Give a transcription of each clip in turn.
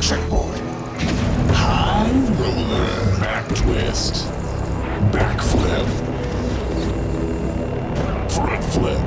Checkpoint. High roller. Back twist. Back flip. Front flip.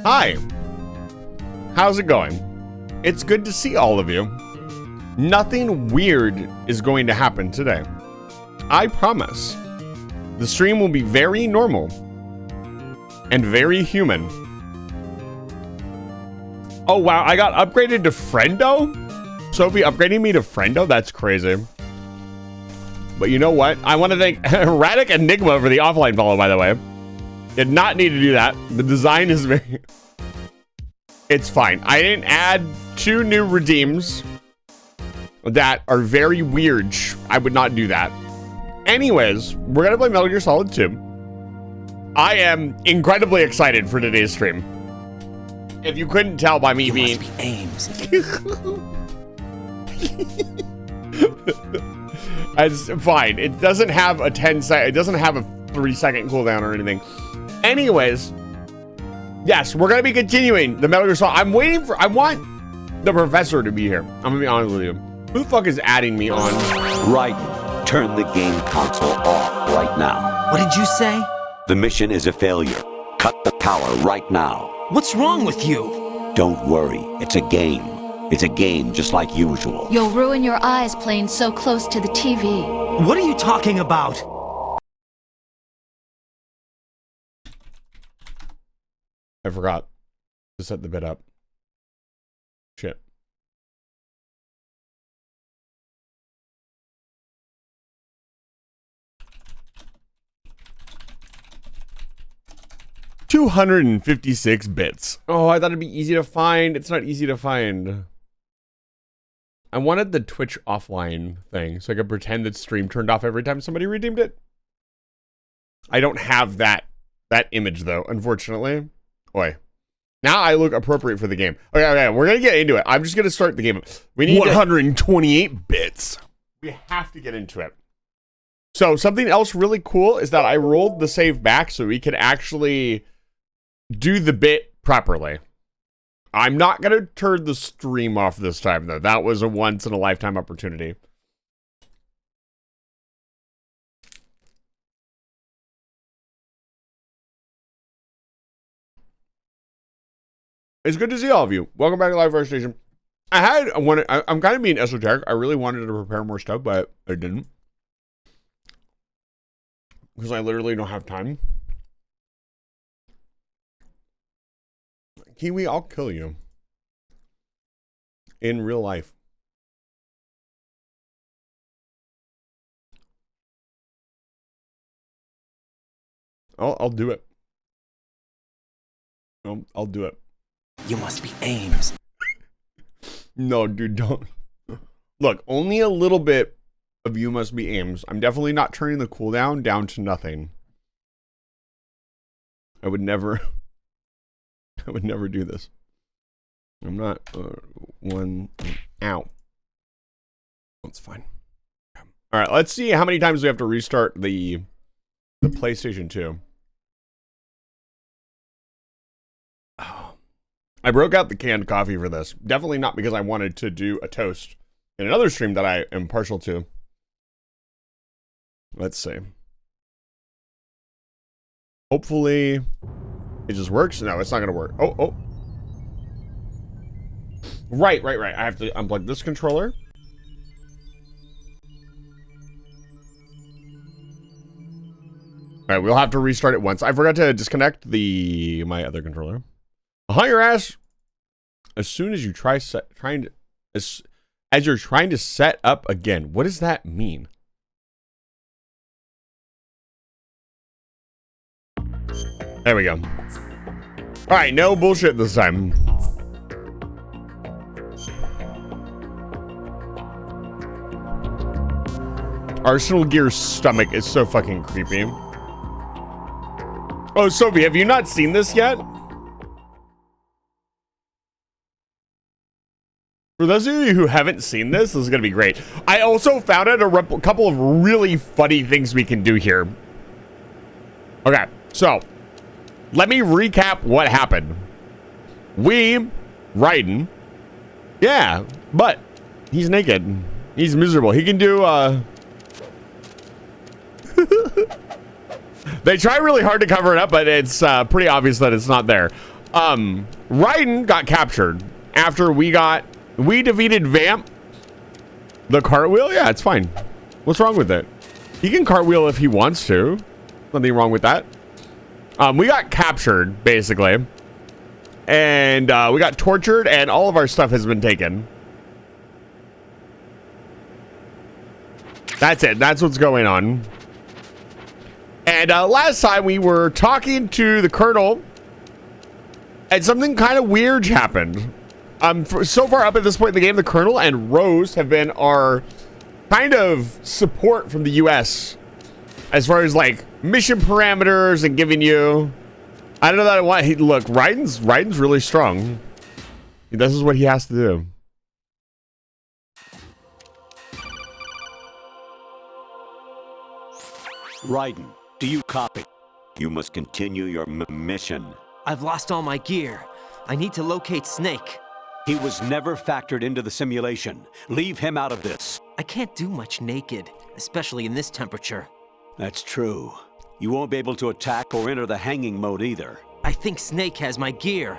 Hi, how's it going? It's good to see all of you. Nothing weird is going to happen today. I promise. The stream will be very normal and very human. Oh wow, I got upgraded to Friendo? Sophie upgrading me to Friendo? That's crazy. But you know what? I want to thank Radic Enigma for the offline follow, by the way. Did not need to do that. The design is very... It's fine. I didn't add 2 new redeems that are very weird. I would not do that. Anyways, we're gonna play Metal Gear Solid 2. I am incredibly excited for today's stream. If you couldn't tell by me being... must be Ames. It's fine. It doesn't have a 10 second... It doesn't have a 3-second cooldown or anything. Anyways, yes, we're gonna be continuing the Metal Gear Solid. I want the professor to be here. I'm gonna be honest with you. Who the fuck is adding me on? Raiden, turn the game console off right now. What did you say? The mission is a failure. Cut the power right now. What's wrong with you? Don't worry, it's a game. It's a game just like usual. You'll ruin your eyes playing so close to the TV. What are you talking about? I forgot to set the bit up. Shit. $256 bits. Oh, I thought it'd be easy to find. It's not easy to find. I wanted the Twitch offline thing so I could pretend that stream turned off every time somebody redeemed it. I don't have that image though, unfortunately. Oi. Now I look appropriate for the game. Okay, we're gonna get into it. I'm just gonna start the game. We need 128 bits. We have to get into it. So something else really cool is that I rolled the save back so we could actually do the bit properly. I'm not going to turn the stream off this time, though. That was a once-in-a-lifetime opportunity. It's good to see all of you. Welcome back to Live Fire Station. I'm kind of being esoteric. I really wanted to prepare more stuff, but I didn't. Because I literally don't have time. Kiwi, I'll kill you. In real life. I'll do it. I'll do it. You must be Ames. No, dude, don't. Look, only a little bit of you must be Ames. I'm definitely not turning the cooldown down to nothing. I would never do this. I'm not one out. That's fine. All right, let's see how many times we have to restart the PlayStation 2. Oh. I broke out the canned coffee for this. Definitely not because I wanted to do a toast in another stream that I am partial to. Let's see. Hopefully it just works. No, it's not going to work. Oh. Right. I have to unplug this controller. All right, we'll have to restart it once. I forgot to disconnect my other controller. I'll hunt your ass as soon as you as you're trying to set up again. What does that mean? There we go. All right, no bullshit this time. Arsenal Gear's stomach is so fucking creepy. Oh, Sophie, have you not seen this yet? For those of you who haven't seen this is going to be great. I also found out a couple of really funny things we can do here. Okay, so let me recap what happened. Raiden, yeah, but he's naked. He's miserable. He can do, They try really hard to cover it up, but it's pretty obvious that it's not there. Raiden got captured after we defeated Vamp. The cartwheel? Yeah, it's fine. What's wrong with it? He can cartwheel if he wants to. Nothing wrong with that. We got captured, basically. And we got tortured, and all of our stuff has been taken. That's it. That's what's going on. And last time we were talking to the Colonel, and something kind of weird happened. So far up at this point in the game, the Colonel and Rose have been our kind of support from the U.S. as far as like mission parameters and giving you. I don't know that I want. Look, Raiden's really strong. This is what he has to do. Raiden, Do you copy? You must continue your mission. I've lost all my gear. I need to locate Snake. He was never factored into the simulation. Leave him out of this. I can't do much naked, especially in this temperature. That's true. You won't be able to attack or enter the hanging mode either. I think Snake has my gear.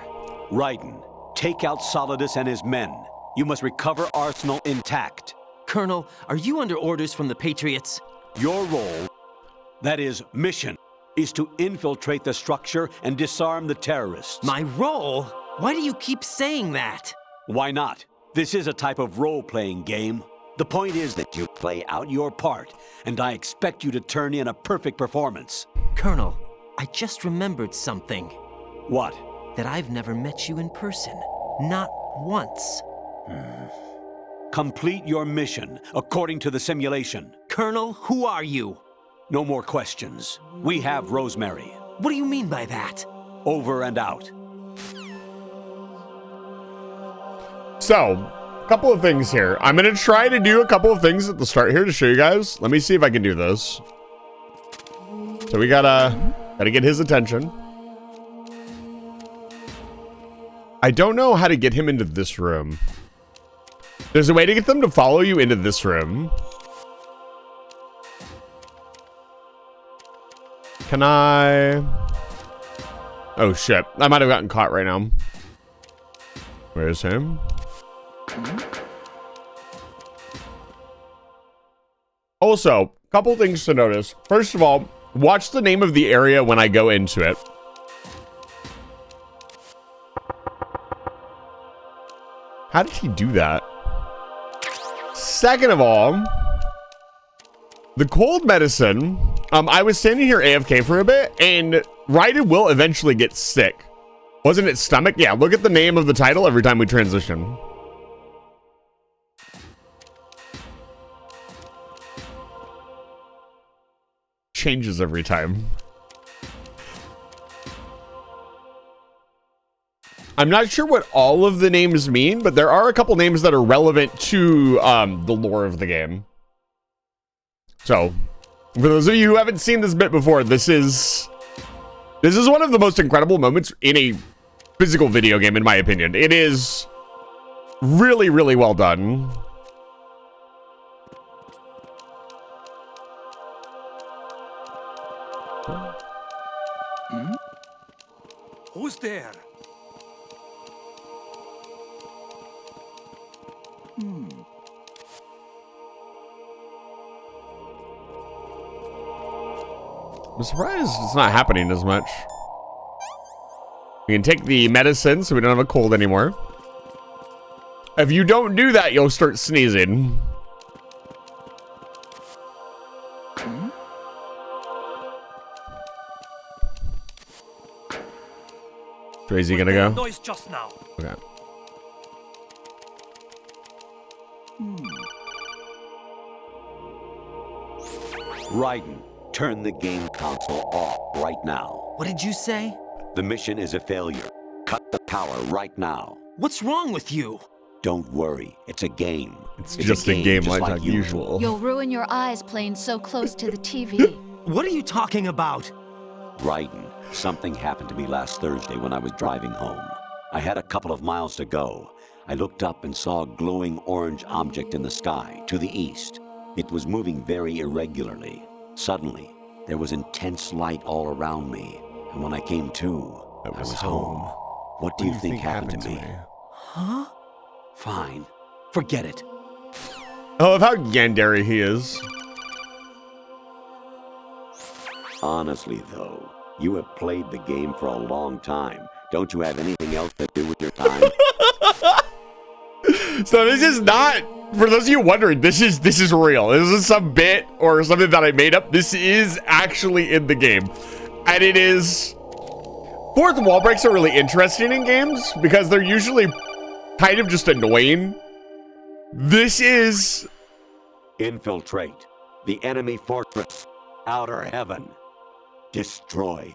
Raiden, take out Solidus and his men. You must recover Arsenal intact. Colonel, are you under orders from the Patriots? Your role, that is, mission, is to infiltrate the structure and disarm the terrorists. My role? Why do you keep saying that? Why not? This is a type of role-playing game. The point is that you play out your part, and I expect you to turn in a perfect performance. Colonel, I just remembered something. What? That I've never met you in person. Not once. Complete your mission according to the simulation. Colonel, who are you? No more questions. We have Rosemary. What do you mean by that? Over and out. So, a couple of things here. I'm going to try to do a couple of things at the start here to show you guys. Let me see if I can do this. So we gotta get his attention. I don't know how to get him into this room. There's a way to get them to follow you into this room. Can I? Oh shit, I might have gotten caught right now. Where's him? Also, a couple things to notice. First of all, watch the name of the area when I go into it. How did he do that? Second of all, the cold medicine. I was standing here AFK for a bit, and Raiden will eventually get sick. Wasn't it stomach? Yeah, look at the name of the title every time we transition. Changes every time. I'm not sure what all of the names mean, but there are a couple names that are relevant to the lore of the game. So, for those of you who haven't seen this bit before, this is one of the most incredible moments in a physical video game, in my opinion. It is really, really well done. Who's there? I'm surprised it's not happening as much. We can take the medicine so we don't have a cold anymore. If you don't do that, you'll start sneezing. Where is he gonna go? Noise just now. Okay. Raiden, turn the game console off right now. What did you say? The mission is a failure. Cut the power right now. What's wrong with you? Don't worry, it's a game. It's just a game like usual. You'll ruin your eyes playing so close to the TV. What are you talking about? Raiden, something happened to me last Thursday when I was driving home. I had a couple of miles to go. I looked up and saw a glowing orange object in the sky to the east. It was moving very irregularly. Suddenly, there was intense light all around me, and when I came to, I was home. What do you think happened to me? Huh? Fine. Forget it. I love how Yandere he is. Honestly, though, you have played the game for a long time. Don't you have anything else to do with your time? So this is not, for those of you wondering, this is real. This isn't some bit or something that I made up. This is actually in the game. And it is... Fourth wall breaks are really interesting in games because they're usually kind of just annoying. This is... Infiltrate the enemy fortress. Outer heaven. Destroy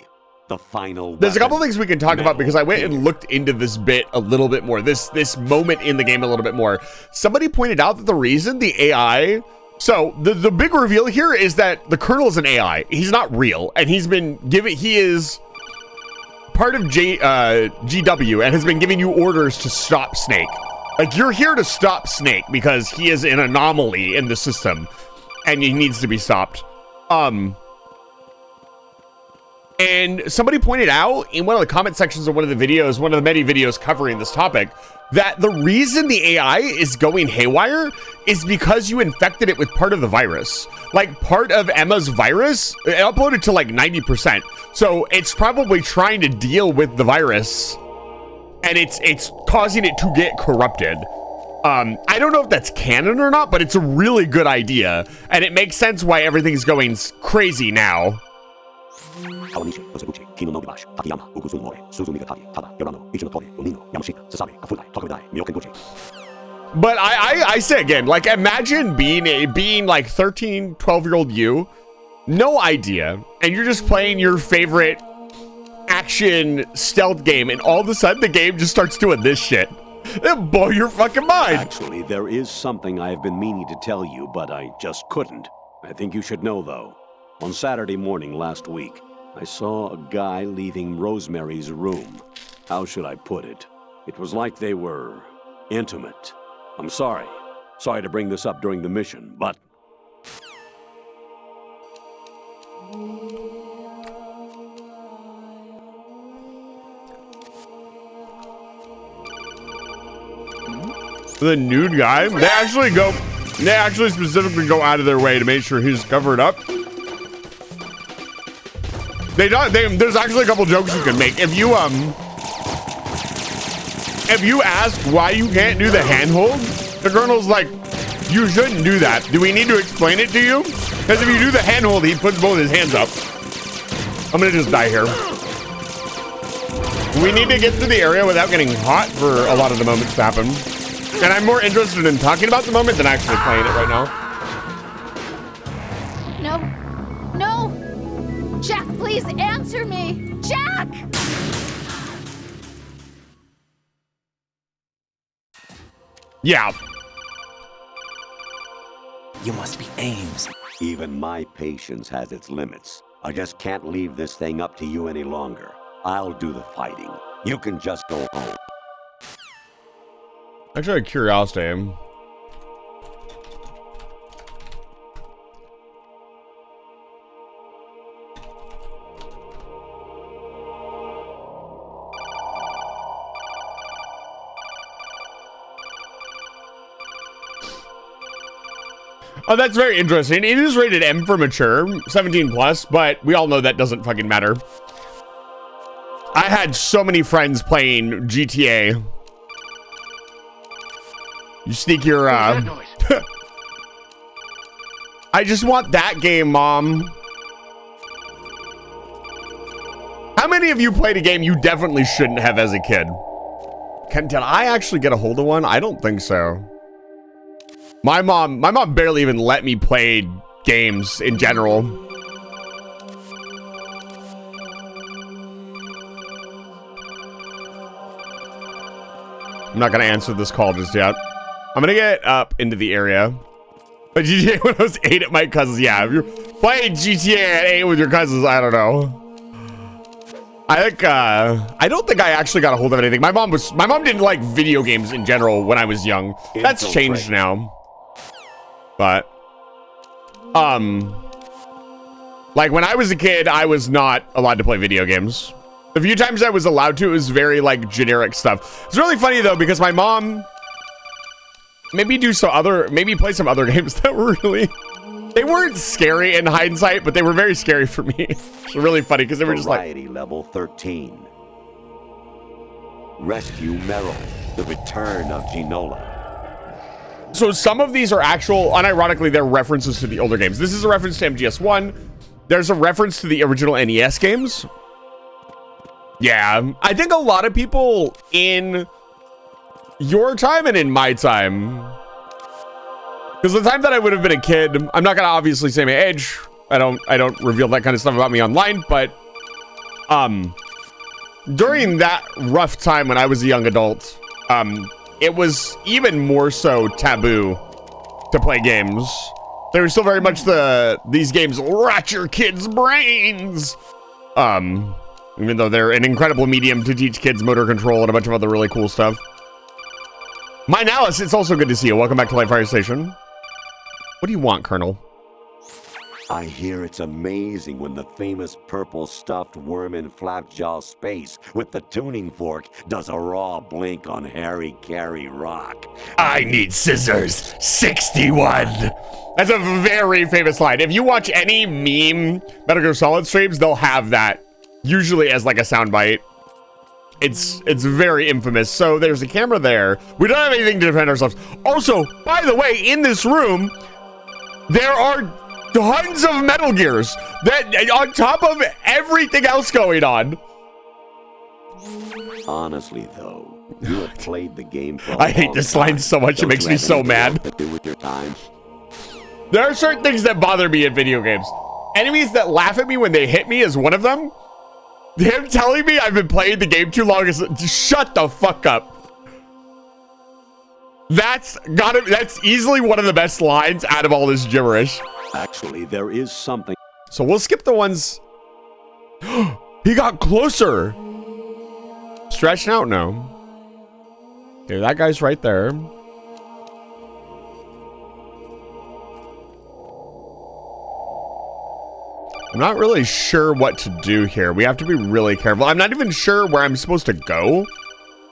the final There's a couple weapon. things we can talk about because I went and looked into this bit a little bit more. This moment in the game a little bit more. Somebody pointed out that the reason the AI So the big reveal here is that the Colonel is an AI. He's not real, and he is part of GW and has been giving you orders to stop Snake. Like, you're here to stop Snake because he is an anomaly in the system and he needs to be stopped. And somebody pointed out in one of the comment sections of one of the videos, one of the many videos covering this topic, that the reason the AI is going haywire is because you infected it with part of the virus. Like, part of Emma's virus, it uploaded to like 90%. So it's probably trying to deal with the virus, and it's causing it to get corrupted. I don't know if that's canon or not, but it's a really good idea, and it makes sense why everything's going crazy now. But I say again, like, imagine being like 13, 12-year-old you, no idea, and you're just playing your favorite action stealth game, and all of a sudden the game just starts doing this shit. It'll blow your fucking mind. Actually, there is something I have been meaning to tell you, but I just couldn't. I think you should know, though. On Saturday morning last week, I saw a guy leaving Rosemary's room. How should I put it? It was like they were intimate. I'm sorry. Sorry to bring this up during the mission, but... The nude guy, they actually specifically go out of their way to make sure he's covered up. There's actually a couple jokes you can make. If you ask why you can't do the handhold, the Colonel's like, you shouldn't do that. Do we need to explain it to you? Because if you do the handhold, he puts both his hands up. I'm gonna just die here. We need to get through the area without getting hot for a lot of the moments to happen. And I'm more interested in talking about the moment than actually playing it right now. No. No! Jack, please answer me! Jack! Yeah. You must be Ames. Even my patience has its limits. I just can't leave this thing up to you any longer. I'll do the fighting. You can just go home. Actually, a curiosity. Oh, that's very interesting. It is rated M for mature, 17 plus, but we all know that doesn't fucking matter. I had so many friends playing GTA. You sneak your, I just want that game, Mom. How many of you played a game you definitely shouldn't have as a kid? Did I actually get a hold of one? I don't think so. My mom barely even let me play games in general. I'm not gonna answer this call just yet. I'm gonna get up into the area. But GTA when I was 8 at my cousin's, yeah. If you're playing GTA at 8 with your cousins, I don't know. I think, I don't think I actually got a hold of anything. My mom didn't like video games in general when I was young. That's changed now. But, like when I was a kid, I was not allowed to play video games. The few times I was allowed to, it was very like generic stuff. It's really funny though, because my mom maybe play some other games that were really, they weren't scary in hindsight, but they were very scary for me. It's really funny because they were just like Variety level 13. Rescue Meryl, the return of Ginola. So some of these are actual, unironically, they're references to the older games. This is a reference to MGS1. There's a reference to the original NES games. Yeah, I think a lot of people in your time and in my time, because the time that I would have been a kid, I'm not gonna obviously say my age. I don't reveal that kind of stuff about me online, but during that rough time when I was a young adult, it was even more so taboo to play games. They were still very much these games rot your kids' brains. Even though they're an incredible medium to teach kids motor control and a bunch of other really cool stuff. My Alice, it's also good to see you. Welcome back to Light Fire Station. What do you want, Colonel? I hear it's amazing when the famous purple stuffed worm in Flapjaw Space with the tuning fork does a raw blink on Harry Carey Rock. I need scissors. 61. That's a very famous line. If you watch any meme Metal Gear Solid streams, they'll have that. Usually as like a soundbite. It's very infamous. So there's a camera there. We don't have anything to defend ourselves. Also, by the way, in this room, there are tons of Metal Gears that on top of everything else going on. Honestly, though, you have played the game for a I hate long this time. line so much. It makes me so mad. To do with your time? There are certain things that bother me in video games. Enemies that laugh at me when they hit me is one of them. Him telling me I've been playing the game too long is shut the fuck up. That's easily one of the best lines out of all this gibberish. Actually, there is something. So we'll skip the ones. He got closer. Stretching out? No. Okay, that guy's right there. I'm not really sure what to do here. We have to be really careful. I'm not even sure where I'm supposed to go.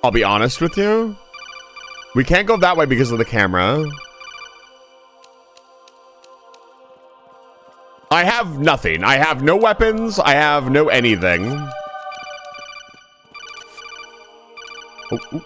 I'll be honest with you. We can't go that way because of the camera. I have nothing. I have no weapons. I have no anything. Oh, oh.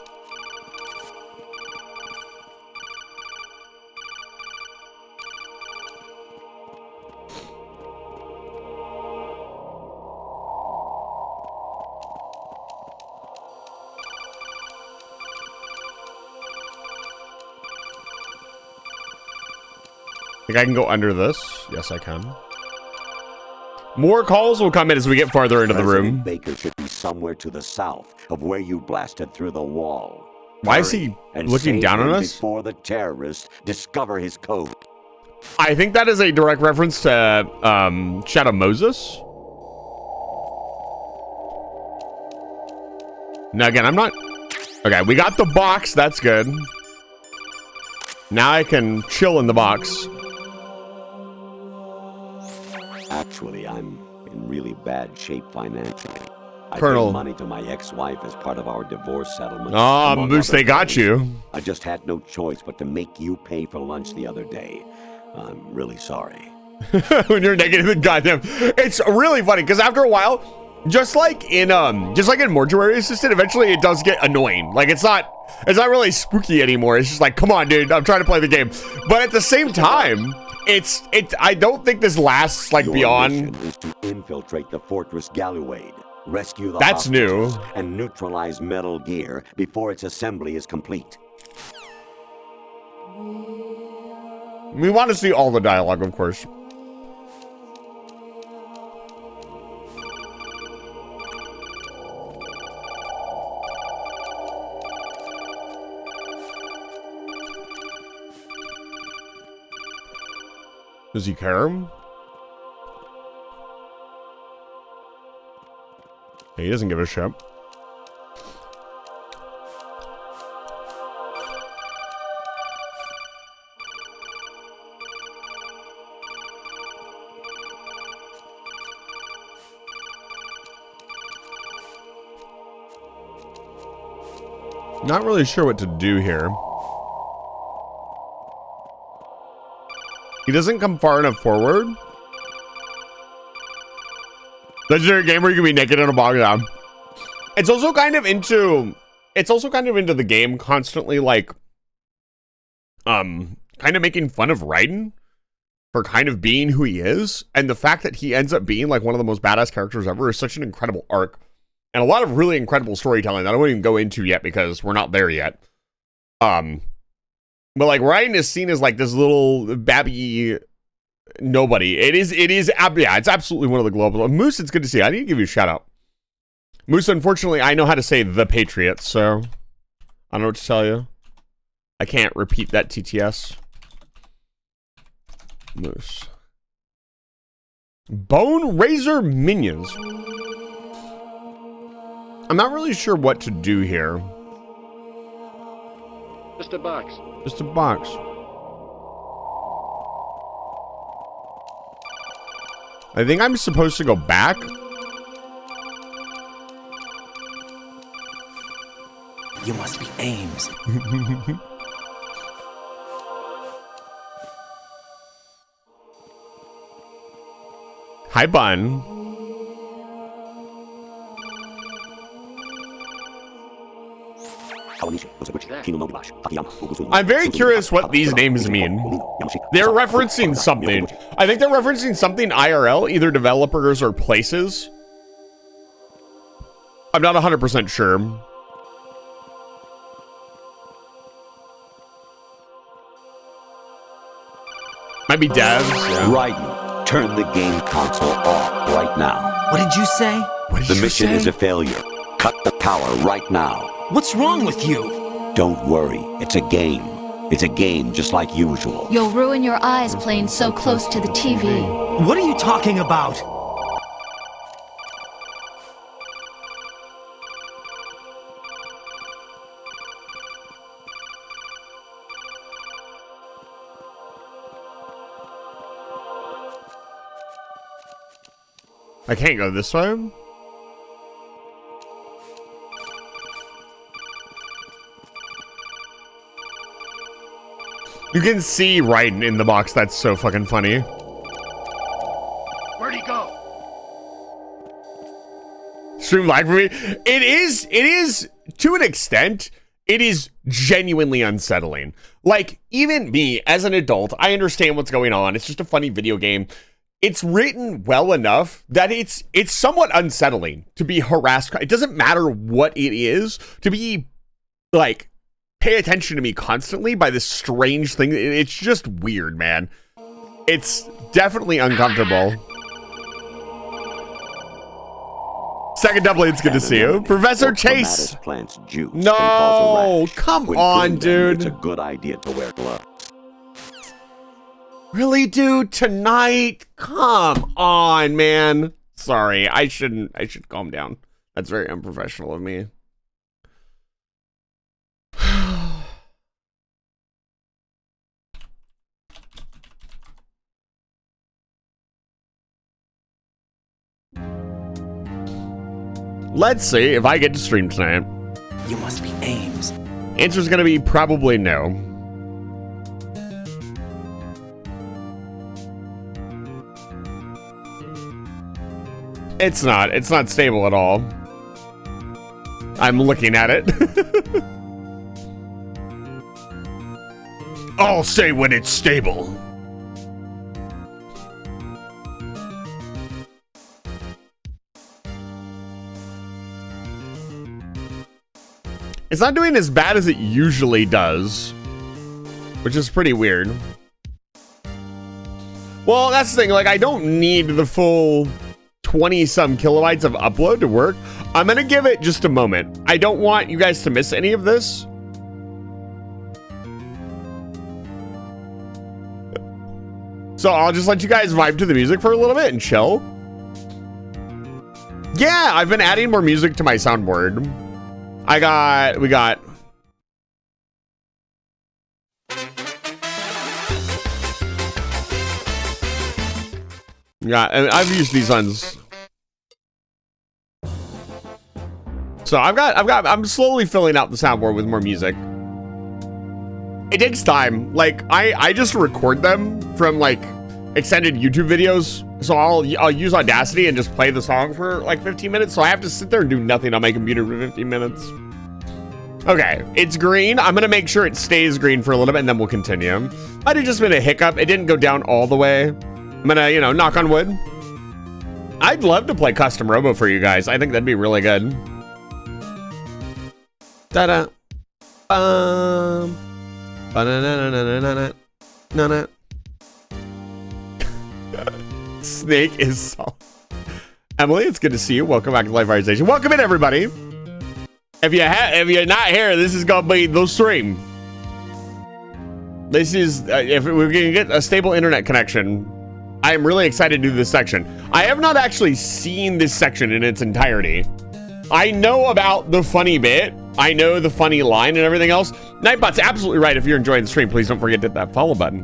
Think I can go under this? Yes, I can. More calls will come in as we get farther into the room. Baker should be somewhere to the south of where you blasted through the wall. Why is he looking down on us? Before the terrorists discover his code. I think that is a direct reference to Shadow Moses. Now again, I'm not... Okay, we got the box. That's good. Now I can chill in the box. Actually, I'm in really bad shape financially. I Colonel. paid money to my ex-wife as part of our divorce settlement. Ah, among Moose, other they got things. you. I just had no choice but to make you pay for lunch the other day. I'm really sorry. When you're negative, goddamn, it's really funny because after a while, just like in Mortuary Assistant, eventually it does get annoying. Like it's not really spooky anymore. It's just like, come on, dude, I'm trying to play the game. But at the same time, I don't think this lasts like Your beyond. mission is to infiltrate the Fortress Galluade, rescue the That's new. hostages, and neutralize Metal Gear before its assembly is complete. We want to see all the dialogue, of course. Does he care? He doesn't give a shit. Not really sure what to do here. He doesn't come far enough forward. Legendary game where you can be naked in a bog down. It's also kind of into the game constantly like kind of making fun of Raiden for kind of being who he is, and the fact that he ends up being like one of the most badass characters ever is such an incredible arc and a lot of really incredible storytelling that I won't even go into yet because we're not there yet. But like Raiden is seen as like this little babby nobody. Yeah, it's absolutely one of the global. Moose, it's good to see you. I need to give you a shout out. Moose, unfortunately, I know how to say the Patriots, so I don't know what to tell you. I can't repeat that TTS. Moose. Bone Razor Minions. I'm not really sure what to do here. Just a box. Just a box. I think I'm supposed to go back. You must be Ames. Hi, Bun. I'm very curious what these names mean. They're referencing something. I think they're referencing something IRL, either developers or places. I'm not 100% sure. Might be devs. Yeah. Raiden, turn the game console off right now. What did you say? What did The you mission say? is a failure. Cut the power right now. What's wrong with you? Don't worry, it's a game. It's a game just like usual. You'll ruin your eyes playing so close to the TV. What are you talking about? I can't go this way. You can see Raiden in the box. That's so fucking funny. Where'd he go? Stream lag for me. It is to an extent. It is genuinely unsettling. Like, even me as an adult, I understand what's going on. It's just a funny video game. It's written well enough that it's somewhat unsettling to be harassed. It doesn't matter what it is, to be like, pay attention to me constantly by this strange thing. It's just weird, man. It's definitely uncomfortable. Second doubly, it's good to see you. Professor Chase. Plants juice No, can cause a rash. come When on, doing them, dude. It's a good idea to wear gloves. Really, dude? Tonight? Come on, man. Sorry, I should calm down. That's very unprofessional of me. Let's see if I get to stream tonight. You must be Ames. Answer's gonna be probably no. It's not stable at all. I'm looking at it. I'll say when it's stable. It's not doing as bad as it usually does, which is pretty weird. Well, that's the thing. Like, I don't need the full 20-some kilobytes of upload to work. I'm gonna give it just a moment. I don't want you guys to miss any of this. So I'll just let you guys vibe to the music for a little bit and chill. Yeah, I've been adding more music to my soundboard. We got yeah, and I've used these ones. So I'm slowly filling out the soundboard with more music. It takes time. Like I just record them from like extended YouTube videos. So I'll use Audacity and just play the song for like 15 minutes. So I have to sit there and do nothing on my computer for 15 minutes. Okay, it's green. I'm gonna make sure it stays green for a little bit and then we'll continue. Might have just been a hiccup. It didn't go down all the way. I'm gonna, you know, knock on wood. I'd love to play Custom Robo for you guys. I think that'd be really good. Da-da. Ba-na-na-na-na-na-na-na. Snake is soft. Emily, it's good to see you. Welcome back to Live Fire Station. Welcome in, everybody. If you're not here, this is gonna be the stream. This is, if we're gonna get a stable internet connection, I am really excited to do this section. I have not actually seen this section in its entirety. I know about the funny bit. I know the funny line and everything else. Nightbot's absolutely right. If you're enjoying the stream, please don't forget to hit that follow button.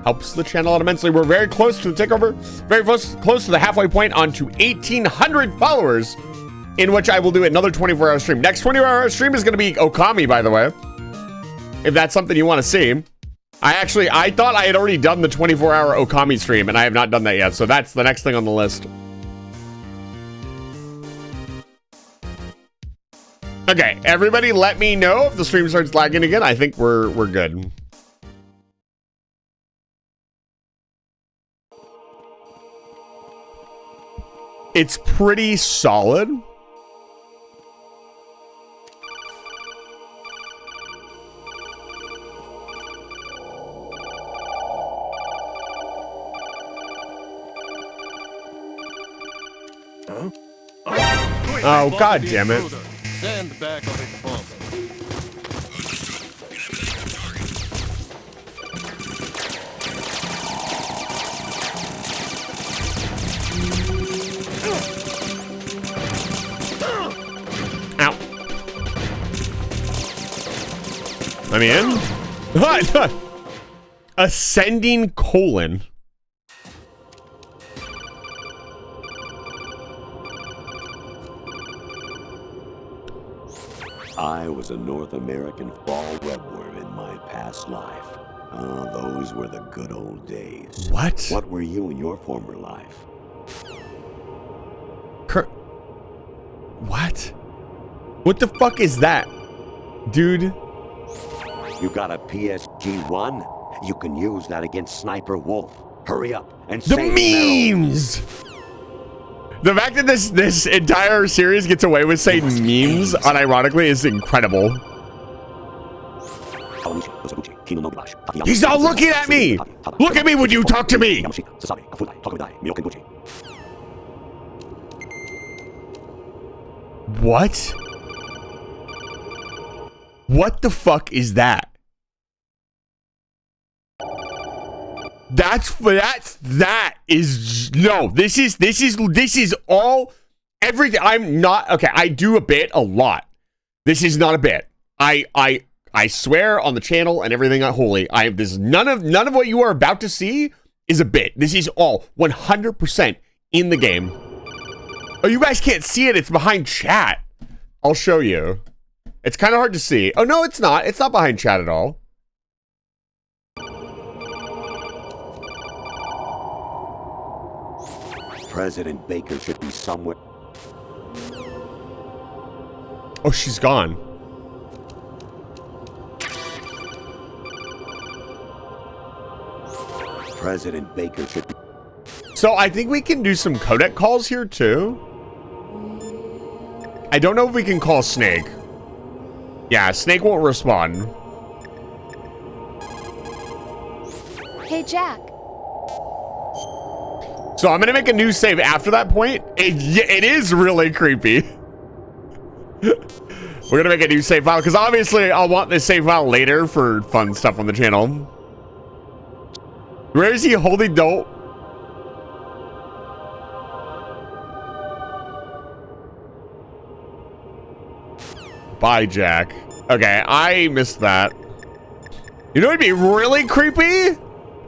Helps the channel out immensely. We're very close to the takeover. Very close to the halfway point onto 1,800 followers, in which I will do another 24-hour stream. Next 24-hour stream is going to be Okami, by the way. If that's something you want to see. I thought I had already done the 24-hour Okami stream, and I have not done that yet. So that's the next thing on the list. Okay, everybody let me know if the stream starts lagging again. I think we're good. It's pretty solid. Oh, god damn it. Stand back on this pump. Ow. I'm in. What? Ascending colon. I was a North American fall webworm in my past life. Ah, those were the good old days. What? What were you in your former life? What? What the fuck is that? Dude. You got a PSG-1? You can use that against Sniper Wolf. Hurry up and The save Meryl. memes! The fact that this entire series gets away with saying memes unironically is incredible. He's not looking at me! Look at me when you talk to me! What? What the fuck is that? That is no, this is all everything. I'm not okay. I do a bit a lot. This is not a bit. I swear on the channel and everything holy. This none of what you are about to see is a bit. This is all 100% in the game. Oh, you guys can't see it. It's behind chat. I'll show you. It's kind of hard to see. Oh no, it's not. It's not behind chat at all. President Baker should be somewhere. Oh, she's gone. President Baker should be. So I think we can do some codec calls here too. I don't know if we can call Snake. Yeah, Snake won't respond. Hey, Jack. So I'm gonna make a new save after that point. It is really creepy. We're gonna make a new save file because obviously I'll want this save file later for fun stuff on the channel. Where is he holding dope? Bye, Jack. Okay, I missed that. You know what'd be really creepy?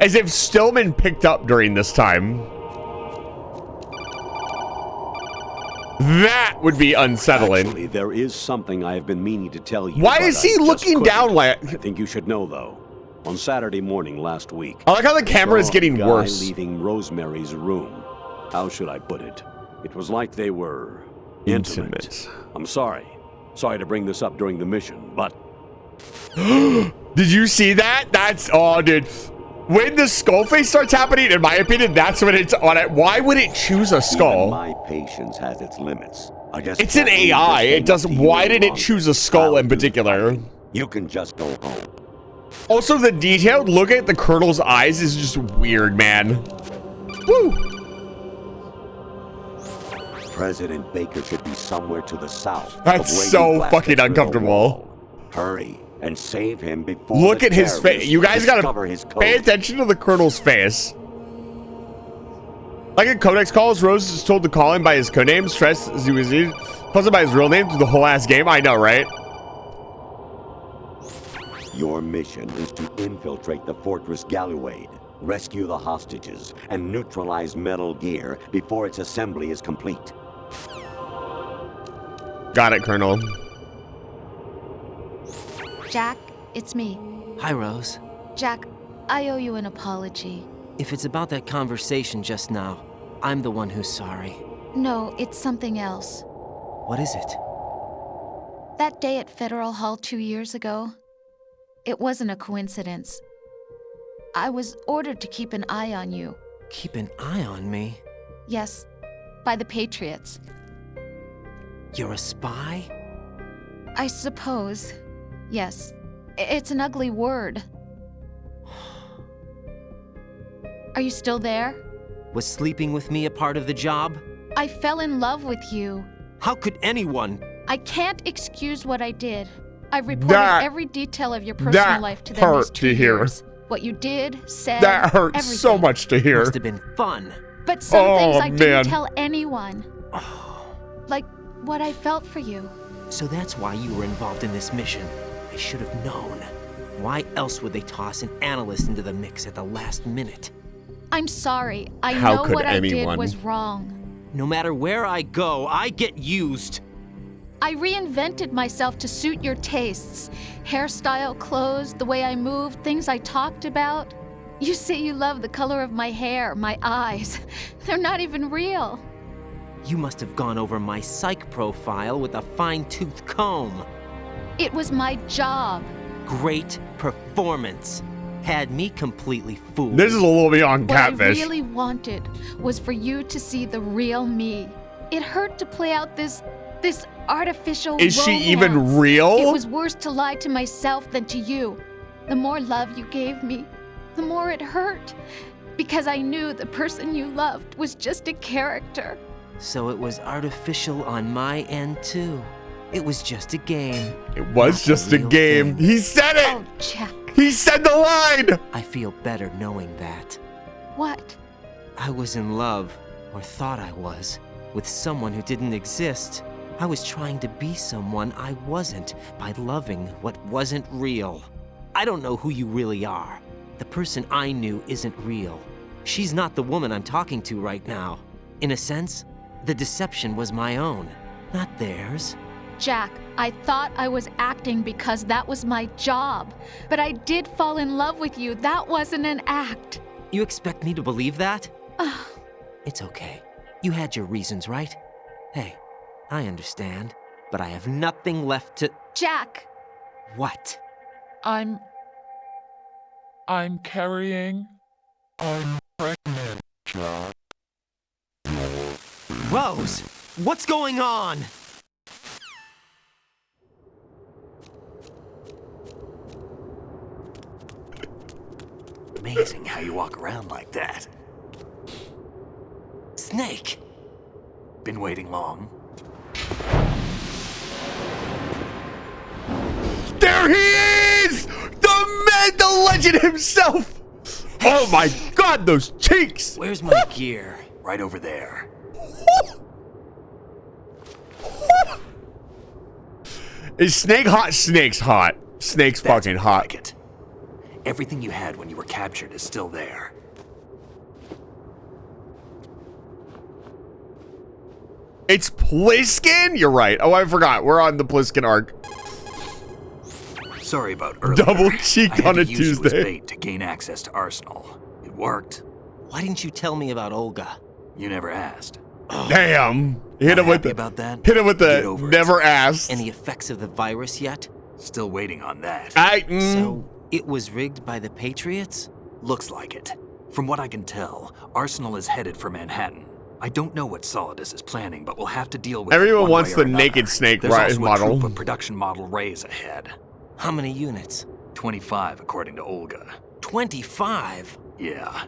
As if Stillman picked up during this time. That would be unsettling. Actually, there is something I have been meaning to tell you. Why is he looking down like? I think you should know though. On Saturday morning last week, I like how the camera is getting a guy worse. leaving Rosemary's room. How should I put it? It was like they were intimate. I'm sorry. Sorry to bring this up during the mission, but Did you see that? That's oh, dude. When the skull face starts happening, in my opinion, that's when it's on it. Why would it choose a even skull? my patience has its limits. I just It's an can't leave AI. this It thing doesn't. up to you Why did it longer. choose a skull I'll in do the particular? fighting. You can just go home. Also, the detailed look at the Colonel's eyes is just weird, man. Woo! President Baker should be somewhere to the south. That's of where so you blasted fucking through the uncomfortable. wall. Hurry. and save him before Look the at his face. terrorists You guys gotta discover his code. pay attention to the Colonel's face. Like in Codex calls, Rose is told to call him by his codename, Stress Zuizi. Calls him by his real name through the whole ass game. I know, right? Your mission is to infiltrate the Fortress Galuade, rescue the hostages, and neutralize Metal Gear before its assembly is complete. Got it, Colonel. Jack, it's me. Hi, Rose. Jack, I owe you an apology. If it's about that conversation just now, I'm the one who's sorry. No, it's something else. What is it? That day at Federal Hall 2 years ago, it wasn't a coincidence. I was ordered to keep an eye on you. Keep an eye on me? Yes, by the Patriots. You're a spy? I suppose. Yes. It's an ugly word. Are you still there? Was sleeping with me a part of the job? I fell in love with you. How could anyone? I can't excuse what I did. I reported That- every detail of your personal that life to them these hurt 2 to hear. years. What you did, said, That hurts everything. so much to hear. Must have been fun. But some Oh, things I man. didn't tell anyone. Like what I felt for you. So that's why you were involved in this mission. I should have known. Why else would they toss an analyst into the mix at the last minute? I'm sorry. I How know could what I anyone? did was wrong. No matter where I go, I get used. I reinvented myself to suit your tastes. Hairstyle, clothes, the way I moved, things I talked about. You say you love the color of my hair, my eyes. They're not even real. You must have gone over my psych profile with a fine-tooth comb. It was my job. Great performance. Had me completely fooled. This is a little beyond What I catfish. really wanted was for you to see the real me. It hurt to play out this artificial Is she even romance. real? It was worse to lie to myself than to you. The more love you gave me, the more it hurt. Because I knew the person you loved was just a character. So it was artificial on my end, too. It was just a game. It was Not the just a real game. thing. He said it! Oh, Jack. He said the line! I feel better knowing that. What? I was in love, or thought I was, with someone who didn't exist. I was trying to be someone I wasn't by loving what wasn't real. I don't know who you really are. The person I knew isn't real. She's not the woman I'm talking to right now. In a sense, the deception was my own, not theirs. Jack, I thought I was acting because that was my job. But I did fall in love with you. That wasn't an act. You expect me to believe that? It's okay. You had your reasons, right? Hey, I understand, but I have nothing left to... Jack! What? I'm carrying. I'm pregnant, Jack. Rose, what's going on? Amazing how you walk around like that. Snake! Been waiting long? There he is! The man, the legend himself! Oh my god, those cheeks! Where's my gear? Right over there. Is Snake hot? Snake's hot. Snake's That's fucking more hot. like it. Everything you had when you were captured is still there. It's Pliskin? You're right. Oh, I forgot. We're on the Pliskin arc. Sorry about earlier. Double-cheeked I had on to a use you as Tuesday. bait to gain access to Arsenal. It worked. Why didn't you tell me about Olga? You never asked. Damn. Hit Not him with happy the about that? hit him with Get the over it. never asked. Any effects of the virus yet? Still waiting on that. So, it was rigged by the Patriots? Looks like it. From what I can tell, Arsenal is headed for Manhattan. I don't know what Solidus is planning, but we'll have to deal with it Everyone one wants way or the another. naked snake There's rise also model. a troop of production model Rays ahead. How many units? 25, according to Olga. 25? Yeah.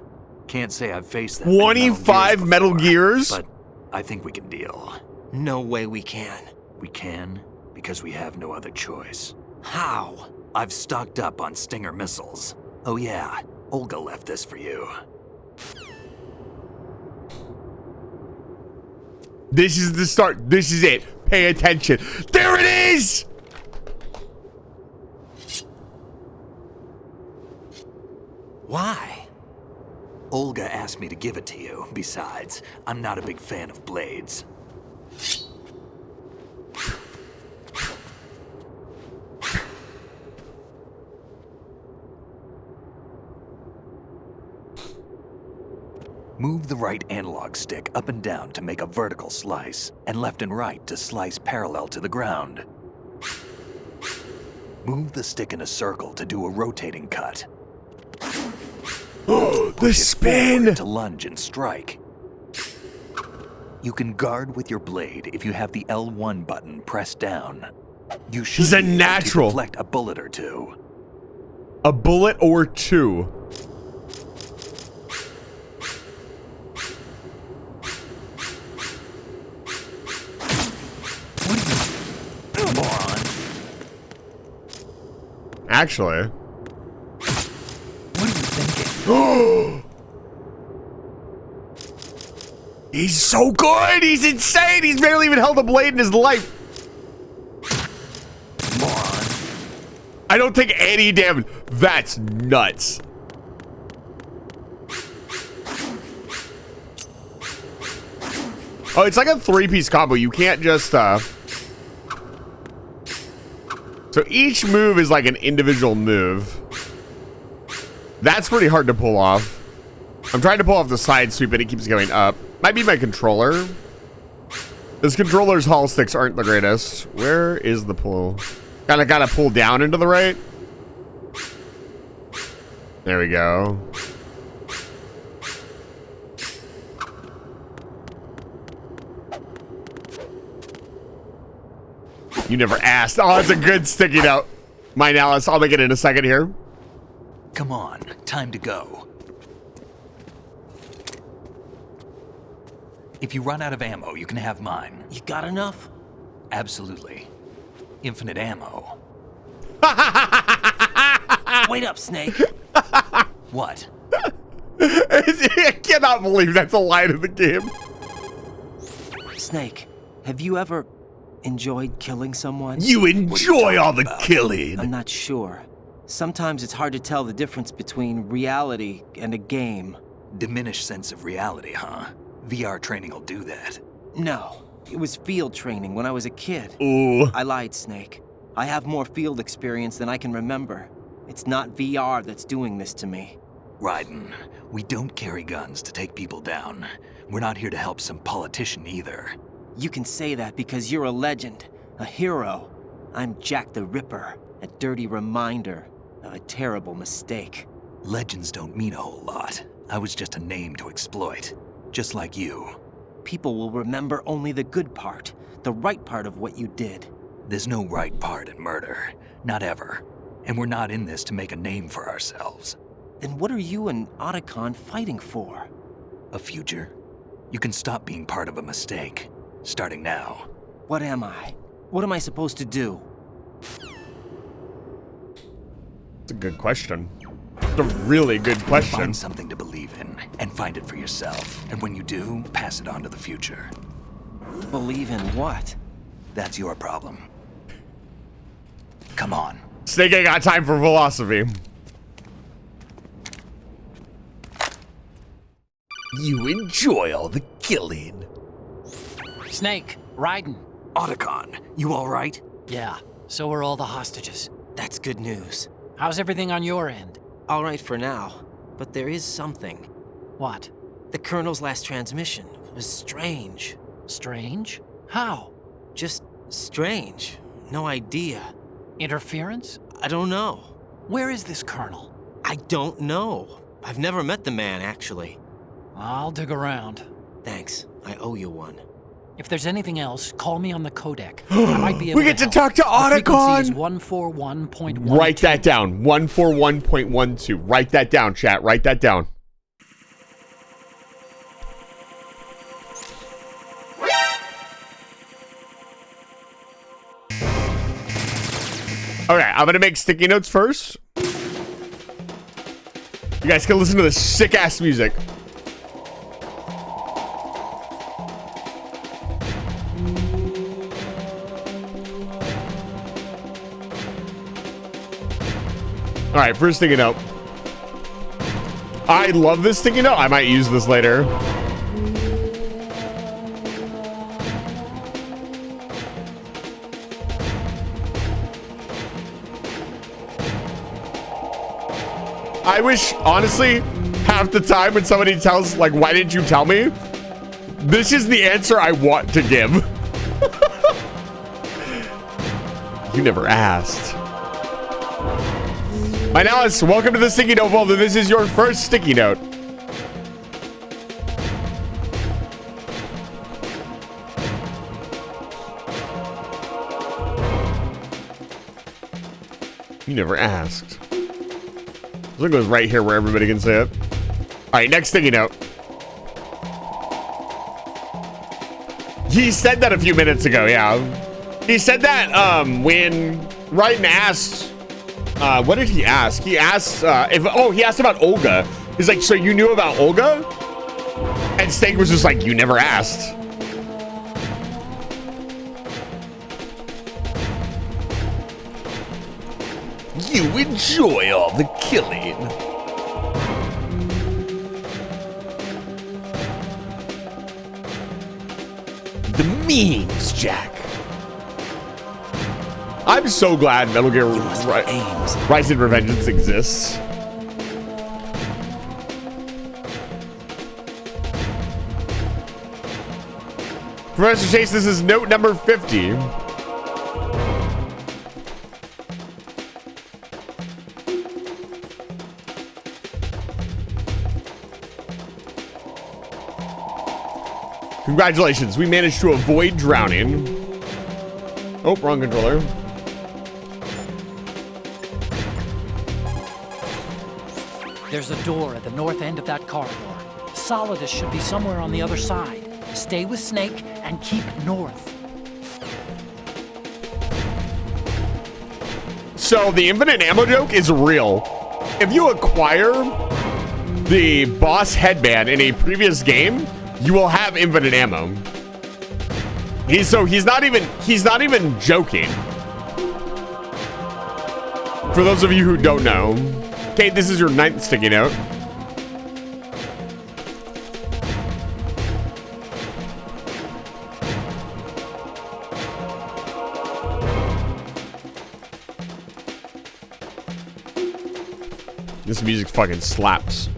Can't say I've faced that many 25 Metal before, Gears? But I think we can deal. No way we can. We can, because we have no other choice. How? I've stocked up on Stinger missiles. Oh yeah, Olga left this for you. This is the start. This is it. Pay attention. There it is! Why? Olga asked me to give it to you. Besides, I'm not a big fan of blades. Move the right analog stick up and down to make a vertical slice, and left and right to slice parallel to the ground. Move the stick in a circle to do a rotating cut. The Push it spin! forward to lunge and strike. You can guard with your blade if you have the L1 button pressed down. You should He's a be able to natural. deflect a bullet or two. A bullet or two. Moron. Actually. What are you thinking? He's so good! He's insane! He's barely even held a blade in his life. Moron. I don't take any damage. That's nuts. Oh, it's like a 3-piece combo. You can't just, So each move is like an individual move. That's pretty hard to pull off. I'm trying to pull off the side sweep, but it keeps going up. Might be my controller. This controller's hull sticks aren't the greatest. Where is the pull? Kinda gotta pull down into the right. There we go. You never asked. Oh, it's a good sticky note. Mine, Alice. I'll make it in a second here. Come on, time to go. If you run out of ammo, you can have mine. You got enough? Absolutely. Infinite ammo. Wait up, Snake. What? I cannot believe that's a line in the game. Snake, have you ever enjoyed killing someone? You enjoy all the about? killing. I'm not sure. Sometimes it's hard to tell the difference between reality and a game. Diminished sense of reality, huh? VR training will do that. No, it was field training when I was a kid. Ooh. I lied, Snake. I have more field experience than I can remember. It's not VR that's doing this to me. Raiden, we don't carry guns to take people down. We're not here to help some politician either. You can say that because you're a legend, a hero. I'm Jack the Ripper, a dirty reminder of a terrible mistake. Legends don't mean a whole lot. I was just a name to exploit. Just like you. People will remember only the good part, the right part of what you did. There's no right part in murder. Not ever. And we're not in this to make a name for ourselves. Then what are you and Otacon fighting for? A future? You can stop being part of a mistake. Starting now. What am I? What am I supposed to do? It's a good question. It's a really good question. Find something to believe in, and find it for yourself. And when you do, pass it on to the future. Believe in what? That's your problem. Come on. Snake ain't got time for philosophy. You enjoy all the killing. Snake, Raiden. Otacon, you alright? Yeah, so are all the hostages. That's good news. How's everything on your end? All right for now, but there is something. What? The Colonel's last transmission was strange. Strange? How? Just strange. No idea. Interference? I don't know. Where is this Colonel? I don't know. I've never met the man, actually. I'll dig around. Thanks. I owe you one. If there's anything else, call me on the codec. I might be able We get to help. talk to The frequency is Otacon. 141.12. Write that down. 141.12. Write that down, chat. Write that down. Okay, I'm gonna make sticky notes first. You guys can listen to this sick ass music. All right, first sticky note. I love this sticky note. I might use this later. I wish, honestly, half the time when somebody tells, like, why didn't you tell me? This is the answer I want to give. You never asked. My Alice, welcome to the Sticky Note folder. This is your first sticky note. You never asked. This one goes right here where everybody can see it. All right, next sticky note. He said that a few minutes ago, yeah. He said that when Raiden asked, what did he ask? He asked he asked about Olga. He's like, so you knew about Olga? And Steak was just like, you never asked. You enjoy all the killing. The memes, Jack. I'm so glad Metal Gear Rise and Revengeance exists. Professor Chase, this is note number 50. Congratulations, we managed to avoid drowning. Oh, wrong controller. There's a door at the north end of that corridor. Solidus should be somewhere on the other side. Stay with Snake and keep north. So the infinite ammo joke is real. If you acquire the boss headband in a previous game, you will have infinite ammo. He's not even joking. For those of you who don't know, Kate, this is your 9th sticky note. This music fucking slaps.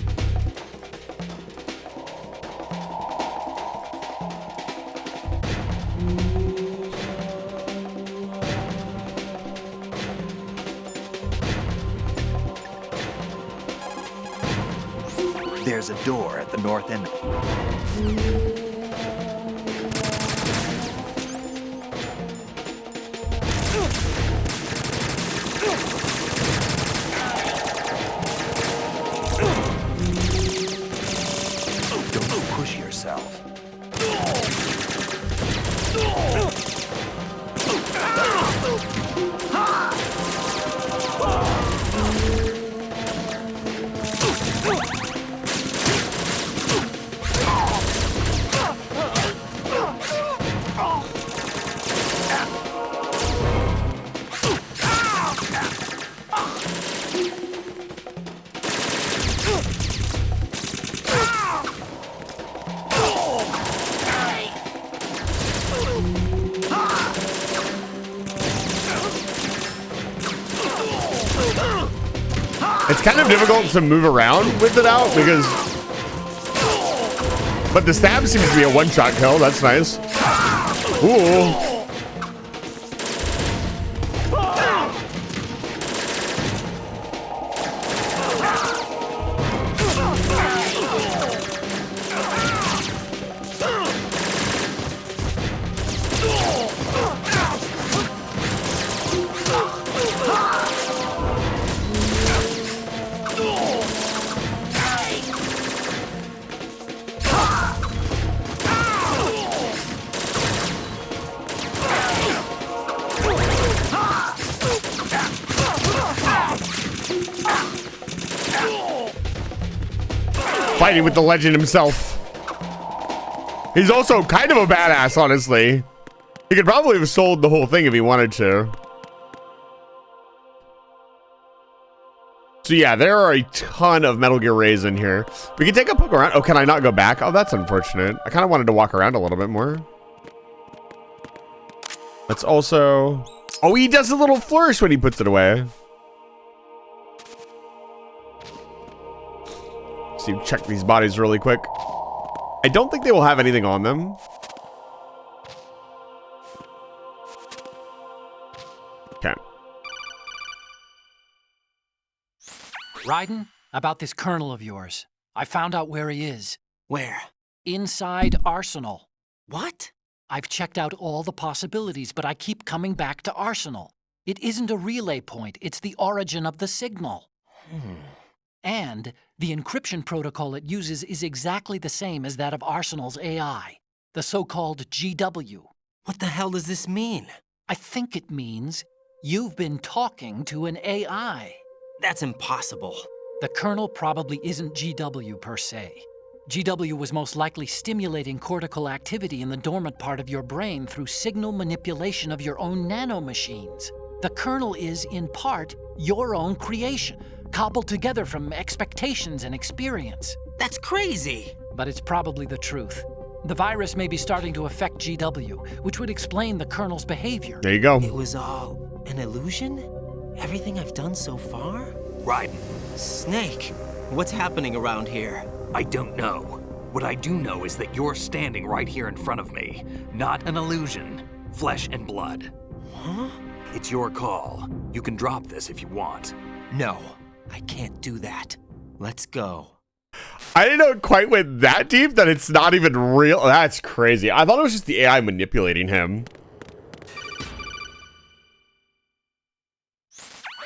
There's a door at the north end. Don't push yourself. It's kind of difficult to move around with it out because, but the stab seems to be a one-shot kill. That's nice. Ooh. fighting with the legend himself. He's also kind of a badass, honestly. He could probably have sold the whole thing if he wanted to. So yeah, there are a ton of Metal Gear Rays in here. We can take a poke around. Oh, can I not go back? Oh, that's unfortunate. I kind of wanted to walk around a little bit more. Let's also... Oh, he does a little flourish when he puts it away. So check these bodies really quick. I don't think they will have anything on them. Okay. Raiden, about this colonel of yours. I found out where he is. Where? Inside Arsenal. What? I've checked out all the possibilities, but I keep coming back to Arsenal. It isn't a relay point, it's the origin of the signal. And the encryption protocol it uses is exactly the same as that of Arsenal's AI, the so-called GW. What the hell does this mean? I think it means you've been talking to an AI. That's impossible. The kernel probably isn't GW per se. GW was most likely stimulating cortical activity in the dormant part of your brain through signal manipulation of your own nanomachines. The kernel is, in part, your own creation, cobbled together from expectations and experience. That's crazy. But it's probably the truth. The virus may be starting to affect GW, which would explain the kernel's behavior. There you go. It was all an illusion? Everything I've done so far? Raiden, Snake, what's happening around here? I don't know. What I do know is that you're standing right here in front of me. Not an illusion. Flesh and blood. Huh? It's your call. You can drop this if you want. No, I can't do that. Let's go. I didn't know it quite went that deep that it's not even real. That's crazy. I thought it was just the AI manipulating him.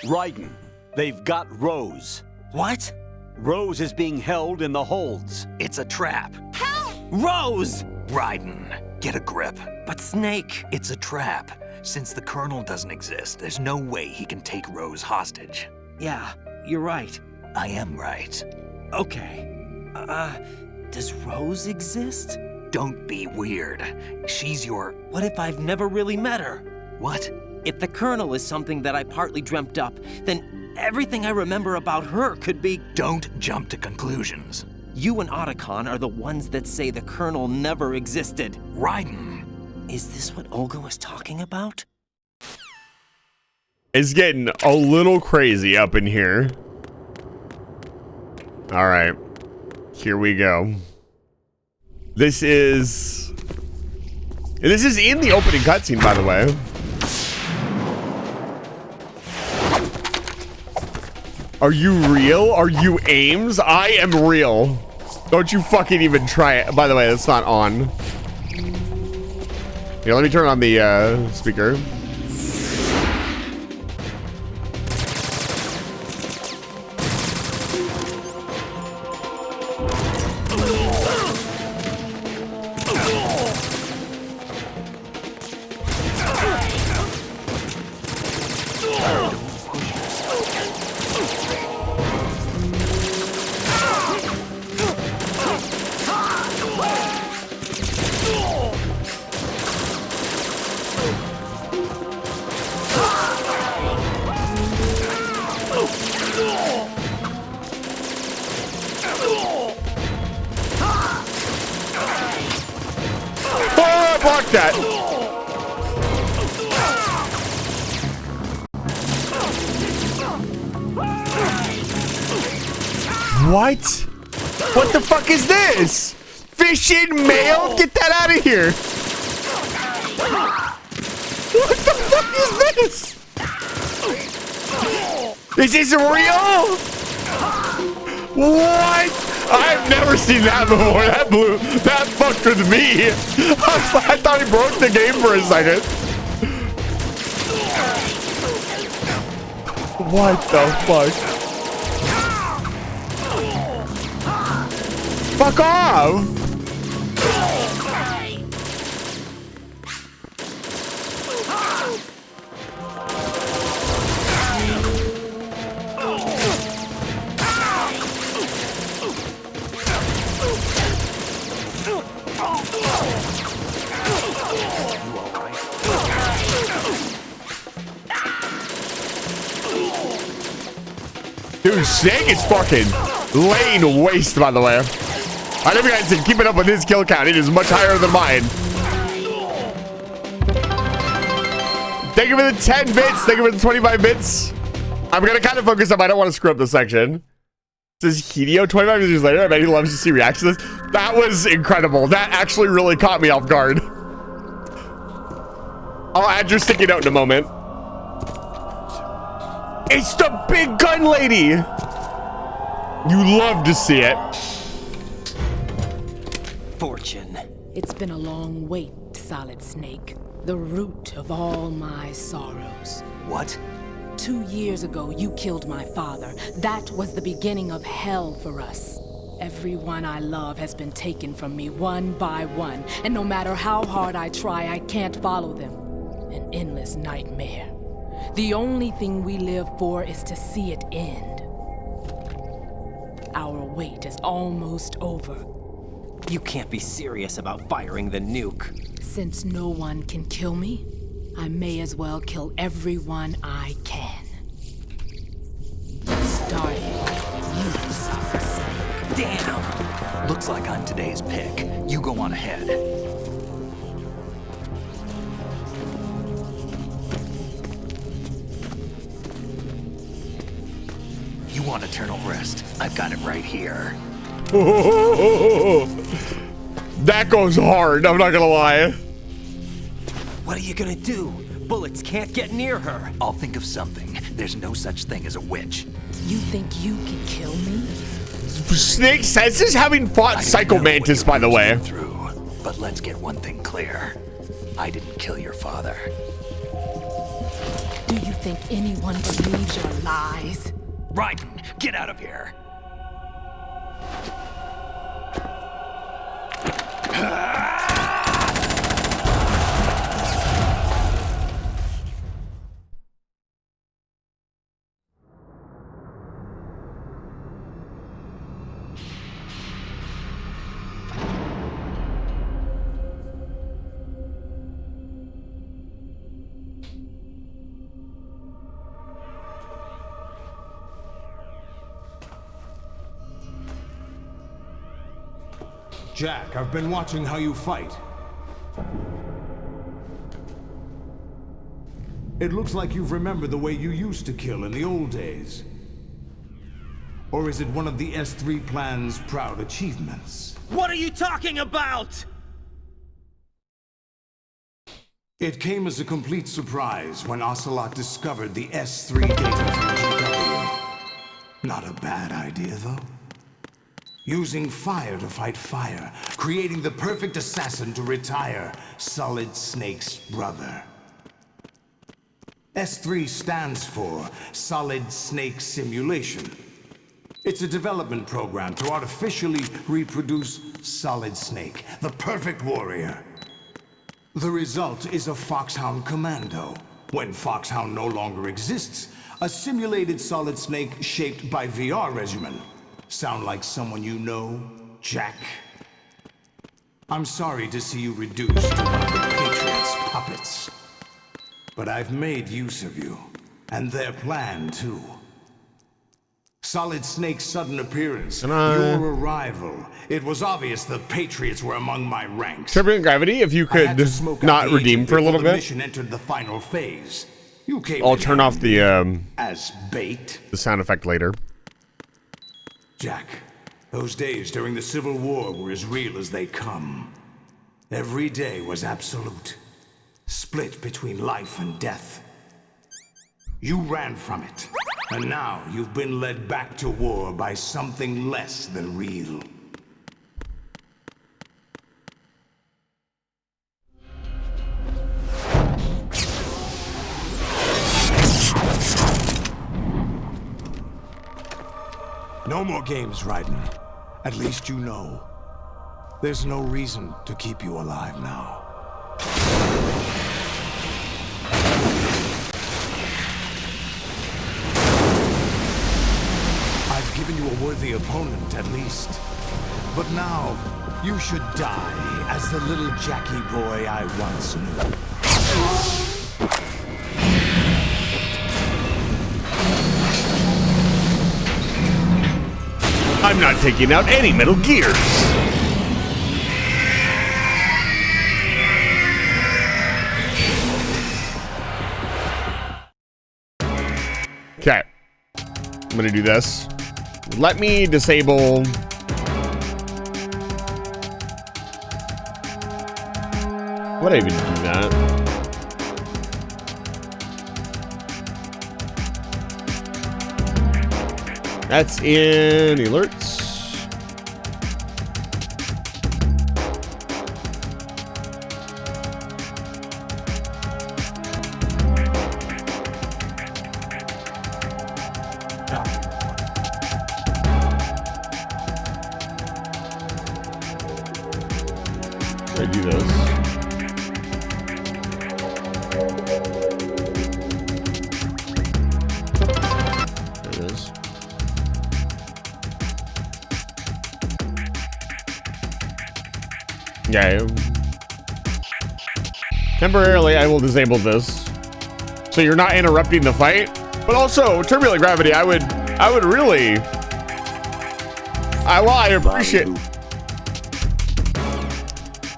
Raiden, they've got Rose. What? Rose is being held in the holds. It's a trap. Rose! Raiden, get a grip. But Snake... It's a trap. Since the Colonel doesn't exist, there's no way he can take Rose hostage. Yeah, you're right. I am right. Okay. Does Rose exist? Don't be weird. She's your... What if I've never really met her? What? If the Colonel is something that I partly dreamt up, then everything I remember about her could be... Don't jump to conclusions. You and Otacon are the ones that say the Colonel never existed. Raiden. Is this what Olga was talking about? It's getting a little crazy up in here. All right. Here we go. This is in the opening cutscene, by the way. Are you real? Are you Ames? I am real. Don't you fucking even try it. By the way, that's not on. Here, let me turn on the speaker. Block that. What? What the fuck is this? Fish in mail? Get that out of here. What the fuck is this? Is this real? What? I've never seen that before. That fucked with me. I thought he broke the game for a second. What the fuck? Fuck off! Dude, Snake is fucking laying waste, by the way. I know you guys can keep it up with his kill count. It is much higher than mine. Thank you for the 10 bits. Thank you for the 25 bits. I'm going to kind of focus up. I don't want to screw up the section. It says Hideo 25 years later. I bet he loves to see reactions to this. That was incredible. That actually really caught me off guard. I'll add your sticky note in a moment. It's the big gun lady. You love to see it. Fortune. It's been a long wait, Solid Snake. The root of all my sorrows. What? 2 years ago, you killed my father. That was the beginning of hell for us. Everyone I love has been taken from me one by one, and no matter how hard I try, I can't follow them. An endless nightmare. The only thing we live for is to see it end. Our wait is almost over. You can't be serious about firing the nuke. Since no one can kill me, I may as well kill everyone I can. Starting with you, Solid Snake. Damn! Looks like I'm today's pick. You go on ahead. You want eternal rest? I've got it right here. That goes hard. I'm not gonna lie. What are you gonna do? Bullets can't get near her. I'll think of something. There's no such thing as a witch. You think you can kill me? Snake says he's having fought I don't Psycho know what Mantis, you're by the way. reasoning through, but let's get one thing clear. I didn't kill your father. Do you think anyone believes your lies? Raiden, get out of here. Jack, I've been watching how you fight. It looks like you've remembered the way you used to kill in the old days. Or is it one of the S3 plan's proud achievements? What are you talking about? It came as a complete surprise when Ocelot discovered the S3 data from GW. Not a bad idea, though. Using fire to fight fire, creating the perfect assassin to retire Solid Snake's brother. S3 stands for Solid Snake Simulation. It's a development program to artificially reproduce Solid Snake, the perfect warrior. The result is a Foxhound Commando. When Foxhound no longer exists, a simulated Solid Snake shaped by VR regimen. Sound like someone you know, Jack? I'm sorry to see you reduced to one of the Patriots' puppets. But I've made use of you, and their plan too. Solid Snake's sudden appearance, your arrival. It was obvious the Patriots were among my ranks. Turbulent Gravity, if you I had could to smoke out not the redeem agent for a little before the bit. mission entered the final phase. You came I'll in turn off handy the as bait. sound effect later. Jack, those days during the Civil War were as real as they come. Every day was absolute, split between life and death. You ran from it, and now you've been led back to war by something less than real. No more games, Raiden. At least you know. There's no reason to keep you alive now. I've given you a worthy opponent, at least. But now, you should die as the little Jackie boy I once knew. I'm not taking out any Metal Gears. Okay. I'm gonna do this. Let me disable... Would I even do that? That's in alerts. I do this. There it is. Yeah. Temporarily, I will disable this, so you're not interrupting the fight. But also, turbulent gravity. I would really. I appreciate.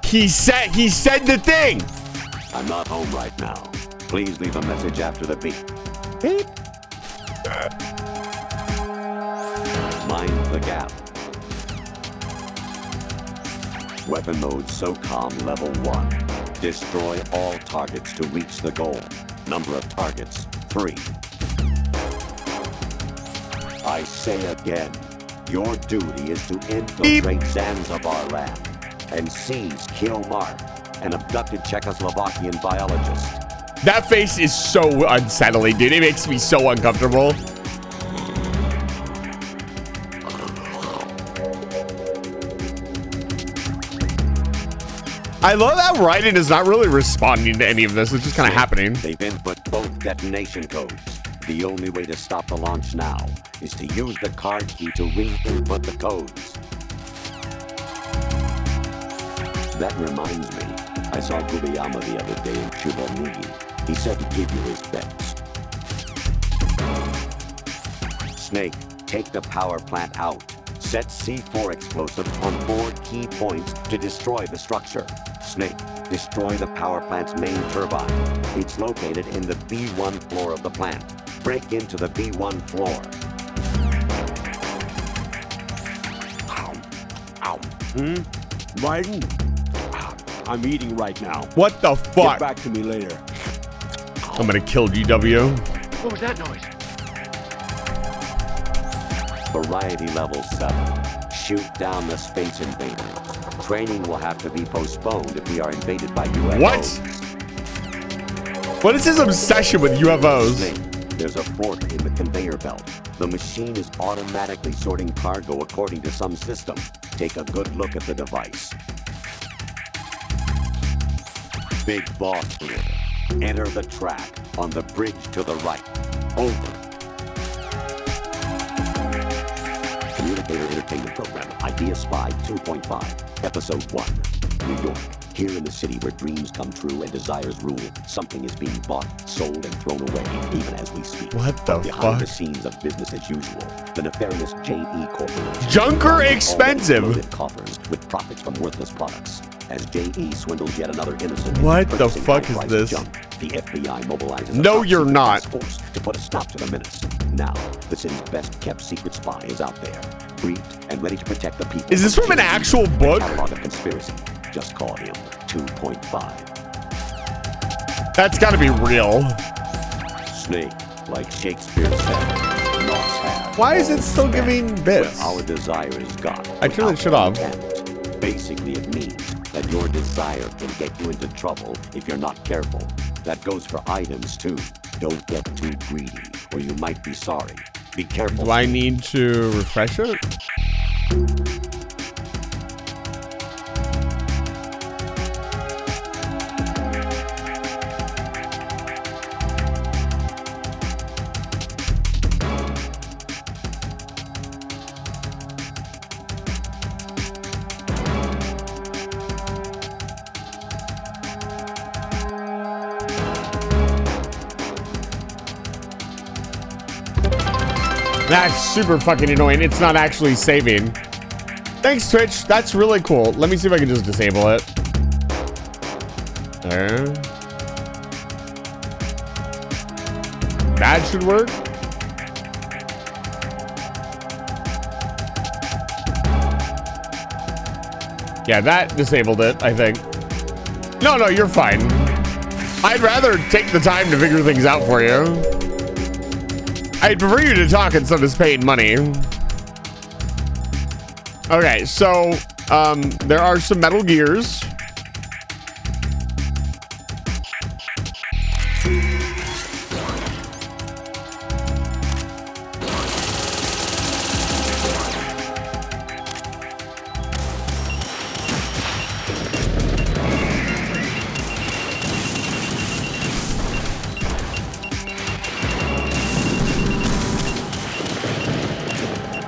He said the thing. I'm not home right now. Please leave a message after the beep. Beep. Mind the gap. Weapon mode SOCOM level 1. Destroy all targets to reach the goal. Number of targets, 3. I say again, your duty is to infiltrate Zanzibar land and seize Kill Mark, an abducted Czechoslovakian biologist. That face is so unsettling, dude. It makes me so uncomfortable. I love that Raiden is not really responding to any of this. It's just kind of happening. They've input both detonation codes. The only way to stop the launch now is to use the card key to re-input the codes. That reminds me, I saw Gubiyama the other day in Shubomigi. He said to give you his bets. Snake, take the power plant out. Set C4 explosive on 4 key points to destroy the structure. Snake, destroy the power plant's main turbine. It's located in the B1 floor of the plant. Break into the B1 floor. Ow. Raiden? I'm eating right now. What the fuck? Get back to me later. I'm gonna kill GW. What was that noise? Variety level 7. Shoot down the space invaders. Training will have to be postponed if we are invaded by UFOs. What is his obsession with UFOs? Snake, there's a fork in the conveyor belt. The machine is automatically sorting cargo according to some system. Take a good look at the device. Big Boss here. Enter the track on the bridge to the right. Over. Communicator Entertainment Program, Idea Spy 2.5, Episode 1, New York. Here in the city where dreams come true and desires rule, something is being bought, sold, and thrown away, even as we speak. What the Behind the fuck? scenes of business as usual, the nefarious JE Corporation. Junker expensive. Loaded coffers with profits from worthless products. As JE swindles yet another innocent. What the purchasing fuck is high-priced this? junk, the FBI mobilizes a No, top you're secret not. task force to put a stop to the menace. Now, the city's best-kept secret spy is out there, briefed and ready to protect the people. Is this from an JE. actual book? Catalog of conspiracy. Just call him 2.5. That's gotta be real. Snake, like Shakespeare said, Nos have. Why is it still giving bits? Our desire is God. I turned that shit off. Intent. Basically, it means that your desire can get you into trouble if you're not careful. That goes for items too. Don't get too greedy, or you might be sorry. Be careful. Do I need to refresh it? That's super fucking annoying. It's not actually saving. Thanks, Twitch. That's really cool. Let me see if I can just disable it. There. That should work. Yeah, that disabled it, I think. No, you're fine. I'd rather take the time to figure things out for you. I'd prefer you to talk instead of paying money. Okay, so there are some Metal Gears.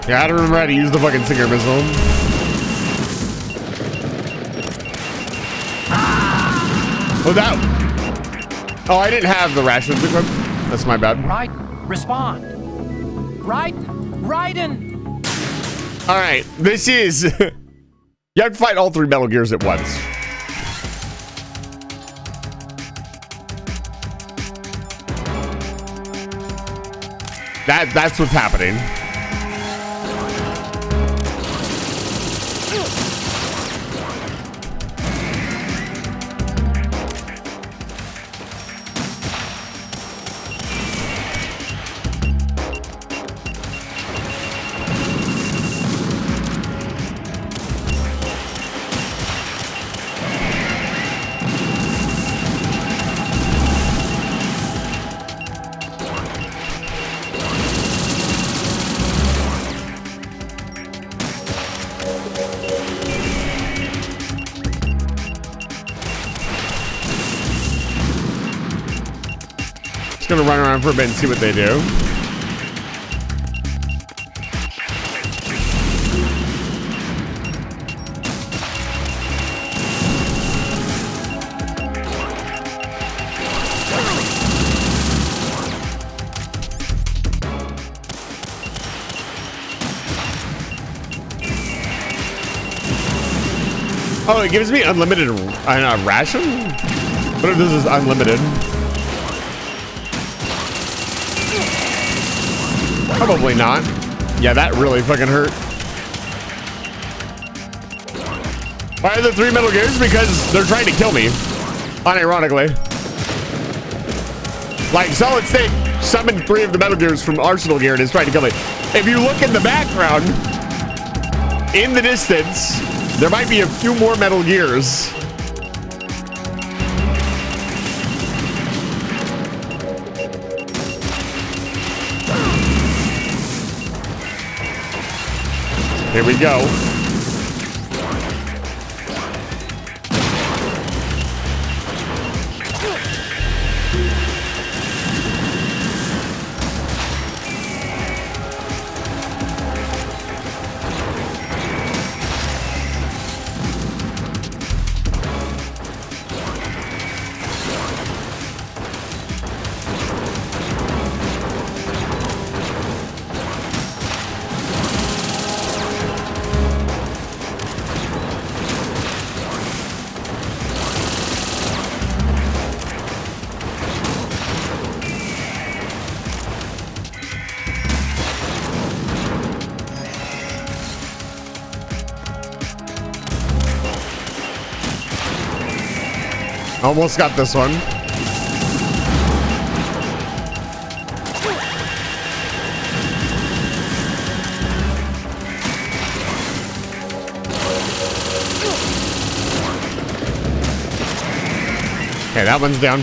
Yeah, I don't remember how to use the fucking Stinger Missile. Oh, that. Oh, I didn't have the rations equipped. That's my bad. Right, respond. Raiden. All right, this is. You have to fight all 3 Metal Gears at once. That's what's happening. Just gonna run around for a bit and see what they do. Oh, it gives me unlimited ration? What if this is unlimited? Probably not. Yeah, that really fucking hurt. Why are there 3 Metal Gears? Because they're trying to kill me. Unironically. Like, Solid Snake summoned 3 of the Metal Gears from Arsenal Gear and is trying to kill me. If you look in the background, in the distance, there might be a few more Metal Gears. Here we go. Almost got this one. Okay, that one's down.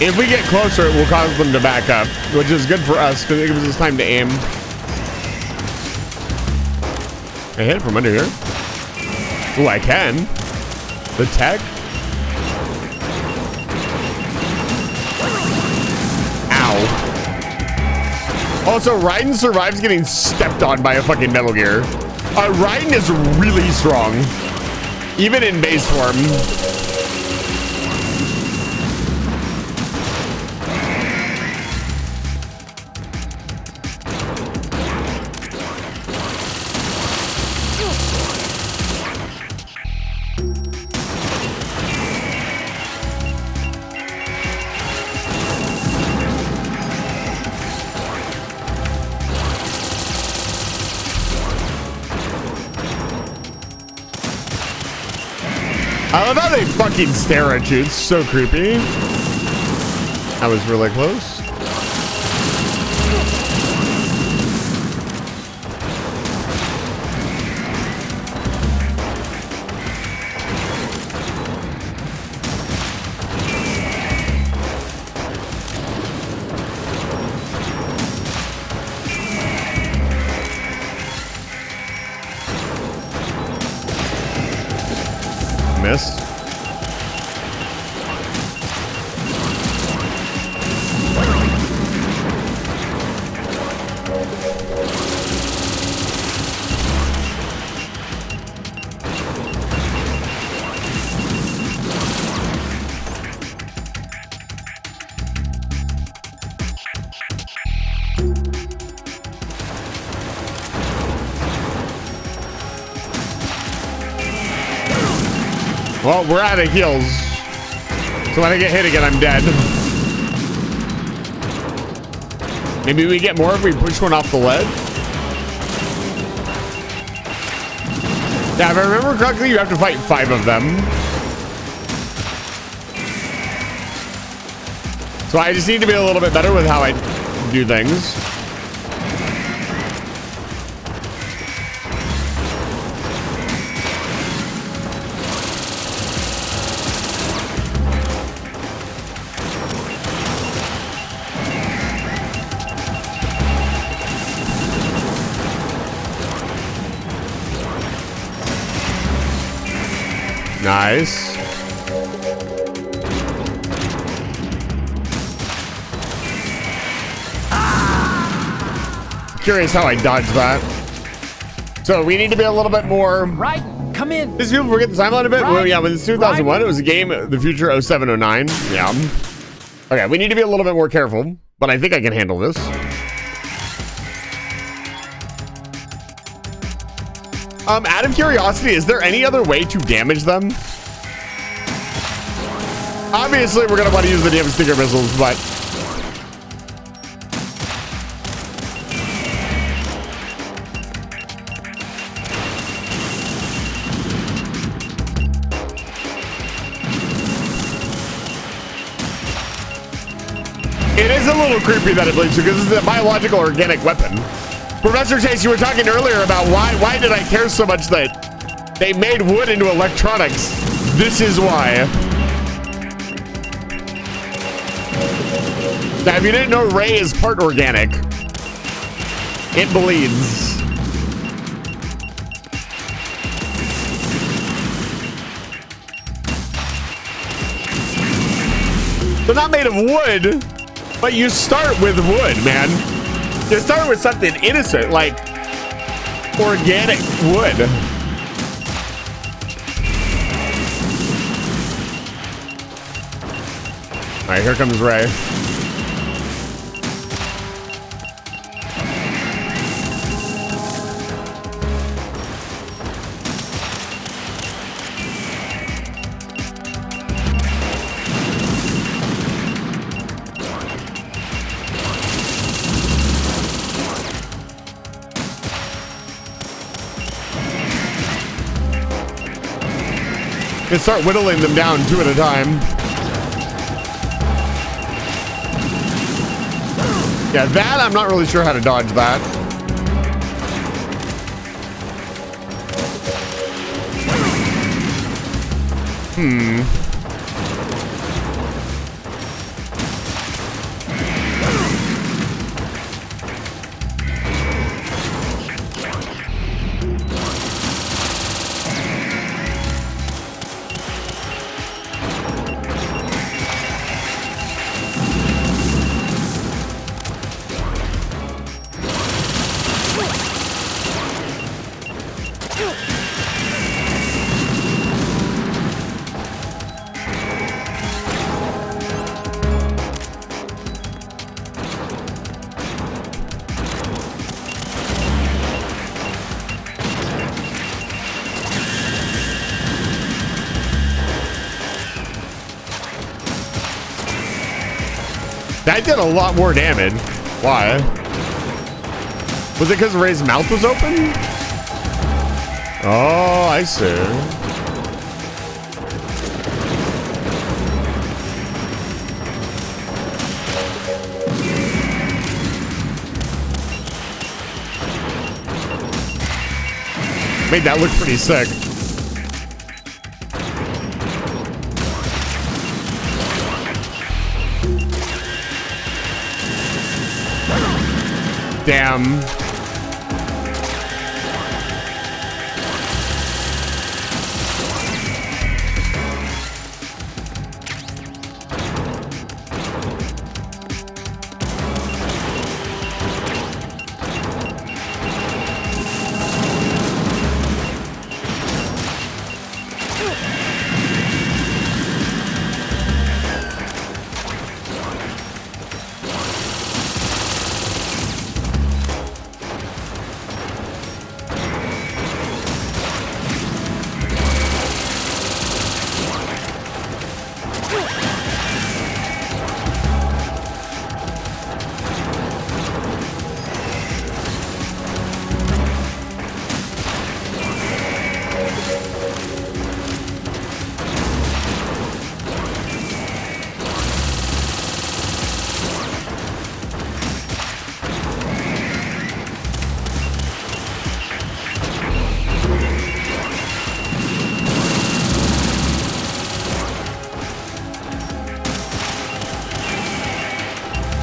If we get closer, it will cause them to back up, which is good for us because it gives us time to aim. I hit it from under here. Oh, I can. The tech. Ow. Also, Raiden survives getting stepped on by a fucking Metal Gear. Raiden is really strong, even in base form. I love how they fucking stare at you. It's so creepy. That was really close. Missed. Well, we're out of heals. So when I get hit again, I'm dead. Maybe we get more if we push one off the ledge? Yeah, if I remember correctly, you have to fight 5 of them. So I just need to be a little bit better with how I do things. Nice. Curious how I dodged that. So we need to be a little bit more. Right, come in. These people forget the timeline a bit. Well, yeah, when it's 2001, it was a game, the future 0709. Yeah. Okay, we need to be a little bit more careful, but I think I can handle this. Out of curiosity, is there any other way to damage them? Obviously, we're gonna want to use the damn stinger missiles, but it is a little creepy that it bleeds you because it's a biological organic weapon. Professor Chase, you were talking earlier about why did I care so much that they made wood into electronics. This is why. Now, if you didn't know, Ray is part organic. It bleeds. They're not made of wood, but you start with wood, man. You start with something innocent, like organic wood. All right, here comes Ray. And start whittling them down 2 at a time. Yeah, that I'm not really sure how to dodge that. That did a lot more damage. Why? Was it because Ray's mouth was open? Oh, I see. Made that look pretty sick. Damn.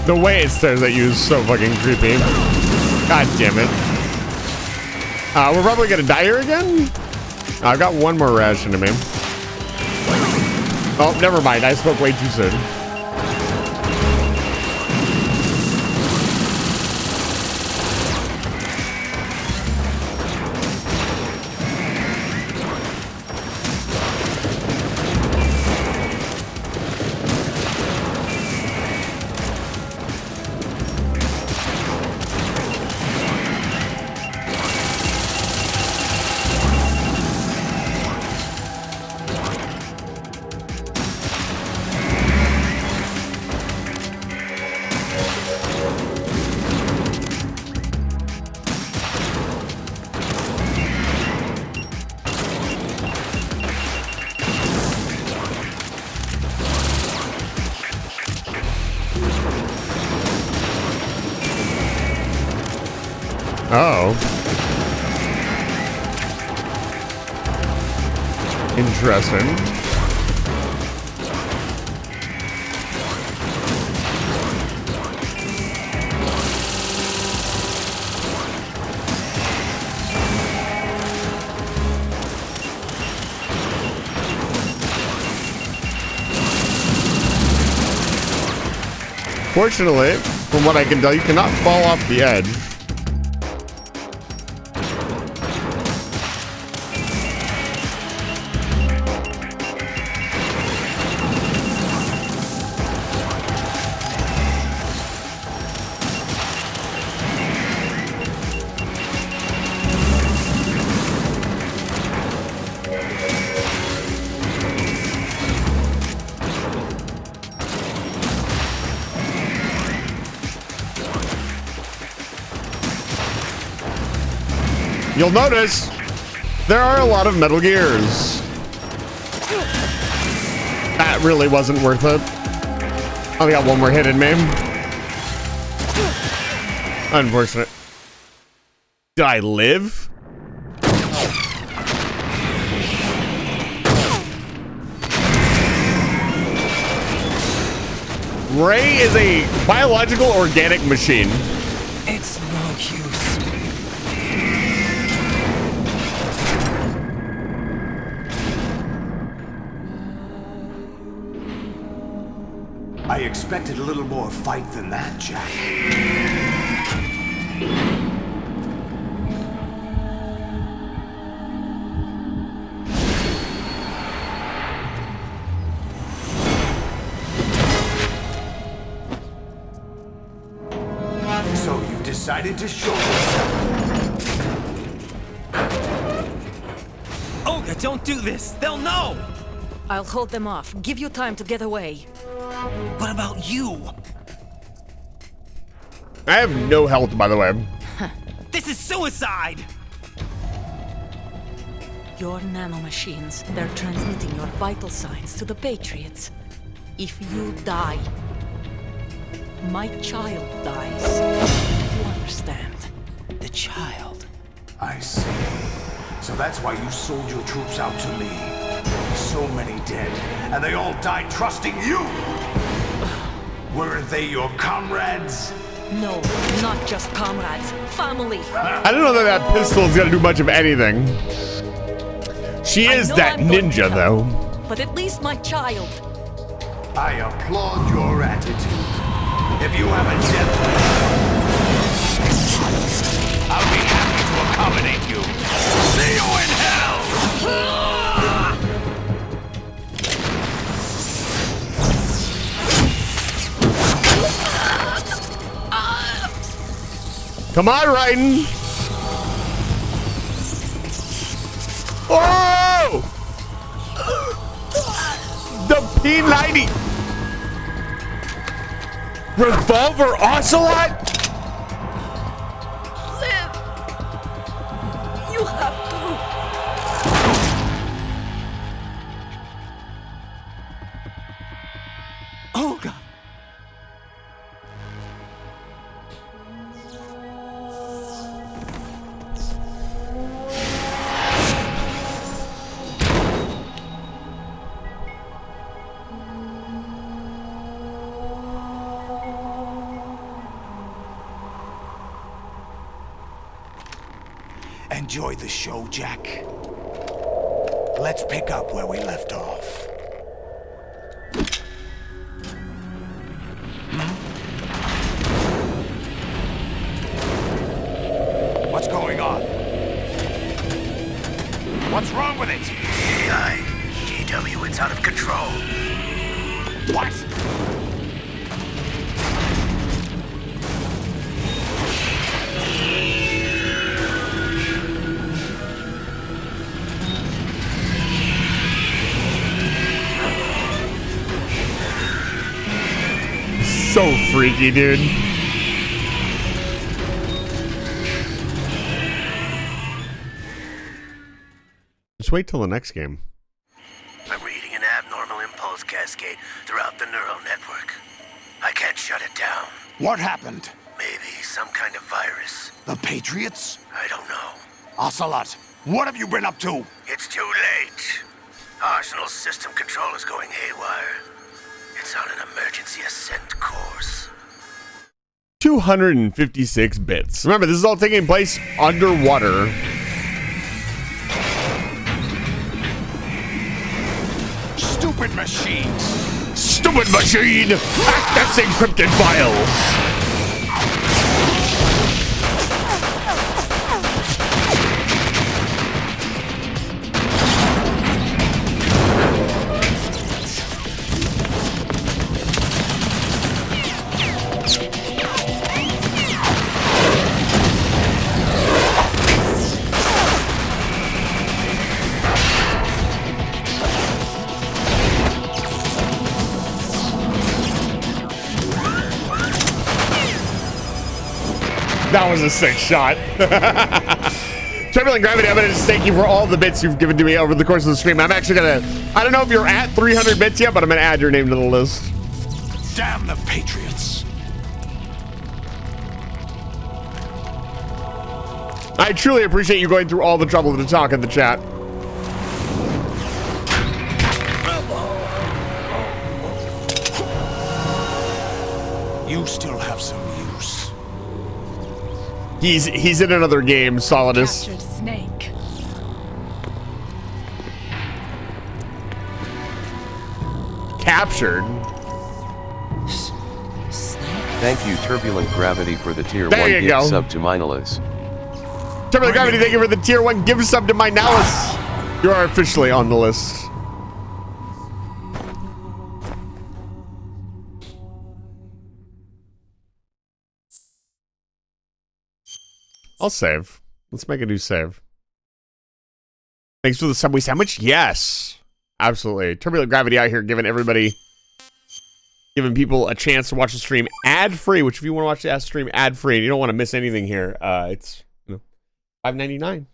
The way it stares at you is so fucking creepy. God damn it. We're probably gonna die here again? I've got one more ration to me. Oh, never mind. I spoke way too soon. Oh. Interesting. Fortunately, from what I can tell, you cannot fall off the edge. You'll notice there are a lot of Metal Gears. That really wasn't worth it. Only got one more hit in me. Unfortunate. Did I live? Ray is a biological organic machine. It's no use. I expected a little more fight than that, Jack. So you've decided to show yourself. Olga, don't do this! They'll know! I'll hold them off. Give you time to get away. What about you? I have no health, by the way. This is suicide! Your nanomachines, they're transmitting your vital signs to the Patriots. If you die, my child dies. You understand? The child. I see. So that's why you sold your troops out to me. So many dead, and they all died trusting you! Weren't they your comrades? No, not just comrades. Family. I don't know that that pistol is gonna do much of anything. She is that ninja, though. But at least my child. I applaud your attitude. If you have a death wish, I'll be happy to accommodate you. See you in hell! Come on, Raiden. Oh! The P90. Revolver Ocelot? Live! You have to. Oh, God. Enjoy the show, Jack. Let's pick up where we left off. What's going on? What's wrong with it? AI, GW, it's out of control. What? So freaky, dude. Just wait till the next game. I'm reading an abnormal impulse cascade throughout the neural network. I can't shut it down. What happened? Maybe some kind of virus. The Patriots? I don't know. Ocelot, what have you been up to? It's too late. Arsenal's system control is going haywire. It's on an emergency ascent course. 256 bits. Remember, this is all taking place underwater. Stupid machines! Stupid machine! Access encrypted files! That was a sick shot. Turbulent Gravity, I'm going to thank you for all the bits you've given to me over the course of the stream. I'm actually going to, I don't know if you're at 300 bits yet, but I'm going to add your name to the list. Damn the Patriots! I truly appreciate you going through all the trouble to talk in the chat. You still have some use. He's in another game, Solidus. Captured Snake. Captured? Thank you, Turbulent Gravity, for the tier There 1 you gift go. sub to Minalis. Turbulent Gravity, thank you for the tier 1 gift sub to Minalis. You are officially on the list. I'll save. Let's make a new save. Thanks for the Subway sandwich. Yes, absolutely. Turbulent Gravity out here giving everybody giving people a chance to watch the stream ad-free, which if you want to watch the stream ad-free and you don't want to miss anything here, it's $5.99.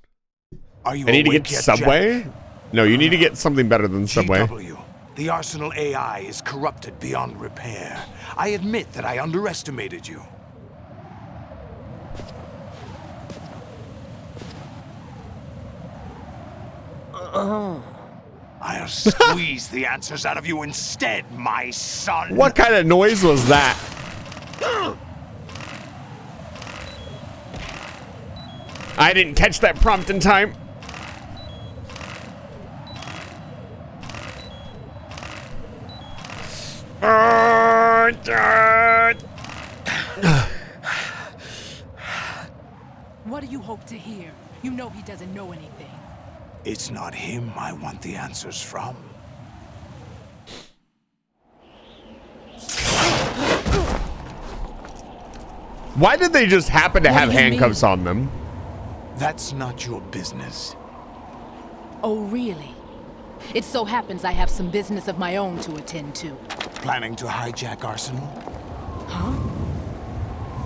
Are you I need to awake get yet, Subway? Jack? No, you need to get something better than Subway. GW, the Arsenal AI is corrupted beyond repair. I admit that I underestimated you. I'll squeeze the answers out of you instead, my son. What kind of noise was that? I didn't catch that prompt in time. What do you hope to hear? You know he doesn't know anything. It's not him I want the answers from. Why did they just happen to What have do you handcuffs mean? on them? That's not your business. Oh, really? It so happens I have some business of my own to attend to. Planning to hijack Arsenal? Huh?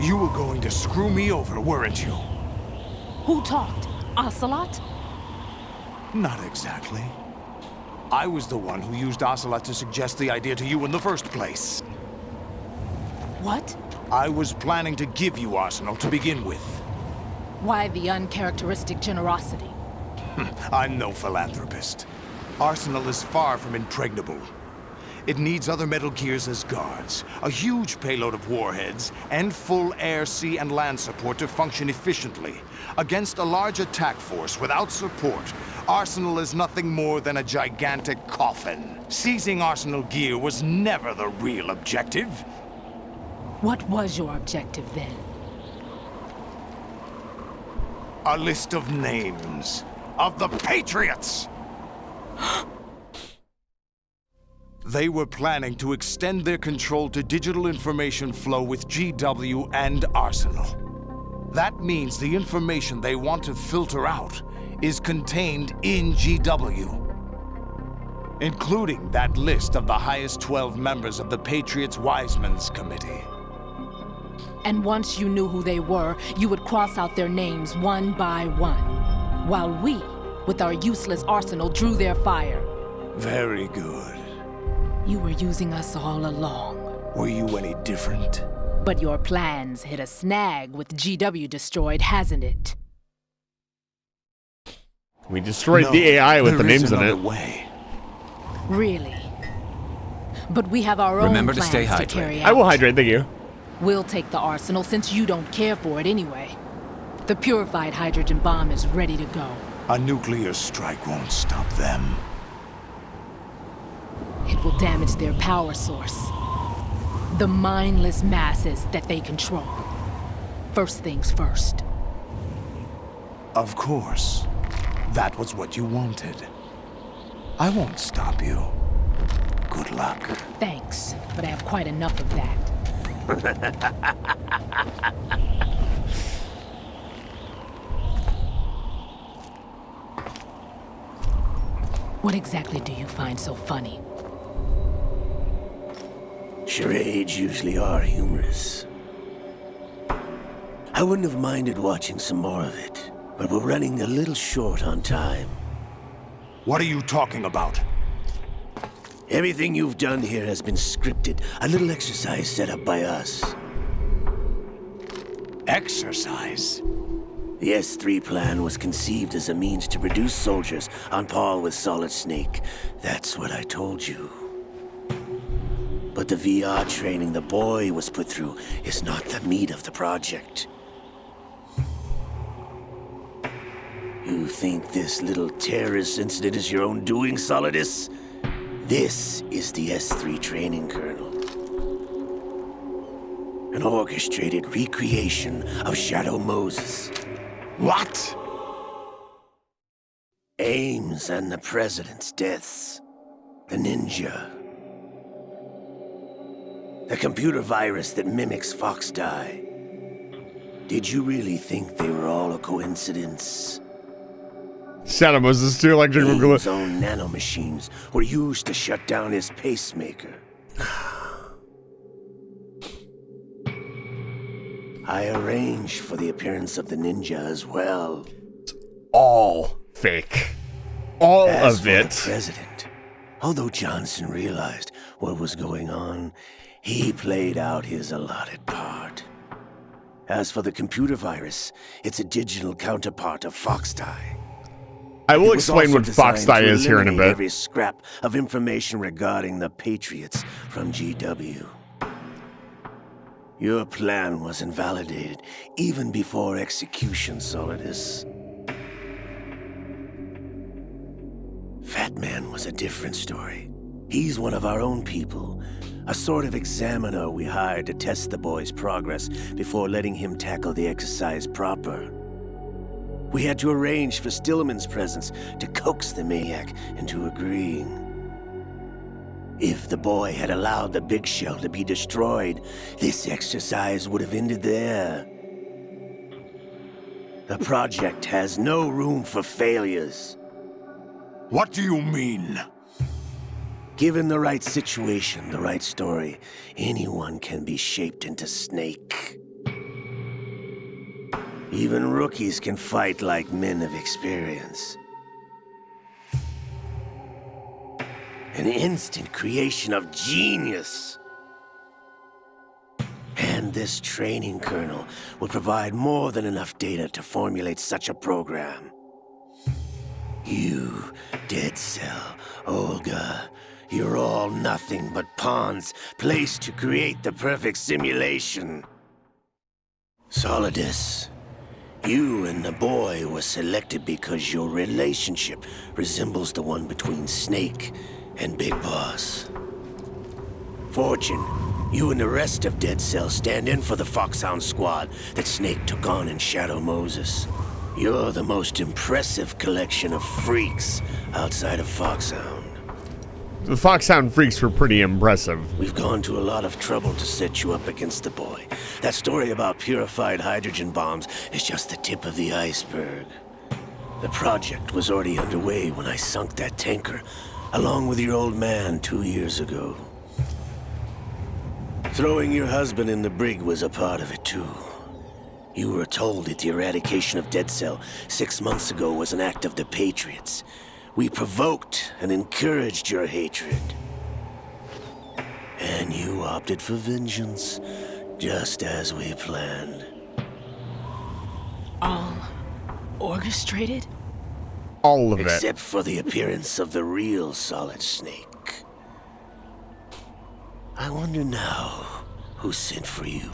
You were going to screw me over, weren't you? Who talked? Ocelot? Not exactly. I was the one who used Ocelot to suggest the idea to you in the first place. What? I was planning to give you Arsenal to begin with. Why the uncharacteristic generosity? I'm no philanthropist. Arsenal is far from impregnable. It needs other Metal Gears as guards, a huge payload of warheads, and full air, sea, and land support to function efficiently. Against a large attack force without support, Arsenal is nothing more than a gigantic coffin. Seizing Arsenal gear was never the real objective. What was your objective then? A list of names of the Patriots! They were planning to extend their control to digital information flow with GW and Arsenal. That means the information they want to filter out is contained in GW, including that list of the highest 12 members of the Patriots Wiseman's Committee. And once you knew who they were, you would cross out their names one by one, while we, with our useless arsenal, drew their fire. Very good. You were using us all along. Were you any different? But your plans hit a snag with GW destroyed, hasn't it? We destroyed the AI with the there is names in another it. way. Really? But we have our Remember own to plans stay to hydrated. carry out. I will hydrate, thank you. We'll take the arsenal since you don't care for it anyway. The purified hydrogen bomb is ready to go. A nuclear strike won't stop them. It will damage their power source. The mindless masses that they control. First things first. Of course. That was what you wanted. I won't stop you. Good luck. Thanks, but I have quite enough of that. What exactly do you find so funny? Charades usually are humorous. I wouldn't have minded watching some more of it, but we're running a little short on time. What are you talking about? Everything you've done here has been scripted, a little exercise set up by us. Exercise? The S3 plan was conceived as a means to produce soldiers on par with Solid Snake. That's what I told you. But the VR training the boy was put through is not the meat of the project. You think this little terrorist incident is your own doing, Solidus? This is the S3 training kernel. An orchestrated recreation of Shadow Moses. What? Ames and the President's deaths. The ninja. The computer virus that mimics Foxdie. Did you really think they were all a coincidence? Shadow Moses too, electrical glue. His own nanomachines were used to shut down his pacemaker. I arranged for the appearance of the ninja as well. All fake. All As of for it. the president, although Johnson realized what was going on, he played out his allotted part. As for the computer virus, it's a digital counterpart of Foxdie. I will It was explain also what designed Foxdie to is here in a eliminate bit. Every scrap of information regarding the Patriots from GW. Your plan was invalidated even before execution, Solidus. Fat Man was a different story. He's one of our own people, a sort of examiner we hired to test the boy's progress before letting him tackle the exercise proper. We had to arrange for Stillman's presence to coax the maniac into agreeing. If the boy had allowed the big shell to be destroyed, this exercise would have ended there. The project has no room for failures. What do you mean? Given the right situation, the right story, anyone can be shaped into Snake. Even rookies can fight like men of experience. An instant creation of genius. And this training kernel would provide more than enough data to formulate such a program. You, Dead Cell, Olga, you're all nothing but pawns placed to create the perfect simulation. Solidus, you and the boy were selected because your relationship resembles the one between Snake and Big Boss. Fortune, you and the rest of Dead Cell stand in for the Foxhound squad that Snake took on in Shadow Moses. You're the most impressive collection of freaks outside of Foxhound. The Foxhound freaks were pretty impressive. We've gone to a lot of trouble to set you up against the boy. That story about purified hydrogen bombs is just the tip of the iceberg. The project was already underway when I sunk that tanker, along with your old man 2 years ago. Throwing your husband in the brig was a part of it too. You were told that the eradication of Dead Cell 6 months ago was an act of the Patriots. We provoked and encouraged your hatred. And you opted for vengeance, just as we planned. All orchestrated? All of it. Except for the appearance of the real Solid Snake. I wonder now who sent for you.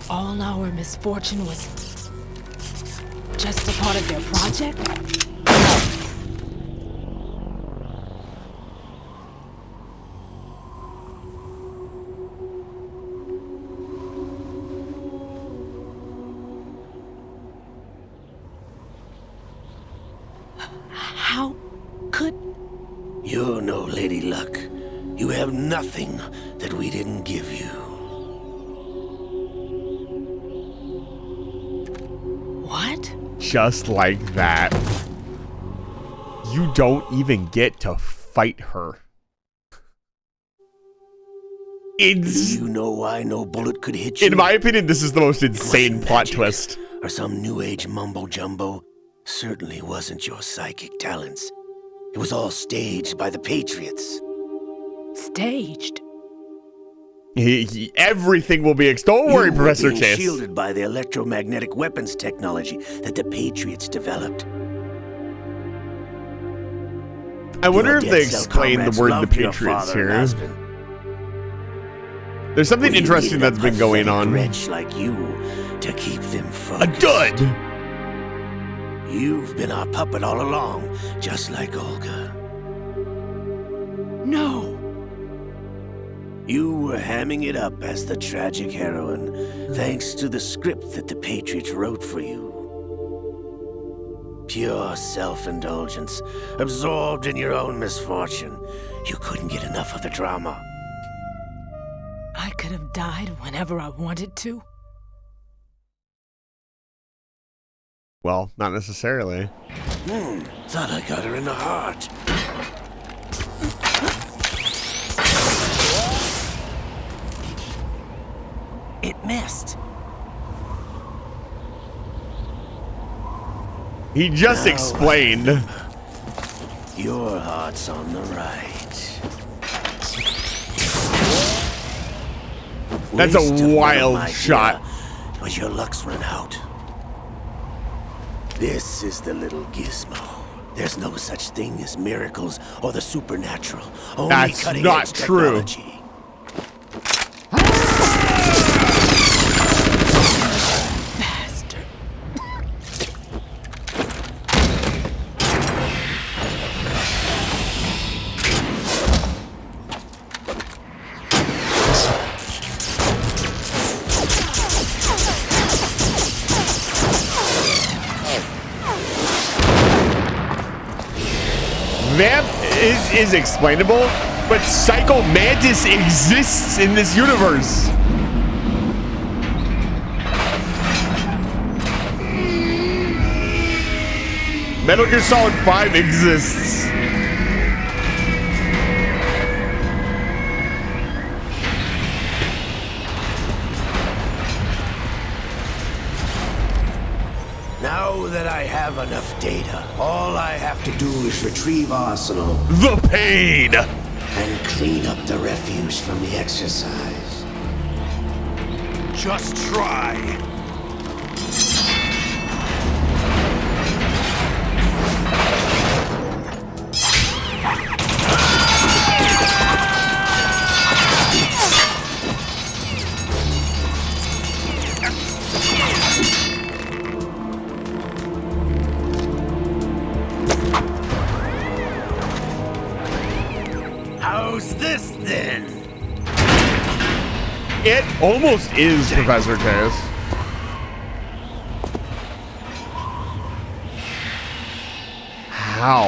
All our misfortune was just a part of their project? How could... You're no Lady Luck. You have nothing that we didn't give you. What? Just like that. You don't even get to fight her. It's... Do you know why no bullet could hit you? In my opinion, this is the most insane plot twist. Or some new age mumbo jumbo. Certainly wasn't your psychic talents. It was all staged by the Patriots. Staged? Everything will be... Don't worry, You were Professor being Chase. shielded by the electromagnetic weapons technology that the Patriots developed. I wonder if Your they Dead Cell explain the comrades word the loved your Patriots father and here. husband. There's something We interesting needed a that's been going pathetic on. wretch like you to keep them A focused. dud! You've been our puppet all along, just like Olga. No. You were hamming it up as the tragic heroine, thanks to the script that the Patriots wrote for you. Pure self-indulgence, absorbed in your own misfortune. You couldn't get enough of the drama. I could have died whenever I wanted to. Well, not necessarily. Thought I got her in the heart. It missed? He just Now explained. Your heart's on the right. That's Waste a of wild little shot. idea, but your luck's run out. This is the little gizmo. There's no such thing as miracles or the supernatural. Only That's cutting not edge true. technology. Bastard. Vamp is explainable, but Psycho Mantis exists in this universe. Metal Gear Solid 5 exists. Now that I have enough data, all I have to do is retrieve Arsenal The pain. and clean up the refuse from the exercise. Just try. How's this then? It almost is Professor Chaos. How?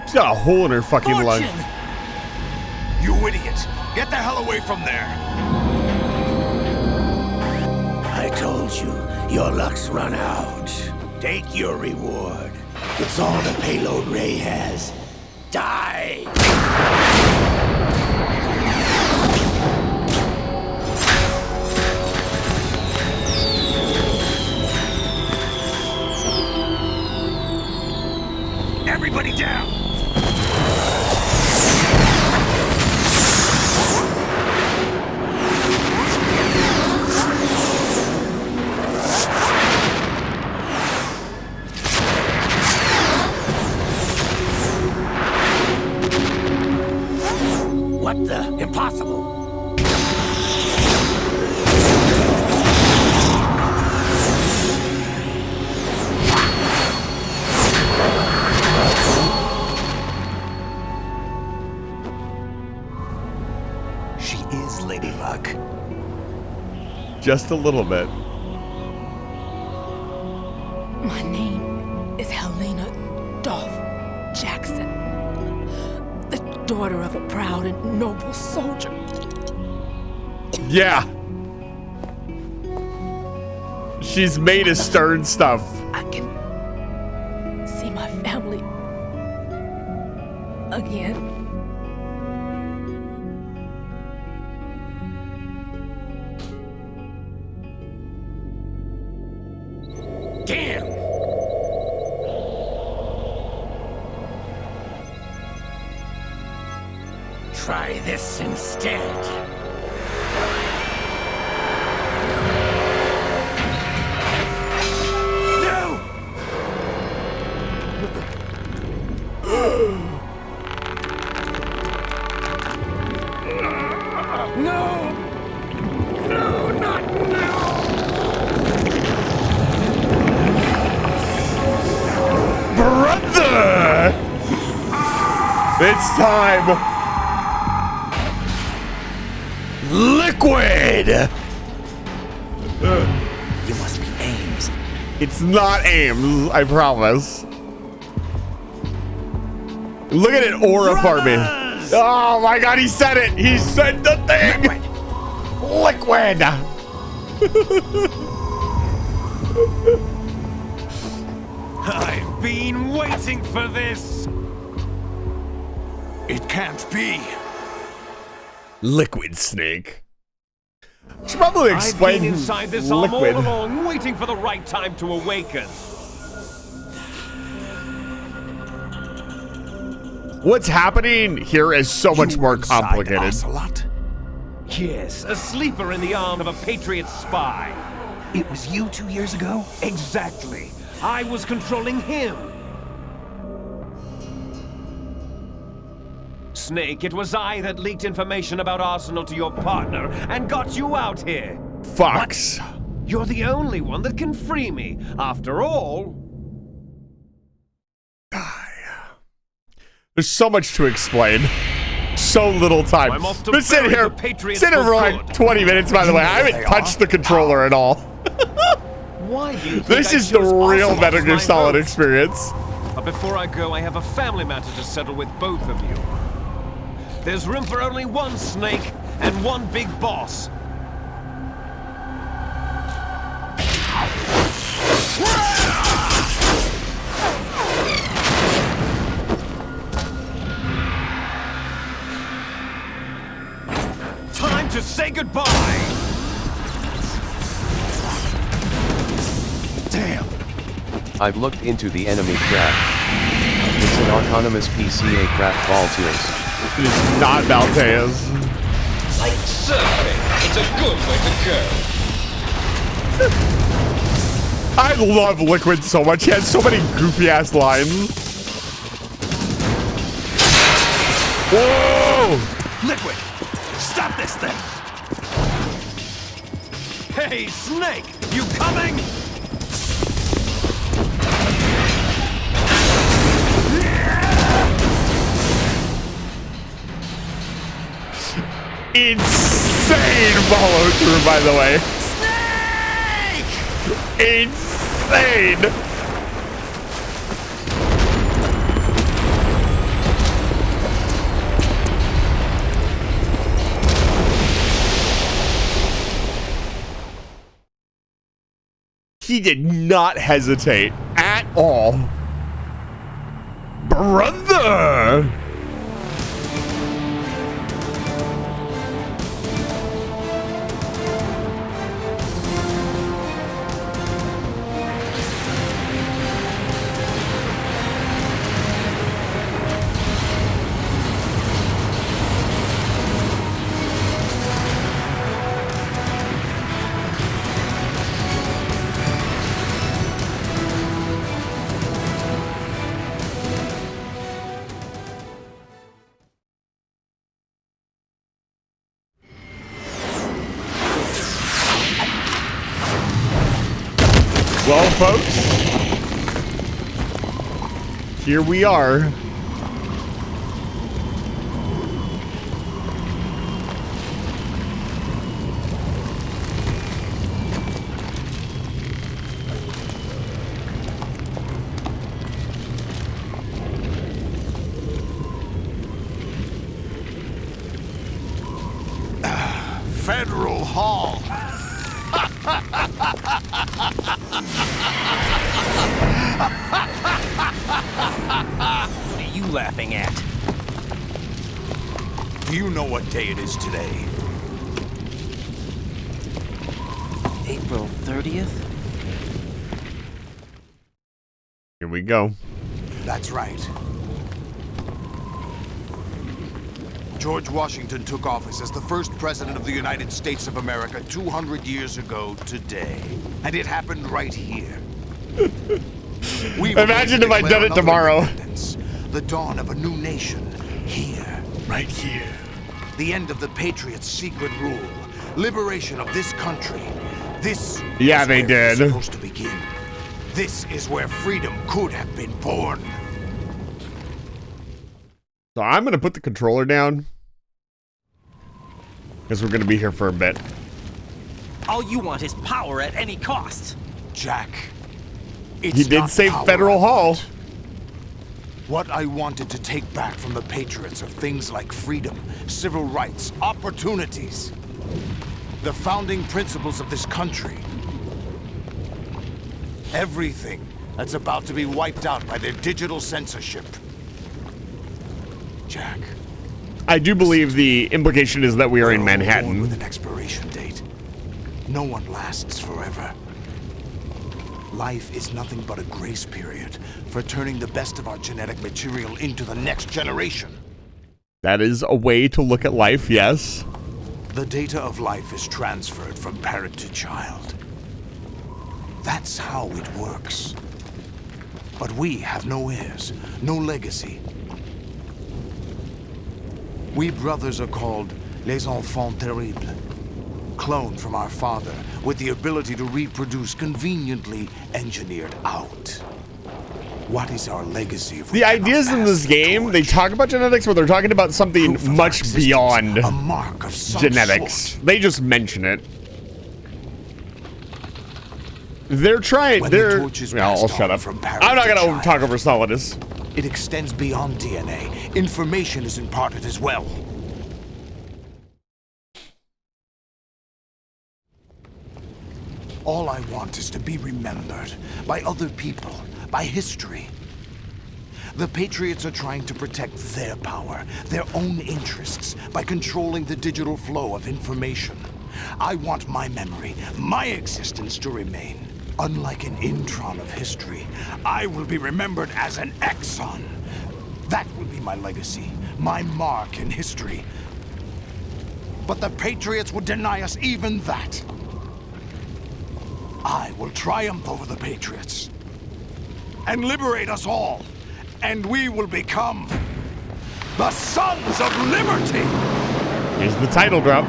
She's got a hole in her fucking lung. You idiot! Get the hell away from there! I told you, your luck's run out. Take your reward. It's all the payload Ray has. Die! Everybody down! What the? Impossible! She is Lady Luck. Just a little bit. My name is Helena Dolph Jackson, the daughter of a proud and noble soldier. Yeah. She's made of stern stuff. I can see my family again. Damn! Try this instead. No! No! No, not now! Brother! It's time. Liquid! You must be Ames. It's not Ames, I promise. Look at it aura farming. Oh my god, he said it! He said the thing! Liquid! I've been waiting for this! It can't be. Liquid Snake. Should probably explain I've been inside this arm Liquid. all along, waiting for the right time to awaken. What's happening here is so much more inside complicated. Ocelot? Yes, a sleeper in the arm of a Patriot spy. It was you 2 years ago? Exactly. I was controlling him. Snake, it was I that leaked information about Arsenal to your partner and got you out here. Fox. You're the only one that can free me. After all, There's so much to explain. So little time. I'm off to Been sitting bury here, the Patriots sitting for for like good. 20 minutes, by the way. I haven't touched the controller at all. why do you think This I is the chose real Ocelot Metal as Gear my Solid host? experience. But before I go, I have a family matter to settle with both of you. There's room for only one Snake and one big boss. Time to say goodbye! Damn. I've looked into the enemy craft. It's an autonomous PCA craft Valtiers. It is not Valteas. Like surfing, it's a good way to go. I love Liquid so much. He has so many goofy ass lines. Whoa! Liquid! Stop this thing! Hey, Snake! You coming? Insane follow through, by the way. Snake! Insane! He did not hesitate at all. Brother! Well, folks, here we are. Federal Hall. What are you laughing at? Do you know what day it is today? April 30th? Here we go. That's right. George Washington took office as the first president of the United States of America 200 years ago today. And it happened right here. Imagine if I'd done it tomorrow. The dawn of a new nation here. Right here. The end of the Patriots' secret rule. Liberation of this country. This Yeah, is they where it's did. supposed to begin. This is where freedom could have been born. So I'm gonna put the controller down because we're gonna be here for a bit. All you want is power at any cost. Jack, it's He did not say power Federal I Hall. want. What I wanted to take back from the Patriots are things like freedom, civil rights, opportunities. The founding principles of this country. Everything that's about to be wiped out by their digital censorship. Jack, I do believe the implication is that we are in We're all born Manhattan. with an expiration date. No one lasts forever. Life is nothing but a grace period for turning the best of our genetic material into the next generation. That is a way to look at life, yes. The data of life is transferred from parent to child. That's how it works. But we have no heirs, no legacy. We brothers are called les enfants terribles. Cloned from our father, with the ability to reproduce conveniently engineered out. What is our legacy if we The cannot ideas in pass this the game, torch? they talk about genetics, but they're talking about something Proof of our much existence, beyond a mark of some genetics. sort. They just mention it. They're trying. When the They're. torch is Yeah, I'll passed shut on up. from parent I'm not to gonna child, talk over Solidus. It extends beyond DNA. Information is imparted as well. All I want is to be remembered by other people, by history. The Patriots are trying to protect their power, their own interests, by controlling the digital flow of information. I want my memory, my existence to remain. Unlike an intron of history, I will be remembered as an exon. That will be my legacy, my mark in history. But the Patriots would deny us even that. I will triumph over the Patriots and liberate us all, and we will become the Sons of Liberty! Here's the title drop.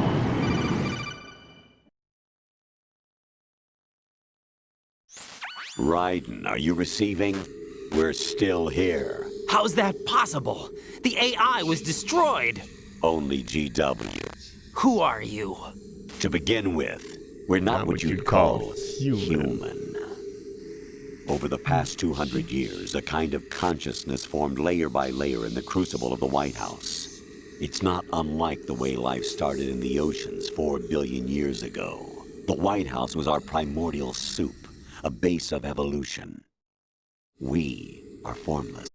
Raiden, are you receiving? We're still here. How's that possible? The AI was destroyed. Only GW. Who are you? To begin with, we're not what you'd call human. Over the past 200 years, a kind of consciousness formed layer by layer in the crucible of the White House. It's not unlike the way life started in the oceans 4 billion years ago. The White House was our primordial soup, a base of evolution. We are formless.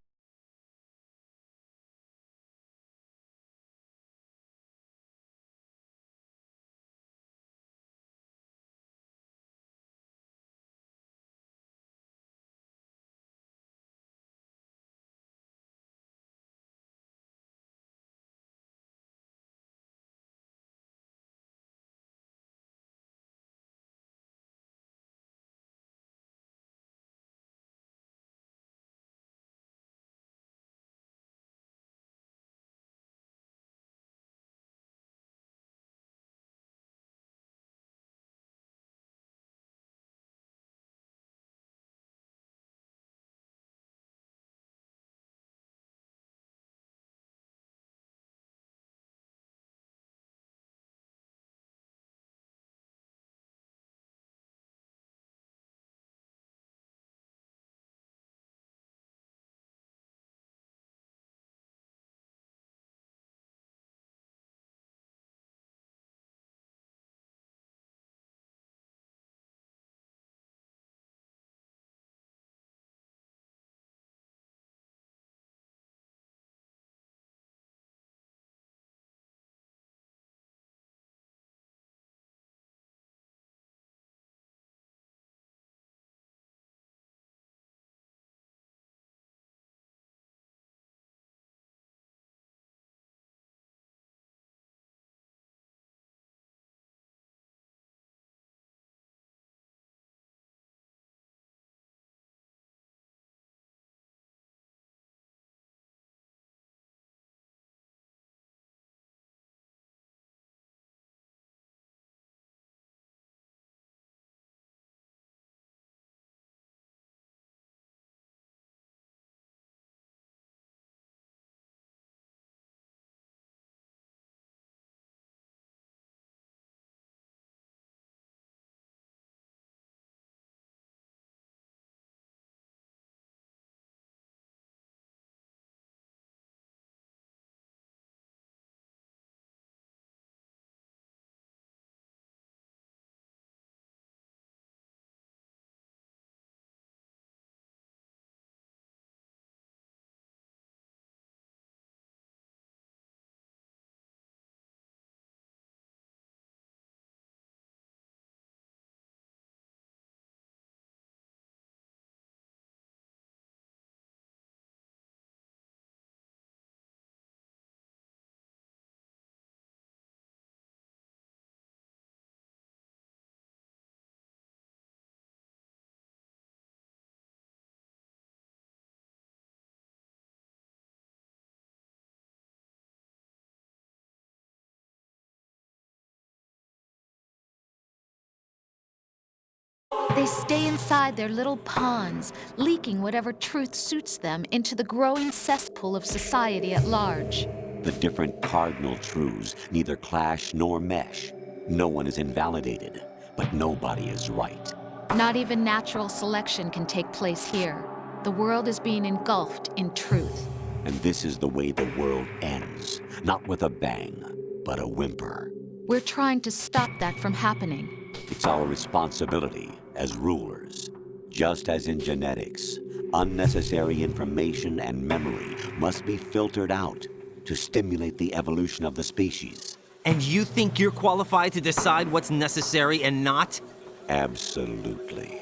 They stay inside their little ponds, leaking whatever truth suits them into the growing cesspool of society at large. The different cardinal truths neither clash nor mesh. No one is invalidated, but nobody is right. Not even natural selection can take place here. The world is being engulfed in truth. And this is the way the world ends. Not with a bang, but a whimper. We're trying to stop that from happening. It's our responsibility as rulers. Just as in genetics, unnecessary information and memory must be filtered out to stimulate the evolution of the species. And you think you're qualified to decide what's necessary and not? Absolutely.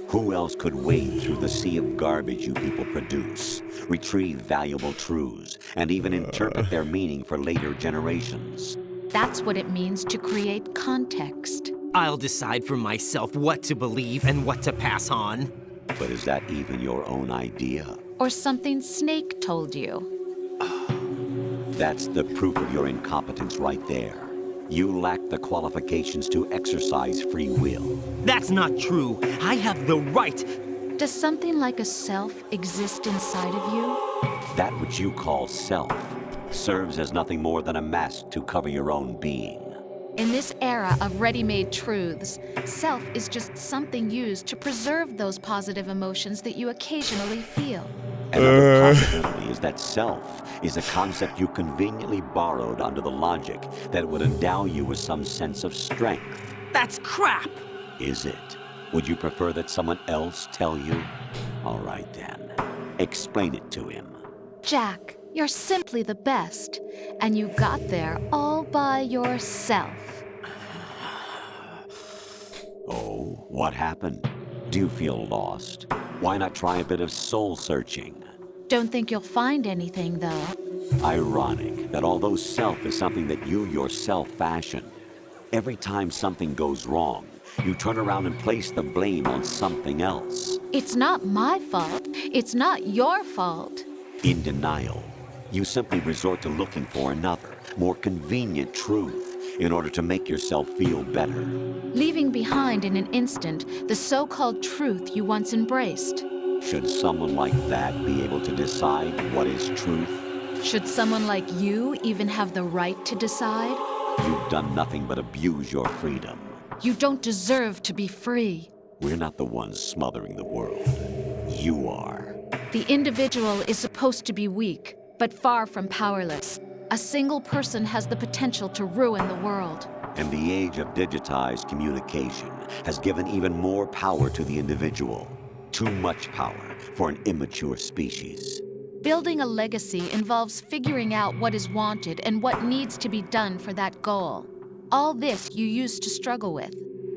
Who else could wade through the sea of garbage you people produce, retrieve valuable truths, and even interpret their meaning for later generations? That's what it means to create context. I'll decide for myself what to believe and what to pass on. But is that even your own idea? Or something Snake told you? That's the proof of your incompetence right there. You lack the qualifications to exercise free will. That's not true. I have the right. Does something like a self exist inside of you? That which you call self serves as nothing more than a mask to cover your own being. In this era of ready-made truths, self is just something used to preserve those positive emotions that you occasionally feel. Another possibility is that self is a concept you conveniently borrowed under the logic that would endow you with some sense of strength. That's crap! Is it? Would you prefer that someone else tell you? All right then. Explain it to him. Jack, you're simply the best, and you got there all by yourself. Oh, what happened? Do you feel lost? Why not try a bit of soul searching? Don't think you'll find anything, though. Ironic that although self is something that you yourself fashioned, every time something goes wrong, you turn around and place the blame on something else. It's not my fault. It's not your fault. In denial, you simply resort to looking for another, more convenient truth in order to make yourself feel better. Leaving behind in an instant the so-called truth you once embraced. Should someone like that be able to decide what is truth? Should someone like you even have the right to decide? You've done nothing but abuse your freedom. You don't deserve to be free. We're not the ones smothering the world. You are. The individual is supposed to be weak, but far from powerless. A single person has the potential to ruin the world. And the age of digitized communication has given even more power to the individual. Too much power for an immature species. Building a legacy involves figuring out what is wanted and what needs to be done for that goal. All this you used to struggle with.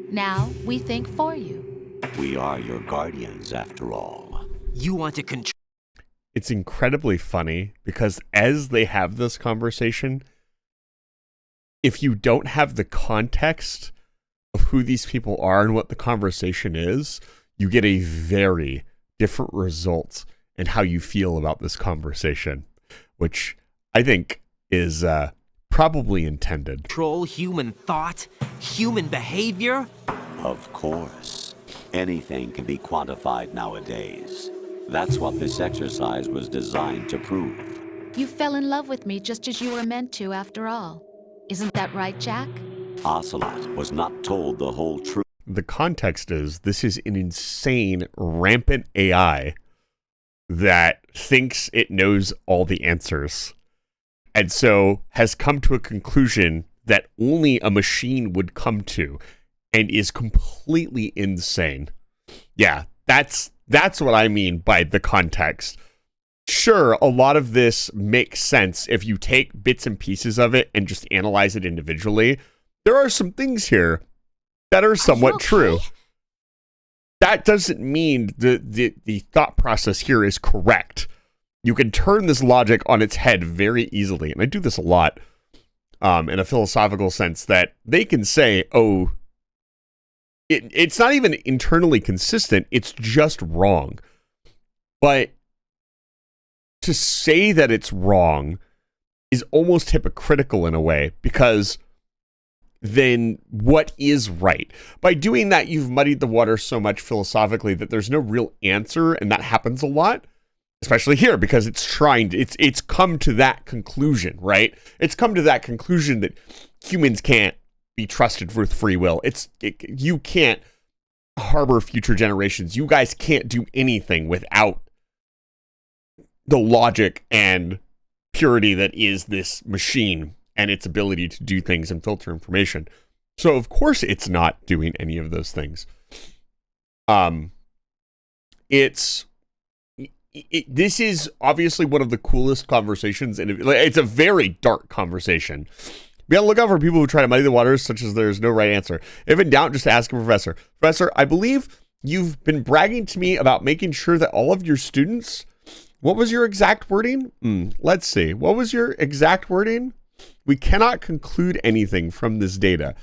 Now we think for you. We are your guardians, after all. You want to control. It's incredibly funny because as they have this conversation, if you don't have the context of who these people are and what the conversation is, you get a very different result in how you feel about this conversation, which I think is probably intended. Control human thought, human behavior? Of course. Anything can be quantified nowadays. That's what this exercise was designed to prove. You fell in love with me just as you were meant to, after all. Isn't that right, Jack? Ocelot was not told the whole truth. The context is this is an insane, rampant AI that thinks it knows all the answers. And so has come to a conclusion that only a machine would come to and is completely insane. Yeah, that's what I mean by the context. Sure, a lot of this makes sense if you take bits and pieces of it and just analyze it individually. There are some things here that are somewhat true. That doesn't mean the thought process here is correct. You can turn this logic on its head very easily, and I do this a lot in a philosophical sense, that they can say, oh, it's not even internally consistent, it's just wrong. But to say that it's wrong is almost hypocritical in a way, because than what is right. By doing that, you've muddied the water so much philosophically that there's no real answer, and that happens a lot, especially here, because it's come to that conclusion, right? It's come to that conclusion that humans can't be trusted with free will. You can't harbor future generations. You guys can't do anything without the logic and purity that is this machine and its ability to do things and filter information. So of course it's not doing any of those things. This is obviously one of the coolest conversations, and it's a very dark conversation. We gotta look out for people who try to muddy the waters, such as there's no right answer. If in doubt, just ask a professor. Professor, I believe you've been bragging to me about making sure that all of your students... What was your exact wording? Let's see. What was your exact wording? We cannot conclude anything from this data.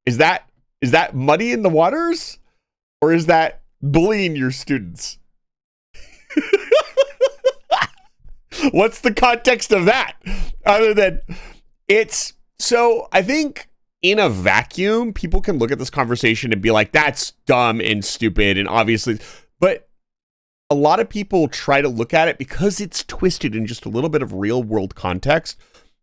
Is that muddying the waters? Or is that bullying your students? What's the context of that? Other than so I think in a vacuum, people can look at this conversation and be like, that's dumb and stupid and obviously, but a lot of people try to look at it because it's twisted in just a little bit of real world context,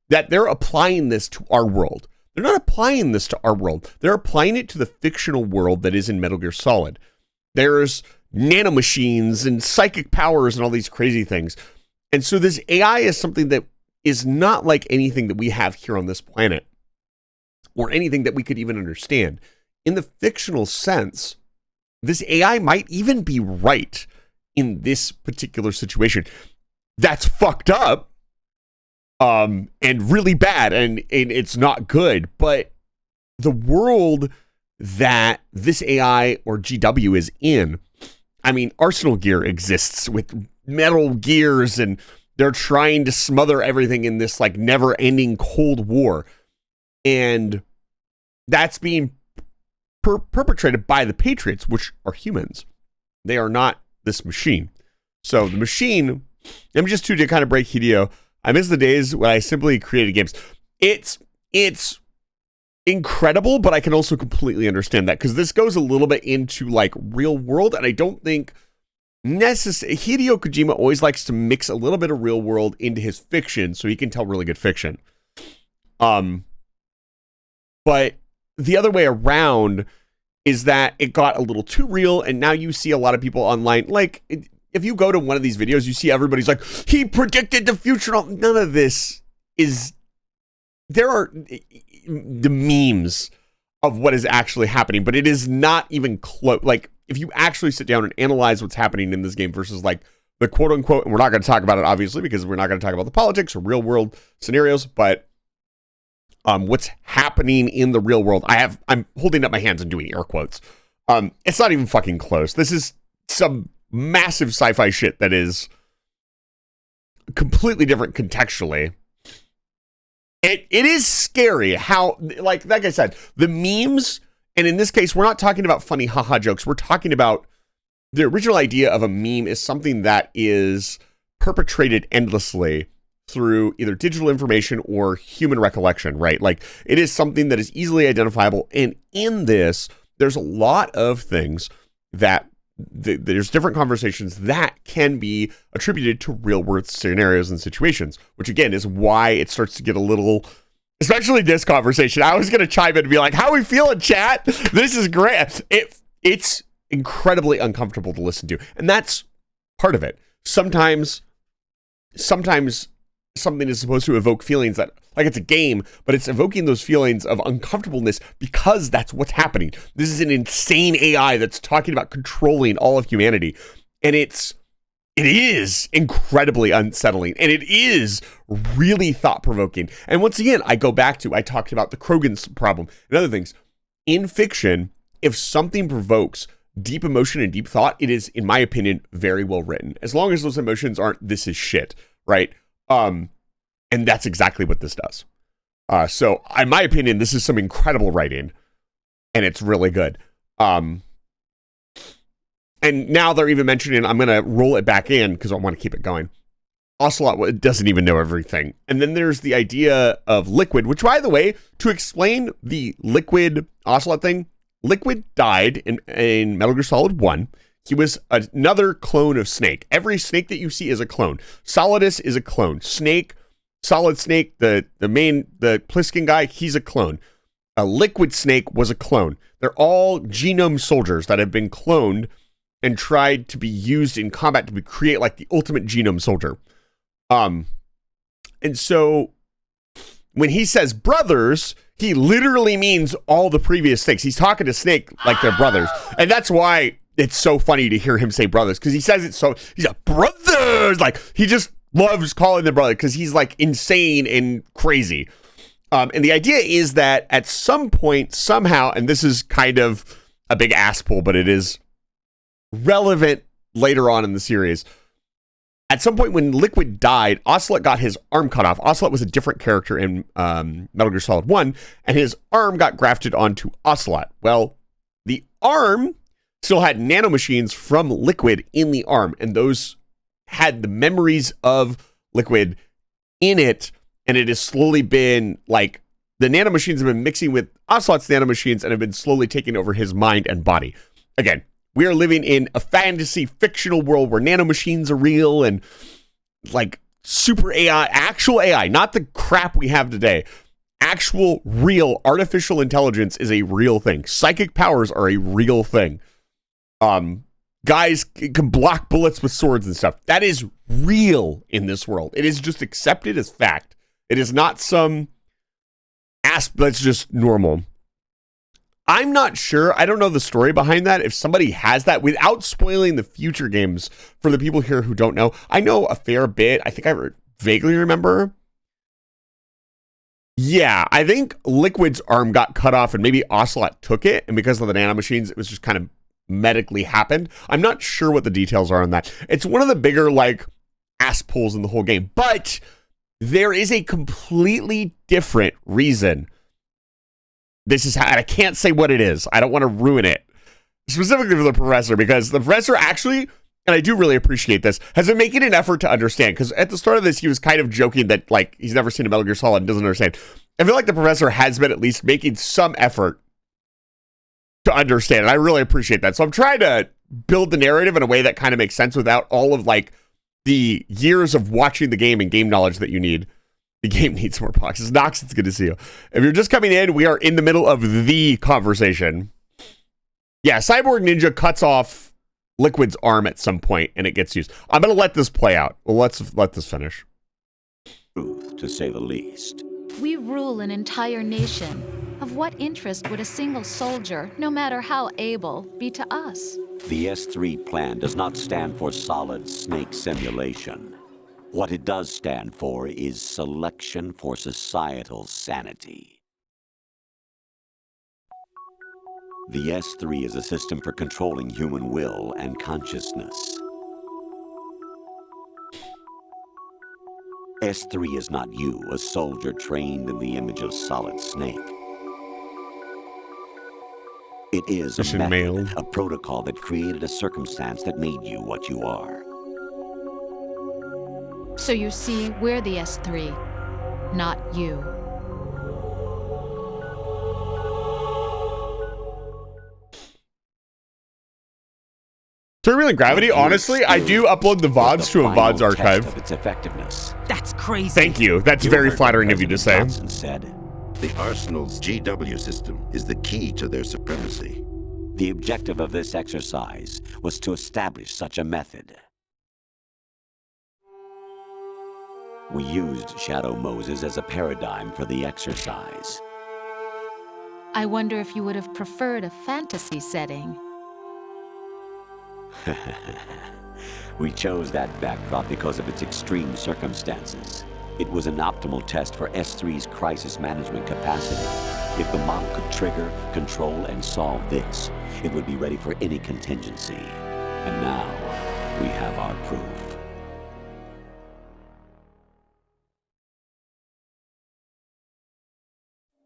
that they're applying this to our world. They're not applying this to our world. They're applying it to the fictional world that is in Metal Gear Solid. There's nanomachines and psychic powers and all these crazy things. And so this AI is something that is not like anything that we have here on this planet or anything that we could even understand. In the fictional sense, this AI might even be right in this particular situation. That's fucked up and really bad, and it's not good. But the world that this AI or GW is in, I mean, Arsenal Gear exists with metal gears, and they're trying to smother everything in this like never-ending Cold War, and that's being perpetrated by the Patriots, which are humans. They are not this machine. So the machine, I'm just to kind of break Hideo. I miss the days when I simply created games. It's incredible, but I can also completely understand that, because this goes a little bit into like real world, and I don't think Hideo Kojima always likes to mix a little bit of real world into his fiction so he can tell really good fiction. But the other way around is that it got a little too real, and now you see a lot of people online, like, if you go to one of these videos, you see everybody's like, he predicted the future. None of this is... There are the memes of what is actually happening, but it is not even close. Like, if you actually sit down and analyze what's happening in this game versus, like, the quote-unquote, and we're not going to talk about it, obviously, because we're not going to talk about the politics or real-world scenarios, but what's happening in the real world. I'm holding up my hands and doing air quotes. It's not even fucking close. This is some massive sci-fi shit that is completely different contextually. It is scary how, like I said, the memes, and in this case, we're not talking about funny haha jokes. We're talking about the original idea of a meme is something that is perpetrated endlessly through either digital information or human recollection, right? Like, it is something that is easily identifiable. And in this, there's a lot of things that there's different conversations that can be attributed to real world scenarios and situations, which again is why it starts to get a little, especially this conversation. I was going to chime in and be like, how are we feeling, chat? This is great. It's incredibly uncomfortable to listen to. And that's part of it. Sometimes something is supposed to evoke feelings that, like, it's a game, but it's evoking those feelings of uncomfortableness because that's what's happening. This is an insane AI that's talking about controlling all of humanity. And it is incredibly unsettling, and it is really thought-provoking. And once again, I talked about the Krogan's problem and other things. In fiction, if something provokes deep emotion and deep thought, it is, in my opinion, very well written. As long as those emotions aren't, this is shit, right? And that's exactly what this does. So in my opinion, this is some incredible writing, and it's really good. And now they're even mentioning, I'm going to roll it back in because I want to keep it going. Ocelot doesn't even know everything. And then there's the idea of Liquid, which, by the way, to explain the Liquid Ocelot thing, Liquid died in Metal Gear Solid 1. He was another clone of Snake. Every Snake that you see is a clone. Solidus is a clone. Snake, Solid Snake, the Pliskin guy, he's a clone. A Liquid Snake was a clone. They're all genome soldiers that have been cloned and tried to be used in combat to create like the ultimate genome soldier. And so when he says brothers, he literally means all the previous Snakes. He's talking to Snake like they're brothers. And that's why it's so funny to hear him say brothers, because he says it so, he's like, brothers! Like, he just loves calling them brothers because he's like insane and crazy. And the idea is that at some point, somehow, and this is kind of a big ass pull, but it is relevant later on in the series. At some point when Liquid died, Ocelot got his arm cut off. Ocelot was a different character in Metal Gear Solid 1, and his arm got grafted onto Ocelot. Well, the arm still had nanomachines from Liquid in the arm, and those had the memories of Liquid in it, and it has slowly been, like, the nanomachines have been mixing with Ocelot's nanomachines and have been slowly taking over his mind and body. Again, we are living in a fantasy fictional world where nanomachines are real and like super AI, actual AI, not the crap we have today. Actual, real artificial intelligence is a real thing. Psychic powers are a real thing. Guys can block bullets with swords and stuff. That is real in this world. It is just accepted as fact. It is not some that's just normal. I'm not sure. I don't know the story behind that. If somebody has that, without spoiling the future games for the people here who don't know, I know a fair bit. I think I vaguely remember. Yeah, I think Liquid's arm got cut off and maybe Ocelot took it. And because of the nanomachines, it was just kind of medically happened. I'm not sure what the details are on that. It's one of the bigger, like, ass pulls in the whole game. But there is a completely different reason. This is how, and I can't say what it is. I don't want to ruin it. Specifically for the professor, because the professor actually, and I do really appreciate this, has been making an effort to understand. Because at the start of this, he was kind of joking that, like, he's never seen a Metal Gear Solid and doesn't understand. I feel like the professor has been at least making some effort to understand. And I really appreciate that. So I'm trying to build the narrative in a way that kind of makes sense without all of, like, the years of watching the game and game knowledge that you need. The game needs more boxes. Nox, it's good to see you. If you're just coming in, we are in the middle of the conversation. Yeah, Cyborg Ninja cuts off Liquid's arm at some point, and it gets used. I'm going to let this play out. Well, let's let this finish. Truth, to say the least. We rule an entire nation. Of what interest would a single soldier, no matter how able, be to us? The S3 plan does not stand for Solid Snake Simulation. What it does stand for is selection for societal sanity. The S3 is a system for controlling human will and consciousness. S3 is not you, a soldier trained in the image of Solid Snake. It is a method, a protocol that created a circumstance that made you what you are. So you see, we're the S3, not you. Turbulent Gravity, honestly, I do upload the VODs to a VODs archive. Its effectiveness. That's crazy. Thank you. That's very flattering of you to say. Said, the Arsenal's GW system is the key to their supremacy. The objective of this exercise was to establish such a method. We used Shadow Moses as a paradigm for the exercise. I wonder if you would have preferred a fantasy setting. We chose that backdrop because of its extreme circumstances. It was an optimal test for S3's crisis management capacity. If the model could trigger, control, and solve this, it would be ready for any contingency. And now, we have our proof.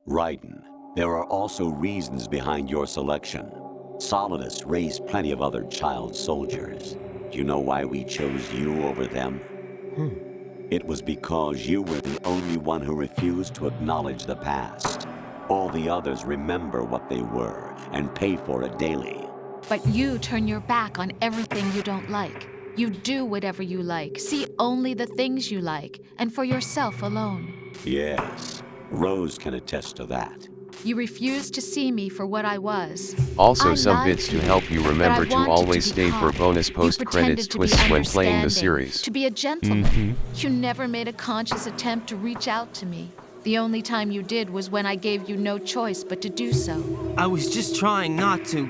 Raiden, there are also reasons behind your selection. Solidus raised plenty of other child soldiers. Do you know why we chose you over them? It was because you were the only one who refused to acknowledge the past. All the others remember what they were and pay for it daily. But you turn your back on everything you don't like. You do whatever you like, see only the things you like, and for yourself alone. Yes, Rose can attest to that. You refused to see me for what I was. Also I some lied bits to you, help you but remember I to wanted always be stay for kind. bonus You post-credits pretended to be twists when playing the understanding, series. To be a gentleman. You never made a conscious attempt to reach out to me. The only time you did was when I gave you no choice but to do so. I was just trying not to.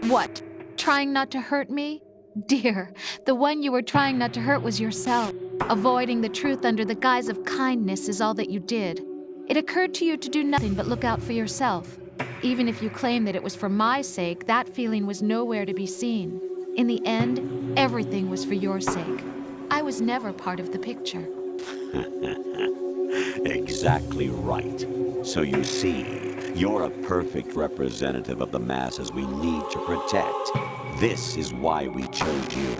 What? Trying not to hurt me? Dear, the one you were trying not to hurt was yourself. Avoiding the truth under the guise of kindness is all that you did. It occurred to you to do nothing but look out for yourself. Even if you claim that it was for my sake, that feeling was nowhere to be seen. In the end, everything was for your sake. I was never part of the picture. Exactly right. So you see, you're a perfect representative of the masses we need to protect. This is why we chose you.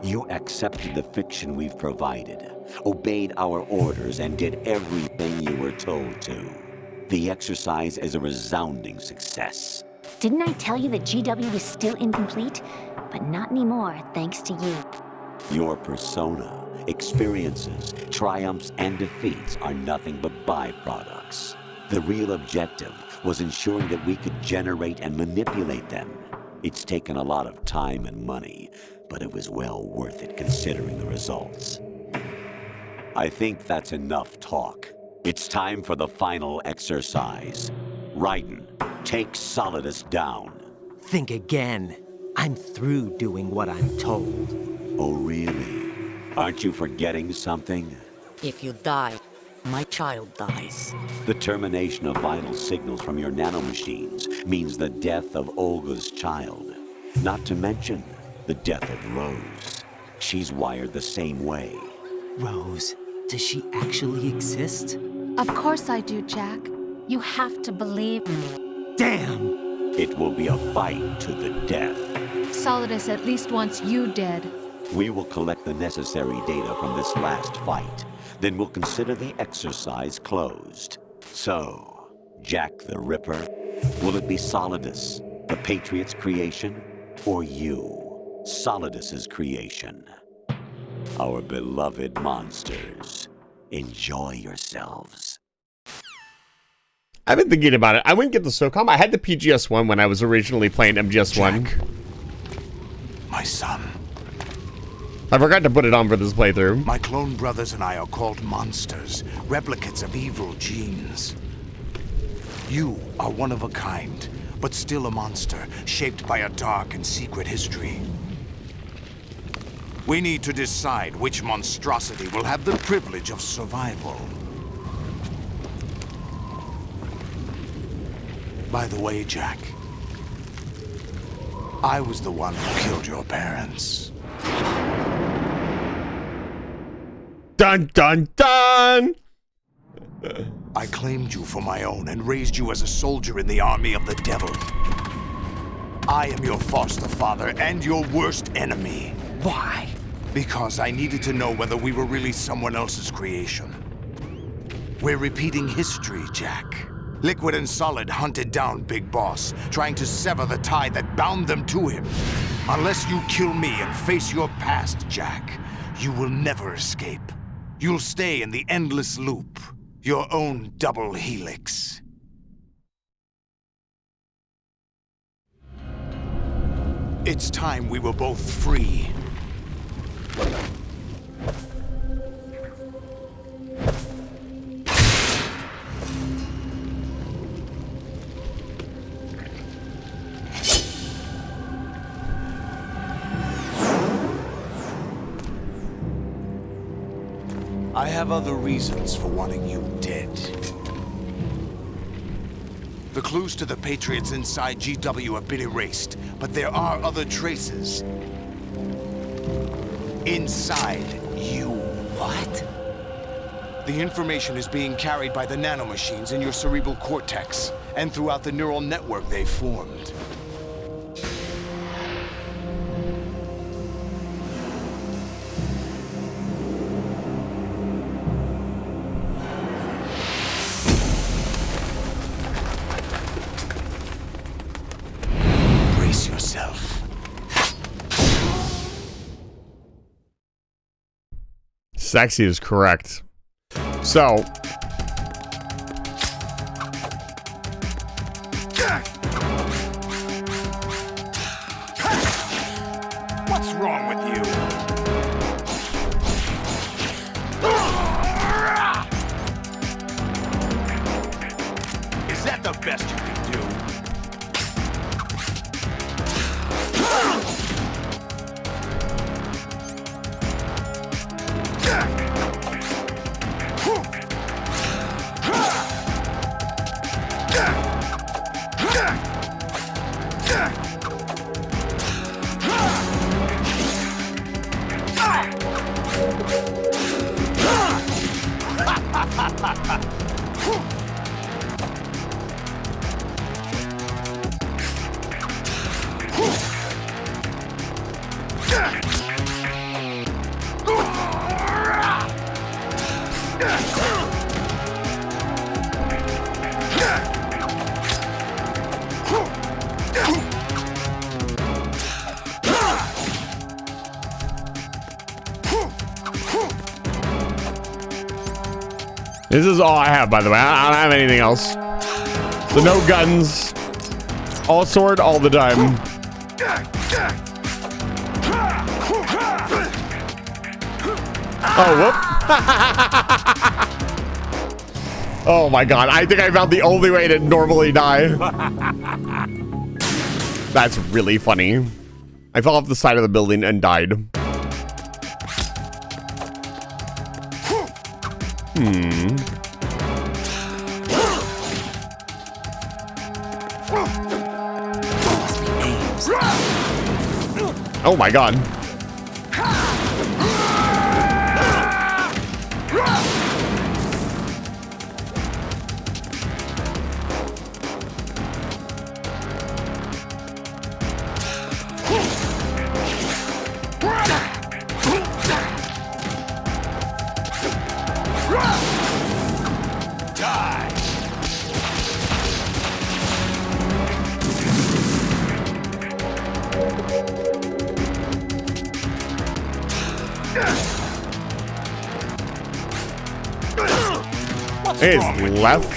You accepted the fiction we've provided, obeyed our orders, and did everything you were told to. The exercise is a resounding success. Didn't I tell you that GW was still incomplete? But not anymore, thanks to you. Your persona, experiences, triumphs, and defeats are nothing but byproducts. The real objective was ensuring that we could generate and manipulate them. It's taken a lot of time and money, but it was well worth it considering the results. I think that's enough talk. It's time for the final exercise. Raiden, take Solidus down. Think again. I'm through doing what I'm told. Oh, really? Aren't you forgetting something? If you die, my child dies. The termination of vital signals from your nanomachines means the death of Olga's child. Not to mention the death of Rose. She's wired the same way. Rose, does she actually exist? Of course I do, Jack. You have to believe me. Damn! It will be a fight to the death. Solidus at least wants you dead. We will collect the necessary data from this last fight. Then we'll consider the exercise closed. So, Jack the Ripper, will it be Solidus, the Patriot's creation, or you, Solidus's creation? Our beloved monsters, enjoy yourselves. I've been thinking about it. I wouldn't get the SOCOM. I had the PGS-1 when I was originally playing MGS-1. Jack, my son. I forgot to put it on for this playthrough. My clone brothers and I are called monsters, replicates of evil genes. You are one of a kind, but still a monster, shaped by a dark and secret history. We need to decide which monstrosity will have the privilege of survival. By the way, Jack, I was the one who killed your parents. Dun, dun, dun! I claimed you for my own and raised you as a soldier in the army of the devil. I am your foster father and your worst enemy. Why? Because I needed to know whether we were really someone else's creation. We're repeating history, Jack. Liquid and Solid hunted down Big Boss, trying to sever the tie that bound them to him. Unless you kill me and face your past, Jack, you will never escape. You'll stay in the endless loop, your own double helix. It's time we were both free. I have other reasons for wanting you dead. The clues to the Patriots inside GW have been erased, but there are other traces. Inside you. What? The information is being carried by the nanomachines in your cerebral cortex, and throughout the neural network they've formed. sexy is correct. So, What's wrong with you? Is that the best you can do? this is all I have, by the way. I don't have anything else. So no guns. All sword all the time. Oh, whoop. Oh my god. I think I found the only way to normally die. That's really funny. I fell off the side of the building and died. Oh my god. His left.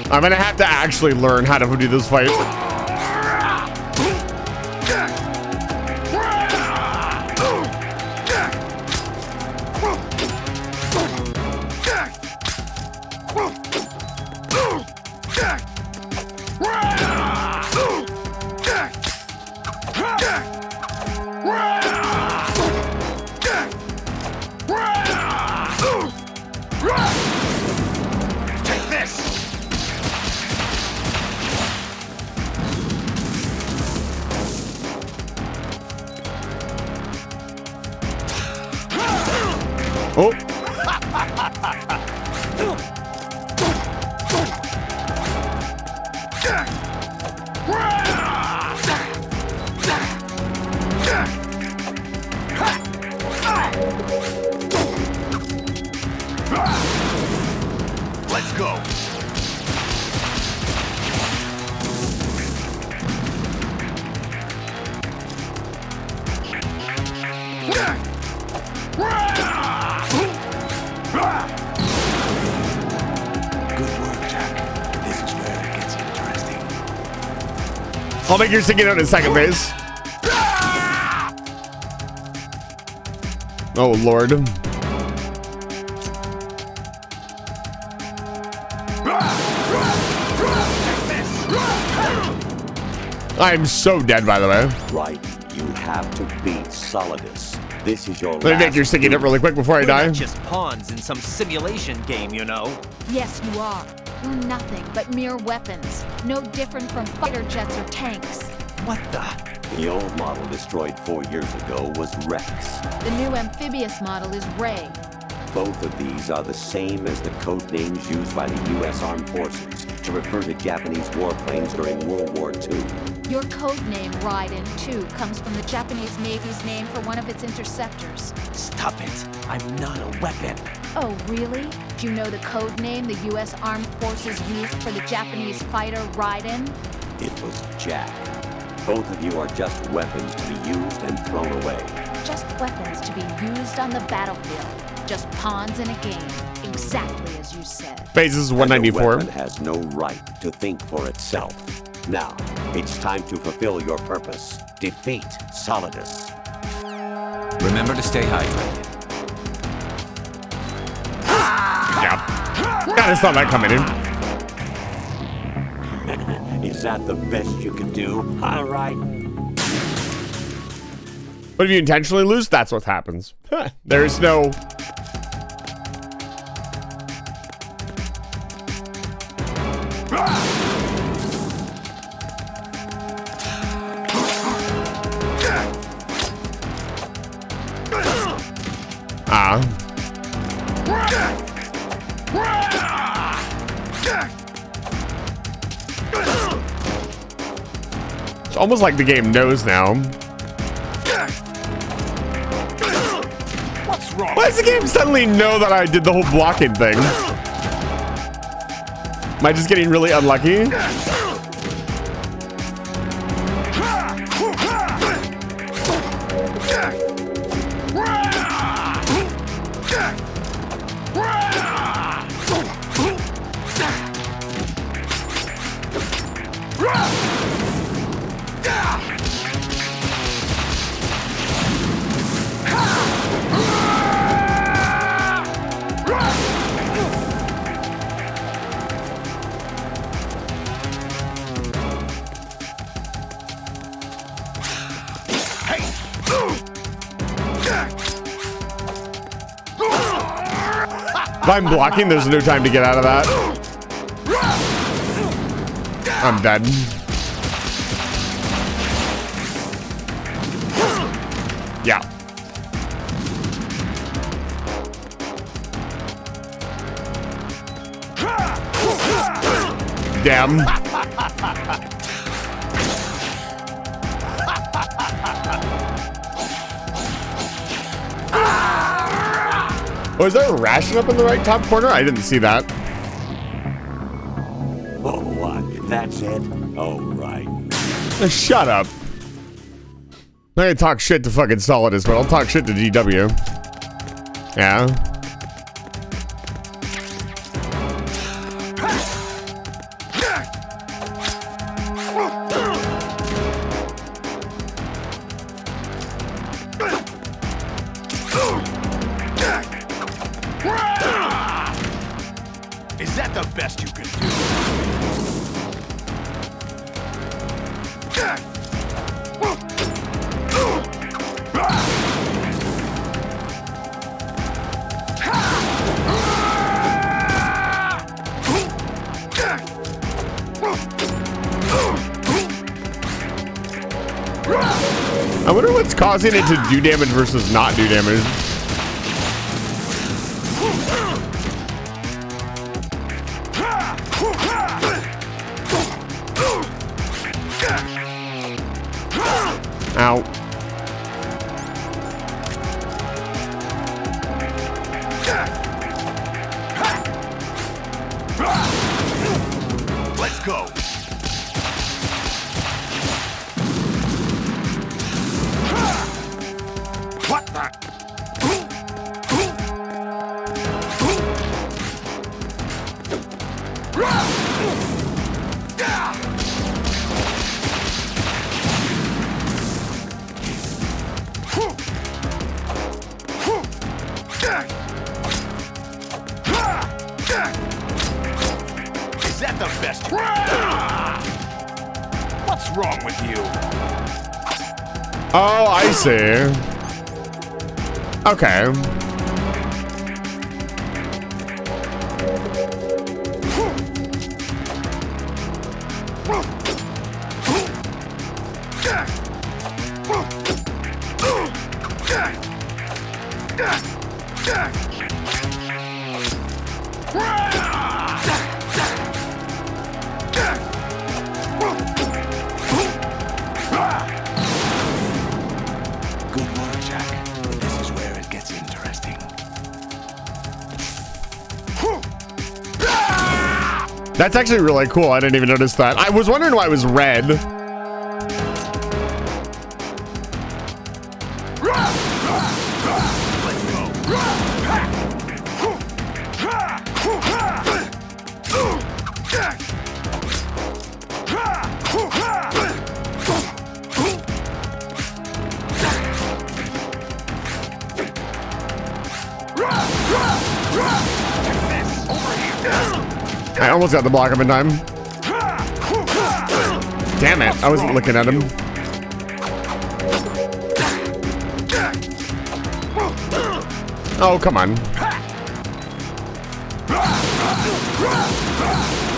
I'm gonna have to actually learn how to do this fight. Take this! Oh. Let's go. Good work, Jack. This is where it gets interesting. I'll make your sticking out in second base. Oh lord. I'm so dead, by the way. Right. You have to beat Solidus. This is your Let me make your sticking it really quick before I We're die. not just pawns in some simulation game, you know. Yes, you are. We're nothing but mere weapons. No different from fighter jets or tanks. What the? The old model destroyed 4 years ago was Rex. The new amphibious model is Ray. Both of these are the same as the code names used by the U.S. Armed Forces to refer to Japanese warplanes during World War II. Your code name, Raiden, too, comes from the Japanese Navy's name for one of its interceptors. Stop it. I'm not a weapon. Oh, really? Do you know the code name the U.S. Armed Forces used for the Japanese fighter Raiden? It was Jack. Both of you are just weapons to be used and thrown away. Just weapons to be used on the battlefield. Just pawns in a game. Exactly as you said. Phases And 194. a weapon has no right to think for itself. Now, it's time to fulfill your purpose. Defeat Solidus. Remember to stay hydrated. Yeah. Kinda saw that coming in. Is that the best you can do? All right. But if you intentionally lose, that's what happens. There's no... It's almost like the game knows now. What's wrong? Why does the game suddenly know that I did the whole blocking thing? Am I just getting really unlucky? If I'm blocking, there's no time to get out of that. I'm dead. Yeah. Damn. Oh, is there a ration up in the right top corner? I didn't see that. Oh, what? That's it? Oh, right. Shut up. I'm not gonna talk shit to fucking Solidus, but I'll talk shit to GW. Yeah. Is that the best you can do? I wonder what's causing it to do damage versus not do damage. Ow. Let's go. What the? Is that the best you can do? What's wrong with you? Oh, I see. Okay. Good work, Jack. This is where it gets interesting. That's actually really cool. I didn't even notice that. I was wondering why it was red. I almost got the block up in time. Damn it, I wasn't looking at him. Oh, come on.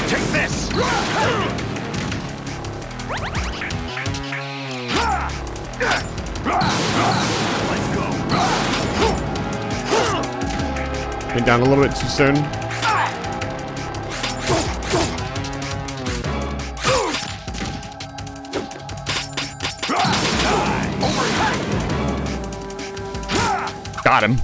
Take this! Let's go! Went down a little bit too soon. Got him.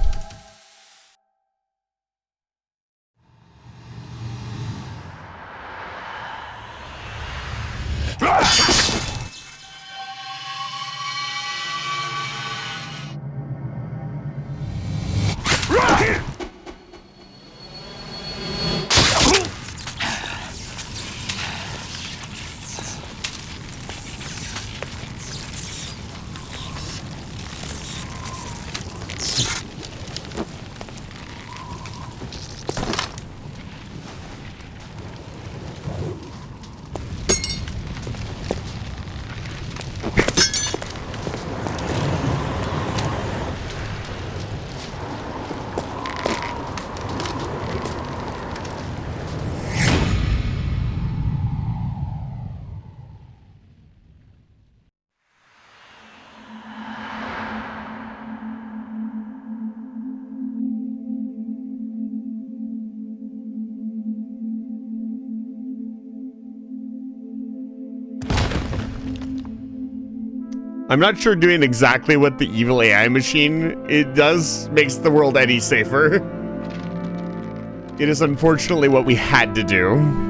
I'm not sure doing exactly what the evil AI machine it does makes the world any safer. It is unfortunately what we had to do.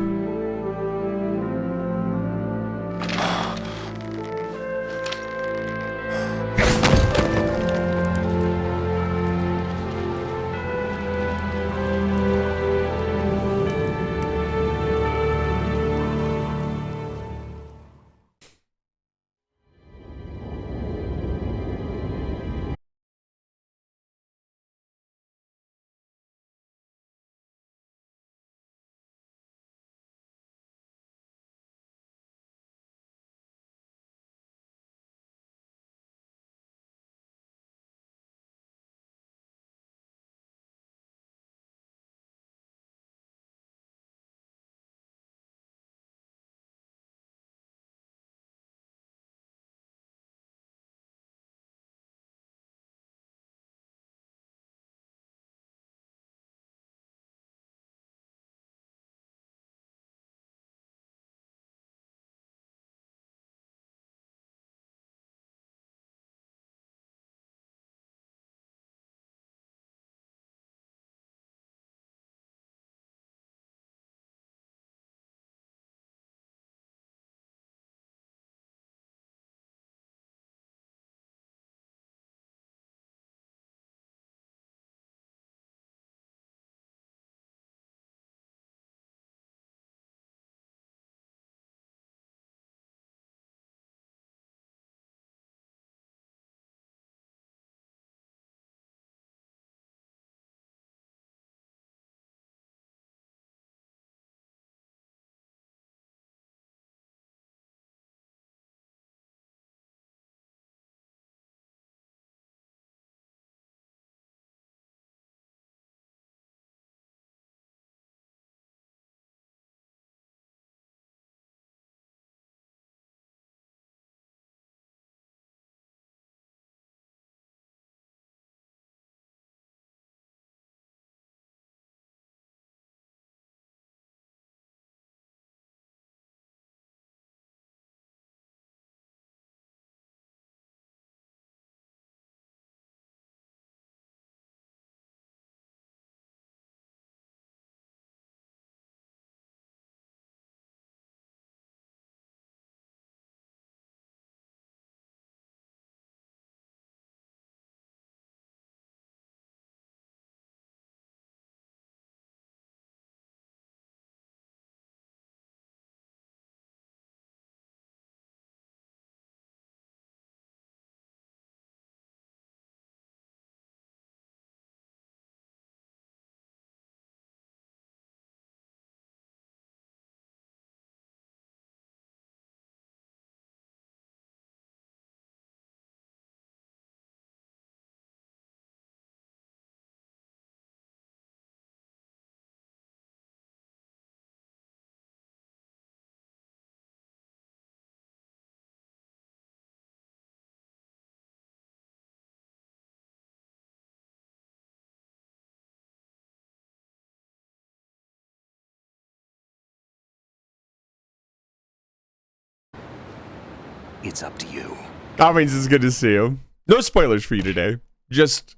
it's up to you. Commings, it's good to see you. No spoilers for you today. Just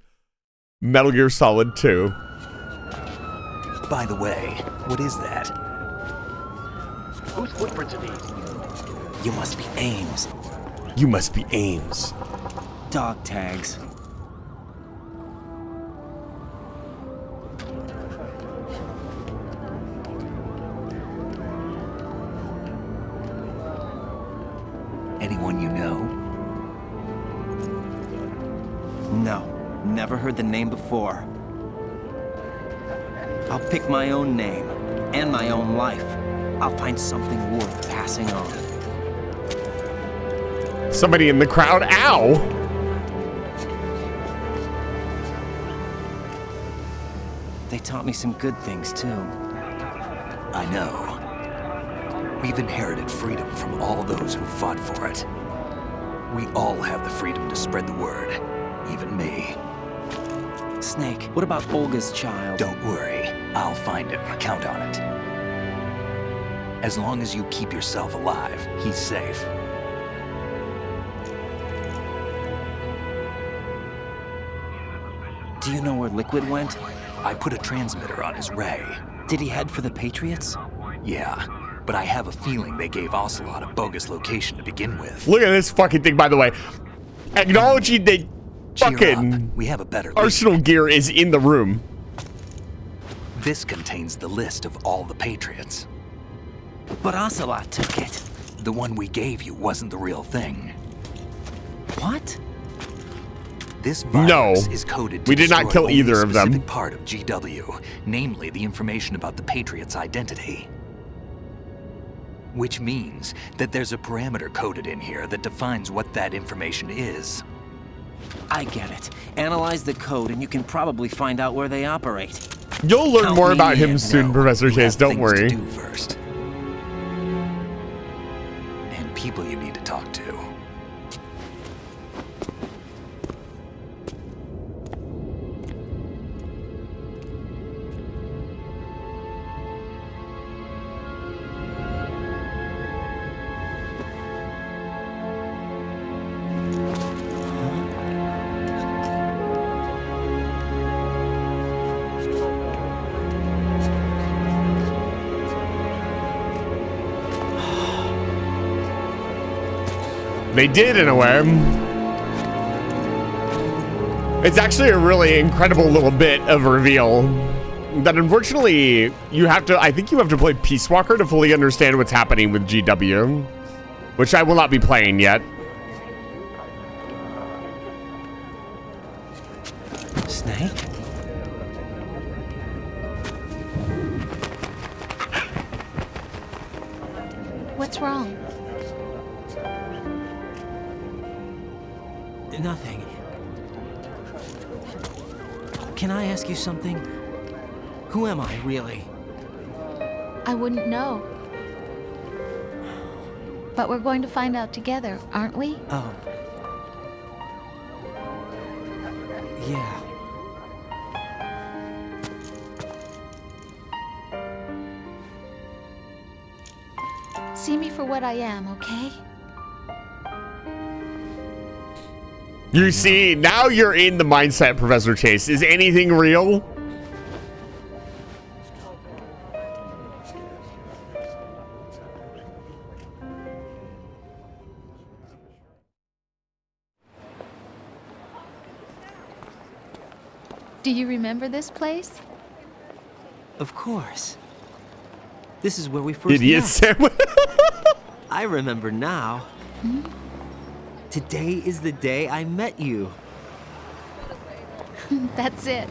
Metal Gear Solid 2. By the way, what is that? Whose footprints are these? You must be Ames. You must be Ames. Dog tags. Anyone you know? No, never heard the name before. I'll pick my own name and my own life. I'll find something worth passing on. Somebody in the crowd. Ow! They taught me some good things, too. I know. We've inherited freedom from all those who fought for it. We all have the freedom to spread the word, even me. Snake, what about Olga's child? Don't worry, I'll find him. Count on it. As long as you keep yourself alive, he's safe. Do you know where Liquid went? I put a transmitter on his ray. Did he head for the Patriots? Yeah, but I have a feeling they gave Ocelot a bogus location to begin with. Look at this fucking thing, by the way. Acknowledging that fucking we have a better arsenal gear is in the room. This contains the list of all the Patriots. But Ocelot took it. The one we gave you wasn't the real thing. What? This virus is coded to we did not kill destroy either only a of them. specific part of GW, namely the information about the Patriots' identity. Which means that there's a parameter coded in here that defines what that information is. I get it. Analyze the code and you can probably find out where they operate. You'll learn Count more me about him in. soon, No, Professor you Chase. have Don't things worry. to do first. And people you need to talk to. They did, in a way. It's actually a really incredible little bit of reveal that unfortunately you have to, I think you have to play Peace Walker to fully understand what's happening with GW, which I will not be playing yet. Snake? What's wrong? Nothing. Can I ask you something? Who am I, really? I wouldn't know. But we're going to find out together, aren't we? Oh. Yeah. See me for what I am, okay? You see, now you're in the mindset, Professor Chase. Is anything real? Do you remember this place? Of course. This is where we first Idiot met. Sam. I remember now. Today is the day I met you. That's it.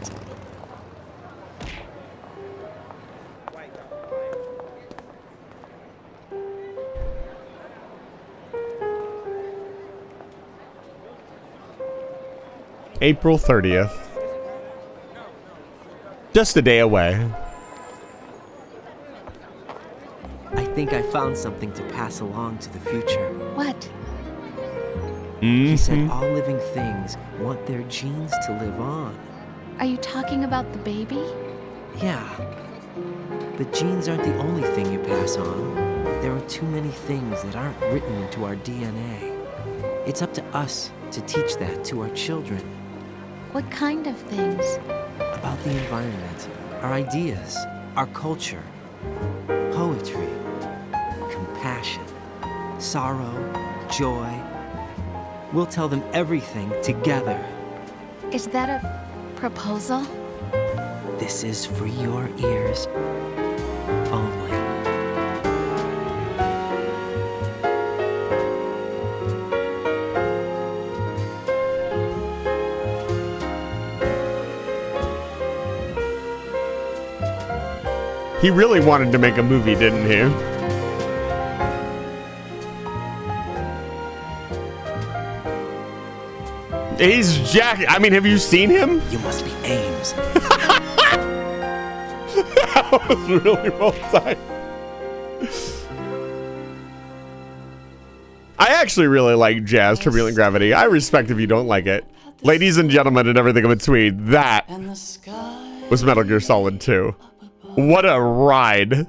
April 30th. Just a day away. I think I found something to pass along to the future. What? He said all living things want their genes to live on. Are you talking about the baby? Yeah. But genes aren't the only thing you pass on. There are too many things that aren't written into our DNA. It's up to us to teach that to our children. What kind of things? About the environment, our ideas, our culture, poetry, compassion, sorrow, joy. We'll tell them everything together. Is that a proposal? This is for your ears only. He really wanted to make a movie, didn't he? He's Jack. I mean, have you seen him? You must be Ames. That was really well timed. I actually really like Jazz Turbulent Gravity. I respect if you don't like it. Ladies and gentlemen and everything in between, that was Metal Gear Solid 2. What a ride.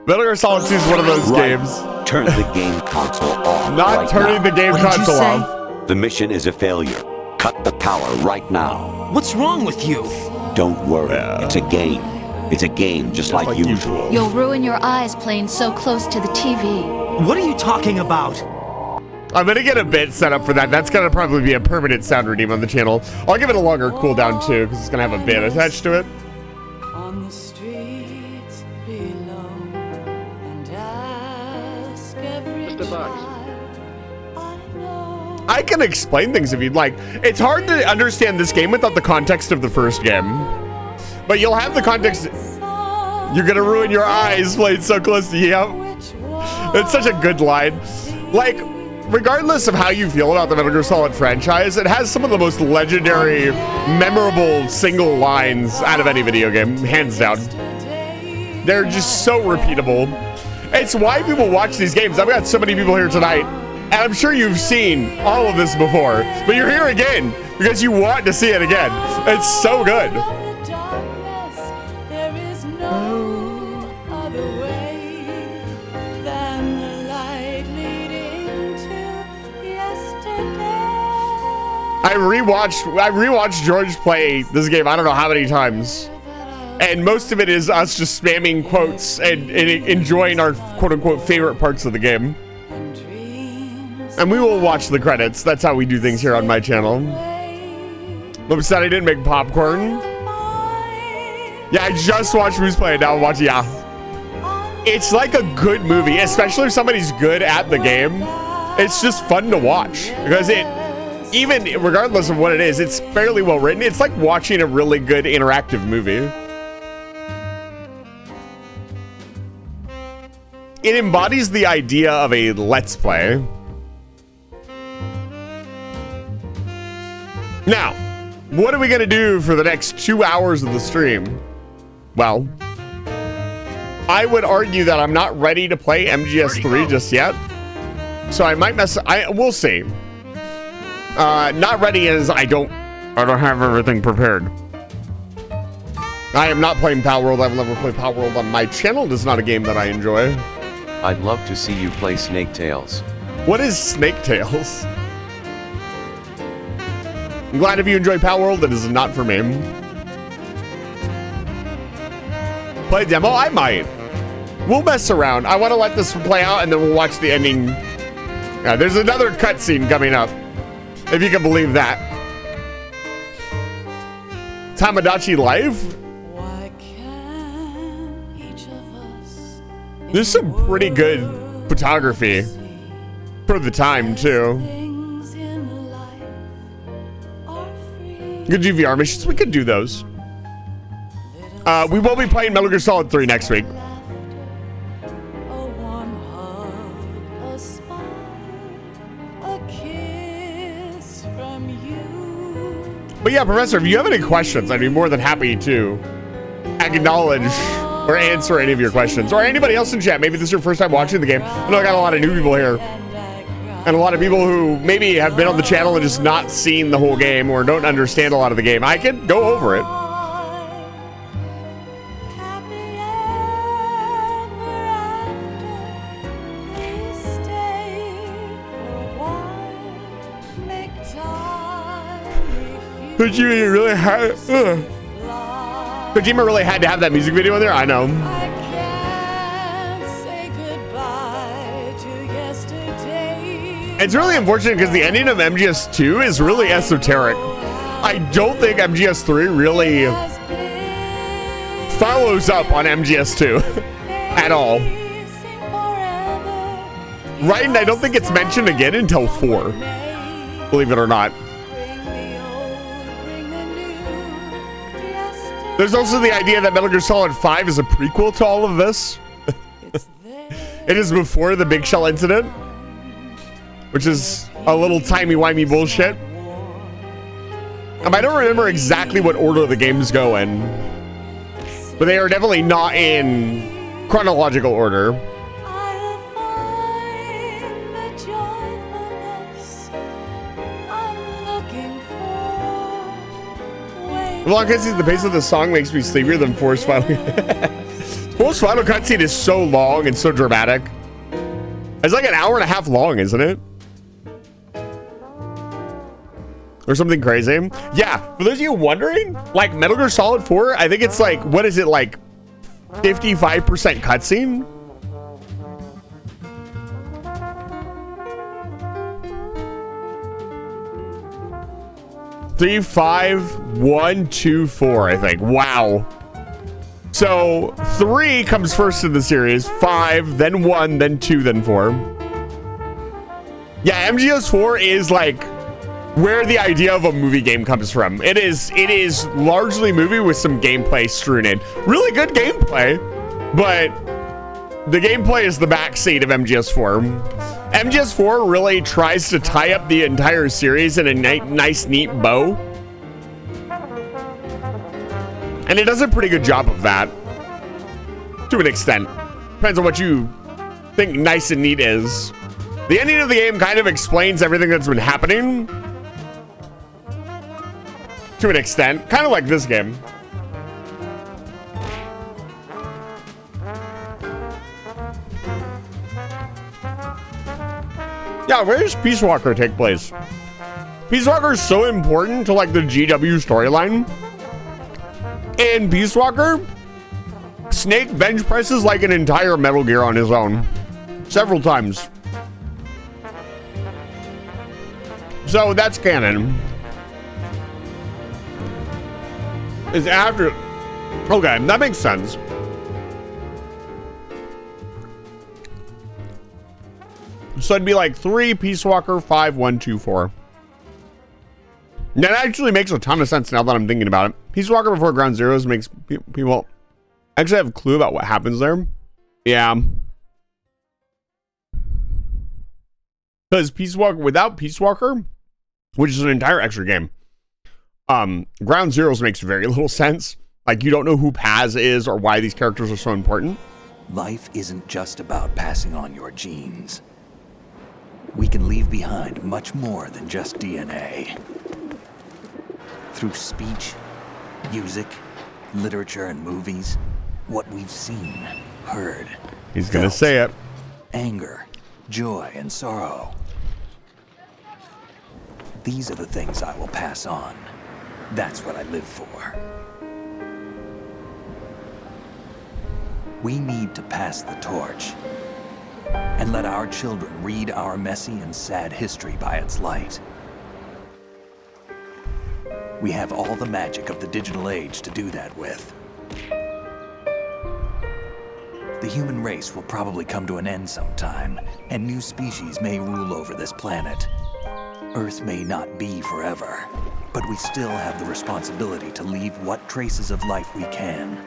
Metal Gear Solid 2 is one of those games. Turn the game console off. Not right turning now. the game console off. The mission is a failure. Cut the power right now. What's wrong with you? Don't worry. It's a game. It's a game just like usual. You'll ruin your eyes playing so close to the TV. What are you talking about? I'm gonna get a bit set up for that. That's gonna probably be a permanent sound redeem on the channel. I'll give it a longer cooldown too, because it's gonna have a bit attached to it. On the streets below and ask every child. I can explain things if you'd like. It's hard to understand this game without the context of the first game. But you'll have the context. You're gonna ruin your eyes playing so close to you. It's such a good line. Like, regardless of how you feel about the Metal Gear Solid franchise, it has some of the most legendary, memorable single lines out of any video game, hands down. They're just so repeatable. It's why people watch these games. I've got so many people here tonight, and I'm sure you've seen all of this before, but you're here again because you want to see it again. It's so good. I rewatched George play this game I don't know how many times. And most of it is us just spamming quotes and enjoying our quote-unquote favorite parts of the game. And we will watch the credits. That's how we do things here on my channel. I'm sad I didn't make popcorn. Yeah, I just watched Moose play it. Now I'm watching, yeah. It's like a good movie, especially if somebody's good at the game. It's just fun to watch because even regardless of what it is, it's fairly well written. It's like watching a really good interactive movie. It embodies the idea of a Let's Play. Now, what are we gonna do for the next 2 hours of the stream? Well, I would argue that I'm not ready to play MGS3 just yet. So I might we'll see. Not ready as I don't have everything prepared. I am not playing Pal World. I've never played Pal World on my channel. It is not a game that I enjoy. I'd love to see you play Snake Tales. What is Snake Tales? I'm glad if you enjoy Pal World. It is not for me. Play a demo? I might. We'll mess around. I want to let this play out and then we'll watch the ending. Yeah, there's another cutscene coming up. If you can believe that. Tamagotchi Life? There's some pretty good photography for the time, too. Good GVR missions. We could do those. We will be playing Metal Gear Solid 3 next week. But yeah, Professor, if you have any questions, I'd be more than happy to acknowledge or answer any of your questions. Or anybody else in chat. Maybe this is your first time watching the game. I know I got a lot of new people here. And a lot of people who maybe have been on the channel and just not seen the whole game or don't understand a lot of the game. I could go over it. Kojima really had. Kojima really had to have that music video in there. I know. It's really unfortunate because the ending of MGS2 is really esoteric. I don't think MGS3 really follows up on MGS2 at all. Right, and I don't think it's mentioned again until 4. Believe it or not. There's also the idea that Metal Gear Solid 5 is a prequel to all of this. It is before the Big Shell incident, which is a little timey-wimey bullshit. I don't remember exactly what order the games go in, but they are definitely not in chronological order. The long cutscene, the pace of the song makes me sleepier than 4's final. 4's final cutscene is so long and so dramatic. It's like an hour and a half long, isn't it? Or something crazy. Yeah, for those of you wondering, like Metal Gear Solid 4, I think it's like, what is it, like 55% cutscene? Three, 5, 1, 2, 4, I think. Wow. So 3 comes first in the series, 5, then 1, then 2, then 4. Yeah, MGS4 is like where the idea of a movie game comes from. It is largely movie with some gameplay strewn in. Really good gameplay, but the gameplay is the backseat of MGS4. MGS4 really tries to tie up the entire series in a nice, neat bow. And it does a pretty good job of that. To an extent. Depends on what you think nice and neat is. The ending of the game kind of explains everything that's been happening. To an extent. Kind of like this game. Yeah, where does Peace Walker take place? Peace Walker is so important to like the GW storyline. In Peace Walker, Snake bench presses like an entire Metal Gear on his own. Several times. So that's canon. It's after... Okay, that makes sense. So it'd be like 3, Peace Walker, 5, 1, 2, 4. That actually makes a ton of sense now that I'm thinking about it. Peace Walker before Ground Zeroes makes people actually have a clue about what happens there. Yeah. Because Peace Walker, without Peace Walker, which is an entire extra game, Ground Zeroes makes very little sense. Like, you don't know who Paz is or why these characters are so important. Life isn't just about passing on your genes. We can leave behind much more than just DNA. Through speech, music, literature, and movies, what we've seen, heard. He's gonna say it. Anger, joy, and sorrow. These are the things I will pass on. That's what I live for. We need to pass the torch and let our children read our messy and sad history by its light. We have all the magic of the digital age to do that with. The human race will probably come to an end sometime, and new species may rule over this planet. Earth may not be forever, but we still have the responsibility to leave what traces of life we can.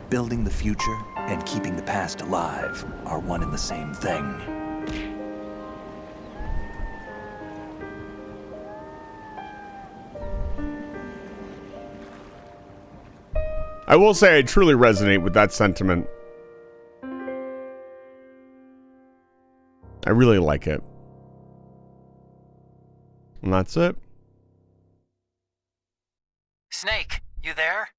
Building the future and keeping the past alive are one and the same thing. I will say I truly resonate with that sentiment. I really like it. And that's it. Snake, you there?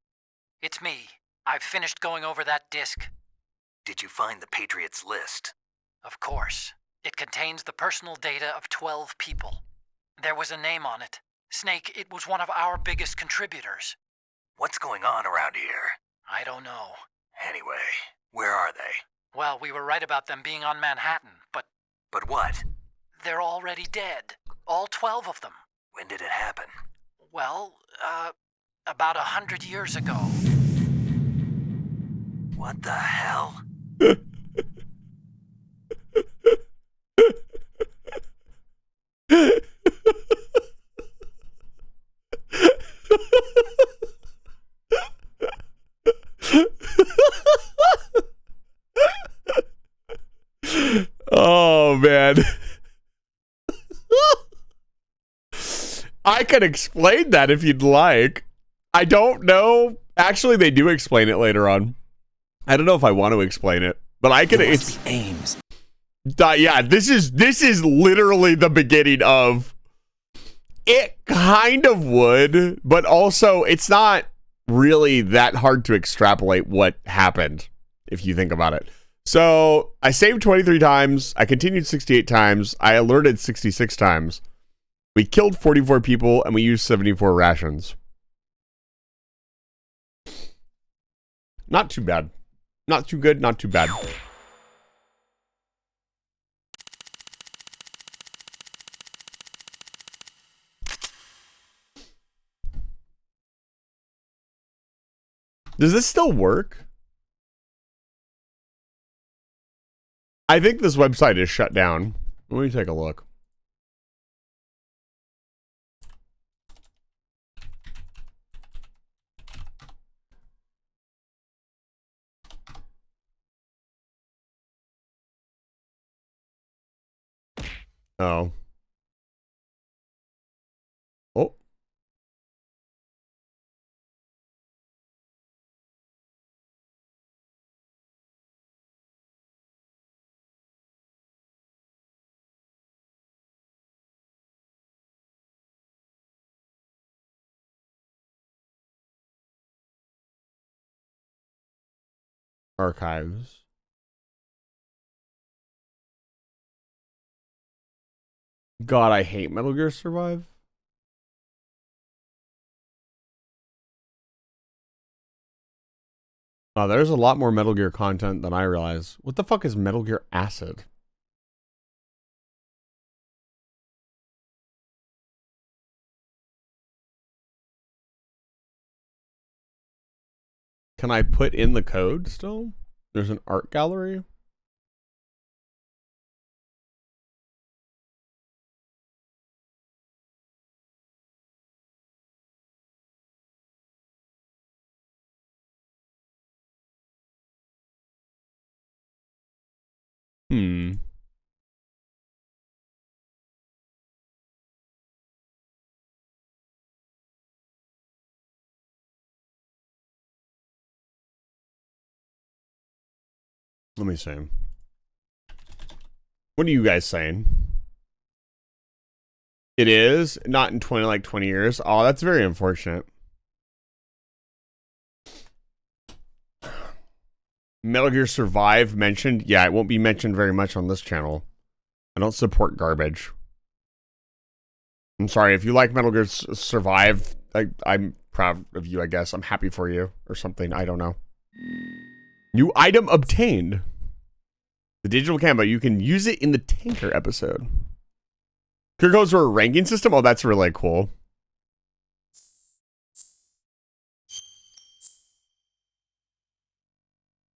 It's me. I've finished going over that disk. Did you find the Patriots list? Of course. It contains the personal data of 12 people. There was a name on it. Snake, it was one of our biggest contributors. What's going on around here? I don't know. Anyway, where are they? Well, we were right about them being on Manhattan, but... But what? They're already dead. All 12 of them. When did it happen? Well, about 100 years ago. What the hell? Oh, man. I can explain that if you'd like. I don't know. Actually, they do explain it later on. I don't know if I want to explain it, but I can. It's Ames. Yeah, this is literally the beginning of it. Kind of would, but also it's not really that hard to extrapolate what happened if you think about it. So I saved 23 times. I continued 68 times. I alerted 66 times. We killed 44 people and we used 74 rations. Not too bad. Not too good, not too bad. Does this still work? I think this website is shut down. Let me take a look. Oh. Oh. Archives. God, I hate Metal Gear Survive. Oh, there's a lot more Metal Gear content than I realize. What the fuck is Metal Gear Acid? Can I put in the code still? There's an art gallery. Let me see. What are you guys saying? It is not in 20 years. Oh, that's very unfortunate. Metal Gear Survive mentioned. Yeah, it won't be mentioned very much on this channel. I don't support garbage. I'm sorry if you like Metal Gear Survive. I'm proud of you, I guess. I'm happy for you or something. I don't know. New item obtained. The digital camo. You can use it in the tanker episode. Here goes our ranking system. Oh, that's really cool.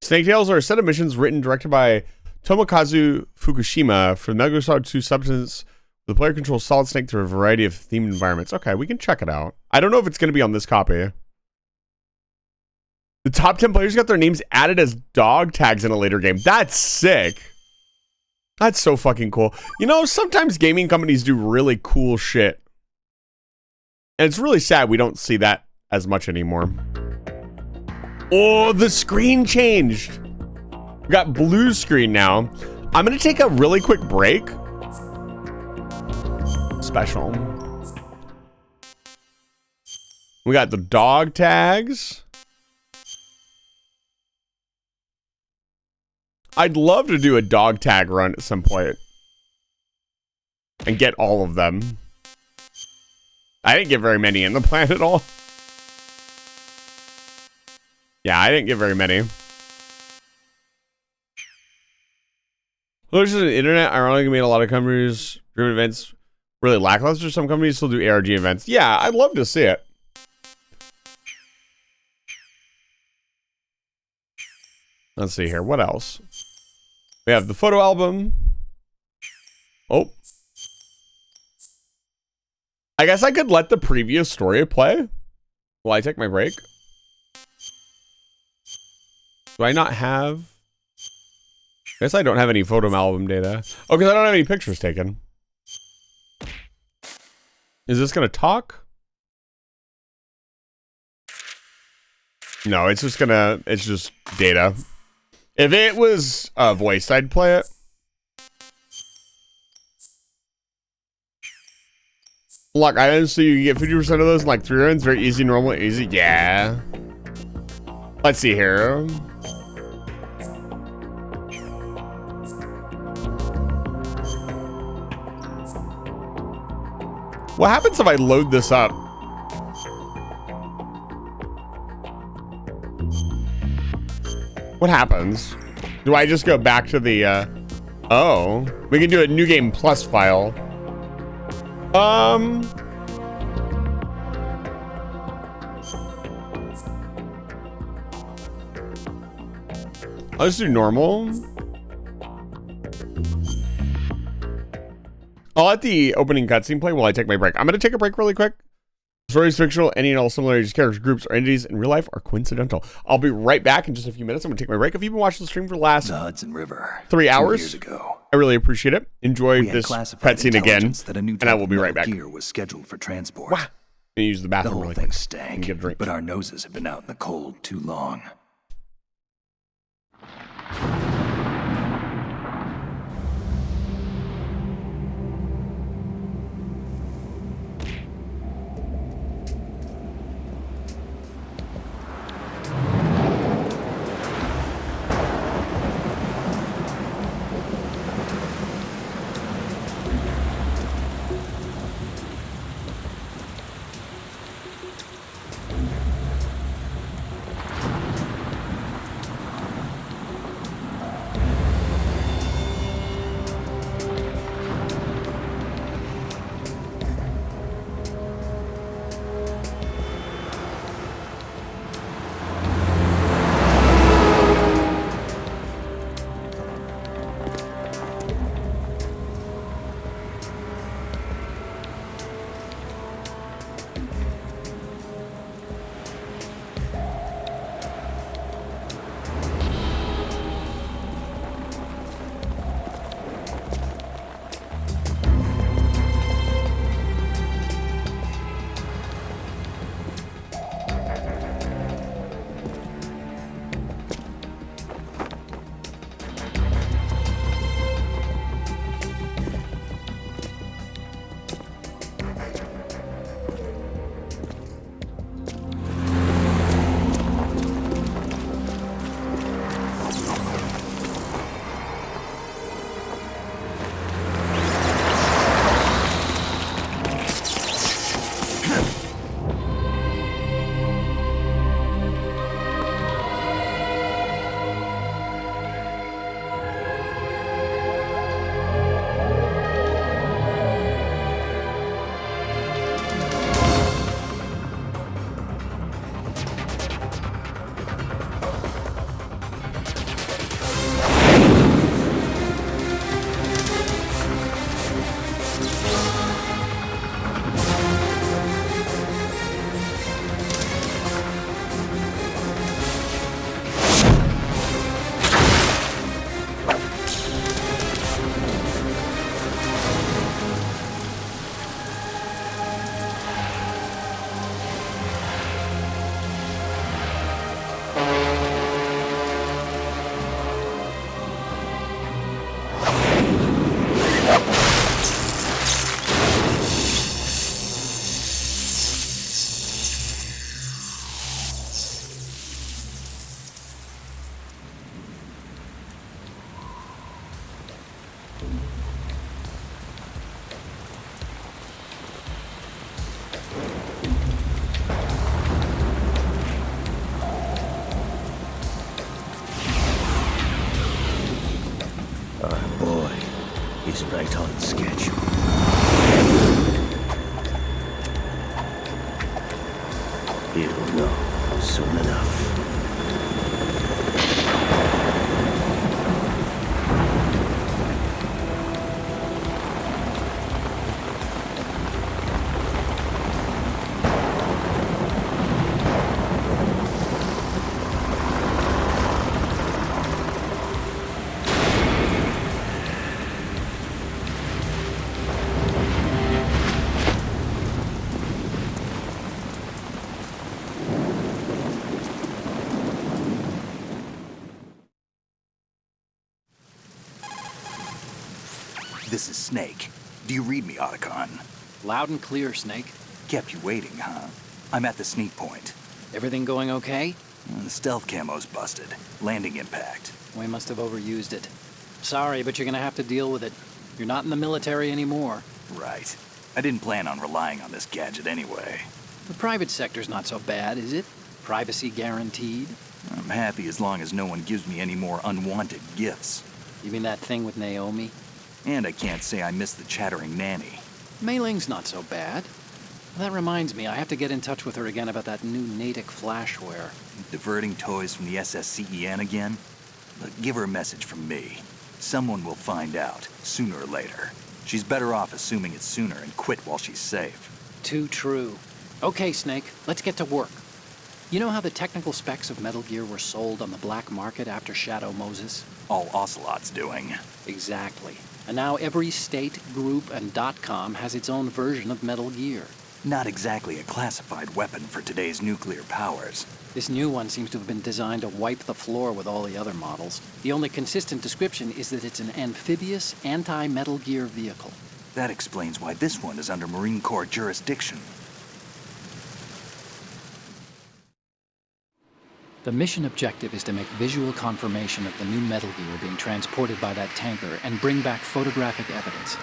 Snake Tales are a set of missions written and directed by Tomokazu Fukushima for the Metal Gear Solid 2 Substance. The player controls Solid Snake through a variety of themed environments. Okay, we can check it out. I don't know if it's going to be on this copy. The top 10 players got their names added as dog tags in a later game. That's sick. That's so fucking cool. You know, sometimes gaming companies do really cool shit. And it's really sad we don't see that as much anymore. Oh, the screen changed. We got blue screen now. I'm going to take a really quick break. Special. We got the dog tags. I'd love to do a dog tag run at some point and get all of them. I didn't get very many in the plan at all. Yeah, I didn't get very many. There's the internet. Ironically, made a lot of companies driven events really lackluster. Some companies still do ARG events. Yeah, I'd love to see it. Let's see here. What else? We have the photo album. Oh. I guess I could let the previous story play while I take my break. Do I not have... I guess I don't have any photo album data. Oh, because I don't have any pictures taken. Is this going to talk? No, it's just gonna... It's just data. If it was voiced, I'd play it. Look, I understand you can get 50% of those in like 3 runs. Very easy, normal, easy. Yeah. Let's see here. What happens if I load this up? What happens? Do I just go back to the, oh, we can do a new game plus file. I'll just do normal. I'll let the opening cutscene play while I take my break. I'm going to take a break really quick. Story is fictional. Any and all similarities, characters, groups, or entities in real life are coincidental. I'll be right back in just a few minutes. I'm going to take my break. If you've been watching the stream for the last Hudson River 3 hours, 2 years ago, I really appreciate it. Enjoy this cutscene again, that a new and I will be right back. Gear was scheduled for transport. Wow. And use the bathroom the whole really thing quick. stank, And get a drink. but our noses have been out in the cold too long. He'll know soon enough. This is Snake. Do you read me, Otacon? Loud and clear, Snake. Kept you waiting, huh? I'm at the sneak point. Everything going okay? The stealth camo's busted. Landing impact. We must have overused it. Sorry, but you're gonna have to deal with it. You're not in the military anymore. Right. I didn't plan on relying on this gadget anyway. The private sector's not so bad, is it? Privacy guaranteed? I'm happy as long as no one gives me any more unwanted gifts. You mean that thing with Naomi? And I can't say I miss the chattering nanny. Mei Ling's not so bad. That reminds me, I have to get in touch with her again about that new Natick flashware. Diverting toys from the SSCEN again? Look, give her a message from me. Someone will find out, sooner or later. She's better off assuming it's sooner and quit while she's safe. Too true. Okay, Snake, let's get to work. You know how the technical specs of Metal Gear were sold on the black market after Shadow Moses? All Ocelot's doing. Exactly. And now every state, group, and .com has its own version of Metal Gear. Not exactly a classified weapon for today's nuclear powers. This new one seems to have been designed to wipe the floor with all the other models. The only consistent description is that it's an amphibious, anti-Metal Gear vehicle. That explains why this one is under Marine Corps jurisdiction. The mission objective is to make visual confirmation of the new Metal Gear being transported by that tanker and bring back photographic evidence.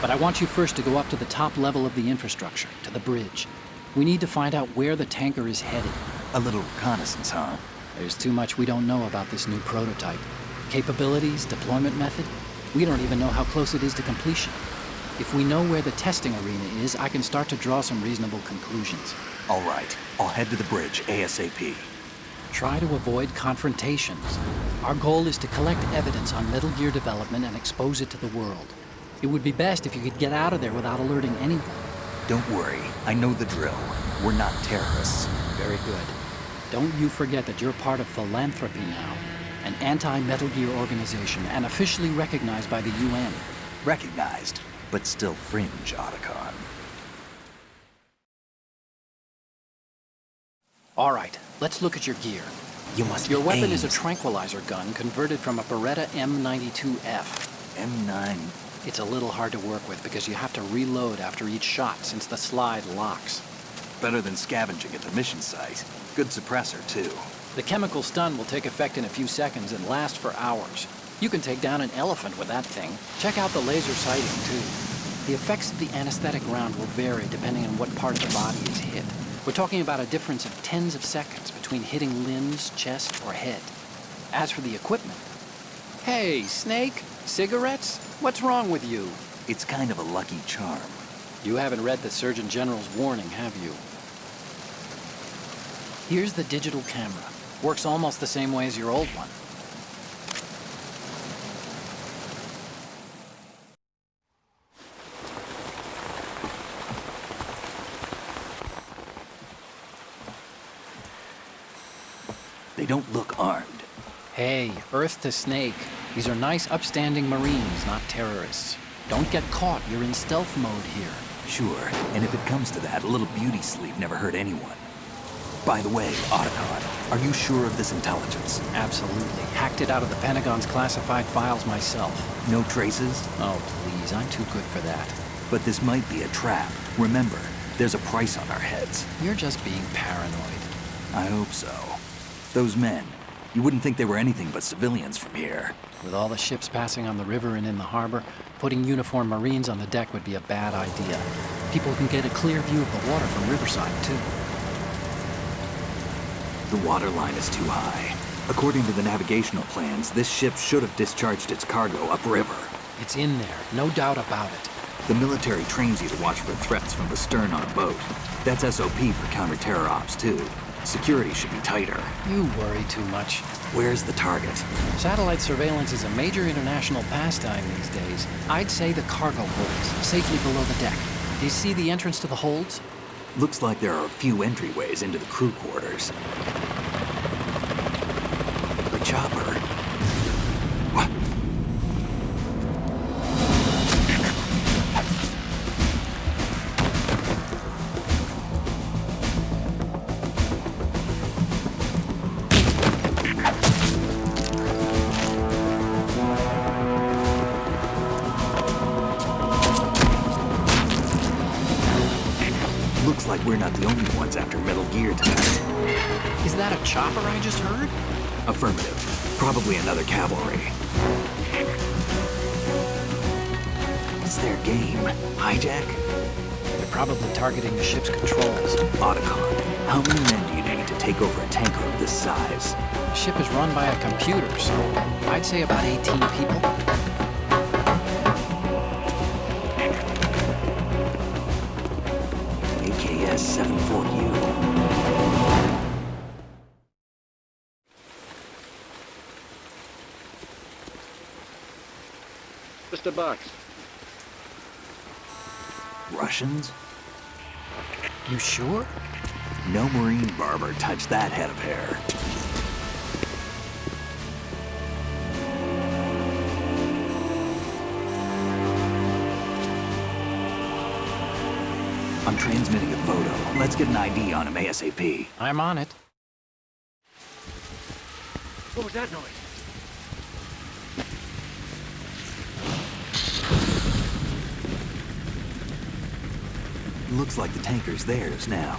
But I want you first to go up to the top level of the infrastructure, to the bridge. We need to find out where the tanker is headed. A little reconnaissance, huh? There's too much we don't know about this new prototype. Capabilities, deployment method, we don't even know how close it is to completion. If we know where the testing arena is, I can start to draw some reasonable conclusions. All right, I'll head to the bridge ASAP. Try to avoid confrontations. Our goal is to collect evidence on Metal Gear development and expose it to the world. It would be best if you could get out of there without alerting anyone. Don't worry, I know the drill. We're not terrorists. Very good. Don't you forget that you're part of Philanthropy now, an anti-Metal Gear organization and officially recognized by the UN. Recognized, but still fringe, Otacon. All right, let's look at your gear. Your weapon is a tranquilizer gun converted from a Beretta M92F. M9? It's a little hard to work with because you have to reload after each shot since the slide locks. Better than scavenging at the mission site. Good suppressor, too. The chemical stun will take effect in a few seconds and last for hours. You can take down an elephant with that thing. Check out the laser sighting, too. The effects of the anesthetic round will vary depending on what part of the body is hit. We're talking about a difference of tens of seconds between hitting limbs, chest, or head. As for the equipment... Hey, Snake, cigarettes? What's wrong with you? It's kind of a lucky charm. You haven't read the Surgeon General's warning, have you? Here's the digital camera. Works almost the same way as your old one. They don't look armed. Hey, Earth to Snake. These are nice, upstanding Marines, not terrorists. Don't get caught. You're in stealth mode here. Sure, and if it comes to that, a little beauty sleep never hurt anyone. By the way, Otacon, are you sure of this intelligence? Absolutely. Hacked it out of the Pentagon's classified files myself. No traces? Oh, please. I'm too good for that. But this might be a trap. Remember, there's a price on our heads. You're just being paranoid. I hope so. Those men, you wouldn't think they were anything but civilians from here. With all the ships passing on the river and in the harbor, putting uniformed Marines on the deck would be a bad idea. People can get a clear view of the water from Riverside, too. The water line is too high. According to the navigational plans, this ship should have discharged its cargo upriver. It's in there, no doubt about it. The military trains you to watch for threats from the stern on a boat. That's SOP for counter-terror ops, too. Security should be tighter. You worry too much. Where's the target? Satellite surveillance is a major international pastime these days. I'd say the cargo holds, safely below the deck. Do you see the entrance to the holds? Looks like there are a few entryways into the crew quarters. The chopper. What? Looks like we're not the only ones after Metal Gear tonight. Is that a chopper I just heard? Affirmative. Probably another cavalry. What's their game? Hijack? They're probably targeting the ship's controls. Otacon, how many men do you need to take over a tanker of this size? The ship is run by a computer, so I'd say about 18 people. AKS-74U. Mr. Box. Russians? You sure? No Marine barber touched that head of hair. I'm transmitting a photo. Let's get an ID on him ASAP. I'm on it. What was that noise? Looks like the tanker's theirs now.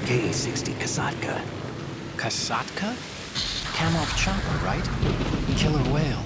KA-60 Kasatka. Kasatka? Kamov chopper, right? Killer whale.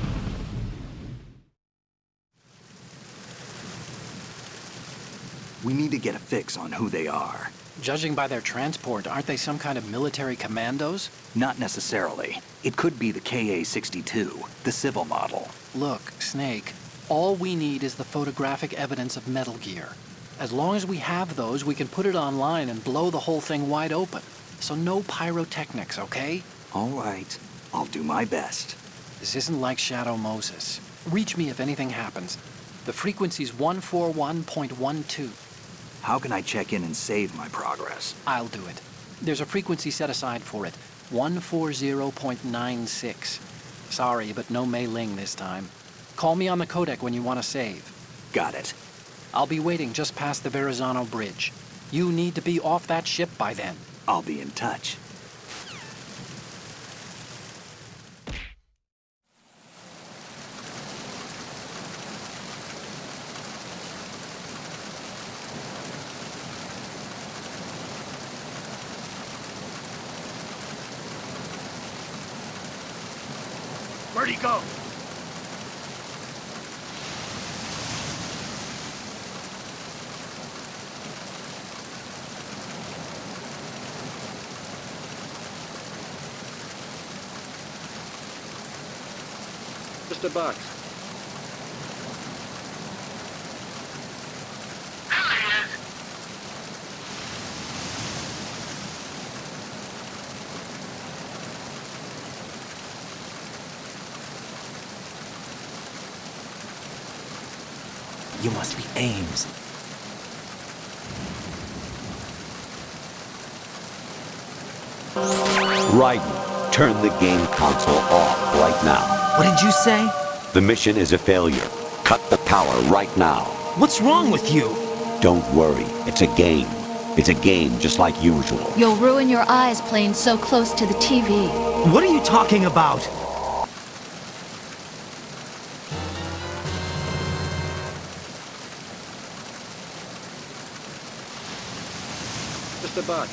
We need to get a fix on who they are. Judging by their transport, aren't they some kind of military commandos? Not necessarily. It could be the KA-62, the civil model. Look, Snake, all we need is the photographic evidence of Metal Gear. As long as we have those, we can put it online and blow the whole thing wide open. So no pyrotechnics, okay? All right. I'll do my best. This isn't like Shadow Moses. Reach me if anything happens. The frequency's 141.12. How can I check in and save my progress? I'll do it. There's a frequency set aside for it. 140.96. Sorry, but no Mei Ling this time. Call me on the codec when you want to save. Got it. I'll be waiting just past the Verrazano Bridge. You need to be off that ship by then. I'll be in touch. Where'd he go? Mr. Box. You must be Ames. Raiden, turn the game console off right now. What did you say? The mission is a failure. Cut the power right now. What's wrong with you? Don't worry, it's a game. It's a game just like usual. You'll ruin your eyes playing so close to the TV. What are you talking about? Mr. Box.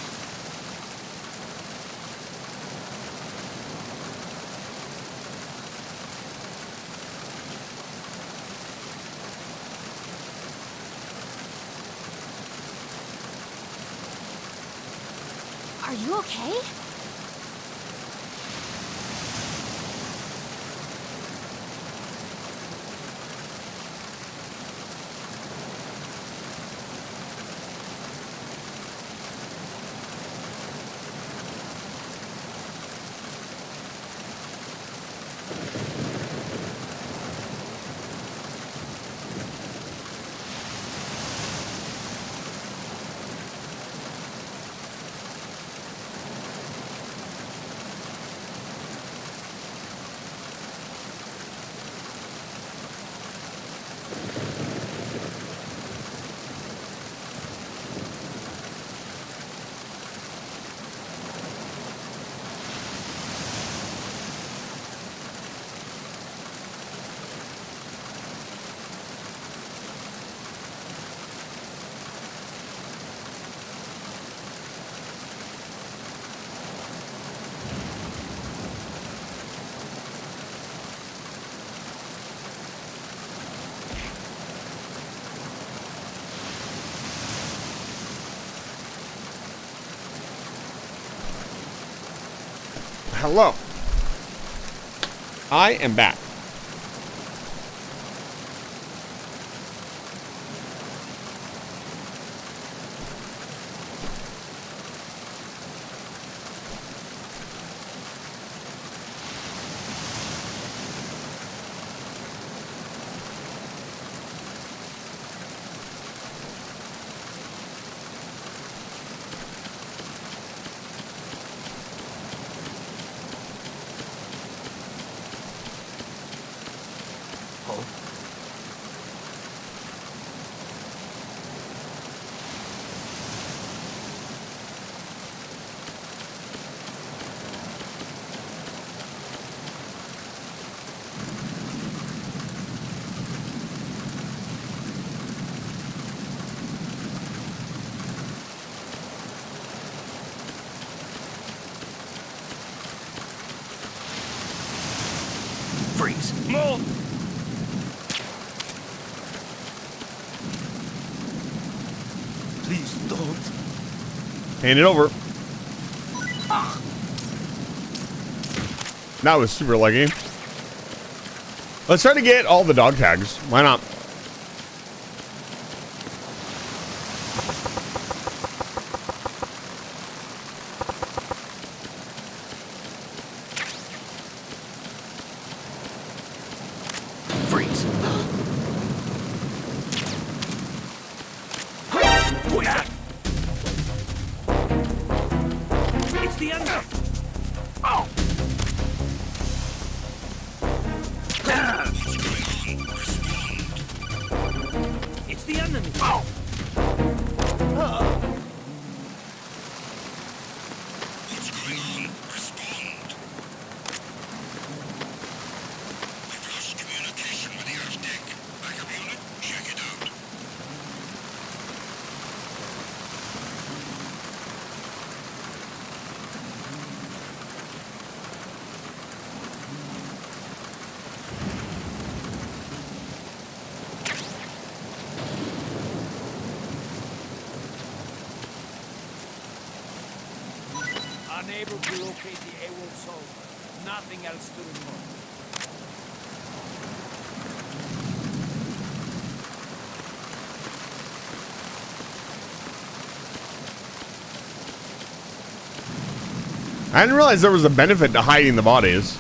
Are you okay? hello. I am back. Freeze. More! Please don't. Hand it over. That was super lucky. Let's try to get all the dog tags. Why not? Freeze. It's the enemy! Oh! It's the enemy! Oh! What's going on? Respond. We've lost communication with the Earth deck. Backup unit, check it out. Unable to locate the AWOL soldier. Nothing else to report. I didn't realize there was a benefit to hiding the bodies.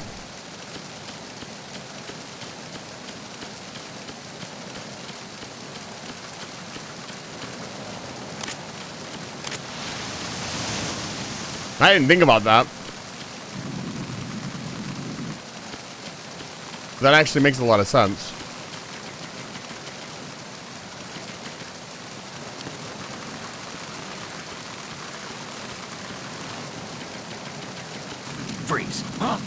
I didn't think about that. That actually makes a lot of sense. Freeze. Huh?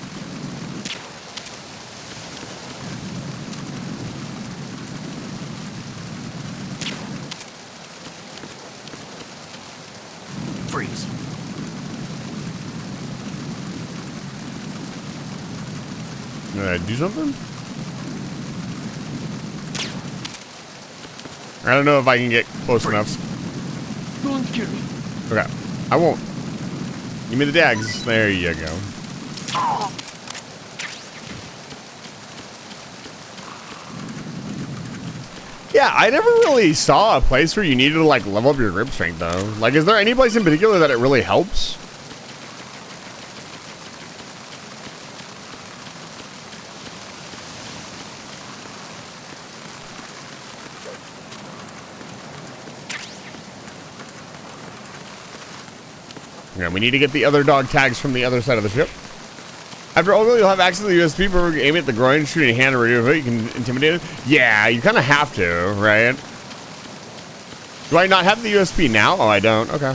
Freeze. Did I do something? I don't know if I can get close enough. Don't kill me. Okay, I won't. Give me the dags. There you go. Yeah, I never really saw a place where you needed to like level up your grip strength though. Like, is there any place in particular that it really helps? Yeah, we need to get the other dog tags from the other side of the ship. After Ogle, you'll have access to the USP, but aim at the groin, shooting a hand or radio, you can intimidate it. Yeah, you kind of have to, right? Do I not have the USP now? Oh, I don't. Okay. I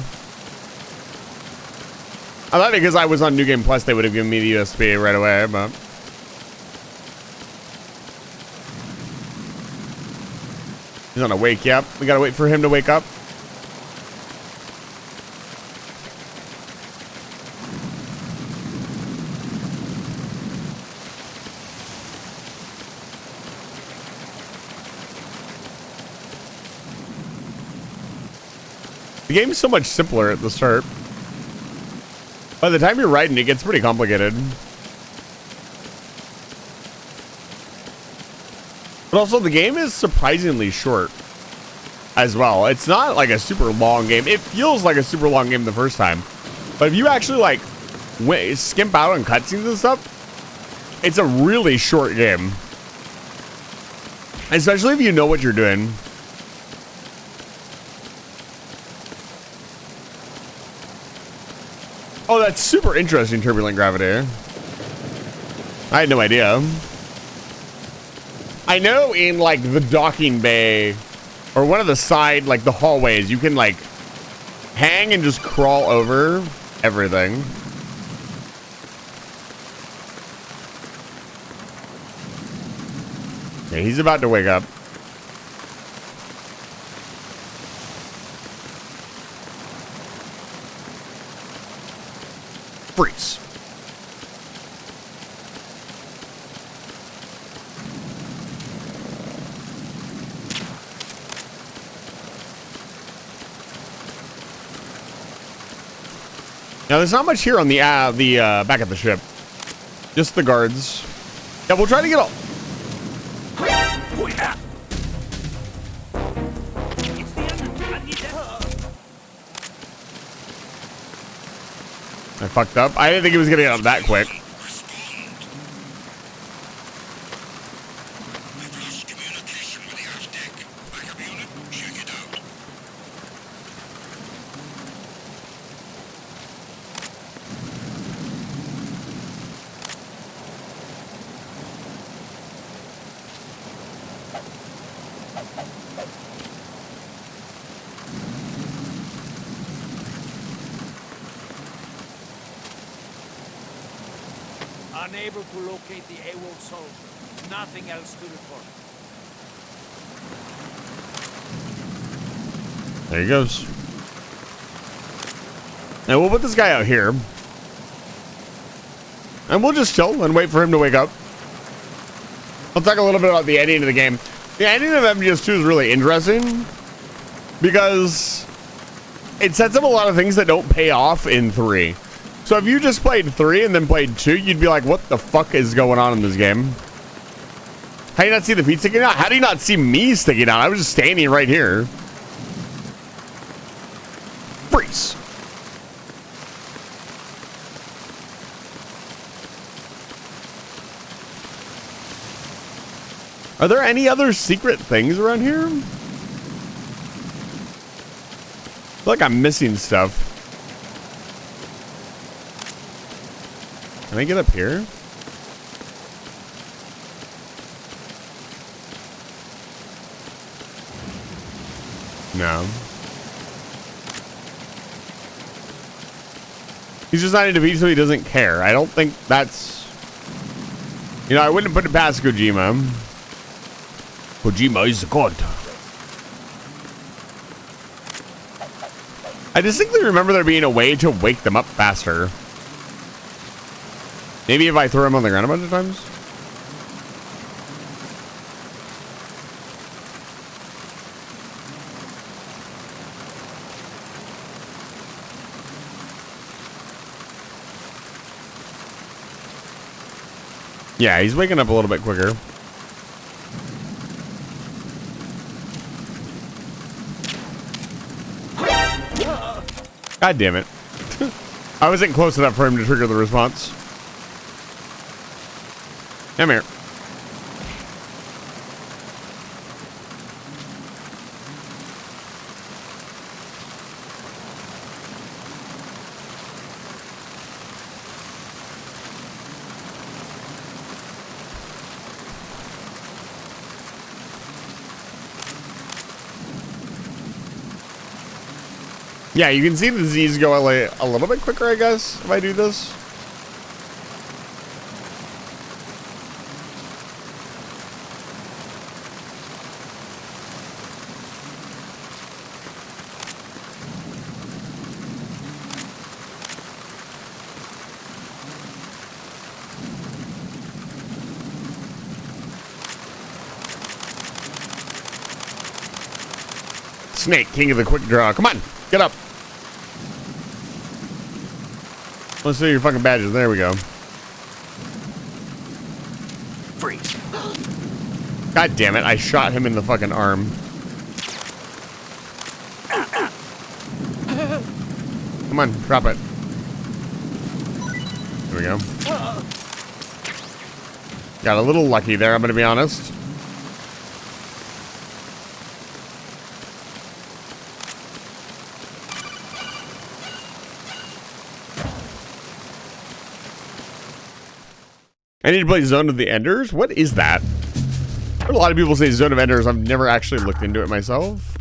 thought because I was on New Game Plus, they would have given me the USP right away, but... He's on a wake, yep. We gotta wait for him to wake up. The game's so much simpler at the start. By the time you're riding, it gets pretty complicated. But also, the game is surprisingly short as well. It's not like a super long game. It feels like a super long game the first time. But if you actually like skimp out on cutscenes and stuff, it's a really short game. Especially if you know what you're doing. Oh, that's super interesting, turbulent gravity. I had no idea. I know in like the docking bay or one of the side, like the hallways, you can like hang and just crawl over everything. Okay, he's about to wake up. Freeze. Now, there's not much here on the back of the ship. Just the guards. Yeah, we'll try to get all... I fucked up. I didn't think he was gonna get out that quick. Unable to locate the AWOL soldier. Nothing else to report. There he goes. And we'll put this guy out here. And we'll just chill and wait for him to wake up. I'll talk a little bit about the ending of the game. The ending of MGS2 is really interesting because it sets up a lot of things that don't pay off in 3. So if you just played 3 and then played 2, you'd be like, what the fuck is going on in this game? How do you not see the feet sticking out? How do you not see me sticking out? I was just standing right here. Freeze. Are there any other secret things around here? I feel like I'm missing stuff. Can I get up here? No. He's just not in defeat, so he doesn't care. I don't think that's... You know, I wouldn't put it past Kojima. Kojima is the god. I distinctly remember there being a way to wake them up faster. Maybe if I throw him on the ground a bunch of times? Yeah, he's waking up a little bit quicker. God damn it. I wasn't close enough for him to trigger the response. Come here. Yeah, you can see the Z's go a little bit quicker, I guess, if I do this. Snake, king of the quick draw. Come on, get up. Let's see your fucking badges. There we go. Freeze. God damn it. I shot him in the fucking arm. Come on, drop it. There we go. Got a little lucky there, I'm gonna be honest. I need to play Zone of the Enders? What is that? I've heard a lot of people say Zone of Enders. I've never actually looked into it myself.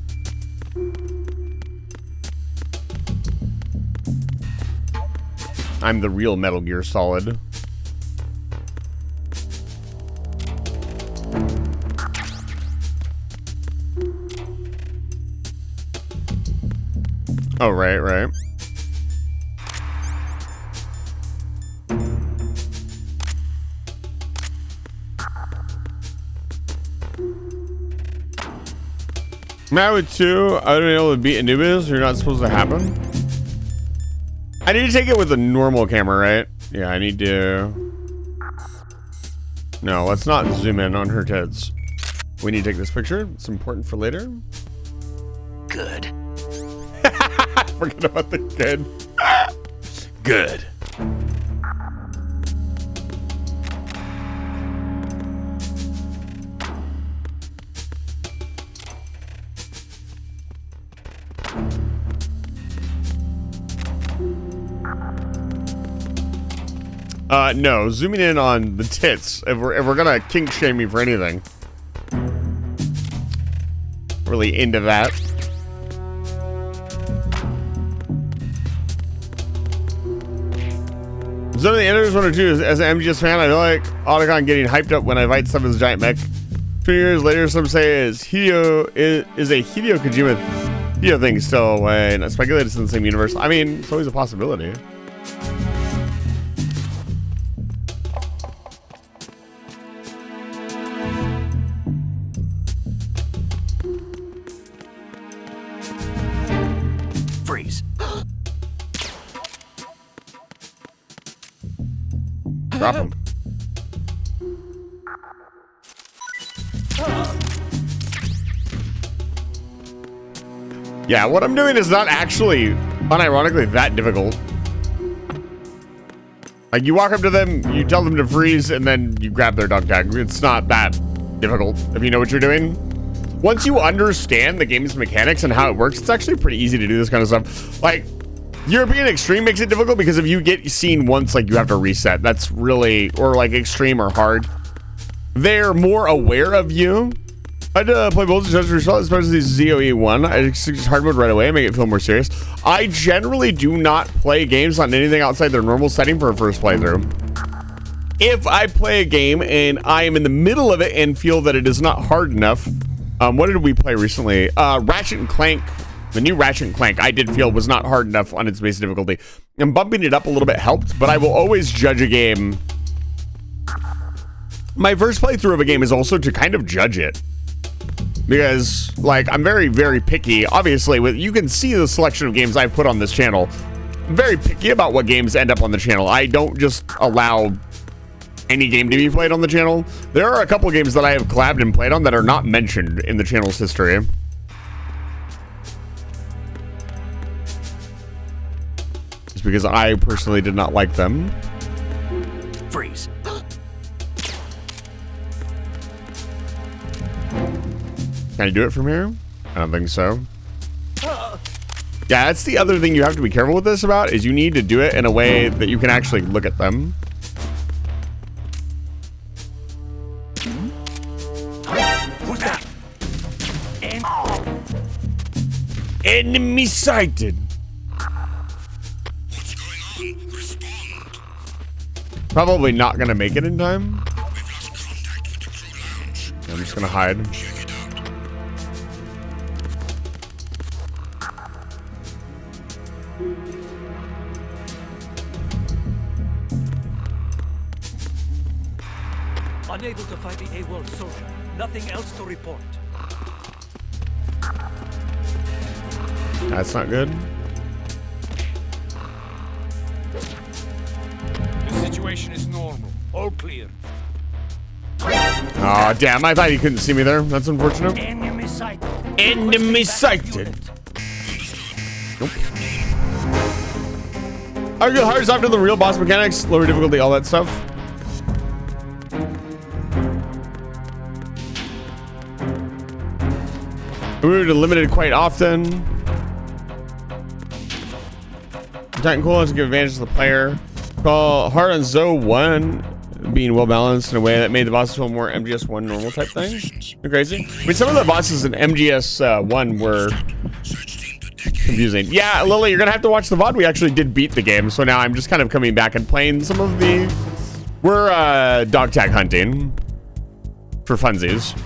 I'm the real Metal Gear Solid. Oh, right. Mad 2, I don't know, to beat Anubis, you're not supposed to happen. I need to take it with a normal camera, right? Yeah, I need to... No, let's not zoom in on her tits. We need to take this picture. It's important for later. Good. Forget about the good. Good. No, zooming in on the tits. If we're gonna kink shame me for anything. Really into that. Zone of the Enders 1 or 2, as an MGS fan, I feel like Otacon getting hyped up when I fight some of his giant mech. 2 years later, some say is a Hideo Kojima Hideo thing still away, and I speculate it's in the same universe. I mean, it's always a possibility. Freeze. Drop him. Yeah, what I'm doing is not actually, unironically, that difficult. Like, you walk up to them, you tell them to freeze, and then you grab their dog tag. It's not that difficult if you know what you're doing. Once you understand the game's mechanics and how it works, it's actually pretty easy to do this kind of stuff. Like, European Extreme makes it difficult because if you get seen once, like, you have to reset. That's really, or like Extreme or Hard. They're more aware of you. I'd play Voltage Judge Result, especially ZOE 1. I just hard mode right away, make it feel more serious. I generally do not play games on anything outside their normal setting for a first playthrough. If I play a game and I am in the middle of it and feel that it is not hard enough, what did we play recently? Ratchet and Clank. The new Ratchet and Clank I did feel was not hard enough on its base difficulty. And bumping it up a little bit helped, but I will always judge a game. My first playthrough of a game is also to kind of judge it. Because, like, I'm very, very picky. Obviously, you can see the selection of games I've put on this channel. I'm very picky about what games end up on the channel. I don't just allow any game to be played on the channel. There are a couple of games that I have collabed and played on that are not mentioned in the channel's history. Just because I personally did not like them. Freeze. Can I do it from here? I don't think so. Yeah, that's the other thing you have to be careful with this about, is you need to do it in a way that you can actually look at them. Who's that? Enemy sighted. What's going on? Respond. Probably not gonna make it in time. We've lost contact with the crew lounge. I'm just gonna hide. Check it out. Unable to find the AWOL soldier. Nothing else to report. That's not good. Situation is normal. All clear. Oh, damn. I thought you couldn't see me there. That's unfortunate. Enemy sighted. Enemy sighted. Nope. I get hard after the real boss mechanics, lower difficulty, all that stuff. We moved to limited quite often. Titan cooldown to give advantage to the player. Call hard on Zoe 1 being well balanced in a way that made the bosses feel more MGS 1 normal type thing. You're crazy. I mean, some of the bosses in MGS 1 were confusing. Yeah, Lily, you're gonna have to watch the VOD. We actually did beat the game, so now I'm just kind of coming back and playing some of the. We're dog tag hunting for funsies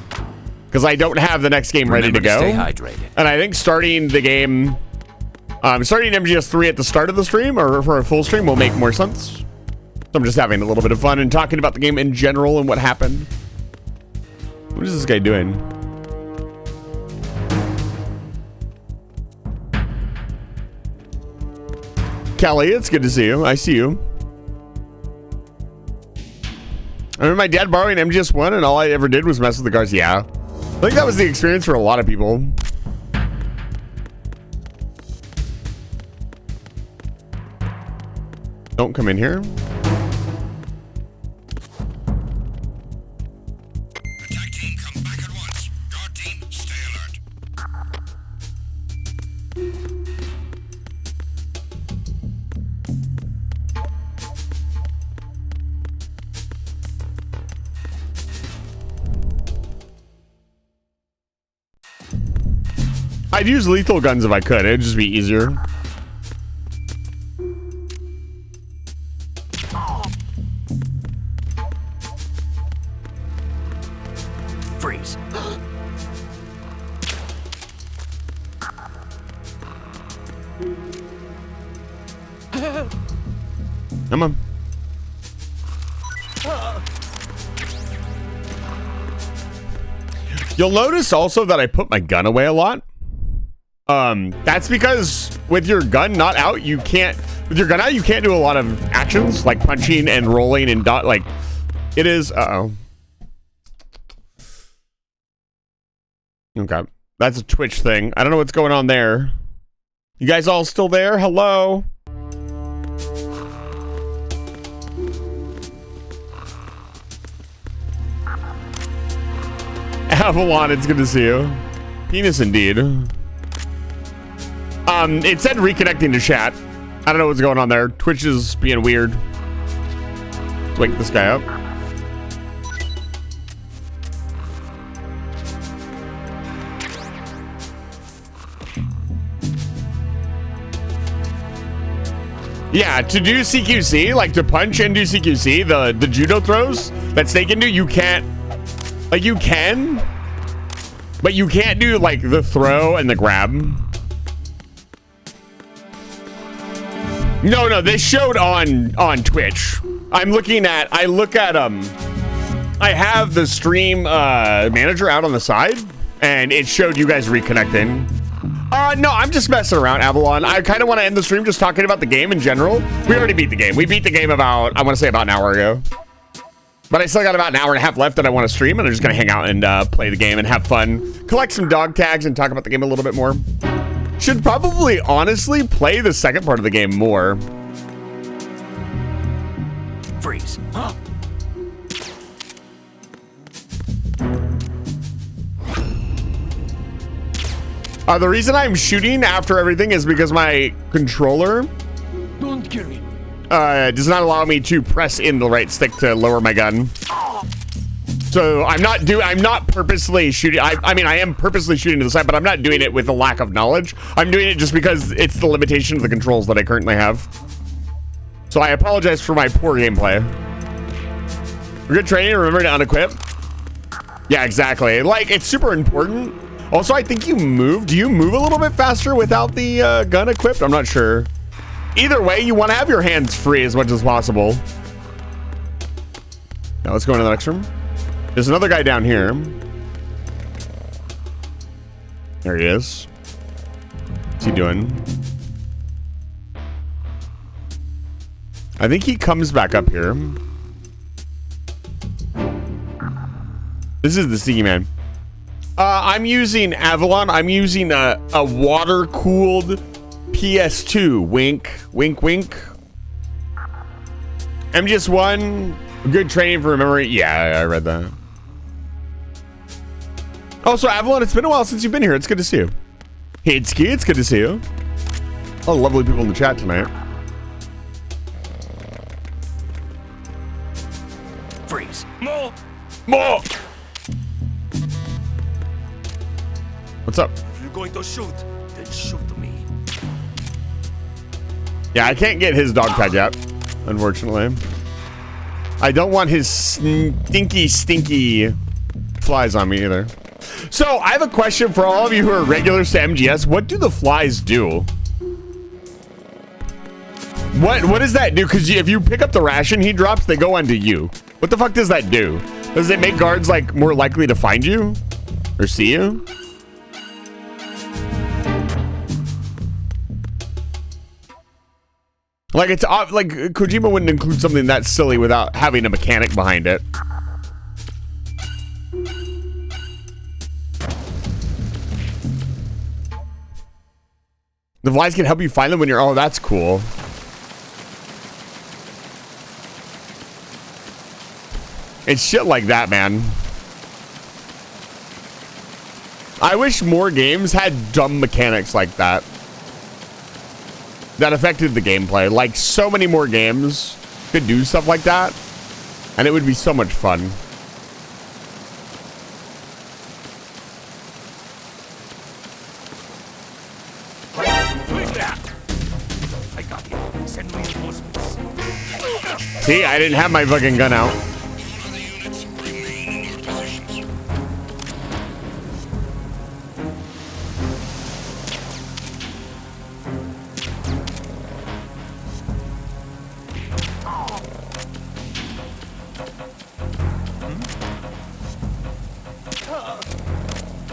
because I don't have the next game ready to go. Stay hydrated. And I think starting the game, starting MGS 3 at the start of the stream or for a full stream will make more sense. So I'm just having a little bit of fun and talking about the game in general and what happened. What is this guy doing? Kelly, it's good to see you. I see you. I remember my dad borrowing MGS 1 and all I ever did was mess with the cars. Yeah. I think that was the experience for a lot of people. Don't come in here. Attack team, come back at once. Guard team, stay alert. I'd use lethal guns if I could. It'd just be easier. Freeze. Come on. You'll notice also that I put my gun away a lot. That's because with your gun not out, you can't. With your gun out, you can't do a lot of actions like punching and rolling and like. It is. Uh-oh. Okay, that's a Twitch thing. I don't know what's going on there. You guys all still there? Hello. Avalon, it's good to see you. Penis indeed. It said reconnecting to chat. I don't know what's going on there. Twitch is being weird. Let's wake this guy up. Yeah, to do CQC, like to punch and do CQC, the judo throws that Snake can do, you can't. Like you can, but you can't do like the throw and the grab. No, they showed on Twitch. I look at I have the stream manager out on the side and it showed you guys reconnecting. No, I'm just messing around, Avalon. I kind of want to end the stream just talking about the game in general. We already beat the game. We beat the game about, I want to say about an hour ago. But I still got about an hour and a half left that I want to stream, and I'm just going to hang out and play the game and have fun. Collect some dog tags and talk about the game a little bit more. Should probably, honestly, play the second part of the game more. Freeze. The reason I'm shooting after everything is because my controller Don't kill me. Does not allow me to press in the right stick to lower my gun. So I'm not purposely shooting. I mean, I am purposely shooting to the side, but I'm not doing it with a lack of knowledge. I'm doing it just because it's the limitation of the controls that I currently have. So I apologize for my poor gameplay. Good training, remember to unequip. Yeah, exactly. Like, it's super important. Also, I think you move. Do you move a little bit faster without the gun equipped? I'm not sure. Either way, you want to have your hands free as much as possible. Now let's go into the next room. There's another guy down here. There he is. What's he doing? I think he comes back up here. This is the Sticky Man. I'm using Avalon. I'm using a water-cooled PS2. Wink, wink, wink. MGS1, good training for memory. Yeah, I read that. Also, Avalon, it's been a while since you've been here. It's good to see you. Hitski, it's good to see you. All the lovely people in the chat tonight. Freeze. More. More. What's up? If you're going to shoot, then shoot me. Yeah, I can't get his dog tag yet, unfortunately. I don't want his stinky flies on me either. So I have a question for all of you who are regulars to MGS. What do the flies do? What does that do? Because if you pick up the ration he drops, they go onto you. What the fuck does that do? Does it make guards like more likely to find you or see you? Like it's like Kojima wouldn't include something that silly without having a mechanic behind it. The flies can help you find them when you're, oh, that's cool. It's shit like that, man. I wish more games had dumb mechanics like that. That affected the gameplay. Like, so many more games could do stuff like that. And it would be so much fun. I got you. Send reinforcements. See, I didn't have my fucking gun out.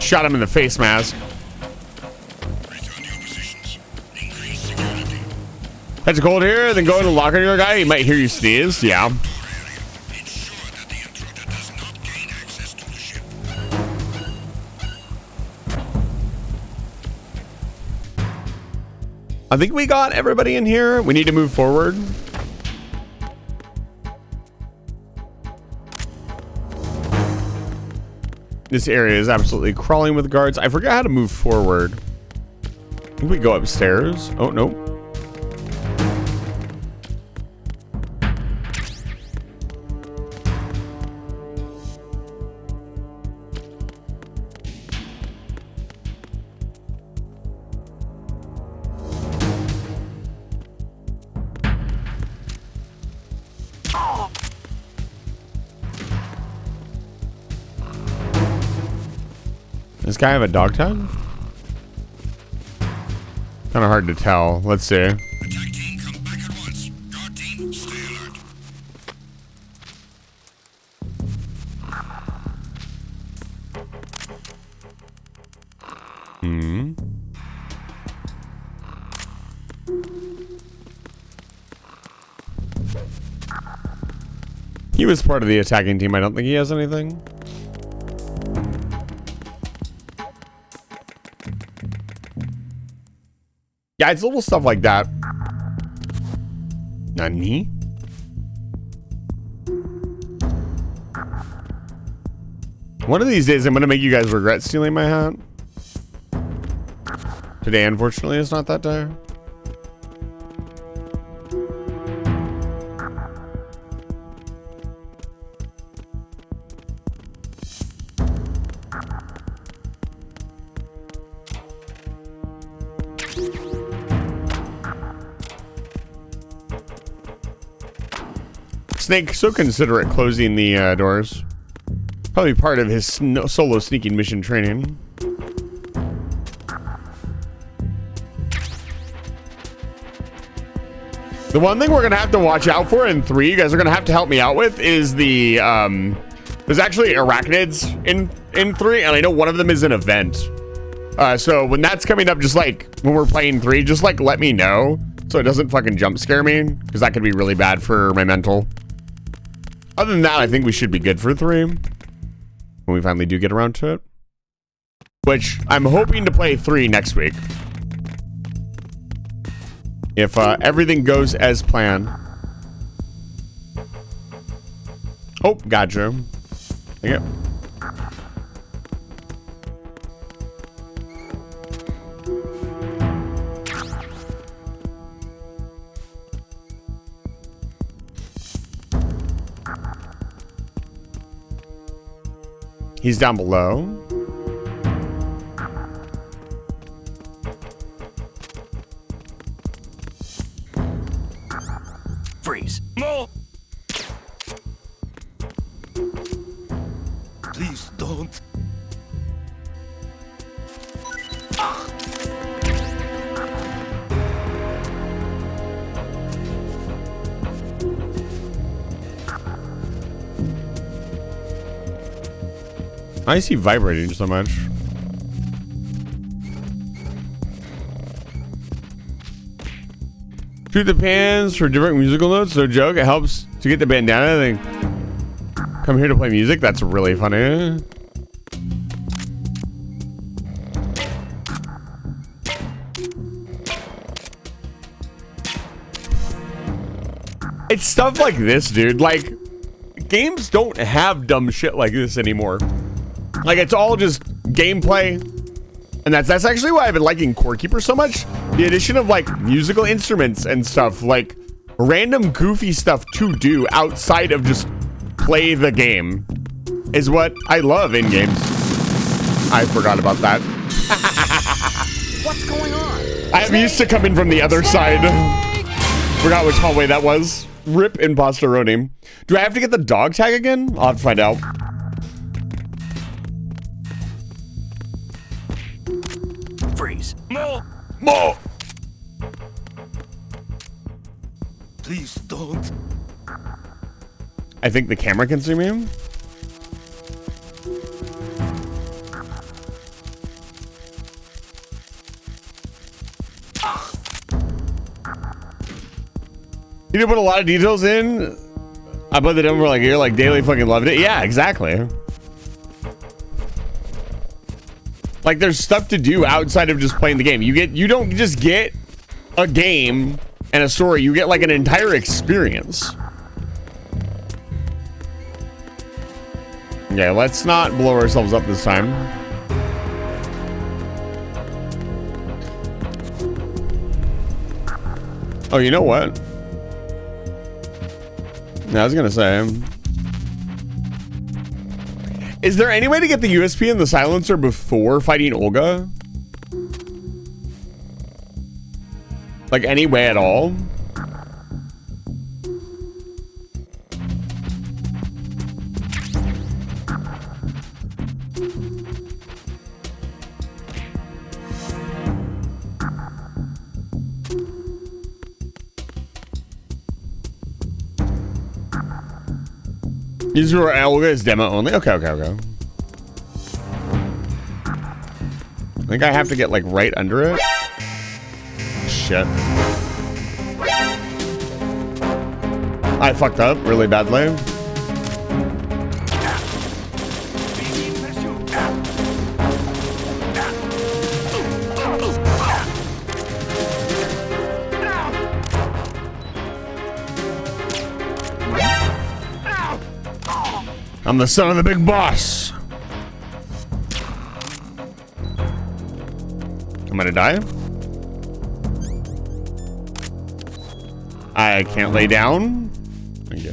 Shot him in the face mask. That's cold here, then go in the locker room, guy. He might hear you sneeze. Yeah. I think we got everybody in here. We need to move forward. This area is absolutely crawling with guards. I forgot how to move forward. I think we go upstairs. Oh, no. Does this guy have a dog tag? Kind of hard to tell. Let's see. Attack team, come back at once. Guard team, stay alert. He was part of the attacking team. I don't think he has anything. Yeah, it's little stuff like that. Nani? One of these days, I'm gonna make you guys regret stealing my hat. Today, unfortunately, is not that day. Snake, so considerate closing the doors. Probably part of his solo sneaking mission training. The one thing we're gonna have to watch out for in 3, you guys are gonna have to help me out with, is the there's actually arachnids in 3, and I know one of them is an event. So when that's coming up, just like when we're playing 3, just like let me know so it doesn't fucking jump scare me, because that could be really bad for my mental. Other than that, I think we should be good for 3 when we finally do get around to it. Which I'm hoping to play 3 next week. If everything goes as planned. Oh, gotcha. Thank you. He's down below. Freeze. No! Please don't. I see vibrating so much. Shoot the pans for different musical notes. No joke. It helps to get the bandana. Then come here to play music. That's really funny. It's stuff like this, dude. Like, games don't have dumb shit like this anymore. Like, it's all just gameplay. And that's actually why I've been liking Core Keeper so much. The addition of, like, musical instruments and stuff. Like, random goofy stuff to do outside of just play the game is what I love in games. I forgot about that. What's going on? I'm used to coming from the other side. Forgot which hallway that was. Rip Imposteroni. Do I have to get the dog tag again? I'll have to find out. Freeze. No! More! Please don't. I think the camera can see me. You did put a lot of details in. I put the demo like you're like daily fucking loved it. Yeah, exactly. Like there's stuff to do outside of just playing the game. You don't just get a game and a story. You get like an entire experience. Okay, let's not blow ourselves up this time. Oh, you know what? I was gonna say, is there any way to get the USP and the silencer before fighting Olga? Like any way at all? These were Olga's demo only? Okay. I think I have to get like right under it. Shit. I fucked up really badly. I'm the son of the big boss. I'm gonna die. I can't lay down. Thank you.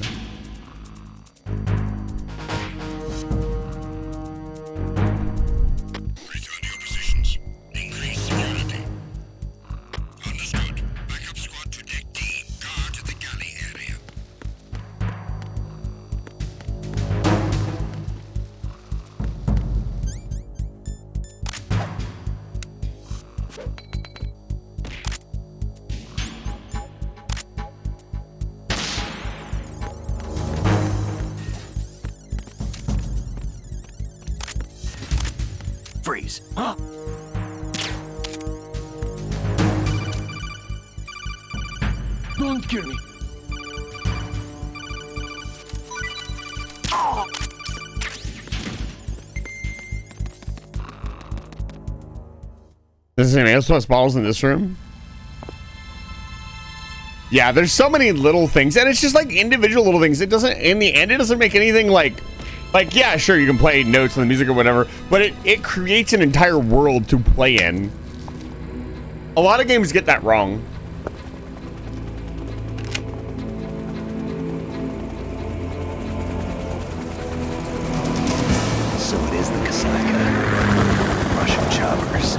Return to your positions. Increase security. Understood. Backup squad to deck D. Guard the galley area. Freeze. Huh? Don't kill me. Does anyone else want balls in this room? Yeah, there's so many little things, and it's just like individual little things. It doesn't, in the end, it doesn't make anything like, yeah, sure, you can play notes on the music or whatever, but it creates an entire world to play in. A lot of games get that wrong. So it is the Kasaka. Russian choppers.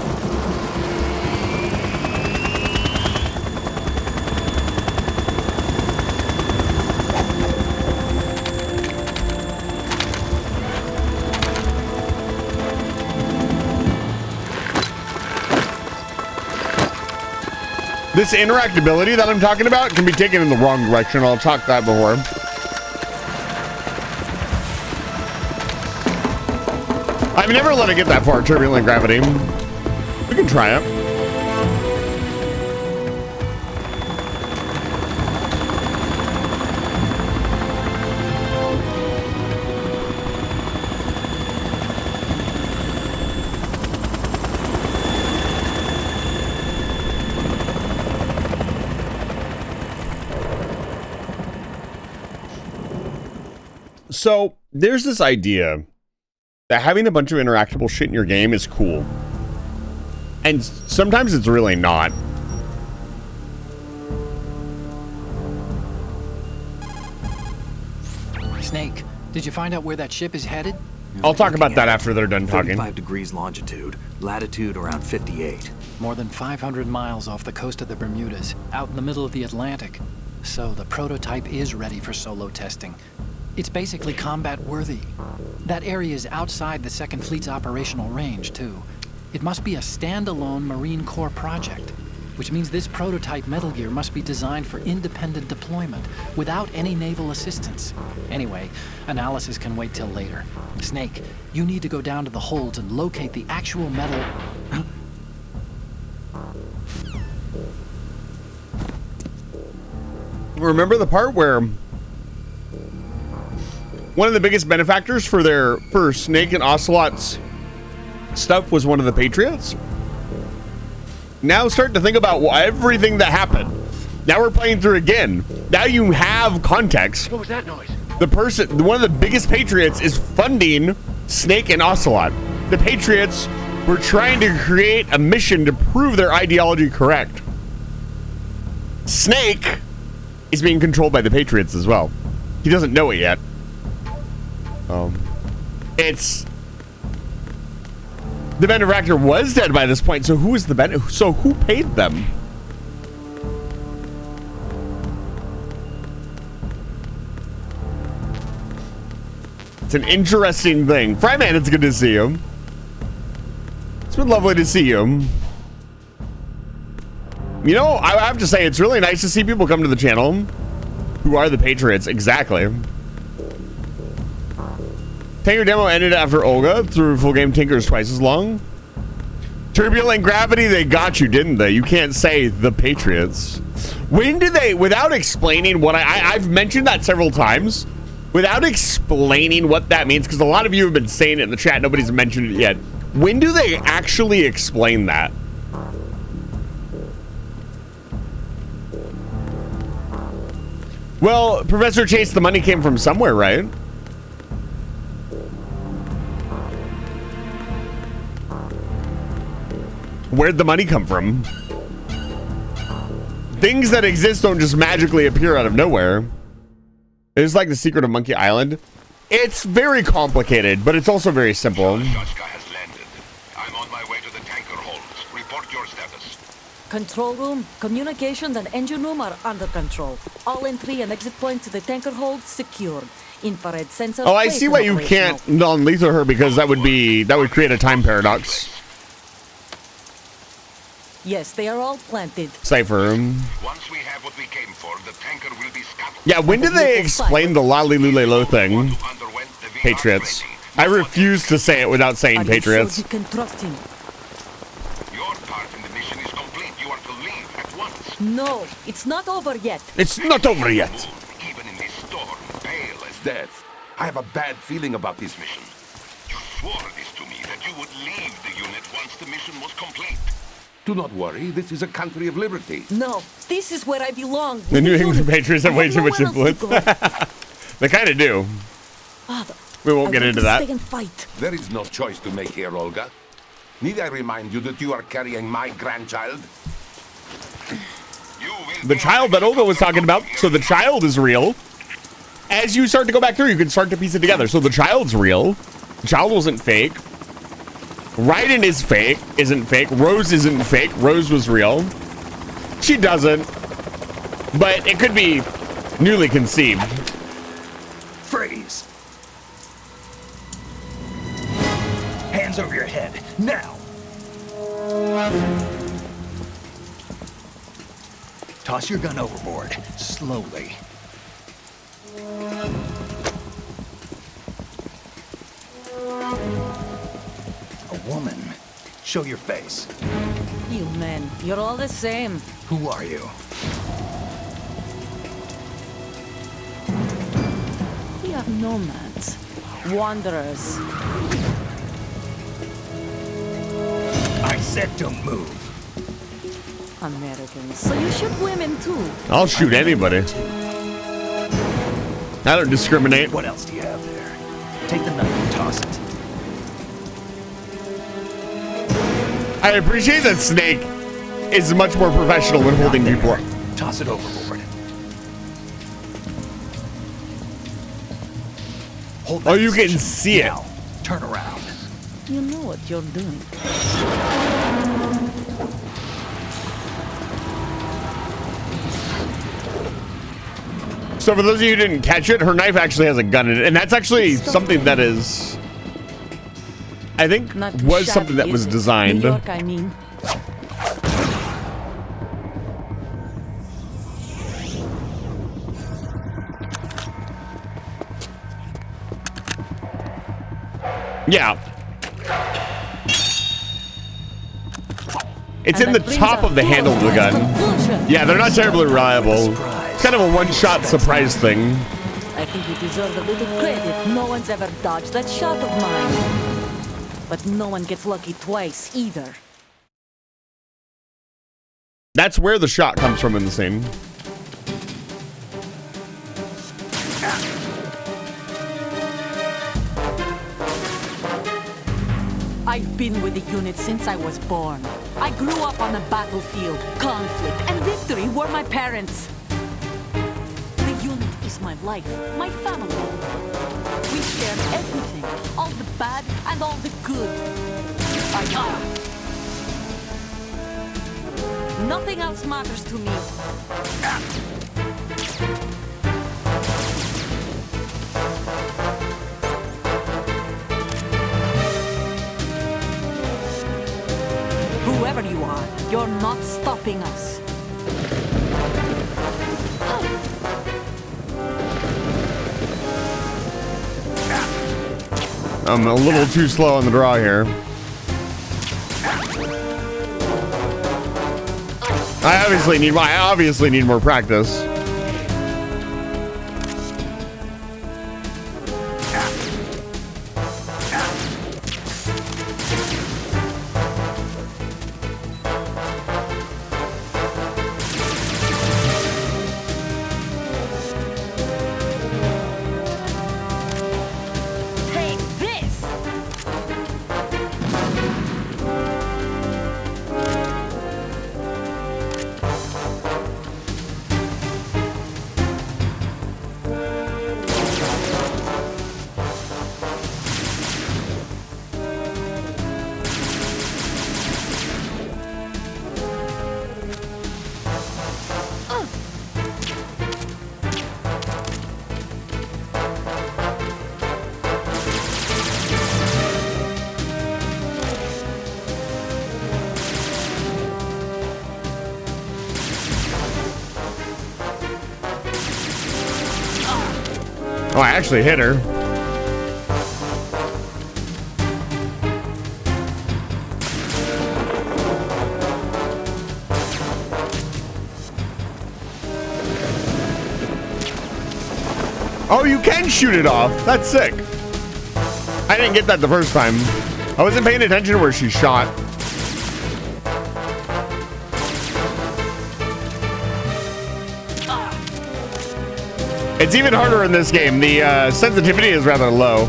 This interactability that I'm talking about can be taken in the wrong direction. I'll talk that before. I've never let it get that far, turbulent gravity. We can try it. So there's this idea that having a bunch of interactable shit in your game is cool. And sometimes it's really not. Snake, did you find out where that ship is headed? I'll talk about that after they're done talking. 35 degrees longitude, latitude around 58. More than 500 miles off the coast of the Bermudas, out in the middle of the Atlantic. So the prototype is ready for solo testing. It's basically combat worthy. That area is outside the Second Fleet's operational range, too. It must be a standalone Marine Corps project, which means this prototype Metal Gear must be designed for independent deployment, without any naval assistance. Anyway, analysis can wait till later. Snake, you need to go down to the holds and locate the actual metal... Remember the part where one of the biggest benefactors for Snake and Ocelot's stuff was one of the Patriots? Now start to think about everything that happened. Now we're playing through again. Now you have context. What was that noise? One of the biggest Patriots is funding Snake and Ocelot. The Patriots were trying to create a mission to prove their ideology correct. Snake is being controlled by the Patriots as well. He doesn't know it yet. It's the benefactor was dead by this point, so who is the so who paid them? It's an interesting thing. Fryman, it's good to see you. It's been lovely to see you. You know, I have to say, it's really nice to see people come to the channel who are the Patriots. Exactly. Tanker demo ended after Olga. Through full game, Tinker's twice as long. Turbulent gravity, they got you, didn't they? You can't say the Patriots. When did they, without explaining what I've mentioned that several times, without explaining what that means, because a lot of you have been saying it in the chat, nobody's mentioned it yet. When do they actually explain that? Well, Professor Chase, the money came from somewhere, right? Where'd the money come from? Things that exist don't just magically appear out of nowhere. It's like the secret of Monkey Island. It's very complicated, but it's also very simple. has landed. I'm on my way to the tanker holds. Report your status. Control room, communications and engine room are under control. All entry and exit points to the tanker hold secured. Infrared sensors. Oh, I see why you can't non-lethal her, because that would create a time paradox. Yes, they are all planted. Cypher. Once we have what we came for, the tanker will be scuttled. Yeah, when did they explain the Lali Lule Lo thing? Patriots. I refuse to say it without saying Patriots. You can trust him. Your part in the mission is complete. You are to leave at once. No, it's not over yet. It's not over yet. Even in this storm, pale as death. I have a bad feeling about this mission. You swore this to me that you would leave the unit once the mission was complete. Do not worry, this is a country of liberty. No, this is where I belong. The New England Patriots have way too much influence. They kind of do. Father, We won't get into that. stay and fight. There is no choice to make here, Olga. Need I remind you that you are carrying my grandchild? The child that Olga was talking about. So the child is real. As you start to go back through, you can start to piece it together. So the child's real. The child wasn't fake. Raiden is fake. Isn't fake. Rose isn't fake. Rose was real. She doesn't. But it could be newly conceived. Freeze. Hands over your head, now. Toss your gun overboard, slowly. A woman. Show your face. You men, you're all the same. Who are you? We are nomads, wanderers. I said don't move. Americans, so you shoot women too. I'll shoot anybody. I don't discriminate. What else do you have there? Take the knife and toss it. I appreciate that Snake is much more professional when holding people up. Toss it overboard. Hold Oh, you can see it. Turn around. You know what you're doing. So for those of you who didn't catch it, her knife actually has a gun in it. And that's actually something that is, I think, was something that was designed. New York, I mean. Yeah. It's in the top of the handle of the gun. Yeah, they're not terribly reliable. It's kind of a one-shot surprise thing. I think you deserve a little credit. No one's ever dodged that shot of mine. But no one gets lucky twice either. That's where the shot comes from in the scene. I've been with the unit since I was born. I grew up on the battlefield. Conflict and victory were my parents. The unit is my life, my family. We share everything, all the bad and all the good. Nothing else matters to me. Whoever you are, you're not stopping us. I'm a little too slow on the draw here. I obviously need more practice. Take this! Oh, I actually hit her. Oh, you can shoot it off. That's sick. I didn't get that the first time. I wasn't paying attention to where she shot. It's even harder in this game. The sensitivity is rather low.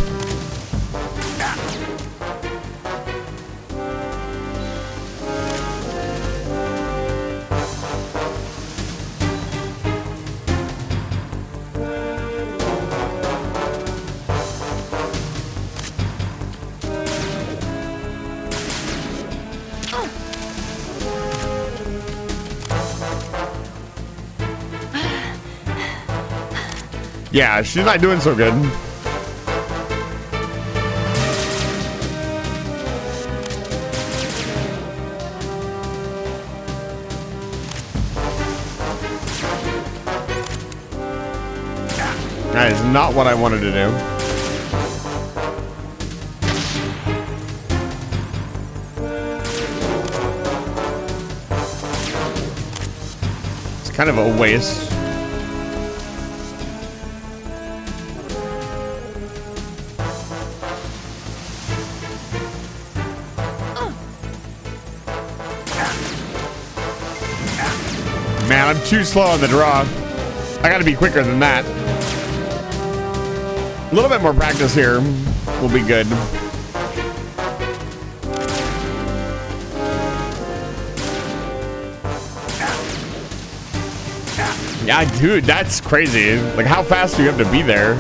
Yeah, she's not doing so good. That is not what I wanted to do. It's kind of a waste. Man, I'm too slow on the draw. I gotta be quicker than that. A little bit more practice here will be good. Yeah, dude, that's crazy. Like, how fast do you have to be there?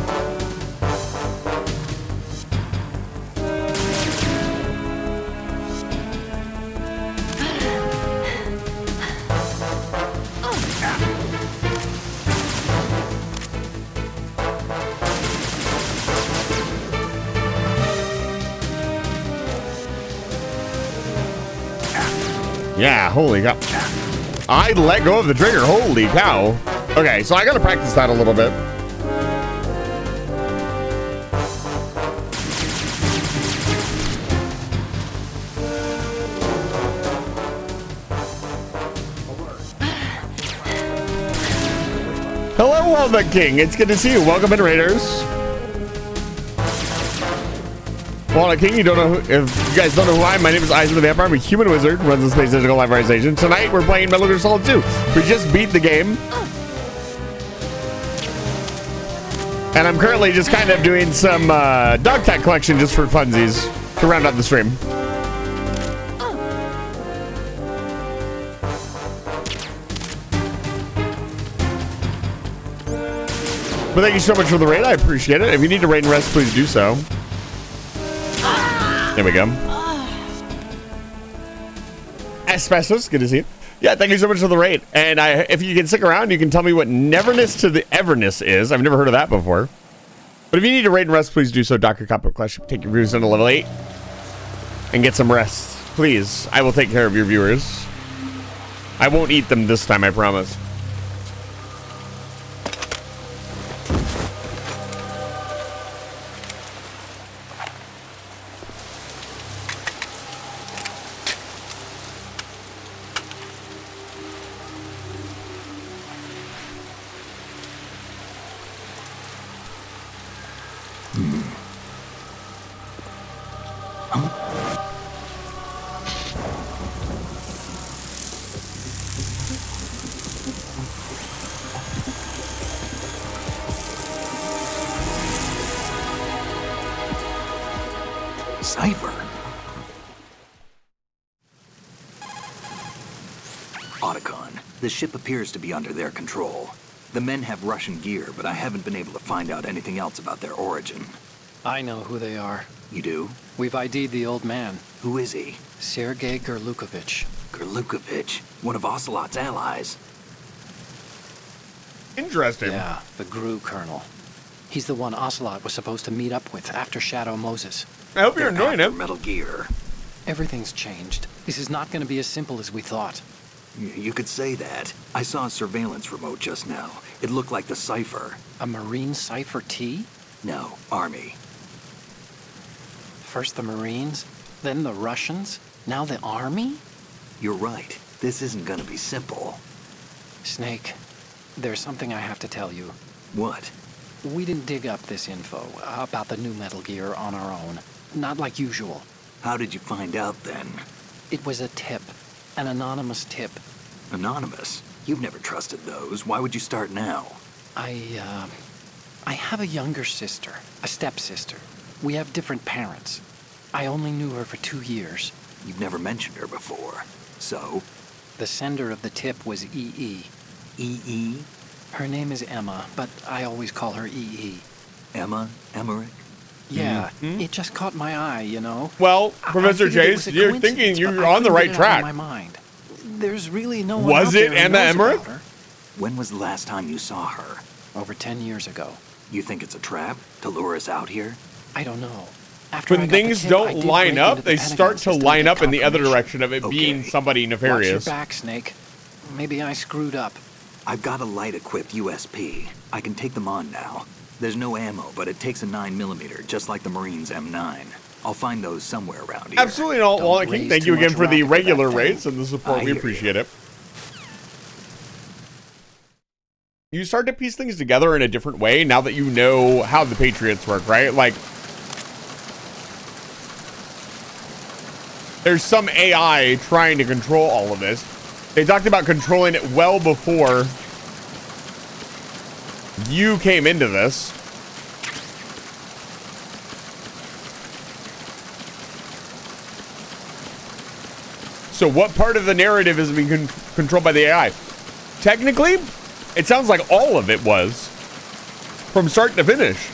Yeah, holy cow. I let go of the trigger. Holy cow. Okay, so I gotta practice that a little bit. Hello, Walnut King. It's good to see you. Welcome in, Raiders. Walnut King, you don't know if you guys don't know who I am. My name is Eyes of the Vampire. I'm a human wizard, runs the Space Digital Live Station. Tonight we're playing Metal Gear Solid 2. We just beat the game. And I'm currently just kind of doing some dog tag collection just for funsies to round out the stream. But thank you so much for the raid. I appreciate it. If you need to raid and rest, please do so. There we go. Asbestos, good to see you. Yeah, thank you so much for the raid. And if you can stick around, you can tell me what Neverness to the Everness is. I've never heard of that before. But if you need to raid and rest, please do so. Dr. Copper Clash, take your viewers into level 8 and get some rest. Please, I will take care of your viewers. I won't eat them this time, I promise. Cypher. Otacon, the ship appears to be under their control. The men have Russian gear, but I haven't been able to find out anything else about their origin. I know who they are. You do? We've ID'd the old man. Who is he? Sergei Gerlukovich. Gerlukovich, one of Ocelot's allies. Interesting. Yeah, the GRU colonel. He's the one Ocelot was supposed to meet up with after Shadow Moses. I hope you're enjoying it. Metal Gear. Everything's changed. This is not going to be as simple as we thought. You could say that. I saw a surveillance remote just now. It looked like the Cypher. A Marine Cypher T? No, Army. First the Marines, then the Russians, now the Army? You're right. This isn't gonna be simple. Snake, there's something I have to tell you. What? We didn't dig up this info about the new Metal Gear on our own. Not like usual. How did you find out then? It was a tip. An anonymous tip. Anonymous? You've never trusted those. Why would you start now? I have a younger sister, a stepsister. We have different parents. I only knew her for 2 years. You've never mentioned her before. So? The sender of the tip was EE. EE? Her name is Emma, but I always call her EE. Emma? Emmerich? Yeah, it just caught my eye, you know? Well, Professor Chase, you're thinking you're on the right track. My mind. There's really no one Was out it there who Emma knows Emmerich? about her. When was the last time you saw her? Over 10 years ago. You think it's a trap to lure us out here? I don't know. After I When got the things tip, I don't did line break up, into the they Pentagon start to system line get up in the other confirmation. direction of it being somebody Watch your nefarious. back, Snake. Maybe I screwed up. I've got a light-equipped USP. I can take them on now. There's no ammo, but it takes a 9mm, just like the Marines' M9. I'll find those somewhere around here. Absolutely not, Walnut King. Thank you again for the regular rates and the support. I We hear appreciate it. You start to piece things together in a different way now that you know how the Patriots work, right? Like, there's some AI trying to control all of this. They talked about controlling it well before you came into this. So what part of the narrative is being controlled by the AI? Technically, it sounds like all of it was, from start to finish.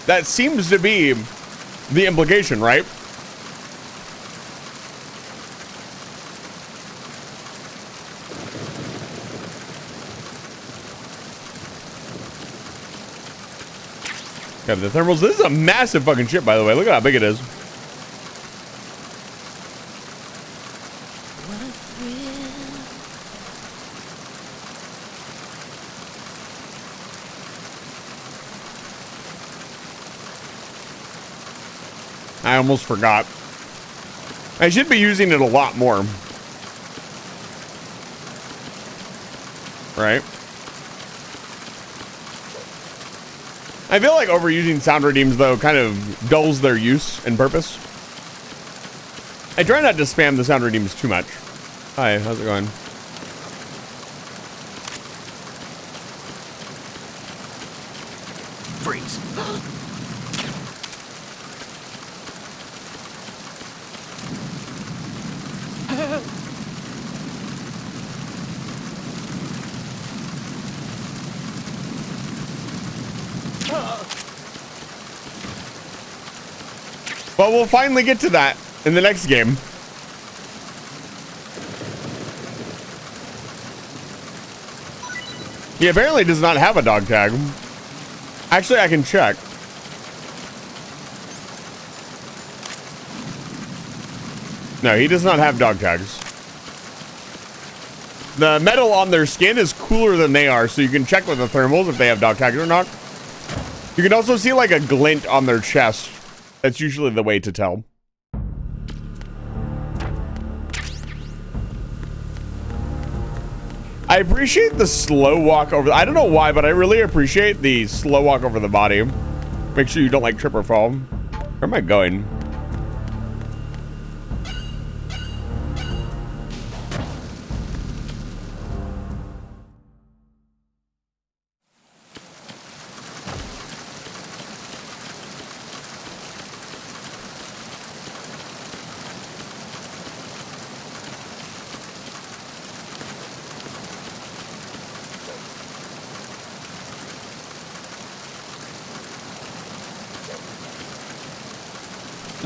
That seems to be the implication, right? Got the thermals. This is a massive fucking ship, by the way. Look at how big it is. I almost forgot. I should be using it a lot more. Right? I feel like overusing sound redeems, though, kind of dulls their use and purpose. I try not to spam the sound redeems too much. Hi, how's it going? Freeze. But we'll finally get to that in the next game. He apparently does not have a dog tag. Actually, I can check. No, he does not have dog tags. The metal on their skin is cooler than they are, so you can check with the thermals if they have dog tags or not. You can also see like a glint on their chest. That's usually the way to tell. I appreciate the slow walk over. I don't know why, but I really appreciate the slow walk over the body. Make sure you don't like trip or fall. Where am I going?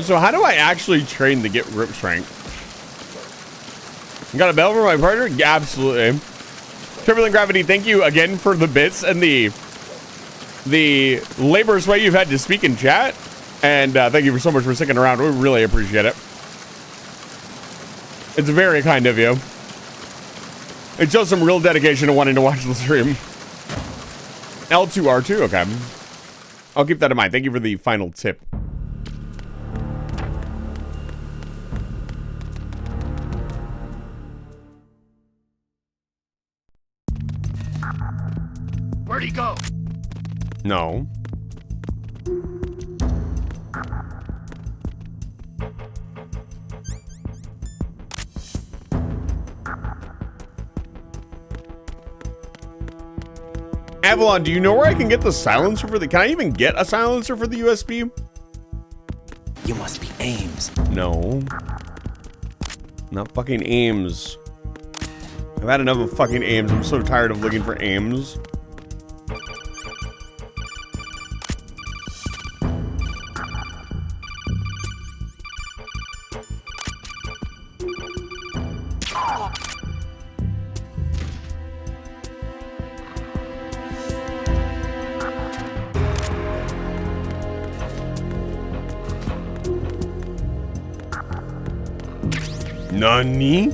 So how do I actually train to get grip strength? Got a bell for my partner? Yeah, absolutely. Turbulent Gravity, thank you again for the bits and the laborious way you've had to speak in chat. And thank you so much for sticking around. We really appreciate it. It's very kind of you. It shows some real dedication to wanting to watch the stream. L2R2, okay. I'll keep that in mind. Thank you for the final tip. Where'd he go? No. Avalon, do you know where I can get the silencer for the... Can I even get a silencer for the USB? You must be Ames. No. Not fucking Ames. I've had enough of fucking Ames. I'm so tired of looking for Ames. Nani?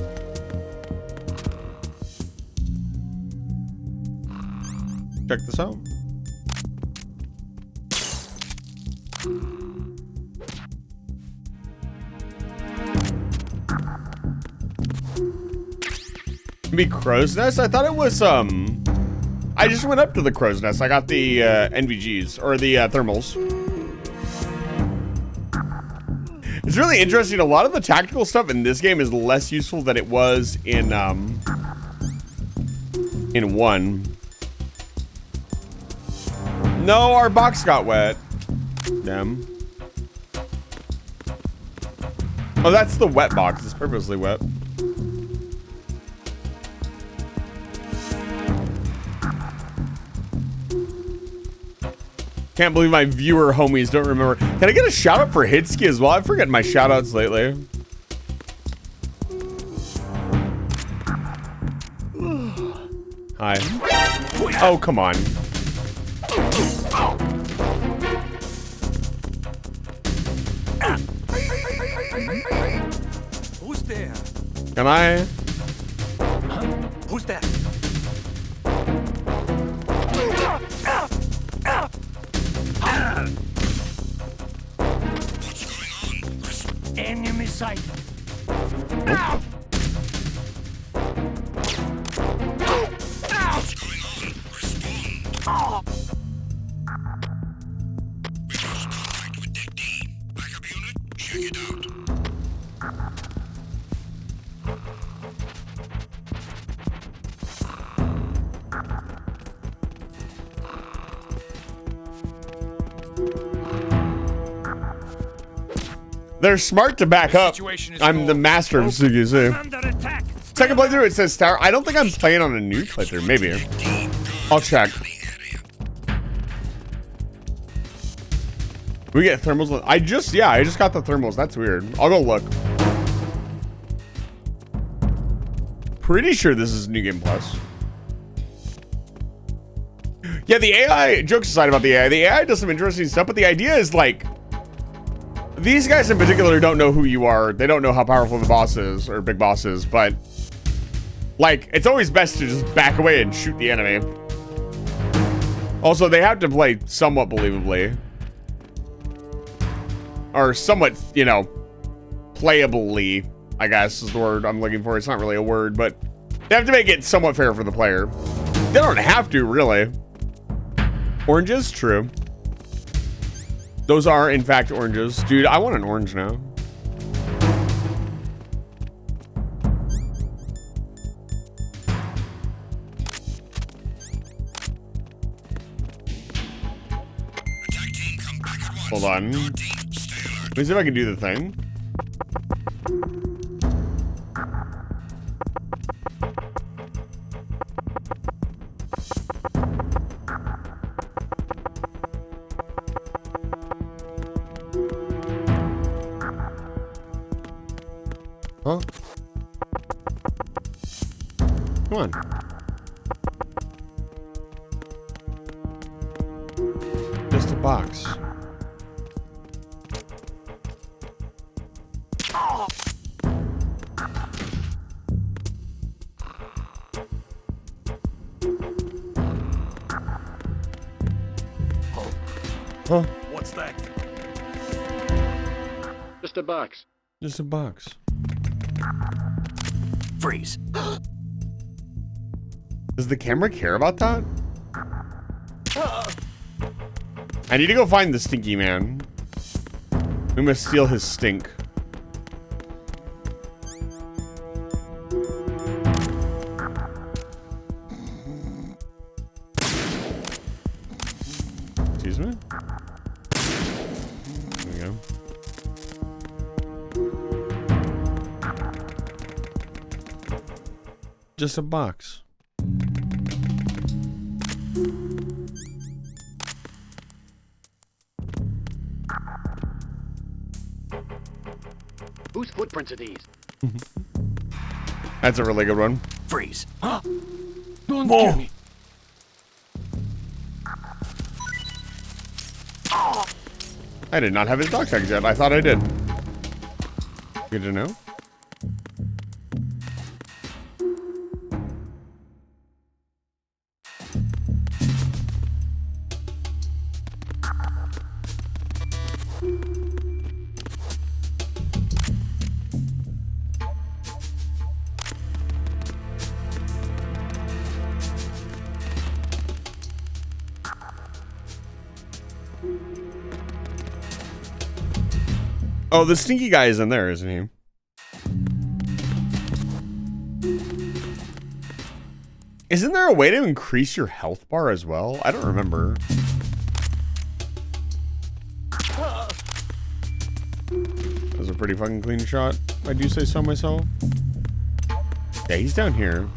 Check this out. Be Crow's Nest? I thought it was I just went up to the Crow's Nest. I got the NVGs or the thermals. It's really interesting. A lot of the tactical stuff in this game is less useful than it was in 1. No, our box got wet. Damn. Oh, that's the wet box. It's purposely wet. Can't believe my viewer homies don't remember. Can I get a shout out for Hitsky as well? I'm forgetting my shout outs lately. Hi. Oh, come on. Who's there? Can I? Who's that? Enemy sight. Nope. They're smart to back up. I'm the master of CQC. Second playthrough, it says Tower. I don't think I'm playing on a new playthrough. Maybe. I'll check. We get thermals. I just got the thermals. That's weird. I'll go look. Pretty sure this is New Game Plus. Yeah, the AI, jokes aside about the AI does some interesting stuff, but the idea is like, these guys in particular don't know who you are. They don't know how powerful the boss is, or Big Boss is, but like, it's always best to just back away and shoot the enemy. Also, they have to play somewhat believably. Or somewhat, you know, playably, I guess is the word I'm looking for. It's not really a word, but they have to make it somewhat fair for the player. They don't have to, really. Oranges? True. Those are, in fact, oranges. Dude, I want an orange now. Hold on. Let me see if I can do the thing. Huh? Come on. Just a box. Huh? What's that? Just a box. Just a box. Freeze. Does the camera care about that? I need to go find the stinky man. We must steal his stink. Excuse me? There we go. Just a box. Whose footprints are these? That's a really good one. Freeze. Don't kill me. I did not have his dog tags yet. I thought I did. Good to know. Oh, the stinky guy is in there, isn't he? Isn't there a way to increase your health bar as well? I don't remember. That was a pretty fucking clean shot. I do say so myself. Yeah, he's down here.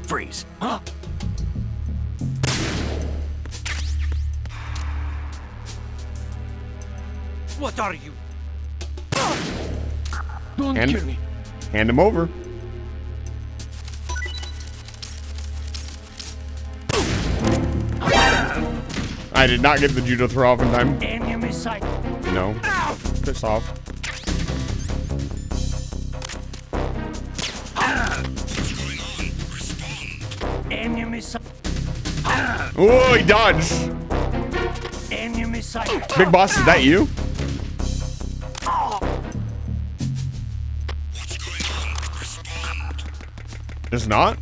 Freeze. What are you? Don't kill me. Hand him over. I did not get the judo throw off in time. Enemy sight. No. Piss off. Enemy sight. Oh, he dodged. Enemy sight. Big boss, is that you? It's not?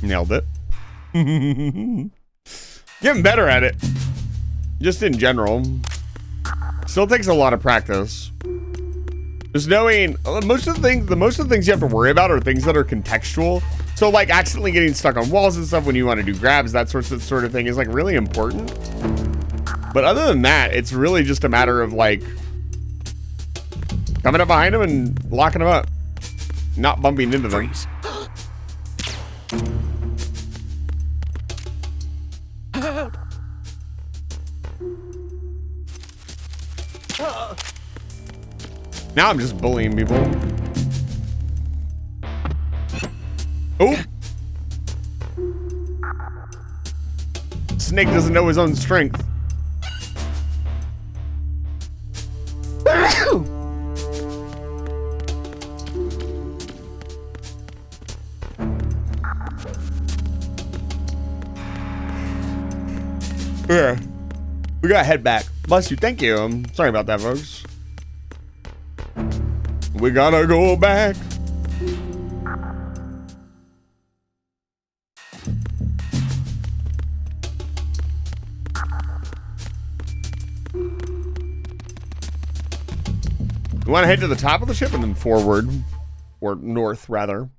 Nailed it. Getting better at it. Just in general. Still takes a lot of practice. Just knowing most of the things you have to worry about are things that are contextual. So like accidentally getting stuck on walls and stuff when you want to do grabs, that sort of thing is like really important. But other than that, it's really just a matter of like coming up behind them and locking them up, not bumping into them. Now I'm just bullying people. Oh! Snake doesn't know his own strength. Yeah. We gotta head back. Bless you. Thank you. I'm sorry about that, folks. We gotta go back. We want to head to the top of the ship and then forward, or north rather.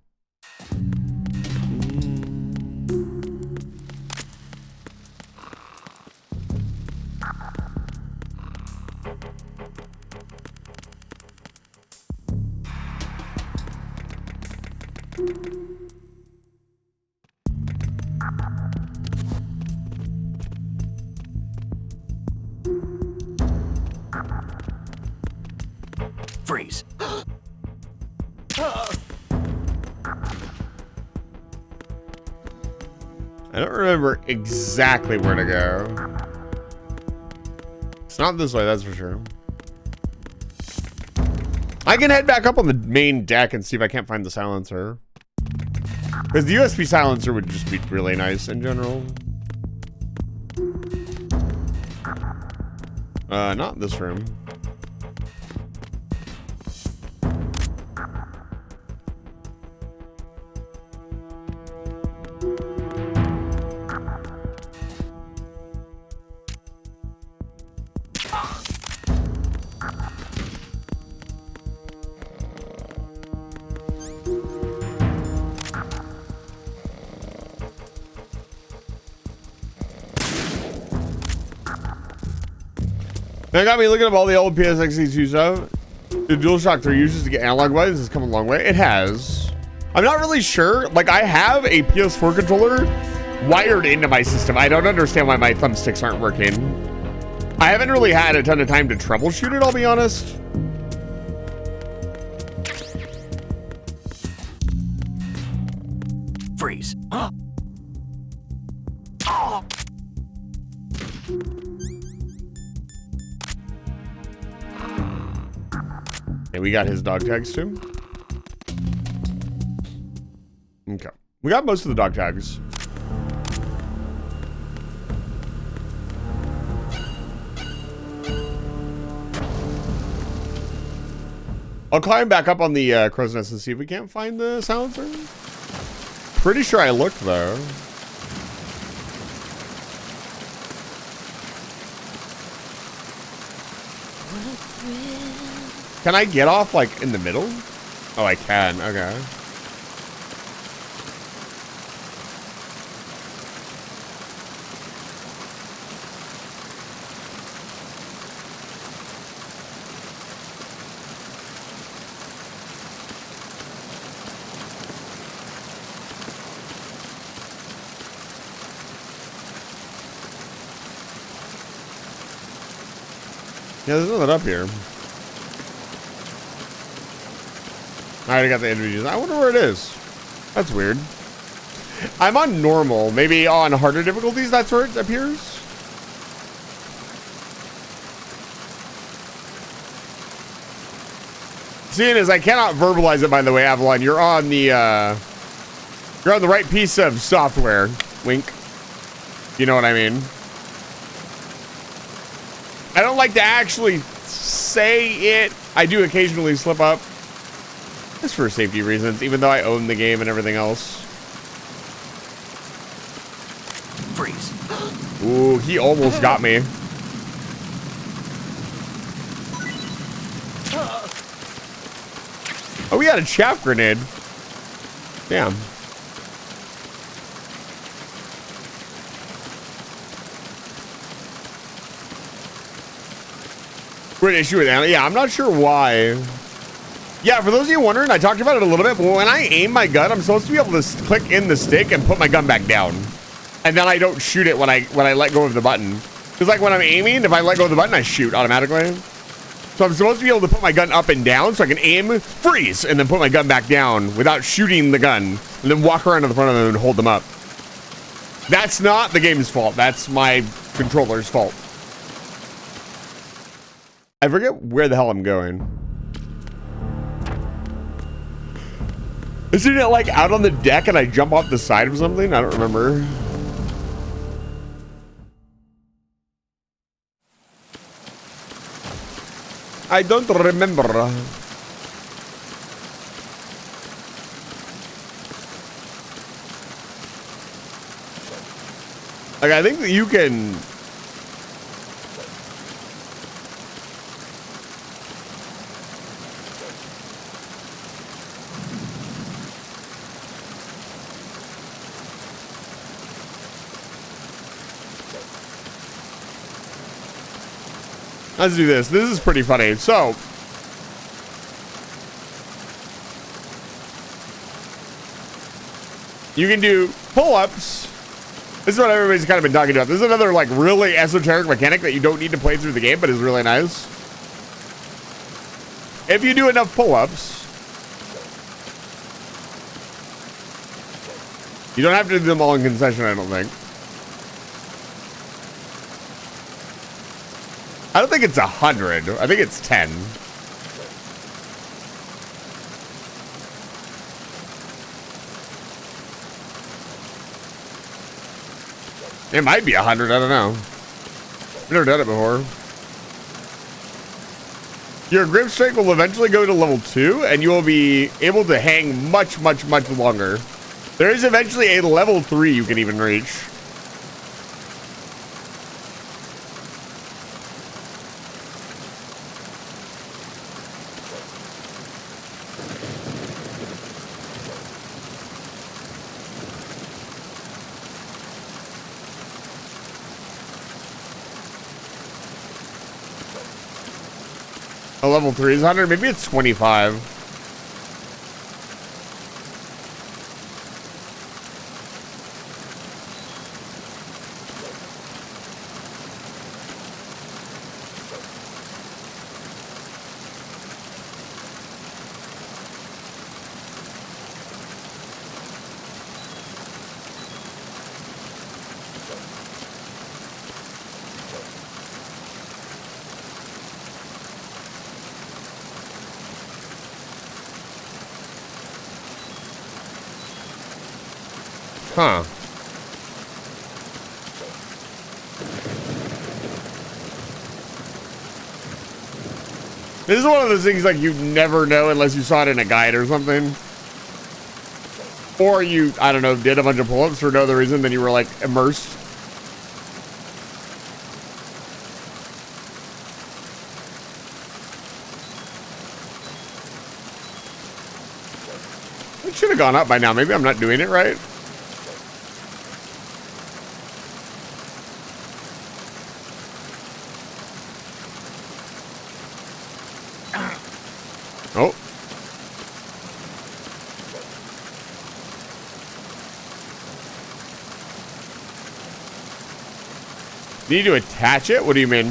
Freeze. I don't remember exactly where to go. It's not this way, that's for sure. I can head back up on the main deck and see if I can't find the silencer. Because the USB silencer would just be really nice in general. Not in this room. That got me looking up all the old PSX2 stuff. The DualShock 3 uses to get analog buttons has come a long way. It has. I'm not really sure. Like, I have a PS4 controller wired into my system. I don't understand why my thumbsticks aren't working. I haven't really had a ton of time to troubleshoot it, I'll be honest. Freeze. And we got his dog tags too. Okay. We got most of the dog tags. I'll climb back up on the crow's nest and see if we can't find the silencer. Pretty sure I looked though. Can I get off like in the middle? Oh, I can. Okay. Yeah, there's nothing up here. I already got the images. I wonder where it is. That's weird. I'm on normal. Maybe on harder difficulties, that's where it appears. Seeing as I cannot verbalize it, by the way, Avalon, you're on the right piece of software. Wink. You know what I mean? I don't like to actually say it. I do occasionally slip up. Just for safety reasons, even though I own the game and everything else. Freeze. Ooh, he almost got me. Oh, we had a chaff grenade. Damn. We're an issue with Anna. Yeah, I'm not sure why. Yeah, for those of you wondering, I talked about it a little bit, but when I aim my gun, I'm supposed to be able to click in the stick and put my gun back down. And then I don't shoot it when I let go of the button. Because like when I'm aiming, if I let go of the button, I shoot automatically. So I'm supposed to be able to put my gun up and down so I can aim, freeze, and then put my gun back down without shooting the gun. And then walk around to the front of them and hold them up. That's not the game's fault. That's my controller's fault. I forget where the hell I'm going. Isn't it like out on the deck and I jump off the side of something? I don't remember. I don't remember. Like, I think that you can... Let's do this. This is pretty funny. So, you can do pull-ups. This is what everybody's kind of been talking about. This is another like really esoteric mechanic that you don't need to play through the game, but is really nice. If you do enough pull-ups, you don't have to do them all in concession, I don't think. I don't think it's 100. I think it's 10. It might be 100, I don't know. I've never done it before. Your grip strength will eventually go to level 2, and you will be able to hang much, much, much longer. There is eventually a level 3 you can even reach. A level 3 is 100, maybe it's 25. Huh. This is one of those things like you never know unless you saw it in a guide or something. Or you, I don't know, did a bunch of pull-ups for no other reason than you were like immersed. It should have gone up by now. Maybe I'm not doing it right. Oh. Need to attach it? What do you mean?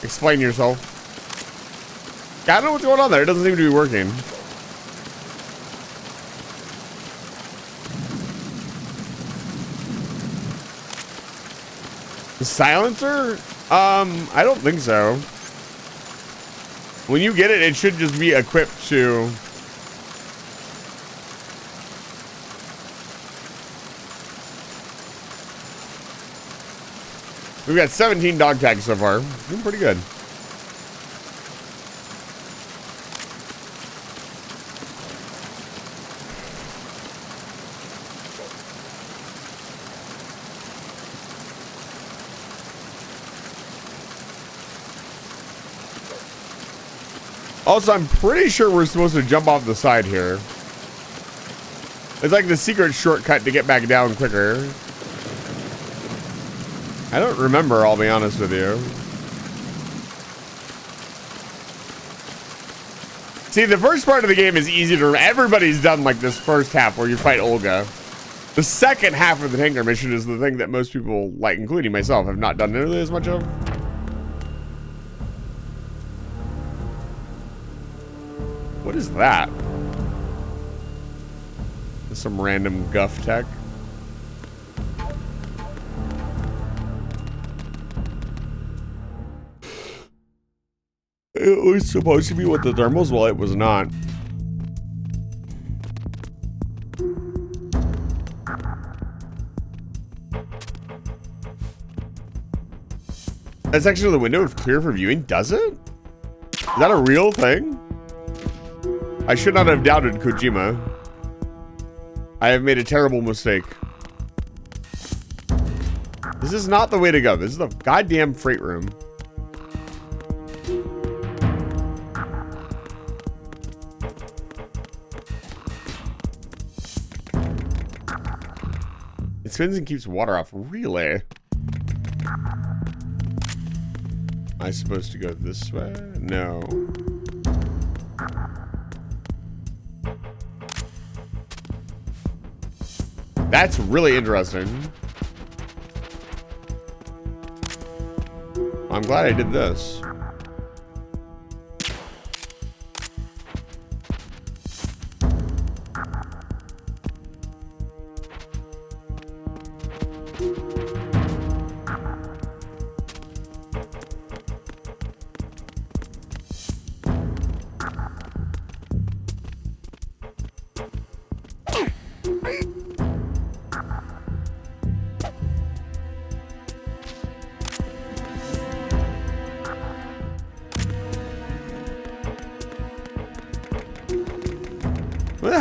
Explain yourself. I don't know what's going on there. It doesn't seem to be working. The silencer? I don't think so. When you get it, it should just be equipped to... We've got 17 dog tags so far. Doing pretty good. Also, I'm pretty sure we're supposed to jump off the side here. It's like the secret shortcut to get back down quicker. I don't remember, I'll be honest with you. See, the first part of the game is easy to remember. Everybody's done like this first half where you fight Olga. The second half of the tanker mission is the thing that most people, like including myself, have not done nearly as much of. What is that? Some random guff tech. It was supposed to be with the thermals, well, it was not. That's actually the window of clear for viewing, does it? Is that a real thing? I should not have doubted Kojima. I have made a terrible mistake. This is not the way to go. This is the goddamn freight room. It spins and keeps water off. Really? Am I supposed to go this way? No. That's really interesting. I'm glad I did this.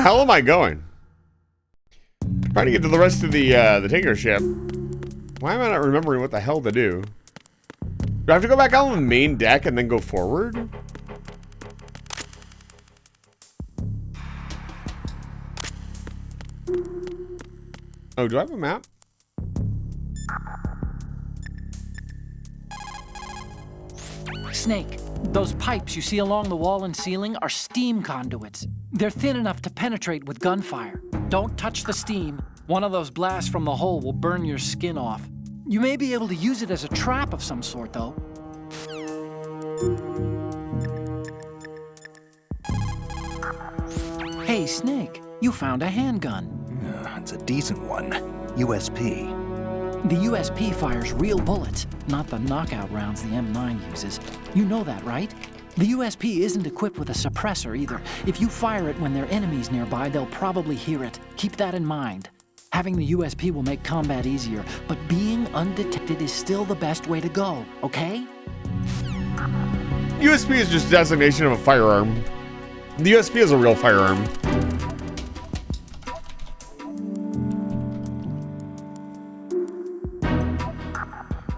hell am I going? Trying to get to the rest of the tanker ship. Why am I not remembering what the hell to do? Do I have to go back on the main deck and then go forward? Oh, do I have a map? Snake, those pipes you see along the wall and ceiling are steam conduits. They're thin enough to penetrate with gunfire. Don't touch the steam. One of those blasts from the hole will burn your skin off. You may be able to use it as a trap of some sort, though. Hey, Snake, you found a handgun. It's a decent one. USP. The USP fires real bullets, not the knockout rounds the M9 uses. You know that, right? The USP isn't equipped with a suppressor either. If you fire it when there are enemies nearby, they'll probably hear it. Keep that in mind. Having the USP will make combat easier, but being undetected is still the best way to go, okay? USP is just a designation of a firearm. The USP is a real firearm.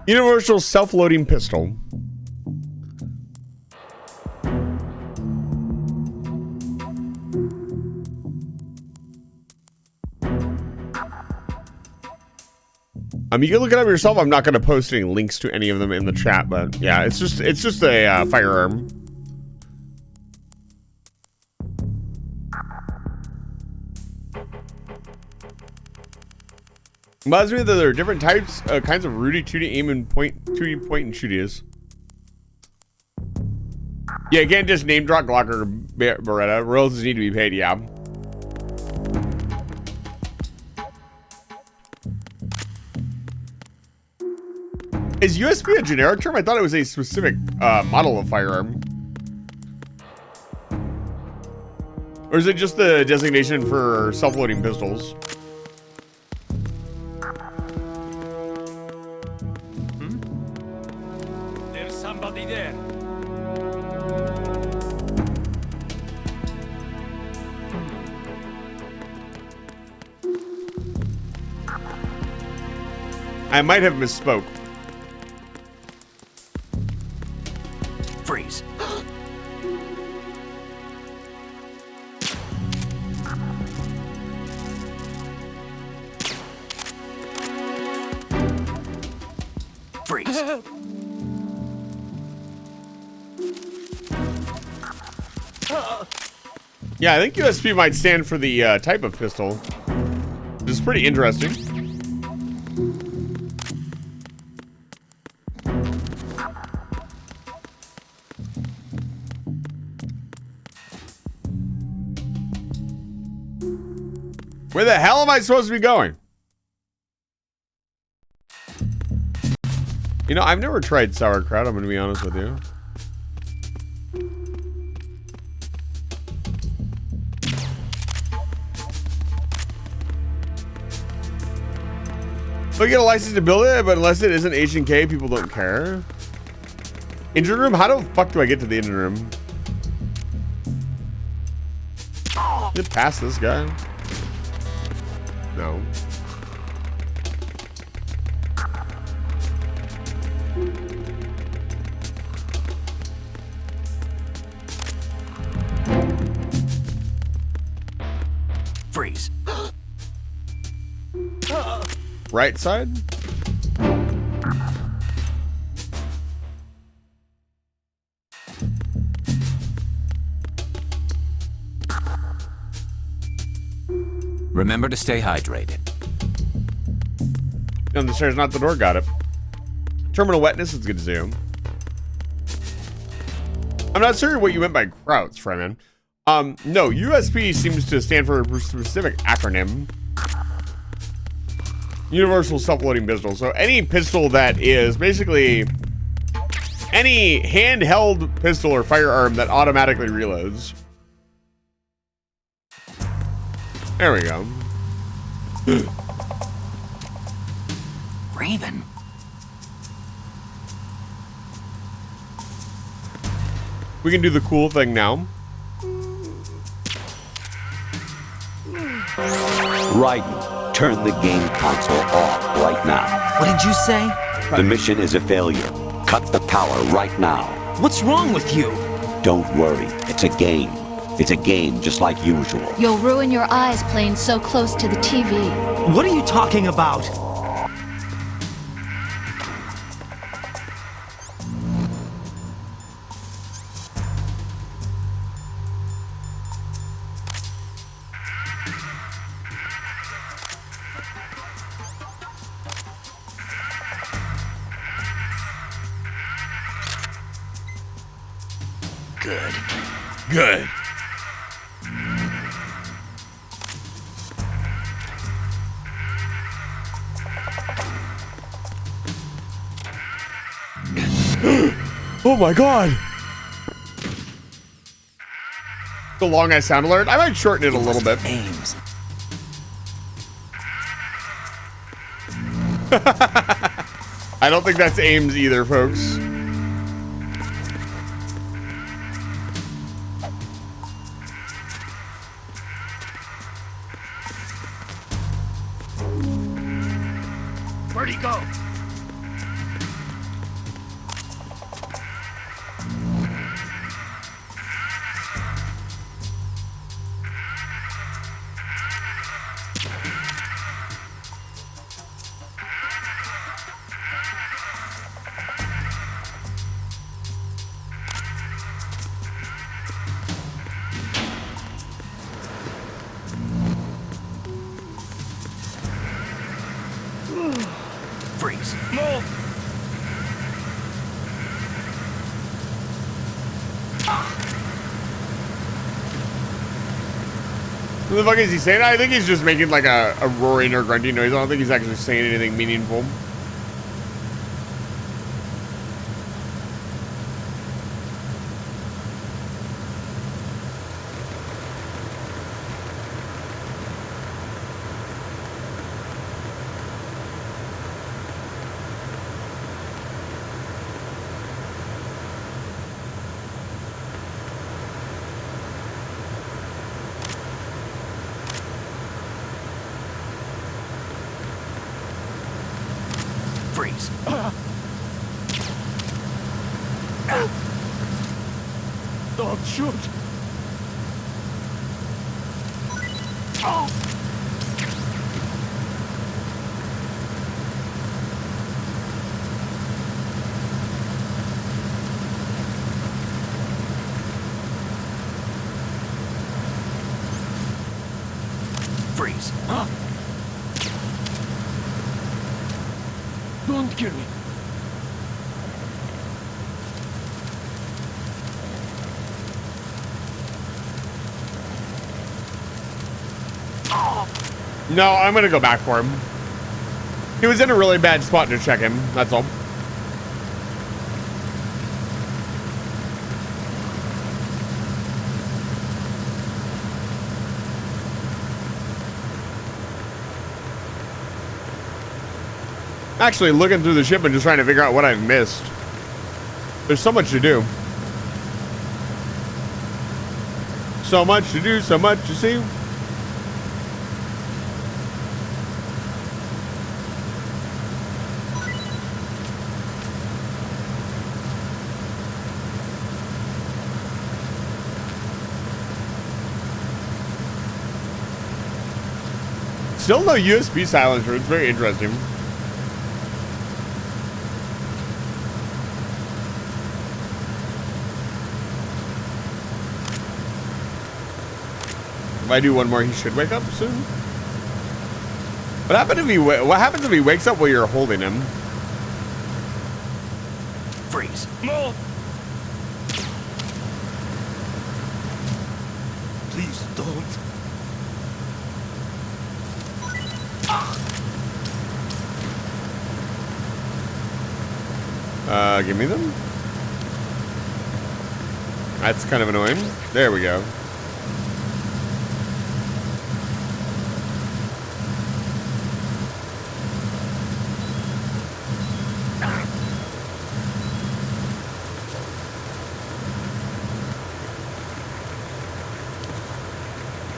Universal self-loading pistol. You can look it up yourself. I'm not going to post any links to any of them in the chat, but yeah, it's just a firearm. Reminds me that there are different types, kinds of Rudy, Tooty, aim, and point, Tooty, point, and shooties. Yeah, again, just name drop Glocker Beretta. Royalties need to be paid, yeah. Is USP a generic term? I thought it was a specific model of firearm. Or is it just the designation for self-loading pistols? There's somebody there. I might have misspoke. Freeze. Freeze. Yeah, I think USP might stand for the type of pistol, which is pretty interesting. Where the hell am I supposed to be going? You know, I've never tried sauerkraut, I'm gonna be honest with you. I get a license to build it, but unless it isn't H&K, people don't care. Engine room? How the fuck do I get to the engine room? Get past this guy. No. Freeze. Right side? Remember to stay hydrated. On the stairs, not the door. Got it. Terminal wetness. It's good to zoom. I'm not sure what you meant by Krauts, Freeman. No, USP seems to stand for a specific acronym. Universal self-loading pistol. So any pistol that is basically any handheld pistol or firearm that automatically reloads. There we go. Raven. We can do the cool thing now. Raiden, turn the game console off right now. What did you say? The mission is a failure. Cut the power right now. What's wrong with you? Don't worry, it's a game. It's a game just like usual. You'll ruin your eyes playing so close to the TV. What are you talking about? Good. Good. Oh my god! The long ass sound alert. I might shorten it a little bit. Ames. I don't think that's Ames either, folks. Where'd he go? Freeze. Move! What the fuck is he saying? I think he's just making like a roaring or grunting noise. I don't think he's actually saying anything meaningful. Freeze. Don't shoot! Oh! Freeze. Don't kill me. No, I'm gonna go back for him. He was in a really bad spot to check him, that's all. Actually looking through the ship and just trying to figure out what I've missed. There's so much to do. So much to do, so much to see. Still no USB silencer. It's very interesting. If I do one more, he should wake up soon. What happens if he wakes up while you're holding him? Freeze. Move! Please don't. Give me them. That's kind of annoying. There we go.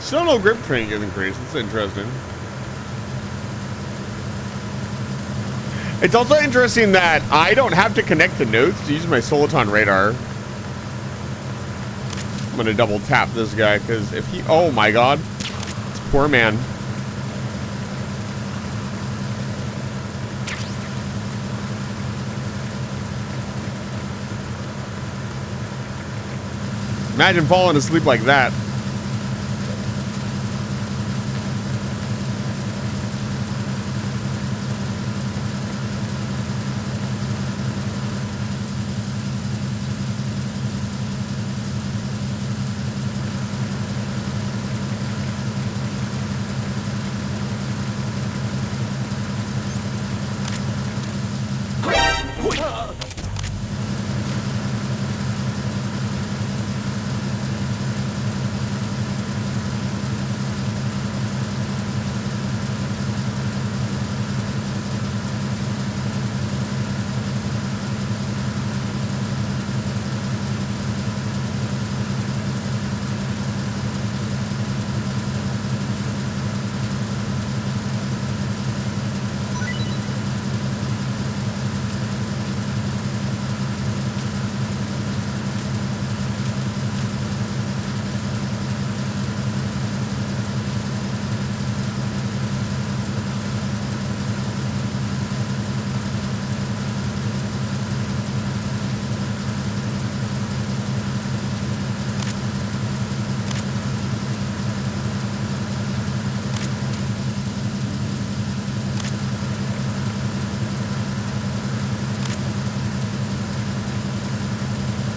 Still no grip training is increased. It's interesting. It's also interesting that I don't have to connect the nodes to use my Soliton radar. I'm gonna double tap this guy because if he, oh my god, this poor man. Imagine falling asleep like that.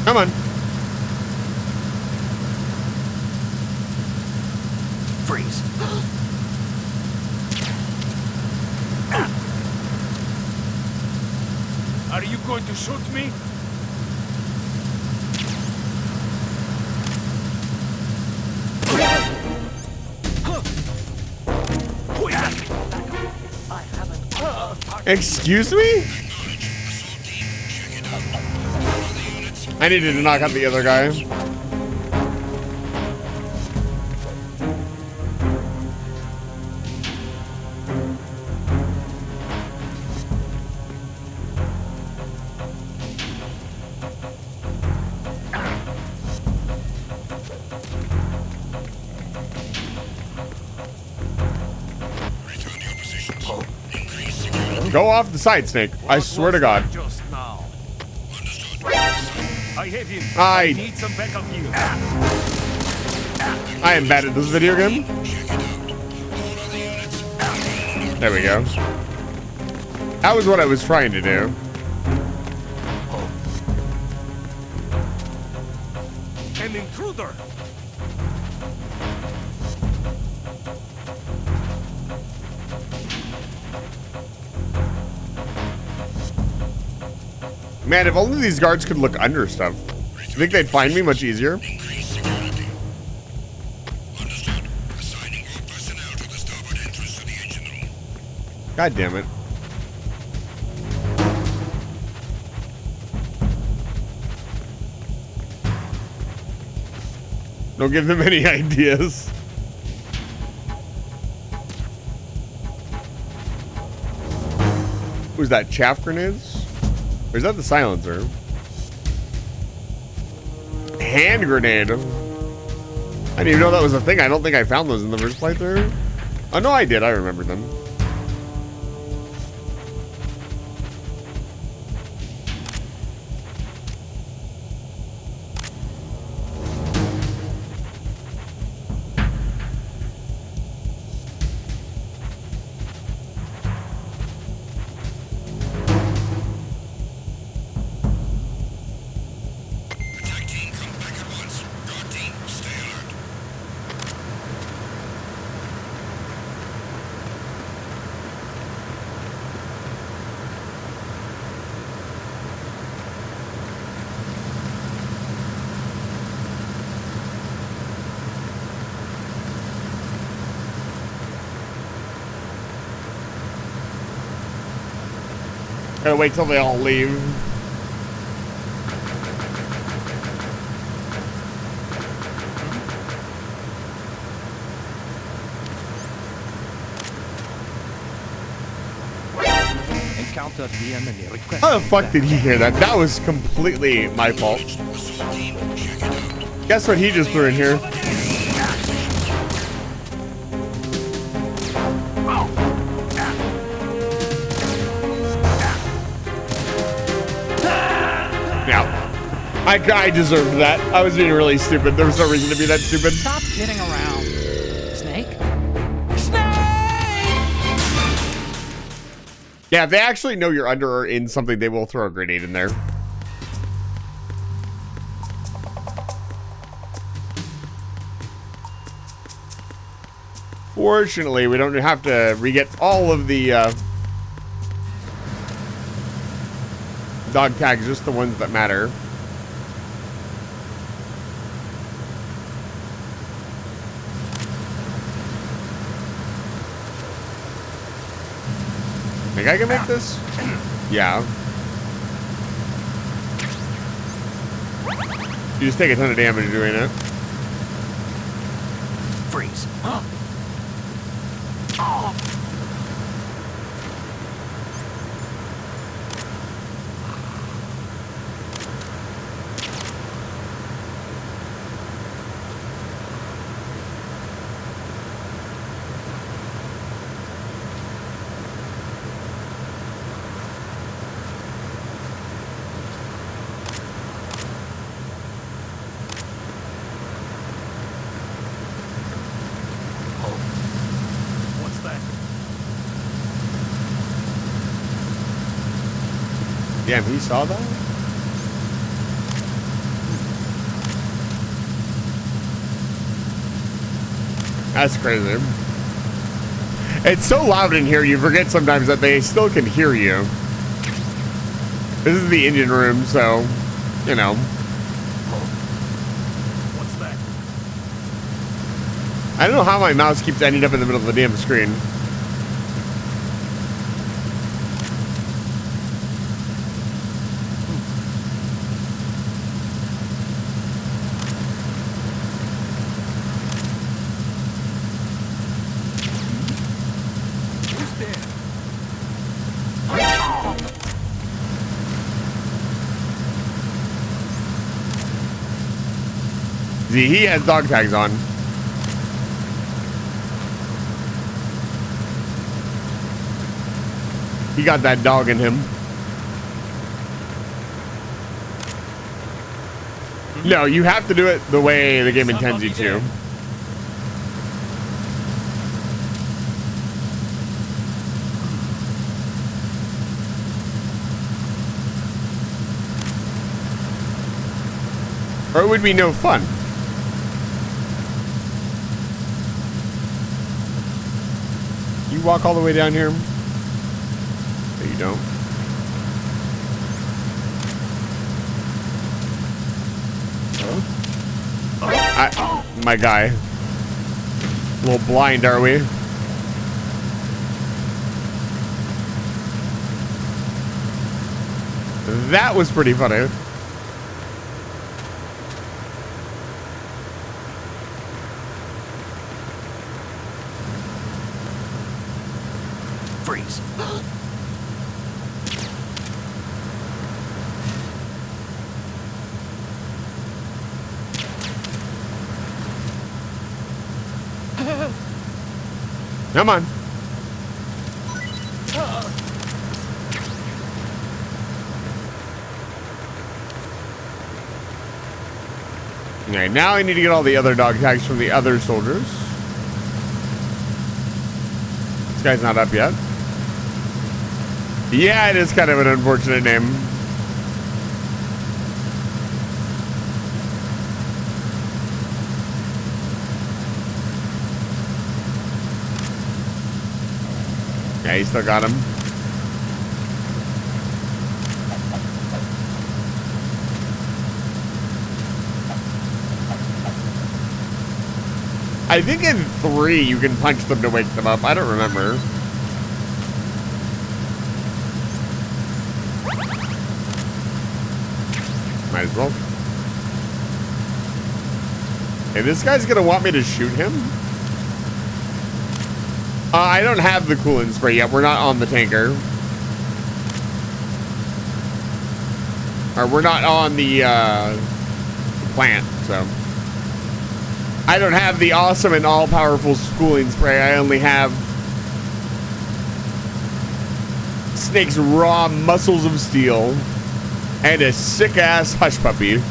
Come on. Freeze. Are you going to shoot me? Excuse me? I needed to knock out the other guy. Go off the side, Snake. I swear to God. I have him. I need some backup here. I am bad at this video game. There we go. That was what I was trying to do. An intruder. Man, if only these guards could look under stuff. You think they'd find me much easier? God damn it. Don't give them any ideas. Who's that? Chaff grenades? Or is that the silencer? Hand grenade. I didn't even know that was a thing. I don't think I found those in the first playthrough. Oh, no, I did. I remembered them. Gotta wait till they all leave. encountered the enemy. Request How the fuck did he hear that? That was completely my fault. Guess what he just threw in here? Yeah. I deserved that. I was being really stupid. There was no reason to be that stupid. Stop kidding around. Snake? Yeah, if they actually know you're under or in something, they will throw a grenade in there. Fortunately, we don't have to re-get all of the dog tags, just the ones that matter. Think I can make this? Yeah. You just take a ton of damage doing it. Freeze. Damn, he saw that? That's crazy. It's so loud in here, you forget sometimes that they still can hear you. This is the engine room, so, you know. What's that? I don't know how my mouse keeps ending up in the middle of the damn screen. See, he has dog tags on. He got that dog in him. No, you have to do it the way the game intends you to. Or it would be no fun. You walk all the way down here? No, you don't. My guy. A little blind, are we? That was pretty funny. Freeze. Come on. Okay, now I need to get all the other dog tags from the other soldiers. This guy's not up yet. Yeah, it is kind of an unfortunate name. Yeah, he still got him. I think in 3 you can punch them to wake them up. I don't remember. Might as well. Hey, this guy's gonna want me to shoot him? I don't have the coolant spray yet. We're not on the tanker. Or we're not on the plant, so. I don't have the awesome and all-powerful schooling spray. I only have Snake's raw muscles of steel and a sick-ass hush puppy.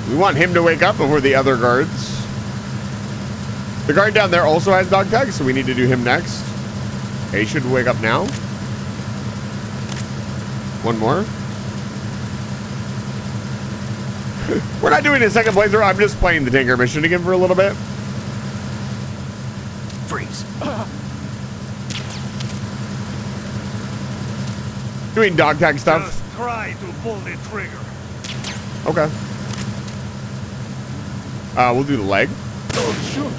We want him to wake up before the other guards. The guard down there also has dog tags, so we need to do him next. Okay, he should wake up now. One more. We're not doing a second playthrough. I'm just playing the Tinker mission again for a little bit. Freeze. Doing dog tag stuff. Just try to pull the trigger. Okay. We'll do the leg. Don't shoot.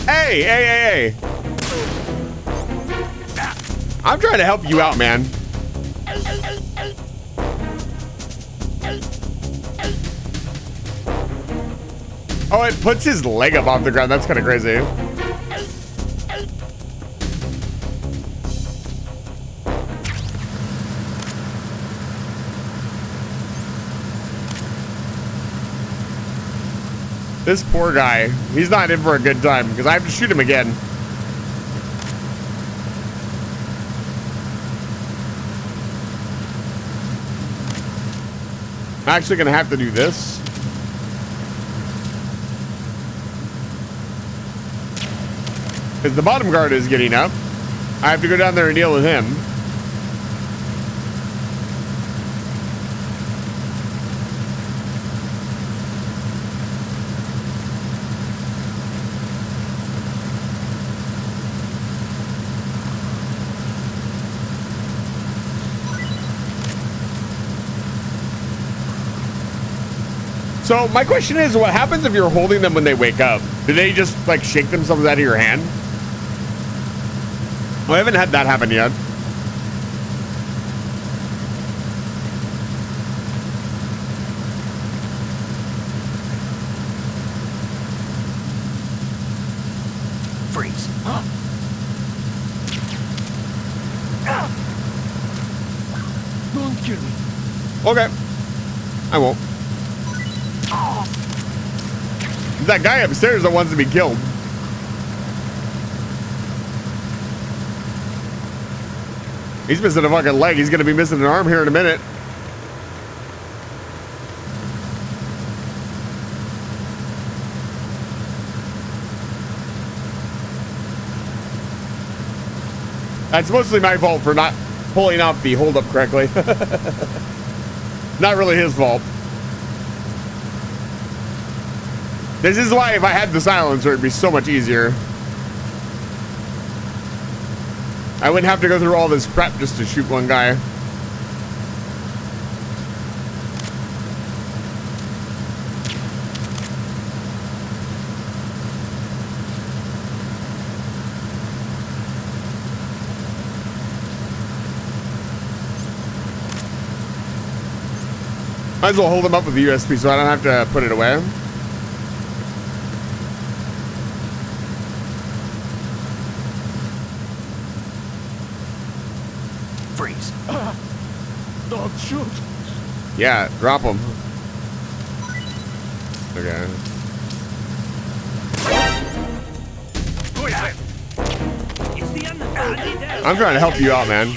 Hey, hey, hey, hey. I'm trying to help you out, man. Oh, it puts his leg up off the ground. That's kind of crazy. This poor guy, he's not in for a good time because I have to shoot him again. I'm actually gonna have to do this. Because the bottom guard is getting up. I have to go down there and deal with him. So my question is, what happens if you're holding them when they wake up? Do they just like shake themselves out of your hand? Well, I haven't had that happen yet. Freeze. Don't kill me. Okay. I won't. That guy upstairs that wants to be killed. He's missing a fucking leg. He's gonna be missing an arm here in a minute. That's mostly my fault for not pulling off the hold up correctly. Not really his fault. This is why if I had the silencer, it'd be so much easier. I wouldn't have to go through all this prep just to shoot one guy. Might as well hold them up with the USB so I don't have to put it away. Freeze. Don't shoot. Yeah, drop them. Okay. I'm trying to help you out, man.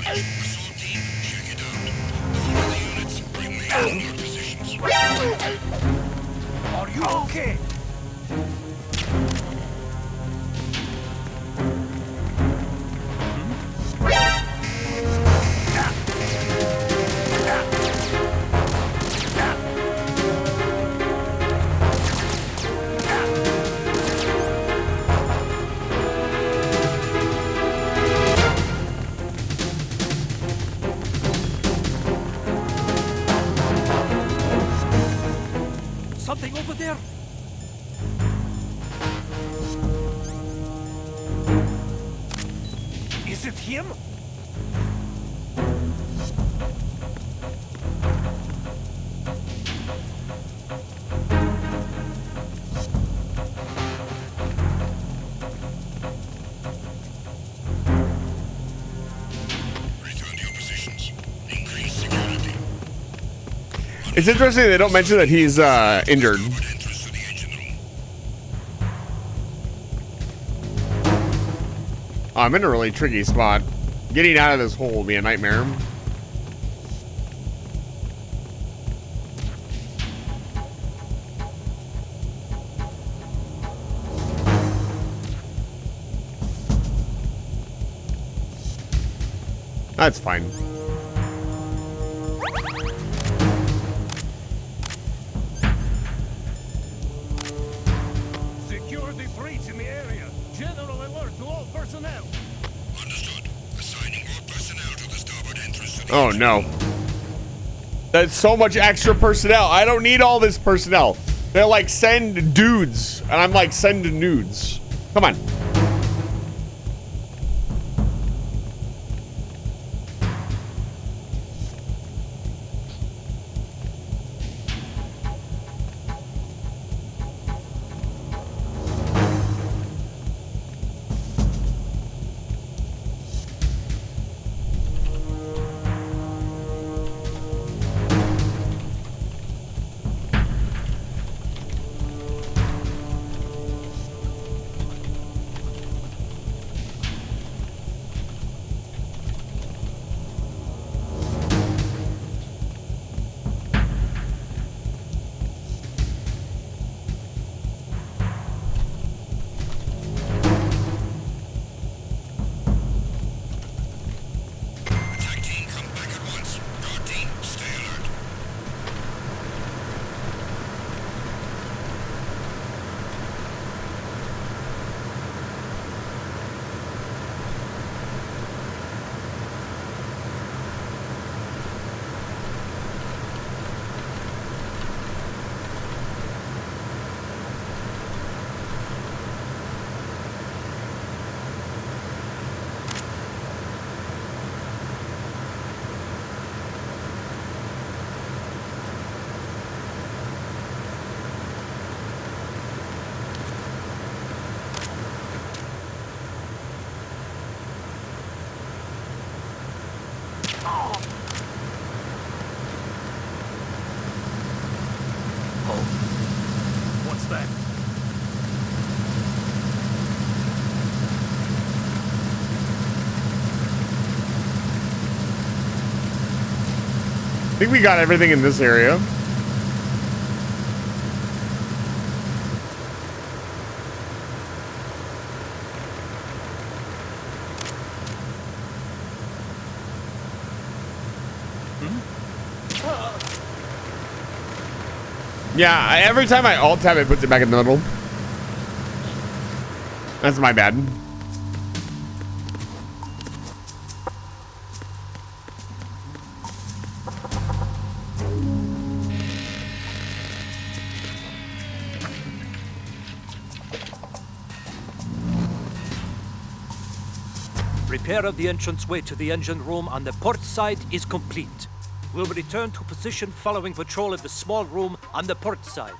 Are you okay? Something over there. Is it him? It's interesting they don't mention that he's injured. Oh, I'm in a really tricky spot. Getting out of this hole will be a nightmare. That's fine. Secure the breach in the area. General alert to all personnel. Understood. Assigning more personnel to the starboard entrance to the Oh no. That's so much extra personnel. I don't need all this personnel. They're like, send dudes. And I'm like, send nudes. Come on. What's that? I think we got everything in this area. Yeah, every time I alt tab, it puts it back in the middle. That's my bad. Repair of the entranceway to the engine room on the port side is complete. We'll return to position following patrol of the small room on the port side.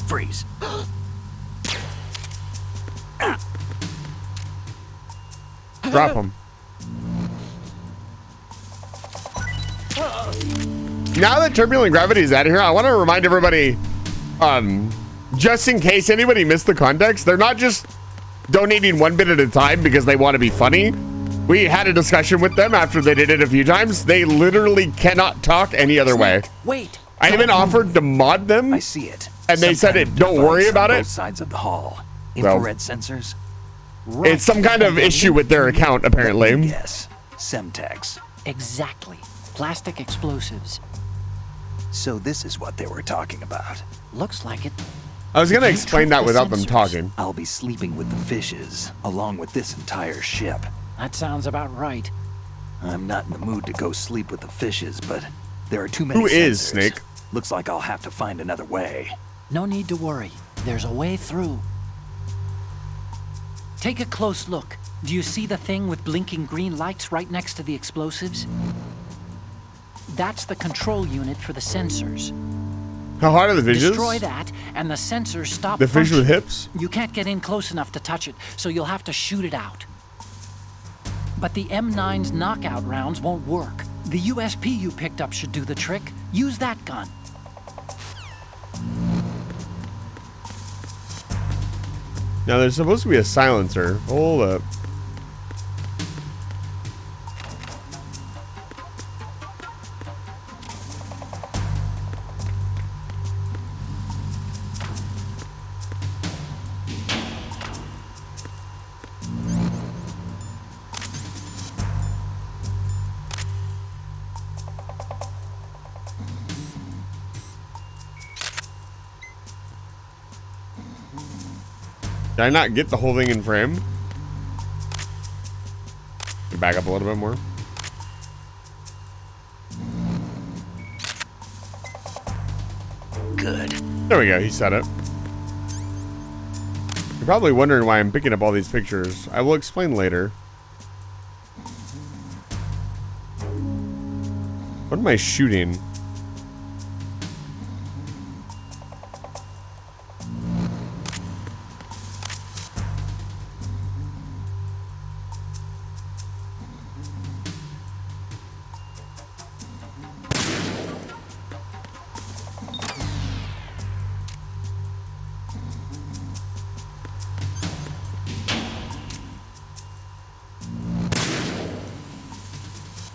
Freeze. Drop him. Now that turbulent gravity is out of here, I want to remind everybody, just in case anybody missed the context, they're not just donating one bit at a time because they want to be funny. We had a discussion with them after they did it a few times. They literally cannot talk any other way. Wait. I even offered to mod them. I see it. And they said it. Don't worry about it. Both sides of the hall. Well, Infrared sensors. It's some kind of issue with their account, apparently. Yes. Semtex. Exactly. Plastic explosives. So this is what they were talking about. Looks like it. I was going to explain that without them talking. I'll be sleeping with the fishes, along with this entire ship. That sounds about right. I'm not in the mood to go sleep with the fishes, but there are too many Who sensors. is Snake? Looks like I'll have to find another way. No need to worry. There's a way through. Take a close look. Do you see the thing with blinking green lights right next to the explosives? That's the control unit for the sensors. How hard are the fishes? Destroy that, and the sensors stop The fish with functioning. hips? You can't get in close enough to touch it, so you'll have to shoot it out. But the M9's knockout rounds won't work. The USP you picked up should do the trick. Use that gun. Now, there's supposed to be a silencer. Hold up. Did I not get the whole thing in frame? Back up a little bit more. Good. There we go. He said it. You're probably wondering why I'm picking up all these pictures. I will explain later. What am I shooting?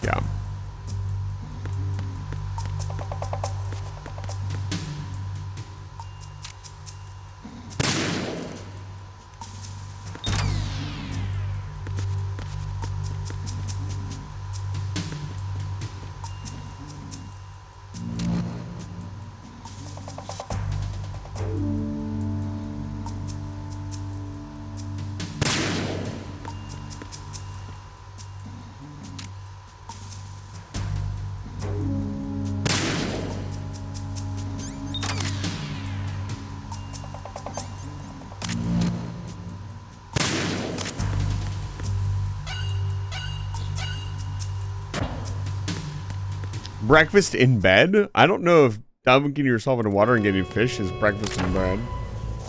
Yeah. Breakfast in bed? I don't know if dunking yourself in water and getting fish is breakfast in bed.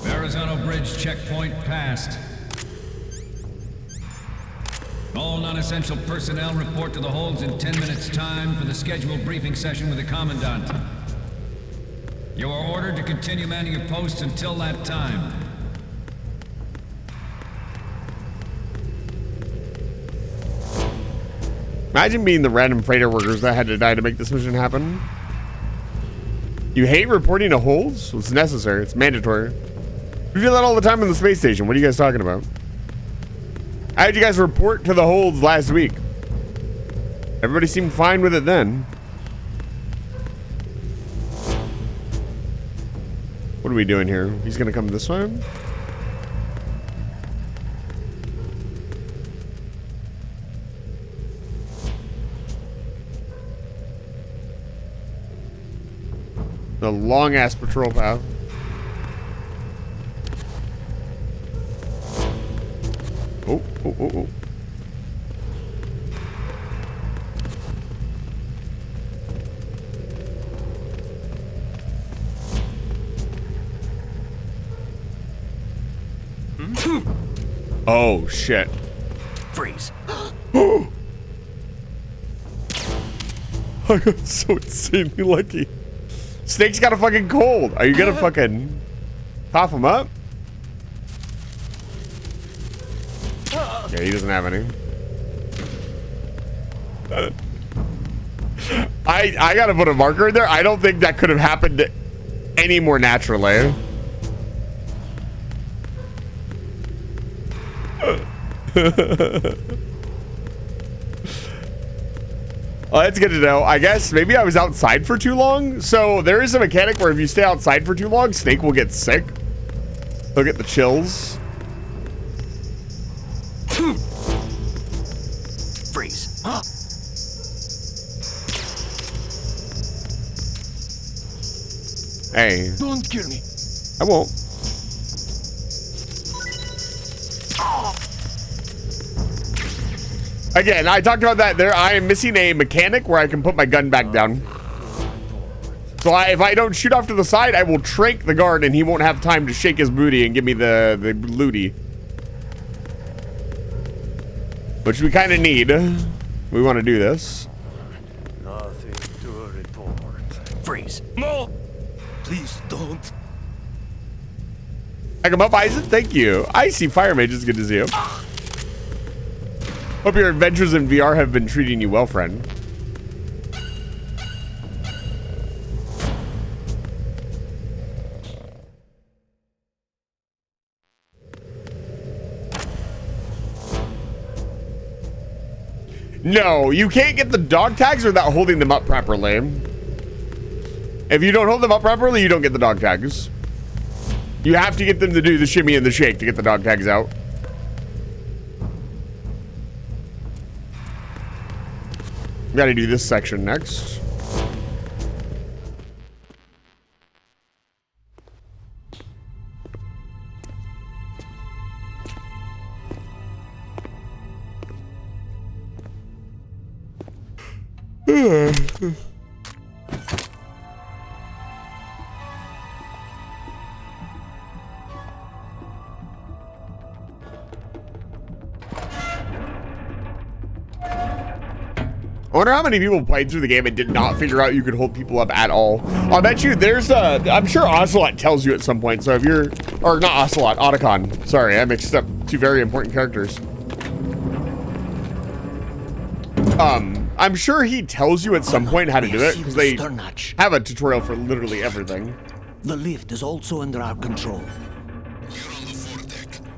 Verrazano Bridge checkpoint passed. All non-essential personnel report to the holds in 10 minutes' time for the scheduled briefing session with the Commandant. You are ordered to continue manning your posts until that time. Imagine being the random freighter workers that had to die to make this mission happen. You hate reporting to holds? It's necessary. It's mandatory. We do that all the time in the space station. What are you guys talking about? How did you guys report to the holds last week? Everybody seemed fine with it then. What are we doing here? He's gonna come this way? The long ass patrol path. Oh, oh, oh, oh. Oh shit. Freeze. Oh, I got so insanely lucky. Snake's got a fucking cold. Are you gonna fucking cough him up? Yeah, he doesn't have any. I gotta put a marker in there. I don't think that could have happened any more naturally. Well, that's good to know. I guess maybe I was outside for too long. So there is a mechanic where if you stay outside for too long, Snake will get sick. He'll get the chills. Freeze. Hey. Don't kill me. I won't. Again, I talked about that there. I am missing a mechanic where I can put my gun back down. So if I don't shoot off to the side, I will trank the guard and he won't have time to shake his booty and give me the looty. Which we kind of need. We want to do this. Nothing to report. Freeze. No! Please don't. Back him up, Isaac. Thank you. Icy Fire Mage, it's good to see you. Hope your adventures in VR have been treating you well, friend. No, you can't get the dog tags without holding them up properly. If you don't hold them up properly, you don't get the dog tags. You have to get them to do the shimmy and the shake to get the dog tags out. We gotta do this section next. I wonder how many people played through the game and did not figure out you could hold people up at all. I'll bet you there's I'm sure Ocelot tells you at some point. So if you're, or not Ocelot, Otacon. Sorry, I mixed up two very important characters. I'm sure he tells you at some point how to do it because they have a tutorial for literally everything. The lift is also under our control.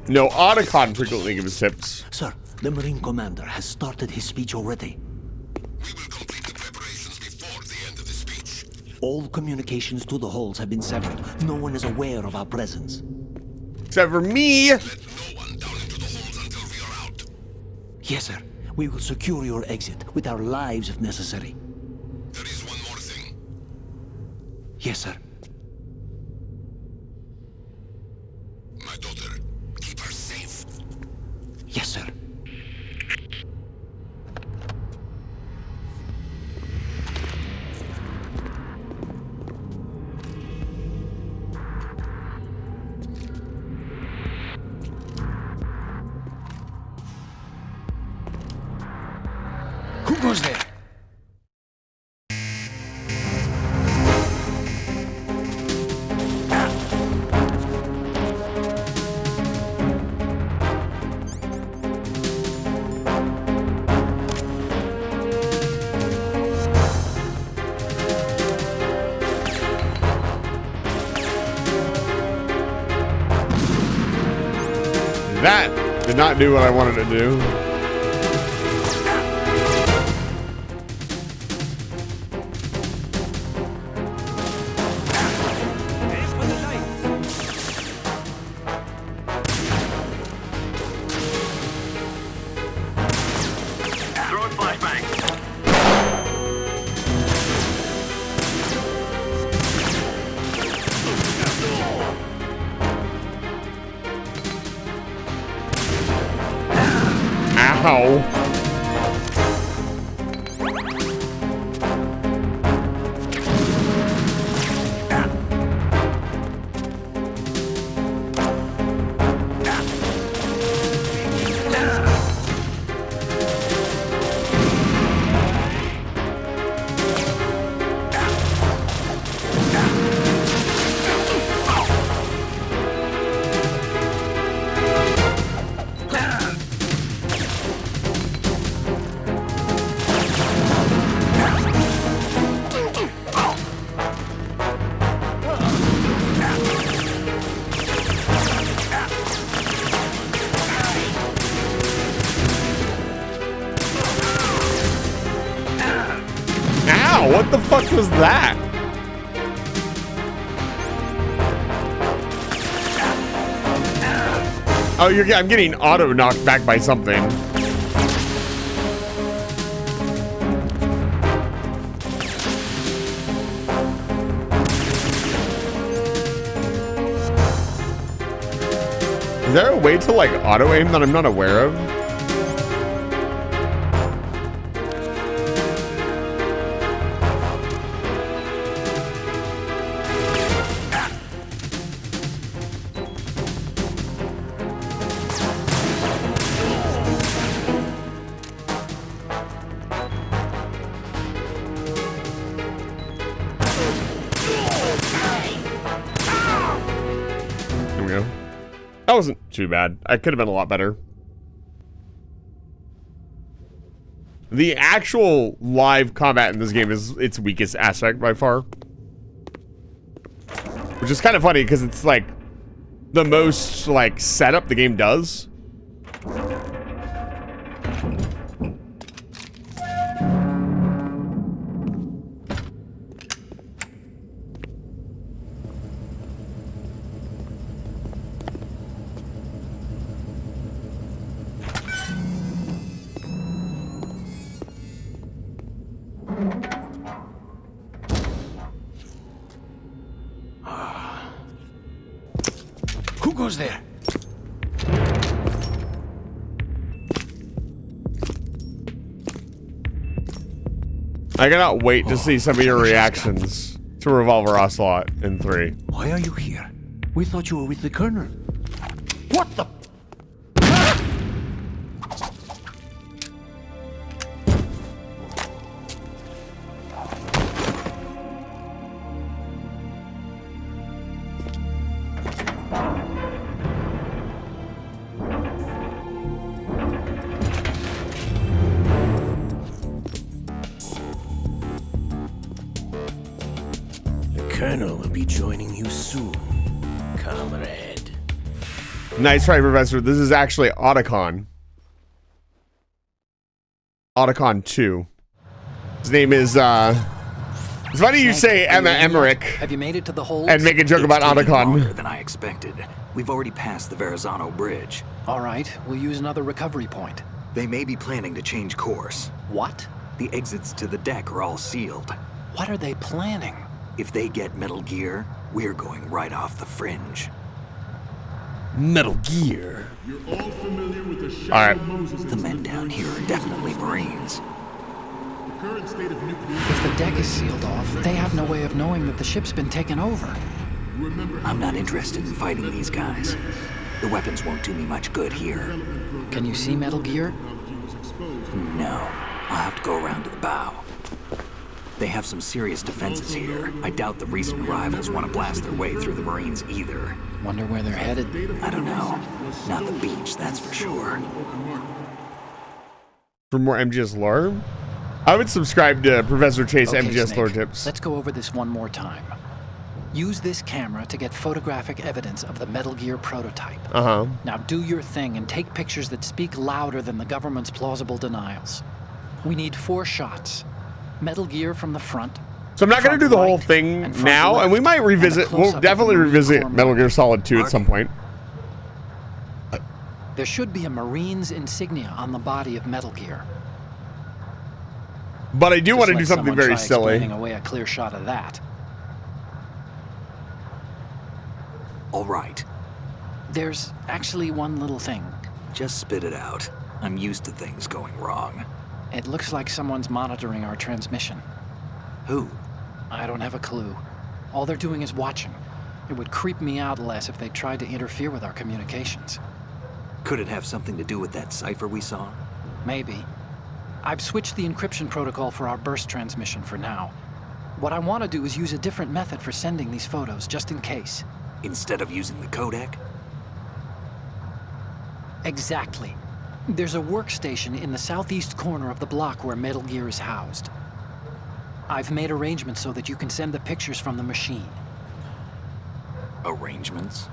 No, Otacon frequently gives tips. Sir, the Marine Commander has started his speech already. All communications to the halls have been severed. No one is aware of our presence. Except for me. Yes, sir. We will secure your exit with our lives if necessary. There is one more thing. Yes, sir. My daughter, keep her safe. Yes, sir. Who goes there? That did not do what I wanted to do. What the fuck was that? Oh, I'm getting auto knocked back by something. Is there a way to like auto aim that I'm not aware of? wasn't too bad. I could have been a lot better. The actual live combat in this game is its weakest aspect by far. Which is kind of funny because it's like the most like setup the game does. Who goes there? I cannot wait to see some of your reactions to Revolver Ocelot in 3. Why are you here? We thought you were with the Colonel. What the? Colonel will be joining you soon, comrade. Nice try, Professor. This is actually Otacon. Otacon 2. His name is, it's funny you say Emma Emmerich. Have you made it to the hold? And make a joke about Longer Otacon. than I expected. We've already passed the Verrazano Bridge. All right, we'll use another recovery point. They may be planning to change course. What? The exits to the deck are all sealed. What are they planning? If they get Metal Gear, we're going right off the fringe. Metal Gear. You're all familiar with the Shadow All right. Moses. The men down here are definitely Marines. The current state of nuclear. If the deck is sealed off, they have no way of knowing that the ship's been taken over. I'm not interested in fighting these guys. The weapons won't do me much good here. Can you see Metal Gear? No. I'll have to go around to the bow. They have some serious defenses here. I doubt the recent arrivals want to blast their way through the Marines either. Wonder where they're headed? I don't know. Not the beach, that's for sure. For more MGS lore, I would subscribe to Professor Chase Okay, MGS Snake, lore tips. Let's go over this one more time. Use this camera to get photographic evidence of the Metal Gear prototype. Uh-huh. Now do your thing and take pictures that speak louder than the government's plausible denials. We need 4 shots. Metal Gear from the front. So I'm not going to do the whole thing now, and we might revisit, we'll definitely revisit Metal Gear Solid 2 at some point. There should be a Marine's insignia on the body of Metal Gear. But I do Just want to let do something someone very try silly. explaining away a clear shot of that. All right. There's actually one little thing. Just spit it out. I'm used to things going wrong. It looks like someone's monitoring our transmission. Who? I don't have a clue. All they're doing is watching. It would creep me out less if they tried to interfere with our communications. Could it have something to do with that cipher we saw? Maybe. I've switched the encryption protocol for our burst transmission for now. What I want to do is use a different method for sending these photos, just in case. Instead of using the codec? Exactly. There's a workstation in the southeast corner of the block where Metal Gear is housed. I've made arrangements so that you can send the pictures from the machine. Arrangements?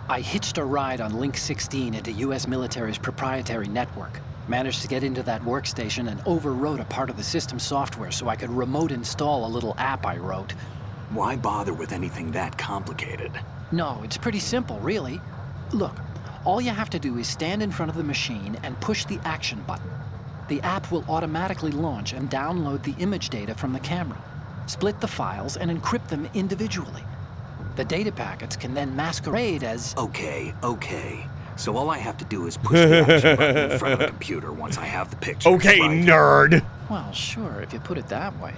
I hitched a ride on Link 16 into US military's proprietary network. Managed to get into that workstation and overwrote a part of the system software so I could remote install a little app I wrote. Why bother with anything that complicated? No, it's pretty simple, really. Look, all you have to do is stand in front of the machine and push the action button. The app will automatically launch and download the image data from the camera, split the files, and encrypt them individually. The data packets can then masquerade as... Okay. So all I have to do is push the action button in front of the computer once I have the picture. Okay, right? nerd. Well, sure, if you put it that way.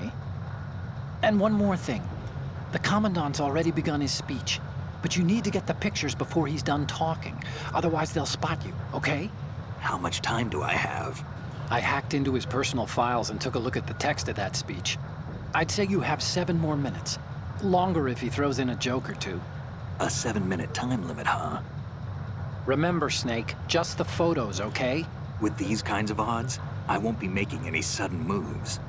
And one more thing. The Commandant's already begun his speech, but you need to get the pictures before he's done talking. Otherwise, they'll spot you, okay? How much time do I have? I hacked into his personal files and took a look at the text of that speech. I'd say you have 7 more minutes. Longer if he throws in a joke or two. A 7-minute time limit, huh? Remember, Snake, just the photos, okay? With these kinds of odds, I won't be making any sudden moves.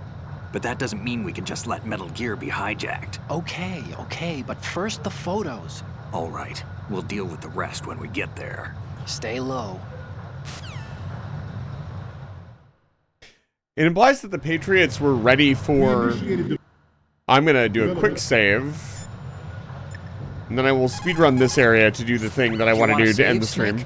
But that doesn't mean we can just let Metal Gear be hijacked. Okay, but first the photos. All right, we'll deal with the rest when we get there. Stay low. It implies that the Patriots were ready for... I'm gonna do a quick save. And then I will speedrun this area to do the thing that I want to do to end the stream.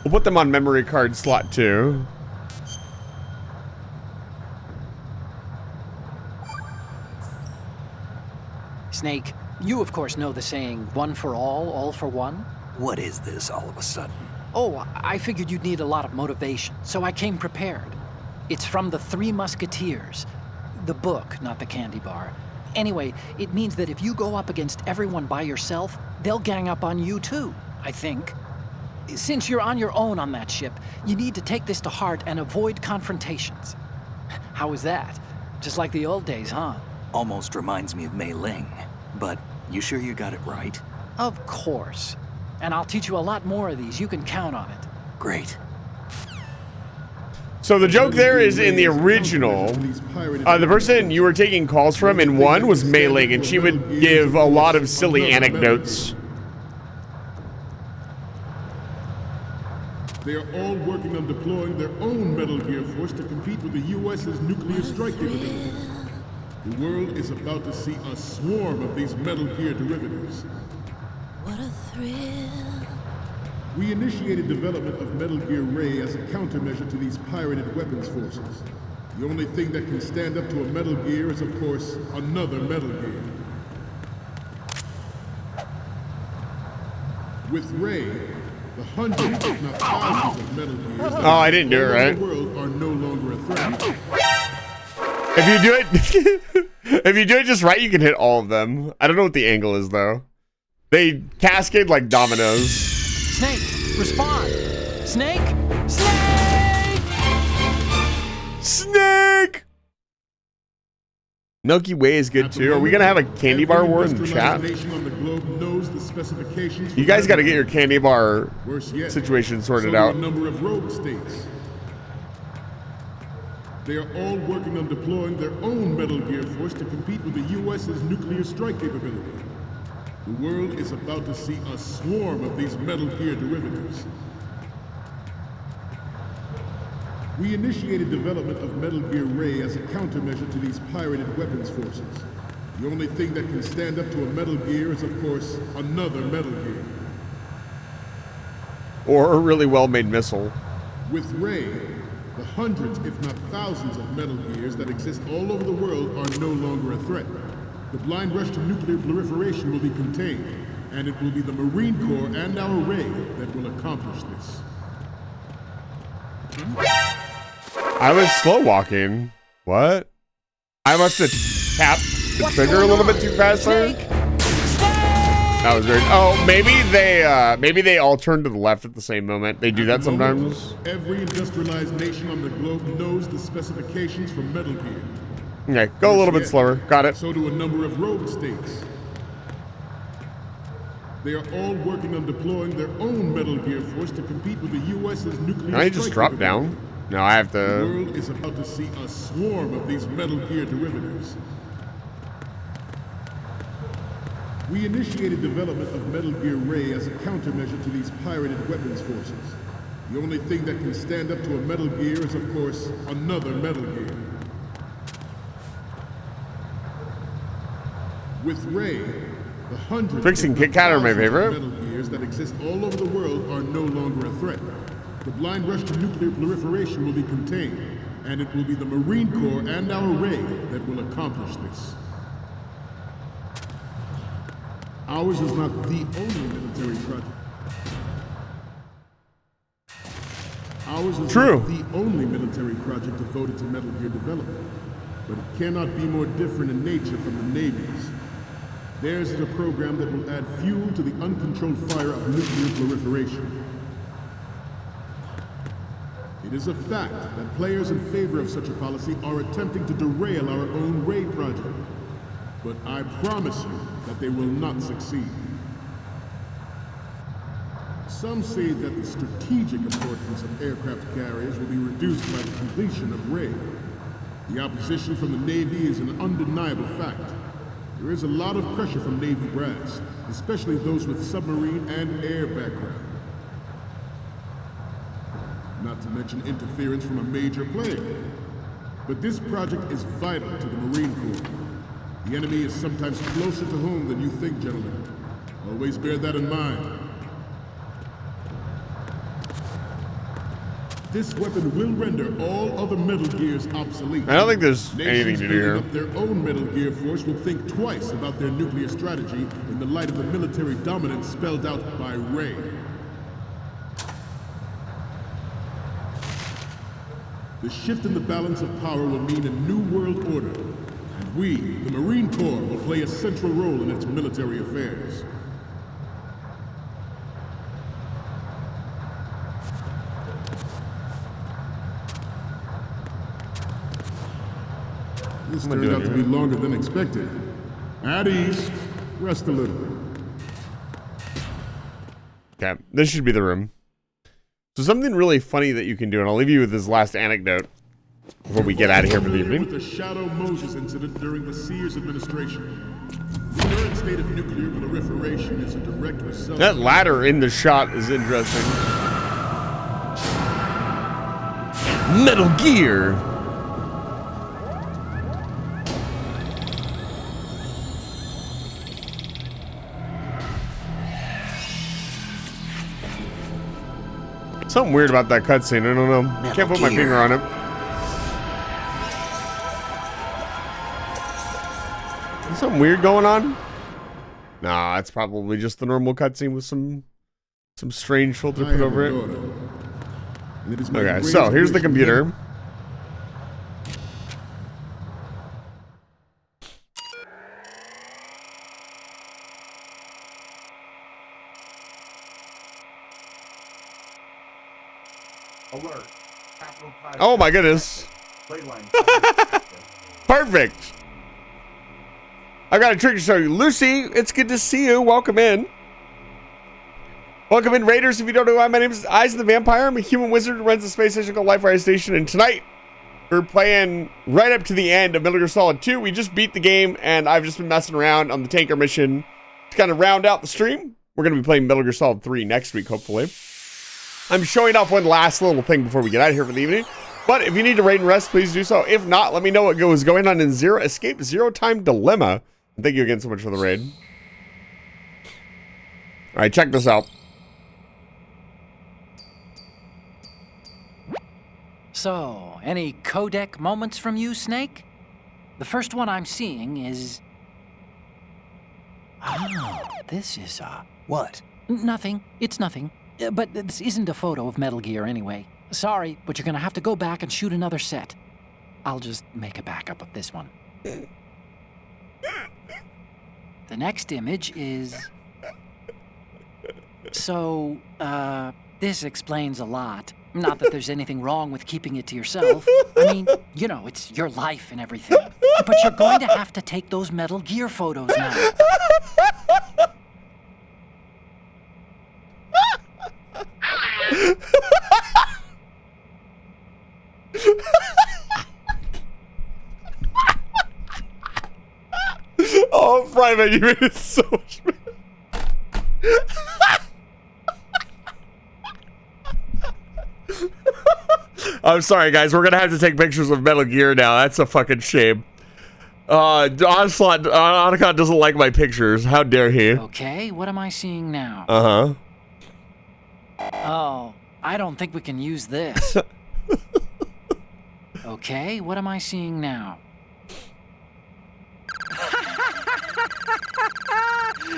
We'll put them on memory card slot 2. Snake, you of course know the saying, one for all for one? What is this all of a sudden? Oh, I figured you'd need a lot of motivation, so I came prepared. It's from the Three Musketeers. The book, not the candy bar. Anyway, it means that if you go up against everyone by yourself, they'll gang up on you too, I think. Since you're on your own on that ship, you need to take this to heart and avoid confrontations. How was that? Just like the old days, huh? Almost reminds me of Mei Ling. But you sure you got it right? Of course. And I'll teach you a lot more of these. You can count on it. Great. So the joke there is in the original, the person you were taking calls from in 1 was Mei Ling, and she would give a lot of silly anecdotes. They are all working on deploying their own Metal Gear Force to compete with the U.S.'s nuclear strike capability. The world is about to see a swarm of these Metal Gear derivatives. What a thrill. We initiated development of Metal Gear Ray as a countermeasure to these pirated weapons forces. The only thing that can stand up to a Metal Gear is, of course, another Metal Gear. With Ray, the hundreds, if not thousands, of Metal Gears Oh, I didn't do it right. the world are no longer a threat. If you do it, if you do it just right, you can hit all of them. I don't know what the angle is though. They cascade like dominoes. Snake, respond! Snake! Snake! Snake! Milky Way is good too. Are we gonna have a candy bar war in the chat? You guys gotta get your candy bar situation sorted out. Number of rogue states. They are all working on deploying their own Metal Gear Force to compete with the U.S.'s nuclear strike capability. The world is about to see a swarm of these Metal Gear derivatives. We initiated development of Metal Gear Ray as a countermeasure to these pirated weapons forces. The only thing that can stand up to a Metal Gear is, of course, another Metal Gear. Or a really well-made missile. With Ray, the hundreds, if not thousands, of Metal Gears that exist all over the world are no longer a threat. The blind rush to nuclear proliferation will be contained, and it will be the Marine Corps and our Ray that will accomplish this. I was slow walking. What? I must have tapped the trigger a little bit too fast there. That was weird. Oh, maybe they all turn to the left at the same moment. They do that sometimes. Every industrialized nation on the globe knows the specifications for Metal Gear. Okay, go a little bit slower. Got it. So do a number of rogue states. They are all working on deploying their own Metal Gear Force to compete with the U.S.'s nuclear. Can I just drop down? No, I have to. The world is about to see a swarm of these Metal Gear derivatives. We initiated development of Metal Gear Ray as a countermeasure to these pirated weapons forces. The only thing that can stand up to a Metal Gear is, of course, another Metal Gear. With Ray, the hundreds Fixing Kit Kat are my favorite. Metal Gears that exist all over the world are no longer a threat. The blind rush to nuclear proliferation will be contained, and it will be the Marine Corps and our Ray that will accomplish this. Ours is not the only military project. Ours is not the only military project devoted to Metal Gear development, but it cannot be more different in nature from the Navy's. Theirs is a program that will add fuel to the uncontrolled fire of nuclear proliferation. It is a fact that players in favor of such a policy are attempting to derail our own Ray project. but I promise you that they will not succeed. Some say that the strategic importance of aircraft carriers will be reduced by the completion of Ray. The opposition from the Navy is an undeniable fact. There is a lot of pressure from Navy brass, especially those with submarine and air background. Not to mention interference from a major player. But this project is vital to the Marine Corps. The enemy is sometimes closer to home than you think, gentlemen. Always bear that in mind. This weapon will render all other Metal Gears obsolete. I don't think there's anything to do here. Nations building up their own Metal Gear force will think twice about their nuclear strategy in the light of the military dominance spelled out by Ray. The shift in the balance of power will mean a new world order, and we, the Marine Corps, will play a central role in its military affairs. This turned out to be longer than expected. At ease. Rest a little. Okay, this should be the room. So something really funny that you can do, and I'll leave you with this last anecdote before we get out of here for the evening. With the Shadow Moses incident during the Sears administration. The current state of nuclear proliferation is a direct result. That ladder in the shot is interesting. Metal Gear. Something weird about that cutscene. I don't know. Can't put my finger on it. Is something weird going on? Nah, it's probably just the normal cutscene with some strange filter put over it. Okay, so here's the computer. Alert. Oh my goodness. Perfect. I got a trick to show you. Lucy, it's good to see you. Welcome in. Welcome in, Raiders. If you don't know who I am, my name is Eyes of the Vampire. I'm a human wizard who runs a space station called Life Rise Station. And tonight, we're playing right up to the end of Metal Gear Solid 2. We just beat the game, and I've just been messing around on the tanker mission to kind of round out the stream. We're going to be playing Metal Gear Solid 3 next week, hopefully. I'm showing off one last little thing before we get out of here for the evening. But if you need to raid and rest, please do so. If not, let me know what was going on in Escape Zero Time Dilemma. And thank you again so much for the raid. All right, check this out. So, any codec moments from you, Snake? The first one I'm seeing is... Oh, this is, what? Nothing. It's nothing. But this isn't a photo of Metal Gear anyway. Sorry, but you're gonna have to go back and shoot another set. I'll just make a backup of this one. The next image is... So, this explains a lot. Not that there's anything wrong with keeping it to yourself. I mean, you know, it's your life and everything. But you're going to have to take those Metal Gear photos now. Oh, Private, you made it so much better. I'm sorry, guys. We're gonna have to take pictures of Metal Gear now. That's a fucking shame. Onslaught, Otacon doesn't like my pictures. How dare he? Okay, what am I seeing now? Uh-huh. Oh, I don't think we can use this. Okay, what am I seeing now?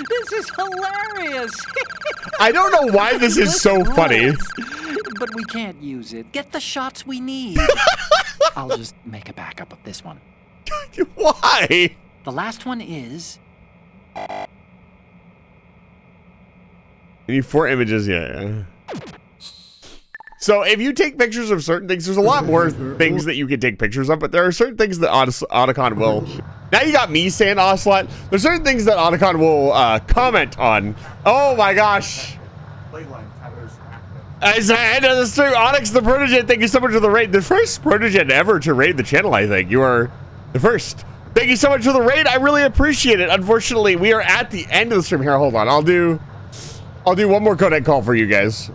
This is hilarious! I don't know why this is so funny. But we can't use it. Get the shots we need. I'll just make a backup of this one. Why? The last one is... You need 4 images, yeah. So if you take pictures of certain things, there's a lot more things that you can take pictures of, but there are certain things that Otacon will Now you got me saying Ocelot. There's certain things that Otacon will comment on. Oh my gosh. As the end of the stream, Onyx the Protege, thank you so much for the raid. The first Protege ever to raid the channel, I think. You are the first. Thank you so much for the raid. I really appreciate it. Unfortunately, we are at the end of the stream here. Hold on. I'll do one more codec call for you guys.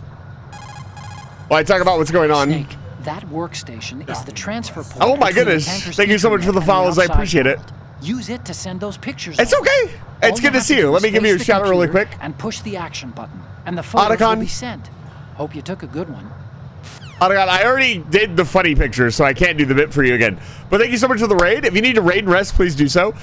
While I talk about what's going on. Snake, that workstation is the transfer point. Oh my goodness. Thank you so much for the follows. I appreciate it. Use it to send those pictures. It's okay. It's good to see you. Let me give you a shout out really quick. And push the action button, and the photos will be sent. Hope you took a good one. Otacon, I already did the funny picture, so I can't do the bit for you again. But thank you so much for the raid. If you need to raid and rest, please do so.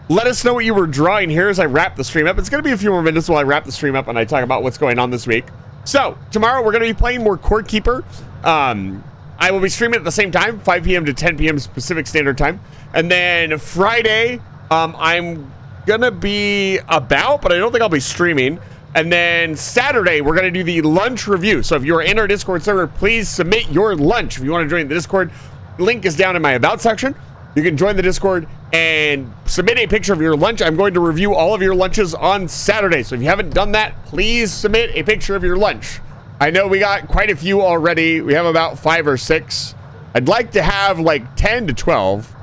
Let us know what you were drawing here as I wrap the stream up. It's going to be a few more minutes while I wrap the stream up and I talk about what's going on this week. So, tomorrow we're going to be playing more Court Keeper. I will be streaming at the same time, 5 p.m. to 10 p.m. Pacific Standard Time. And then Friday, I'm going to be about, but I don't think I'll be streaming. And then Saturday, we're going to do the lunch review. So if you're in our Discord server, please submit your lunch. If you want to join the Discord, link is down in my About section. You can join the Discord and submit a picture of your lunch. I'm going to review all of your lunches on Saturday. So if you haven't done that, please submit a picture of your lunch. I know we got quite a few already. We have about 5 or 6. I'd like to have like 10 to 12.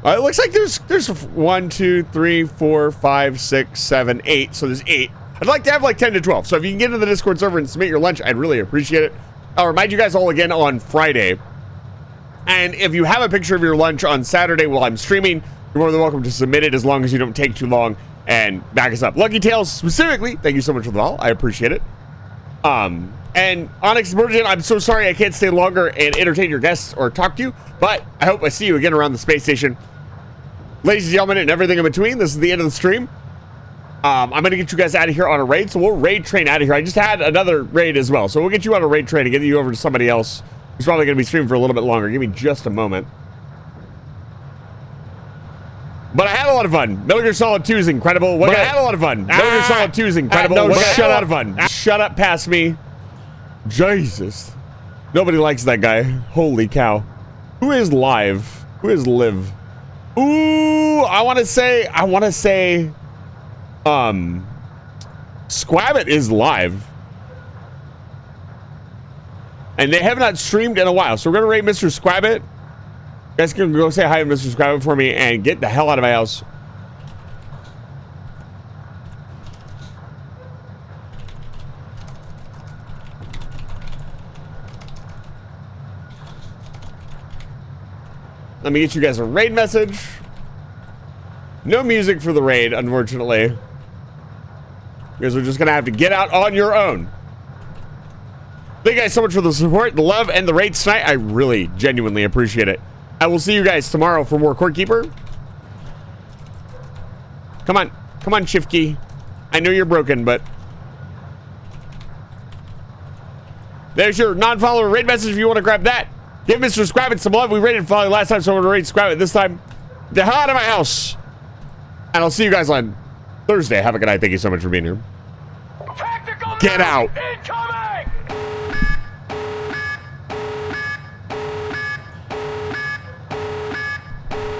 It looks like there's 1, 2, 3, 4, 5, 6, 7, 8. So there's 8. I'd like to have like 10 to 12. So if you can get into the Discord server and submit your lunch, I'd really appreciate it. I'll remind you guys all again on Friday. And if you have a picture of your lunch on Saturday while I'm streaming, you're more than welcome to submit it as long as you don't take too long and back us up. Lucky Tales specifically, thank you so much for the follow. I appreciate it. And Onyx Virgin, I'm so sorry I can't stay longer and entertain your guests or talk to you, but I hope I see you again around the space station. Ladies and gentlemen, and everything in between, this is the end of the stream. I'm going to get you guys out of here on a raid, so we'll raid train out of here. I just had another raid as well, so we'll get you on a raid train and get you over to somebody else who's probably going to be streaming for a little bit longer. Give me just a moment. But I had a lot of fun. Metal Gear Solid 2 is incredible. I had a lot of fun. Metal Gear Solid 2 is incredible. No, shut up. Fun. Shut up past me. Jesus. Nobody likes that guy. Holy cow. Who is live? Who is live? Ooh, I want to say Squabbit is live. And they have not streamed in a while. So we're going to rate Mr. Squabbit. You guys can go say hi to Mr. Squabbit for me and get the hell out of my house. Let me get you guys a raid message. No music for the raid, unfortunately. You guys are just going to have to get out on your own. Thank you guys so much for the support, the love, and the raids tonight. I really, genuinely appreciate it. I will see you guys tomorrow for more Court Keeper. Come on. Come on, Chifky. I know you're broken, but... There's your non-follower raid message if you want to grab that. Give Mr. Squabbit some love. We raided Folly last time, so I'm going to raid Squabbit this time. The hell out of my house. And I'll see you guys on Thursday. Have a good night. Thank you so much for being here. Get out.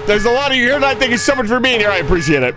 There's a lot of you here tonight. Thank you so much for being here. I appreciate it.